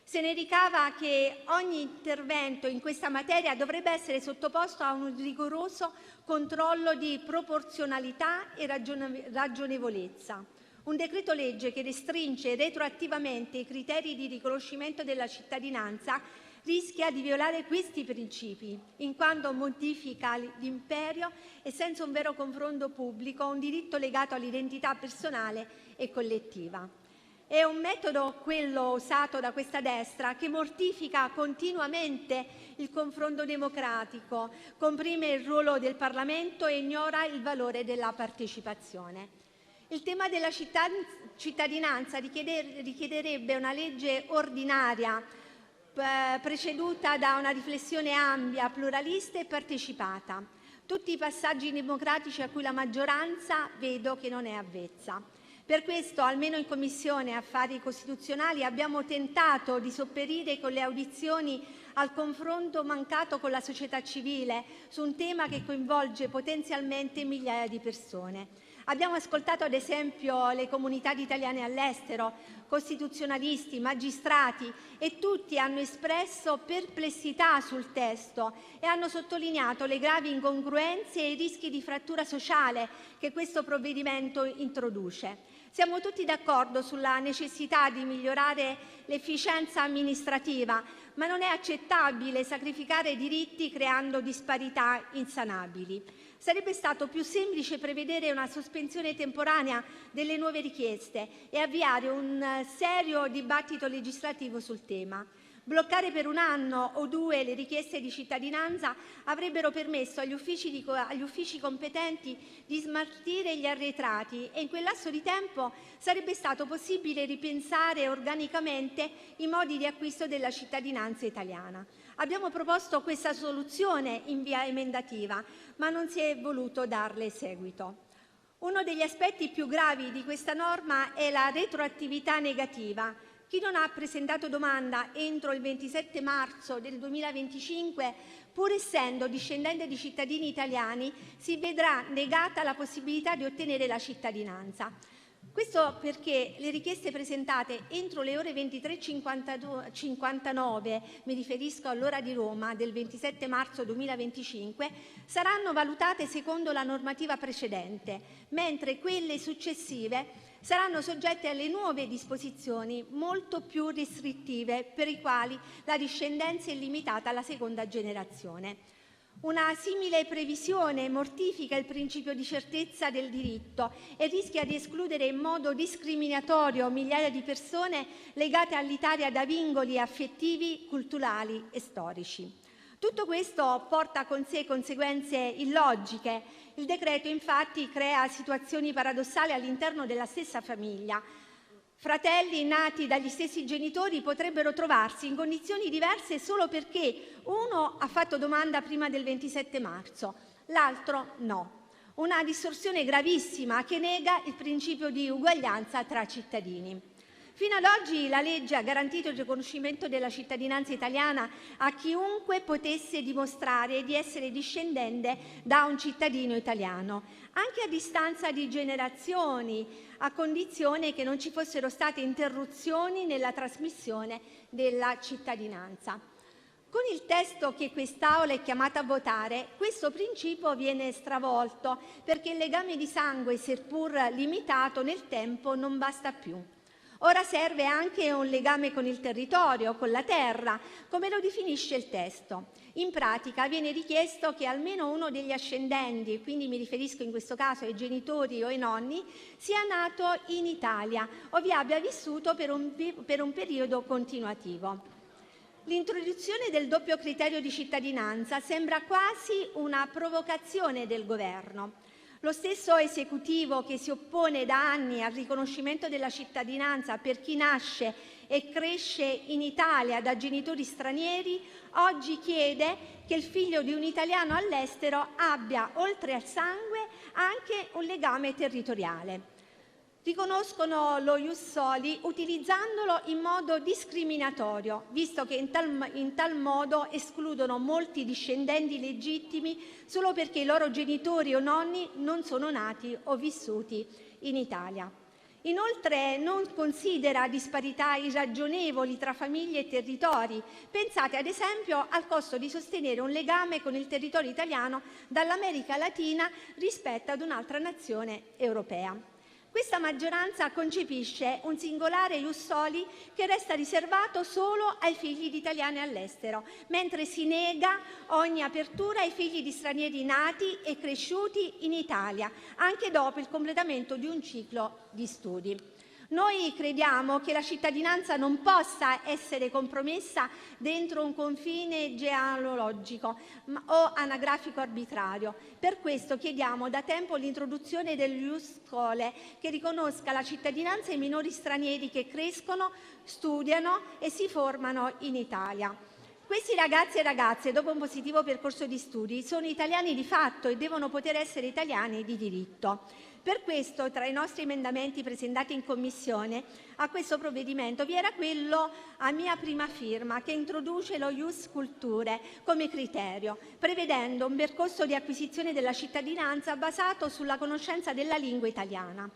Speaker 14: Se ne ricava che ogni intervento in questa materia dovrebbe essere sottoposto a un rigoroso controllo di proporzionalità e ragionevolezza. Un decreto legge che restringe retroattivamente i criteri di riconoscimento della cittadinanza rischia di violare questi principi, in quanto modifica l'imperio e senza un vero confronto pubblico un diritto legato all'identità personale e collettiva. È un metodo, quello usato da questa destra, che mortifica continuamente il confronto democratico, comprime il ruolo del Parlamento e ignora il valore della partecipazione. Il tema della cittadinanza richiederebbe una legge ordinaria preceduta da una riflessione ampia, pluralista e partecipata. Tutti i passaggi democratici a cui la maggioranza vedo che non è avvezza. Per questo, almeno in Commissione Affari Costituzionali, abbiamo tentato di sopperire con le audizioni al confronto mancato con la società civile su un tema che coinvolge potenzialmente migliaia di persone. Abbiamo ascoltato ad esempio le comunità di italiani all'estero, costituzionalisti, magistrati, e tutti hanno espresso perplessità sul testo e hanno sottolineato le gravi incongruenze e i rischi di frattura sociale che questo provvedimento introduce. Siamo tutti d'accordo sulla necessità di migliorare l'efficienza amministrativa, ma non è accettabile sacrificare diritti creando disparità insanabili. Sarebbe stato più semplice prevedere una sospensione temporanea delle nuove richieste e avviare un serio dibattito legislativo sul tema. Bloccare per 1 anno o 2 le richieste di cittadinanza avrebbero permesso agli uffici competenti di smaltire gli arretrati e in quel lasso di tempo sarebbe stato possibile ripensare organicamente i modi di acquisto della cittadinanza italiana. Abbiamo proposto questa soluzione in via emendativa, ma non si è voluto darle seguito. Uno degli aspetti più gravi di questa norma è la retroattività negativa. Chi non ha presentato domanda entro il 27 marzo del 2025, pur essendo discendente di cittadini italiani, si vedrà negata la possibilità di ottenere la cittadinanza. Questo perché le richieste presentate entro le ore 23:59, mi riferisco all'ora di Roma, del 27 marzo 2025, saranno valutate secondo la normativa precedente, mentre quelle successive saranno soggette alle nuove disposizioni molto più restrittive per i quali la discendenza è limitata alla seconda generazione. Una simile previsione mortifica il principio di certezza del diritto e rischia di escludere in modo discriminatorio migliaia di persone legate all'Italia da vincoli affettivi, culturali e storici. Tutto questo porta con sé conseguenze illogiche. Il decreto infatti crea situazioni paradossali all'interno della stessa famiglia. Fratelli nati dagli stessi genitori potrebbero trovarsi in condizioni diverse solo perché uno ha fatto domanda prima del 27 marzo, l'altro no. Una distorsione gravissima che nega il principio di uguaglianza tra cittadini. Fino ad oggi la legge ha garantito il riconoscimento della cittadinanza italiana a chiunque potesse dimostrare di essere discendente da un cittadino italiano, anche a distanza di generazioni, a condizione che non ci fossero state interruzioni nella trasmissione della cittadinanza. Con il testo che quest'Aula è chiamata a votare, questo principio viene stravolto perché il legame di sangue, seppur limitato nel tempo, non basta più. Ora serve anche un legame con il territorio, con la terra, come lo definisce il testo. In pratica viene richiesto che almeno uno degli ascendenti, quindi mi riferisco in questo caso ai genitori o ai nonni, sia nato in Italia o vi abbia vissuto per un periodo continuativo. L'introduzione del doppio criterio di cittadinanza sembra quasi una provocazione del governo. Lo stesso esecutivo che si oppone da anni al riconoscimento della cittadinanza per chi nasce e cresce in Italia da genitori stranieri, oggi chiede che il figlio di un italiano all'estero abbia, oltre al sangue, anche un legame territoriale. Riconoscono lo ius soli utilizzandolo in modo discriminatorio, visto che in tal modo escludono molti discendenti legittimi solo perché i loro genitori o nonni non sono nati o vissuti in Italia. Inoltre non considera disparità irragionevoli tra famiglie e territori. Pensate ad esempio al costo di sostenere un legame con il territorio italiano dall'America Latina rispetto ad un'altra nazione europea. Questa maggioranza concepisce un singolare ius soli che resta riservato solo ai figli di italiani all'estero, mentre si nega ogni apertura ai figli di stranieri nati e cresciuti in Italia, anche dopo il completamento di un ciclo di studi. Noi crediamo che la cittadinanza non possa essere compromessa dentro un confine genealogico o anagrafico arbitrario. Per questo chiediamo da tempo l'introduzione dell'ius scholae che riconosca la cittadinanza ai minori stranieri che crescono, studiano e si formano in Italia. Questi ragazzi e ragazze, dopo un positivo percorso di studi, sono italiani di fatto e devono poter essere italiani di diritto. Per questo, tra i nostri emendamenti presentati in Commissione a questo provvedimento, vi era quello a mia prima firma che introduce lo ius culturae come criterio, prevedendo un percorso di acquisizione della cittadinanza basato sulla conoscenza della lingua italiana.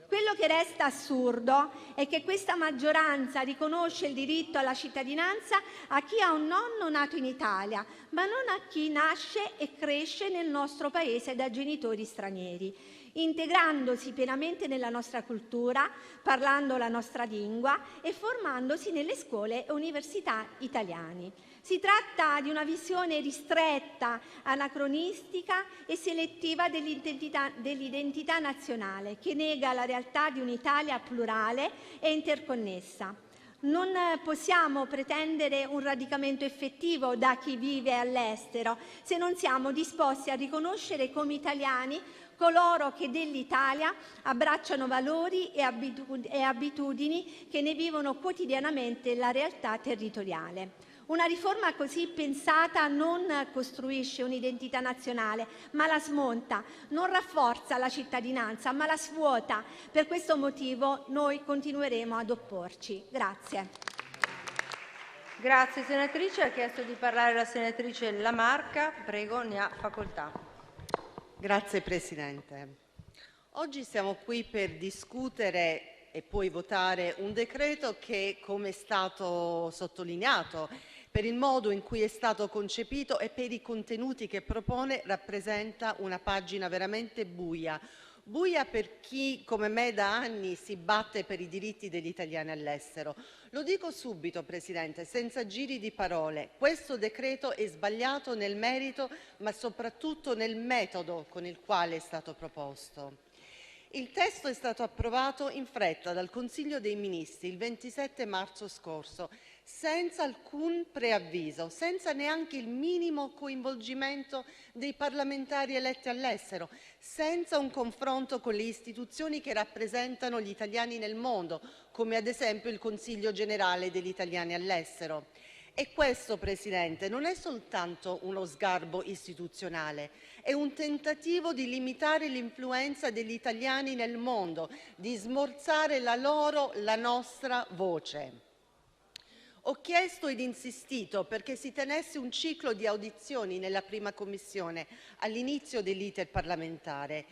Speaker 14: Quello che resta assurdo è che questa maggioranza riconosce il diritto alla cittadinanza a chi ha un nonno nato in Italia, ma non a chi nasce e cresce nel nostro paese da genitori stranieri. integrandosi pienamente nella nostra cultura, parlando la nostra lingua e formandosi nelle scuole e università italiane. Si tratta di una visione ristretta, anacronistica e selettiva dell'identità nazionale, che nega la realtà di un'Italia plurale e interconnessa. Non possiamo pretendere un radicamento effettivo da chi vive all'estero se non siamo disposti a riconoscere come italiani coloro che dell'Italia abbracciano valori e abitudini che ne vivono quotidianamente la realtà territoriale. Una riforma così pensata non costruisce un'identità nazionale, ma la smonta, non rafforza la cittadinanza, ma la svuota. Per questo motivo noi continueremo ad opporci. Grazie.
Speaker 1: Grazie senatrice. Ha chiesto di parlare la senatrice Lamarca. Prego, ne ha facoltà.
Speaker 15: Grazie Presidente. Oggi siamo qui per discutere e poi votare un decreto che, come è stato sottolineato, per il modo in cui è stato concepito e per i contenuti che propone, rappresenta una pagina veramente buia. Buia per chi, come me, da anni si batte per i diritti degli italiani all'estero. Lo dico subito, Presidente, senza giri di parole. Questo decreto è sbagliato nel merito, ma soprattutto nel metodo con il quale è stato proposto. Il testo è stato approvato in fretta dal Consiglio dei Ministri il 27 marzo scorso, senza alcun preavviso, senza neanche il minimo coinvolgimento dei parlamentari eletti all'estero, senza un confronto con le istituzioni che rappresentano gli italiani nel mondo, come ad esempio il Consiglio generale degli italiani all'estero. E questo, Presidente, non è soltanto uno sgarbo istituzionale, è un tentativo di limitare l'influenza degli italiani nel mondo, di smorzare la nostra voce. Ho chiesto ed insistito perché si tenesse un ciclo di audizioni nella prima commissione all'inizio dell'iter parlamentare.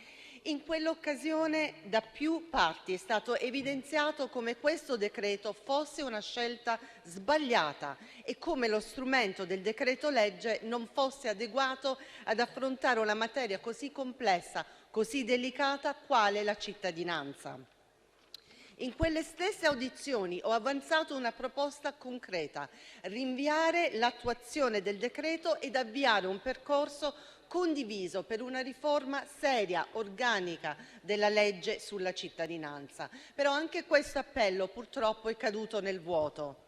Speaker 15: In quell'occasione da più parti è stato evidenziato come questo decreto fosse una scelta sbagliata e come lo strumento del decreto legge non fosse adeguato ad affrontare una materia così complessa, così delicata quale la cittadinanza. In quelle stesse audizioni ho avanzato una proposta concreta: rinviare l'attuazione del decreto ed avviare un percorso condiviso per una riforma seria, organica della legge sulla cittadinanza. Però anche questo appello purtroppo è caduto nel vuoto.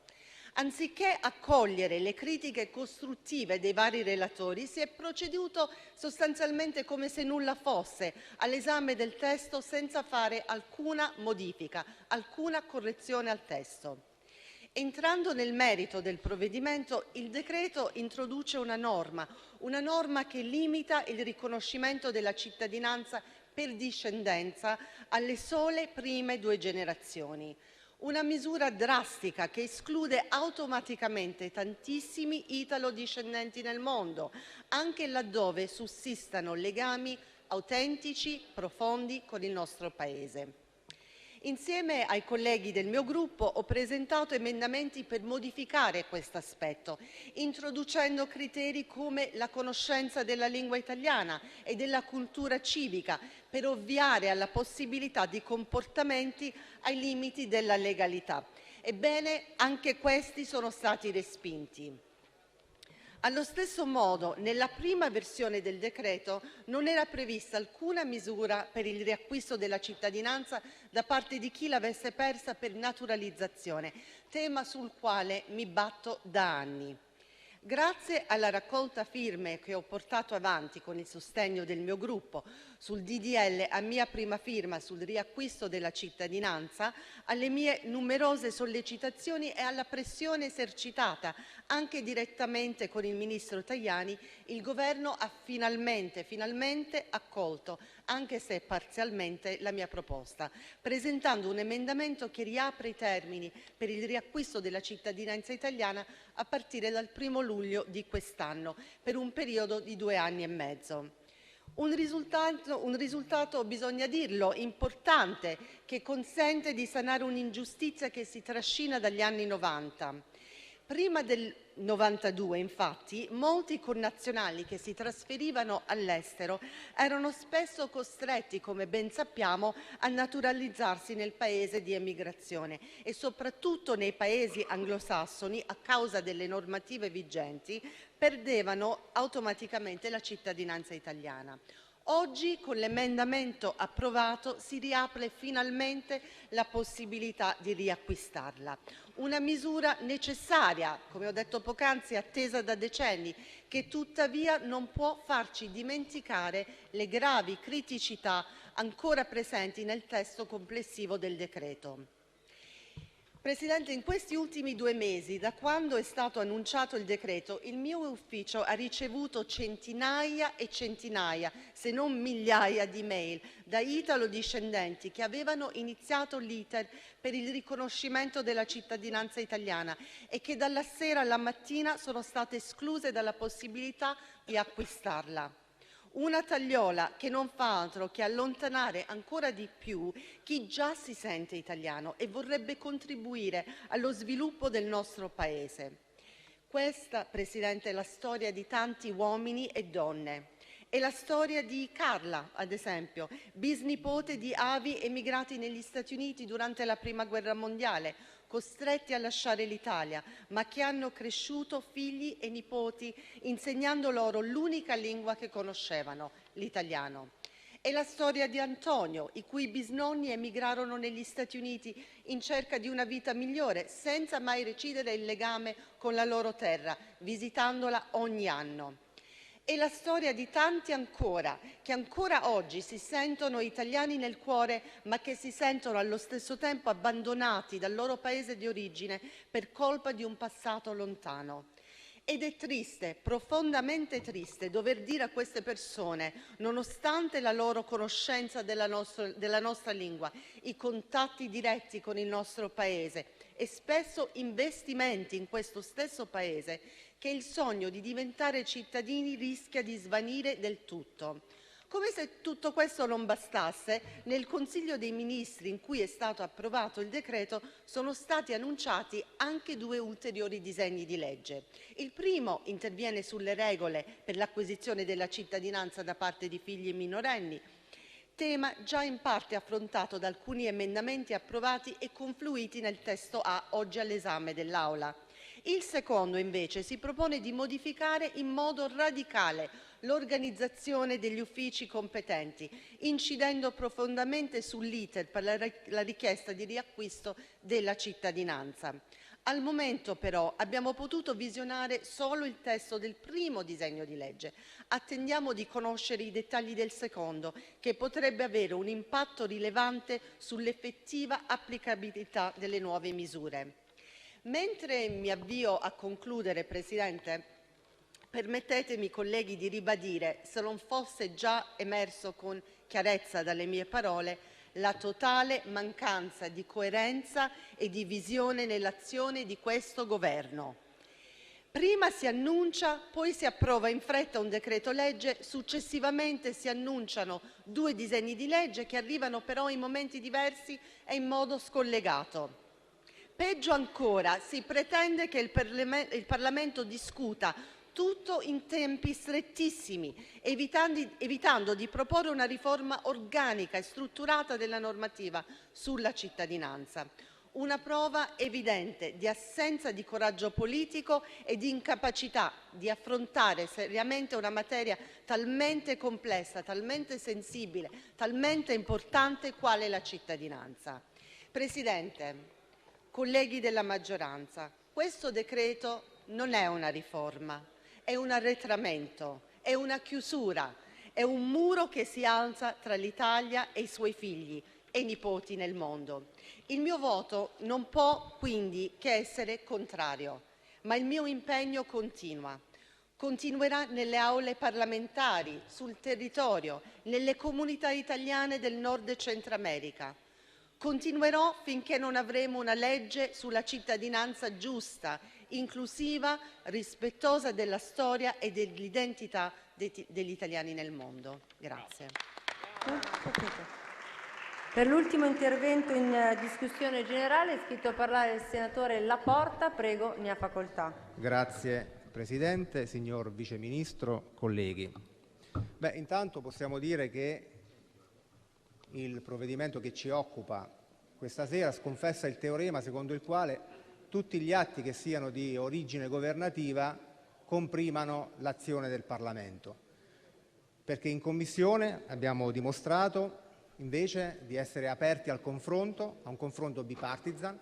Speaker 15: Anziché accogliere le critiche costruttive dei vari relatori, si è proceduto sostanzialmente come se nulla fosse all'esame del testo, senza fare alcuna modifica, alcuna correzione al testo. Entrando nel merito del provvedimento, il decreto introduce una norma che limita il riconoscimento della cittadinanza per discendenza alle sole prime 2 generazioni. Una misura drastica che esclude automaticamente tantissimi italo-discendenti nel mondo, anche laddove sussistano legami autentici, profondi con il nostro Paese. Insieme ai colleghi del mio gruppo ho presentato emendamenti per modificare questo aspetto, introducendo criteri come la conoscenza della lingua italiana e della cultura civica, per ovviare alla possibilità di comportamenti ai limiti della legalità. Ebbene, anche questi sono stati respinti. Allo stesso modo, nella prima versione del decreto non era prevista alcuna misura per il riacquisto della cittadinanza da parte di chi l'avesse persa per naturalizzazione, tema sul quale mi batto da anni. Grazie alla raccolta firme che ho portato avanti con il sostegno del mio gruppo sul DDL a mia prima firma sul riacquisto della cittadinanza, alle mie numerose sollecitazioni e alla pressione esercitata anche direttamente con il ministro Tajani, il Governo ha finalmente accolto, anche se parzialmente, la mia proposta, presentando un emendamento che riapre i termini per il riacquisto della cittadinanza italiana a partire dal 1° luglio di quest'anno, per un periodo di 2 anni e mezzo. Un risultato, bisogna dirlo, importante, che consente di sanare un'ingiustizia che si trascina dagli anni '90. Prima del 92, infatti, molti connazionali che si trasferivano all'estero erano spesso costretti, come ben sappiamo, a naturalizzarsi nel paese di emigrazione e soprattutto nei paesi anglosassoni, a causa delle normative vigenti, perdevano automaticamente la cittadinanza italiana. Oggi, con l'emendamento approvato, si riapre finalmente la possibilità di riacquistarla. Una misura necessaria, come ho detto poc'anzi, attesa da decenni, che tuttavia non può farci dimenticare le gravi criticità ancora presenti nel testo complessivo del decreto. Presidente, in questi ultimi 2 mesi, da quando è stato annunciato il decreto, il mio ufficio ha ricevuto centinaia e centinaia, se non migliaia di mail da italo-discendenti che avevano iniziato l'iter per il riconoscimento della cittadinanza italiana e che dalla sera alla mattina sono state escluse dalla possibilità di acquistarla. Una tagliola che non fa altro che allontanare ancora di più chi già si sente italiano e vorrebbe contribuire allo sviluppo del nostro Paese. Questa, Presidente, è la storia di tanti uomini e donne. È la storia di Carla, ad esempio, bisnipote di avi emigrati negli Stati Uniti durante la Prima Guerra Mondiale, costretti a lasciare l'Italia, ma che hanno cresciuto figli e nipoti insegnando loro l'unica lingua che conoscevano, l'italiano. È la storia di Antonio, i cui bisnonni emigrarono negli Stati Uniti in cerca di una vita migliore, senza mai recidere il legame con la loro terra, visitandola ogni anno. È la storia di tanti ancora, che ancora oggi si sentono italiani nel cuore, ma che si sentono allo stesso tempo abbandonati dal loro paese di origine per colpa di un passato lontano. Ed è triste, profondamente triste, dover dire a queste persone, nonostante la loro conoscenza della nostra lingua, i contatti diretti con il nostro paese e spesso investimenti in questo stesso paese, che il sogno di diventare cittadini rischia di svanire del tutto. Come se tutto questo non bastasse, nel Consiglio dei Ministri in cui è stato approvato il decreto sono stati annunciati anche 2 ulteriori disegni di legge. Il primo interviene sulle regole per l'acquisizione della cittadinanza da parte di figli minorenni, tema già in parte affrontato da alcuni emendamenti approvati e confluiti nel testo A oggi all'esame dell'Aula. Il secondo, invece, si propone di modificare in modo radicale l'organizzazione degli uffici competenti, incidendo profondamente sull'iter per la richiesta di riacquisto della cittadinanza. Al momento, però, abbiamo potuto visionare solo il testo del primo disegno di legge. Attendiamo di conoscere i dettagli del secondo, che potrebbe avere un impatto rilevante sull'effettiva applicabilità delle nuove misure. Mentre mi avvio a concludere, Presidente, permettetemi, colleghi, di ribadire, se non fosse già emerso con chiarezza dalle mie parole, la totale mancanza di coerenza e di visione nell'azione di questo Governo. Prima si annuncia, poi si approva in fretta un decreto legge, successivamente si annunciano 2 disegni di legge che arrivano però in momenti diversi e in modo scollegato. Peggio ancora, si pretende che il Parlamento discuta tutto in tempi strettissimi, evitando di proporre una riforma organica e strutturata della normativa sulla cittadinanza. Una prova evidente di assenza di coraggio politico e di incapacità di affrontare seriamente una materia talmente complessa, talmente sensibile, talmente importante quale la cittadinanza. Presidente, colleghi della maggioranza, questo decreto non è una riforma, è un arretramento, è una chiusura, è un muro che si alza tra l'Italia e i suoi figli e nipoti nel mondo. Il mio voto non può quindi che essere contrario, ma il mio impegno continua. Continuerà nelle aule parlamentari, sul territorio, nelle comunità italiane del Nord e Centro America. Continuerò finché non avremo una legge sulla cittadinanza giusta, inclusiva, rispettosa della storia e dell'identità degli italiani nel mondo. Grazie.
Speaker 1: Per l'ultimo intervento in discussione generale è iscritto a parlare il senatore Laporta. Prego, ne ha facoltà.
Speaker 10: Grazie Presidente, signor Vice Ministro, colleghi. Intanto possiamo dire che il provvedimento che ci occupa questa sera sconfessa il teorema secondo il quale tutti gli atti che siano di origine governativa comprimano l'azione del Parlamento, perché in Commissione abbiamo dimostrato invece di essere aperti al confronto, a un confronto bipartisan,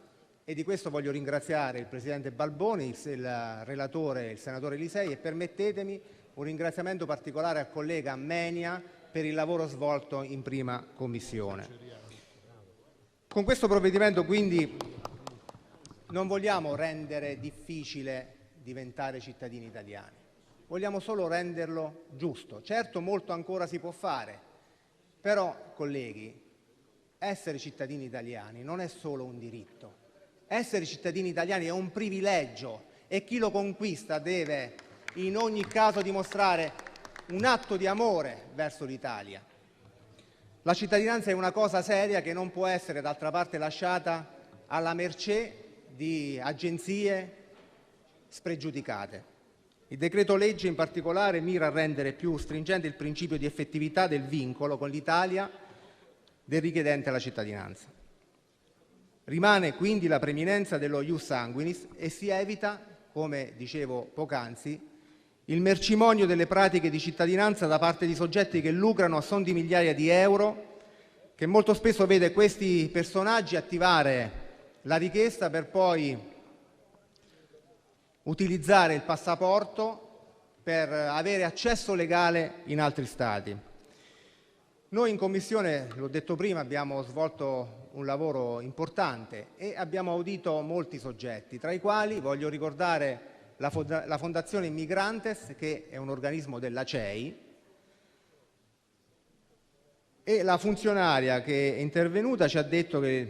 Speaker 10: e di questo voglio ringraziare il Presidente Balboni, il relatore, il senatore Lisei, e permettetemi un ringraziamento particolare al collega Menia per il lavoro svolto in prima Commissione. Con questo provvedimento quindi non vogliamo rendere difficile diventare cittadini italiani, vogliamo solo renderlo giusto. Certo, molto ancora si può fare, però, colleghi, essere cittadini italiani non è solo un diritto. Essere cittadini italiani è un privilegio e chi lo conquista deve in ogni caso dimostrare un atto di amore verso l'Italia. La cittadinanza è una cosa seria che non può essere d'altra parte lasciata alla mercé di agenzie spregiudicate. Il decreto legge in particolare mira a rendere più stringente il principio di effettività del vincolo con l'Italia del richiedente la cittadinanza. Rimane quindi la preminenza dello ius sanguinis e si evita, come dicevo poc'anzi, il mercimonio delle pratiche di cittadinanza da parte di soggetti che lucrano a son di migliaia di euro, che molto spesso vede questi personaggi attivare la richiesta per poi utilizzare il passaporto per avere accesso legale in altri Stati. Noi in Commissione, l'ho detto prima, abbiamo svolto un lavoro importante e abbiamo audito molti soggetti, tra i quali voglio ricordare la Fondazione Immigrantes, che è un organismo della CEI, e la funzionaria che è intervenuta ci ha detto che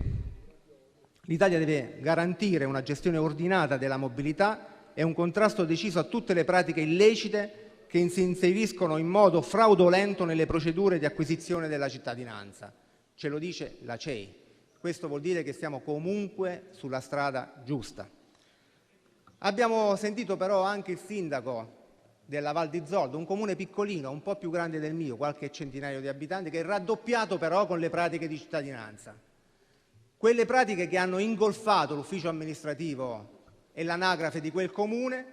Speaker 10: l'Italia deve garantire una gestione ordinata della mobilità e un contrasto deciso a tutte le pratiche illecite che si inseriscono in modo fraudolento nelle procedure di acquisizione della cittadinanza. Ce lo dice la CEI. Questo vuol dire che stiamo comunque sulla strada giusta. Abbiamo sentito però anche il sindaco della Val di Zoldo, un comune piccolino, un po' più grande del mio, qualche centinaio di abitanti, che è raddoppiato però con le pratiche di cittadinanza. Quelle pratiche che hanno ingolfato l'ufficio amministrativo e l'anagrafe di quel comune,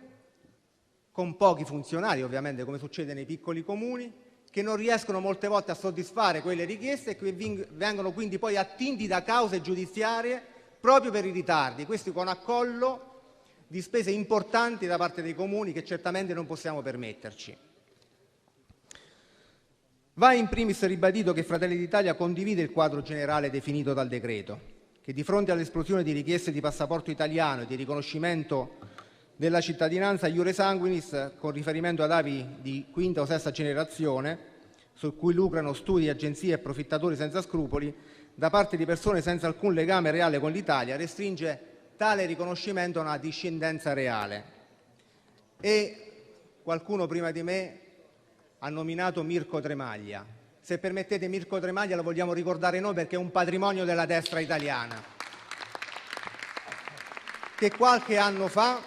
Speaker 10: con pochi funzionari ovviamente, come succede nei piccoli comuni, che non riescono molte volte a soddisfare quelle richieste e che vengono quindi poi attinti da cause giudiziarie proprio per i ritardi, questi con accollo di spese importanti da parte dei comuni che certamente non possiamo permetterci. Va in primis ribadito che Fratelli d'Italia condivide il quadro generale definito dal decreto, che di fronte all'esplosione di richieste di passaporto italiano e di riconoscimento della cittadinanza iure sanguinis con riferimento ad avi di quinta o sesta generazione, su cui lucrano studi, agenzie e approfittatori senza scrupoli, da parte di persone senza alcun legame reale con l'Italia, restringe tale riconoscimento a una discendenza reale. E qualcuno prima di me ha nominato Mirko Tremaglia. Se permettete, Mirko Tremaglia lo vogliamo ricordare noi perché è un patrimonio della destra italiana, che qualche anno fa,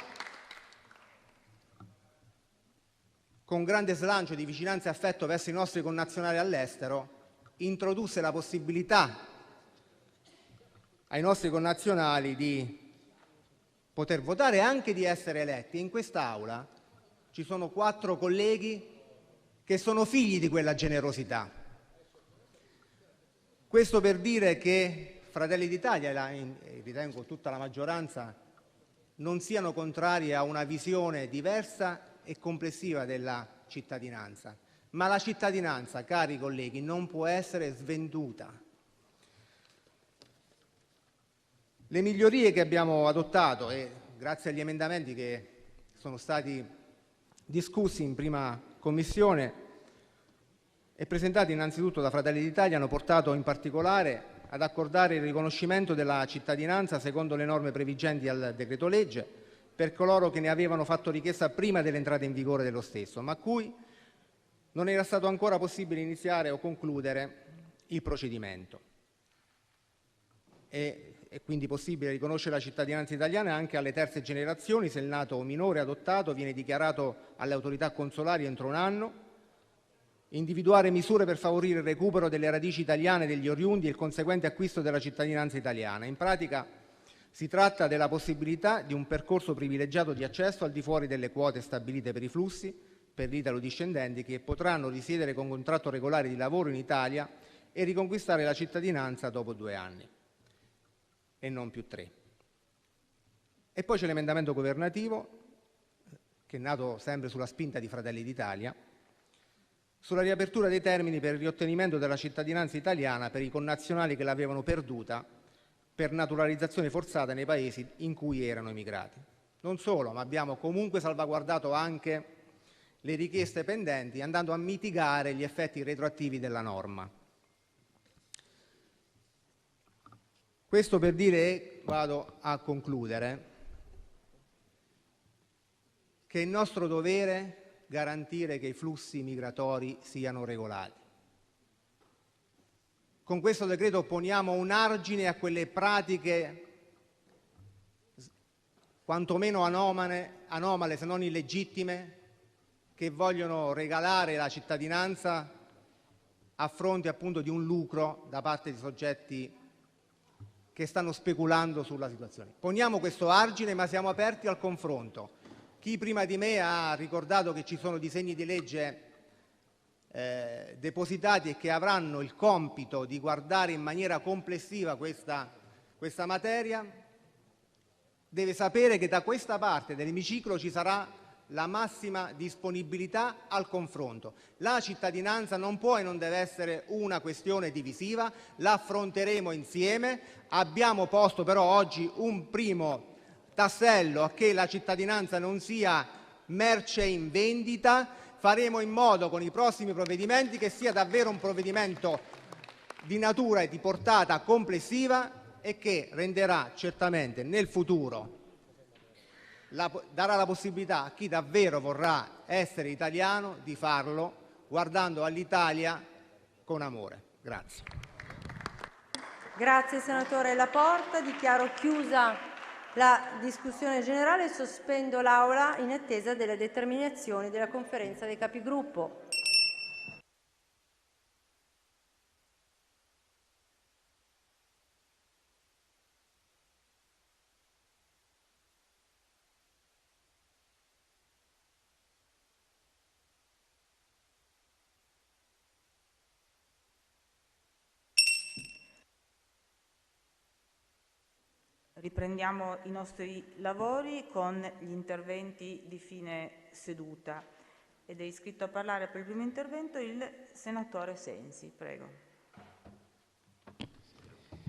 Speaker 10: con grande slancio di vicinanza e affetto verso i nostri connazionali all'estero, introdusse la possibilità ai nostri connazionali di poter votare e anche di essere eletti. In quest'Aula ci sono 4 colleghi che sono figli di quella generosità. Questo per dire che Fratelli d'Italia, e ritengo tutta la maggioranza, non siano contrari a una visione diversa e complessiva della cittadinanza, ma la cittadinanza, cari colleghi, non può essere svenduta. Le migliorie che abbiamo adottato, e grazie agli emendamenti che sono stati discussi in prima commissione e presentati innanzitutto da Fratelli d'Italia, hanno portato in particolare ad accordare il riconoscimento della cittadinanza secondo le norme previgenti al decreto legge per coloro che ne avevano fatto richiesta prima dell'entrata in vigore dello stesso, ma a cui non era stato ancora possibile iniziare o concludere il procedimento. è quindi possibile riconoscere la cittadinanza italiana anche alle terze generazioni se il nato minore adottato viene dichiarato alle autorità consolari entro un anno. Individuare misure per favorire il recupero delle radici italiane degli oriundi e il conseguente acquisto della cittadinanza italiana. In pratica si tratta della possibilità di un percorso privilegiato di accesso al di fuori delle quote stabilite per i flussi, per gli italo-discendenti che potranno risiedere con contratto regolare di lavoro in Italia e riconquistare la cittadinanza dopo 2 anni e non più 3. E poi c'è l'emendamento governativo, che è nato sempre sulla spinta di Fratelli d'Italia, sulla riapertura dei termini per il riottenimento della cittadinanza italiana per i connazionali che l'avevano perduta per naturalizzazione forzata nei paesi in cui erano emigrati. Non solo, ma abbiamo comunque salvaguardato anche le richieste pendenti, andando a mitigare gli effetti retroattivi della norma. Questo per dire, vado a concludere, che è il nostro dovere garantire che i flussi migratori siano regolati. Con questo decreto poniamo un argine a quelle pratiche quantomeno anomale se non illegittime, che vogliono regalare la cittadinanza a fronte appunto di un lucro da parte di soggetti che stanno speculando sulla situazione. Poniamo questo argine, ma siamo aperti al confronto. Chi prima di me ha ricordato che ci sono disegni di legge depositati e che avranno il compito di guardare in maniera complessiva questa materia, deve sapere che da questa parte dell'emiciclo ci sarà la massima disponibilità al confronto. La cittadinanza non può e non deve essere una questione divisiva, la affronteremo insieme. Abbiamo posto però oggi un primo tassello a che la cittadinanza non sia merce in vendita. Faremo in modo con i prossimi provvedimenti che sia davvero un provvedimento di natura e di portata complessiva e che renderà certamente nel futuro, darà la possibilità a chi davvero vorrà essere italiano di farlo guardando all'Italia con amore. Grazie.
Speaker 1: Grazie senatore Laporta. Dichiaro chiusa la discussione generale e sospendo l'Aula in attesa delle determinazioni della Conferenza dei Capigruppo.
Speaker 16: Riprendiamo i nostri lavori con gli interventi di fine seduta ed è iscritto a parlare per il primo intervento il senatore Sensi. Prego.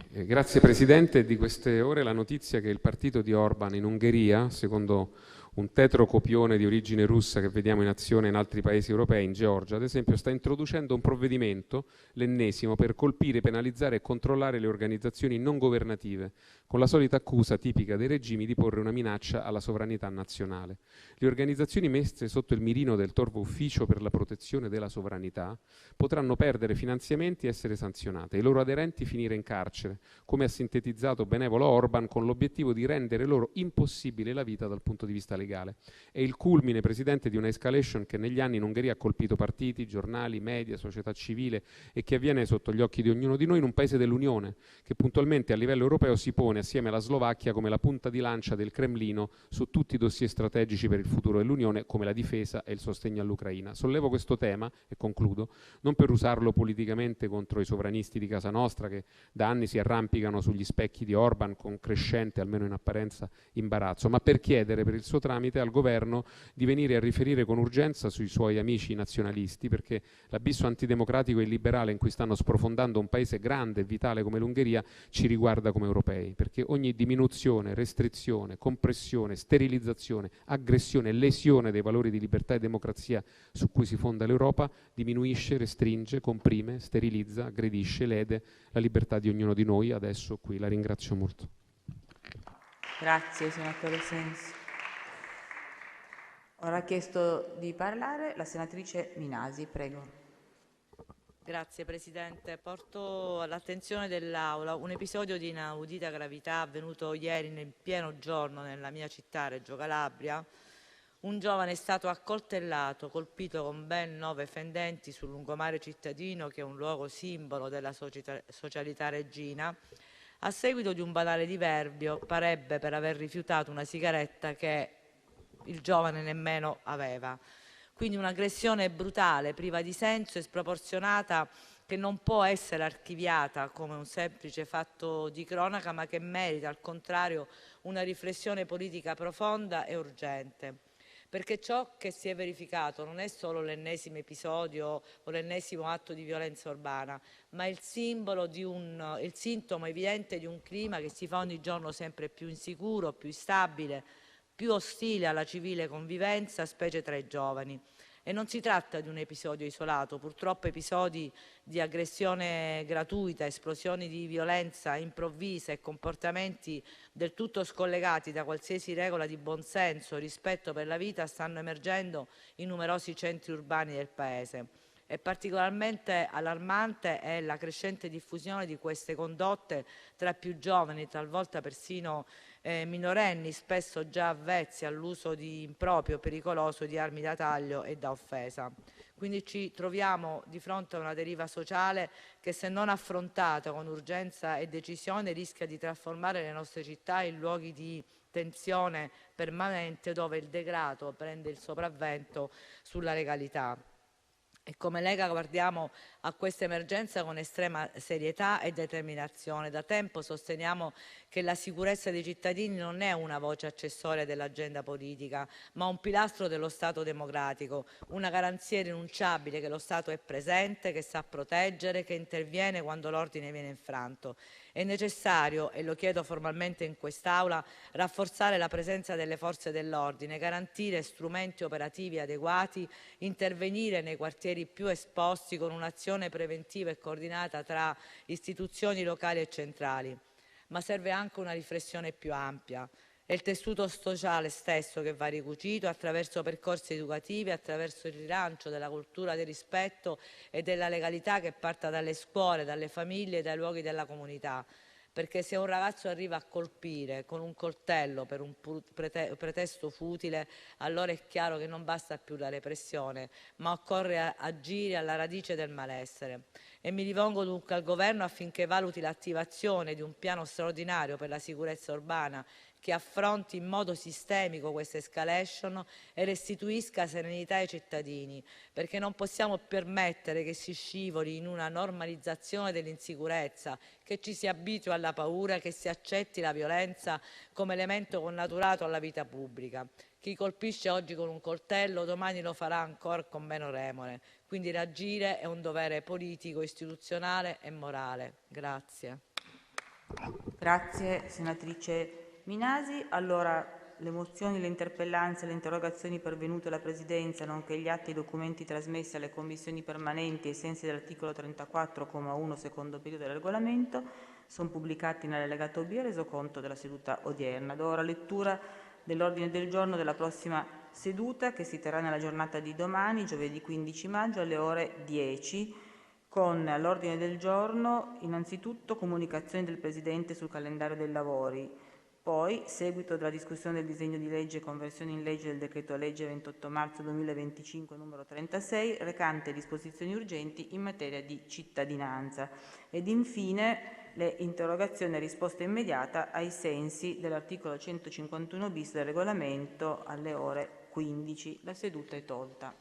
Speaker 22: Grazie Presidente. Di queste ore la notizia che il partito di Orban in Ungheria, secondo un tetrocopione di origine russa che vediamo in azione in altri paesi europei, in Georgia ad esempio, sta introducendo un provvedimento, l'ennesimo, per colpire, penalizzare e controllare le organizzazioni non governative, con la solita accusa tipica dei regimi di porre una minaccia alla sovranità nazionale. Le organizzazioni messe sotto il mirino del torvo ufficio per la protezione della sovranità potranno perdere finanziamenti e essere sanzionate, i loro aderenti finire in carcere, come ha sintetizzato benevolo Orban, con l'obiettivo di rendere loro impossibile la vita dal punto di vista legale. È il culmine, Presidente, di una escalation che negli anni in Ungheria ha colpito partiti, giornali, media, società civile e che avviene sotto gli occhi di ognuno di noi in un paese dell'Unione che puntualmente a livello europeo si pone assieme alla Slovacchia come la punta di lancia del Cremlino su tutti i dossier strategici per il futuro dell'Unione, come la difesa e il sostegno all'Ucraina. Sollevo questo tema, e concludo, non per usarlo politicamente contro i sovranisti di casa nostra che da anni si arrampicano sugli specchi di Orban con crescente, almeno in apparenza, imbarazzo, ma per chiedere per il suo tramite al governo di venire a riferire con urgenza sui suoi amici nazionalisti, perché l'abisso antidemocratico e illiberale in cui stanno sprofondando un paese grande e vitale come l'Ungheria ci riguarda come europei, perché ogni diminuzione, restrizione, compressione, sterilizzazione, aggressione, lesione dei valori di libertà e democrazia su cui si fonda l'Europa diminuisce, restringe, comprime, sterilizza, aggredisce, lede la libertà di ognuno di noi. Adesso qui la ringrazio molto.
Speaker 16: Grazie senatore Sensi. Ora ha chiesto di parlare la senatrice Minasi, prego.
Speaker 5: Grazie Presidente. Porto all'attenzione dell'Aula un episodio di inaudita gravità avvenuto ieri nel pieno giorno nella mia città, Reggio Calabria. Un giovane è stato accoltellato, colpito con ben 9 fendenti sul lungomare cittadino, che è un luogo simbolo della socialità reggina, a seguito di un banale diverbio, parebbe per aver rifiutato una sigaretta che il giovane nemmeno aveva. Quindi un'aggressione brutale, priva di senso e sproporzionata, che non può essere archiviata come un semplice fatto di cronaca, ma che merita al contrario una riflessione politica profonda e urgente. Perché ciò che si è verificato non è solo l'ennesimo episodio o l'ennesimo atto di violenza urbana, ma il sintomo evidente di un clima che si fa ogni giorno sempre più insicuro, più instabile, più ostile alla civile convivenza, specie tra i giovani. E non si tratta di un episodio isolato, purtroppo episodi di aggressione gratuita, esplosioni di violenza improvvisa e comportamenti del tutto scollegati da qualsiasi regola di buonsenso o rispetto per la vita stanno emergendo in numerosi centri urbani del Paese. E particolarmente allarmante è la crescente diffusione di queste condotte tra più giovani, talvolta persino minorenni, spesso già avvezzi all'uso di improprio, pericoloso di armi da taglio e da offesa. Quindi ci troviamo di fronte a una deriva sociale che, se non affrontata con urgenza e decisione, rischia di trasformare le nostre città in luoghi di tensione permanente, dove il degrado prende il sopravvento sulla legalità. E come Lega guardiamo a questa emergenza con estrema serietà e determinazione. Da tempo sosteniamo che la sicurezza dei cittadini non è una voce accessoria dell'agenda politica, ma un pilastro dello Stato democratico, una garanzia irrinunciabile che lo Stato è presente, che sa proteggere, che interviene quando l'ordine viene infranto. È necessario, e lo chiedo formalmente in quest'Aula, rafforzare la presenza delle forze dell'ordine, garantire strumenti operativi adeguati, intervenire nei quartieri più esposti con un'azione preventiva e coordinata tra istituzioni locali e centrali. Ma serve anche una riflessione più ampia. È il tessuto sociale stesso che va ricucito attraverso percorsi educativi, attraverso il rilancio della cultura del rispetto e della legalità che parta dalle scuole, dalle famiglie e dai luoghi della comunità. Perché se un ragazzo arriva a colpire con un coltello per un pretesto futile, allora è chiaro che non basta più la repressione, ma occorre agire alla radice del malessere. E mi rivolgo dunque al Governo affinché valuti l'attivazione di un piano straordinario per la sicurezza urbana che affronti in modo sistemico questa escalation e restituisca serenità ai cittadini, perché non possiamo permettere che si scivoli in una normalizzazione dell'insicurezza, che ci si abitui alla paura, che si accetti la violenza come elemento connaturato alla vita pubblica. Chi colpisce oggi con un coltello domani lo farà ancora con meno remore. Quindi reagire è un dovere politico, istituzionale e morale. Grazie.
Speaker 16: Grazie senatrice Minasi. Allora, le mozioni, le interpellanze e le interrogazioni pervenute alla Presidenza, nonché gli atti e i documenti trasmessi alle commissioni permanenti ai sensi dell'articolo 34,1 secondo periodo del regolamento sono pubblicati nell'allegato B al resoconto della seduta odierna. Do ora lettura dell'ordine del giorno della prossima seduta, che si terrà nella giornata di domani, giovedì 15 maggio alle ore 10, con all'ordine del giorno innanzitutto comunicazioni del Presidente sul calendario dei lavori, poi seguito della discussione del disegno di legge conversione in legge del decreto-legge 28 marzo 2025 numero 36, recante disposizioni urgenti in materia di cittadinanza, ed infine le interrogazioni a risposta immediata ai sensi dell'articolo 151 bis del regolamento alle ore 15. La seduta è tolta.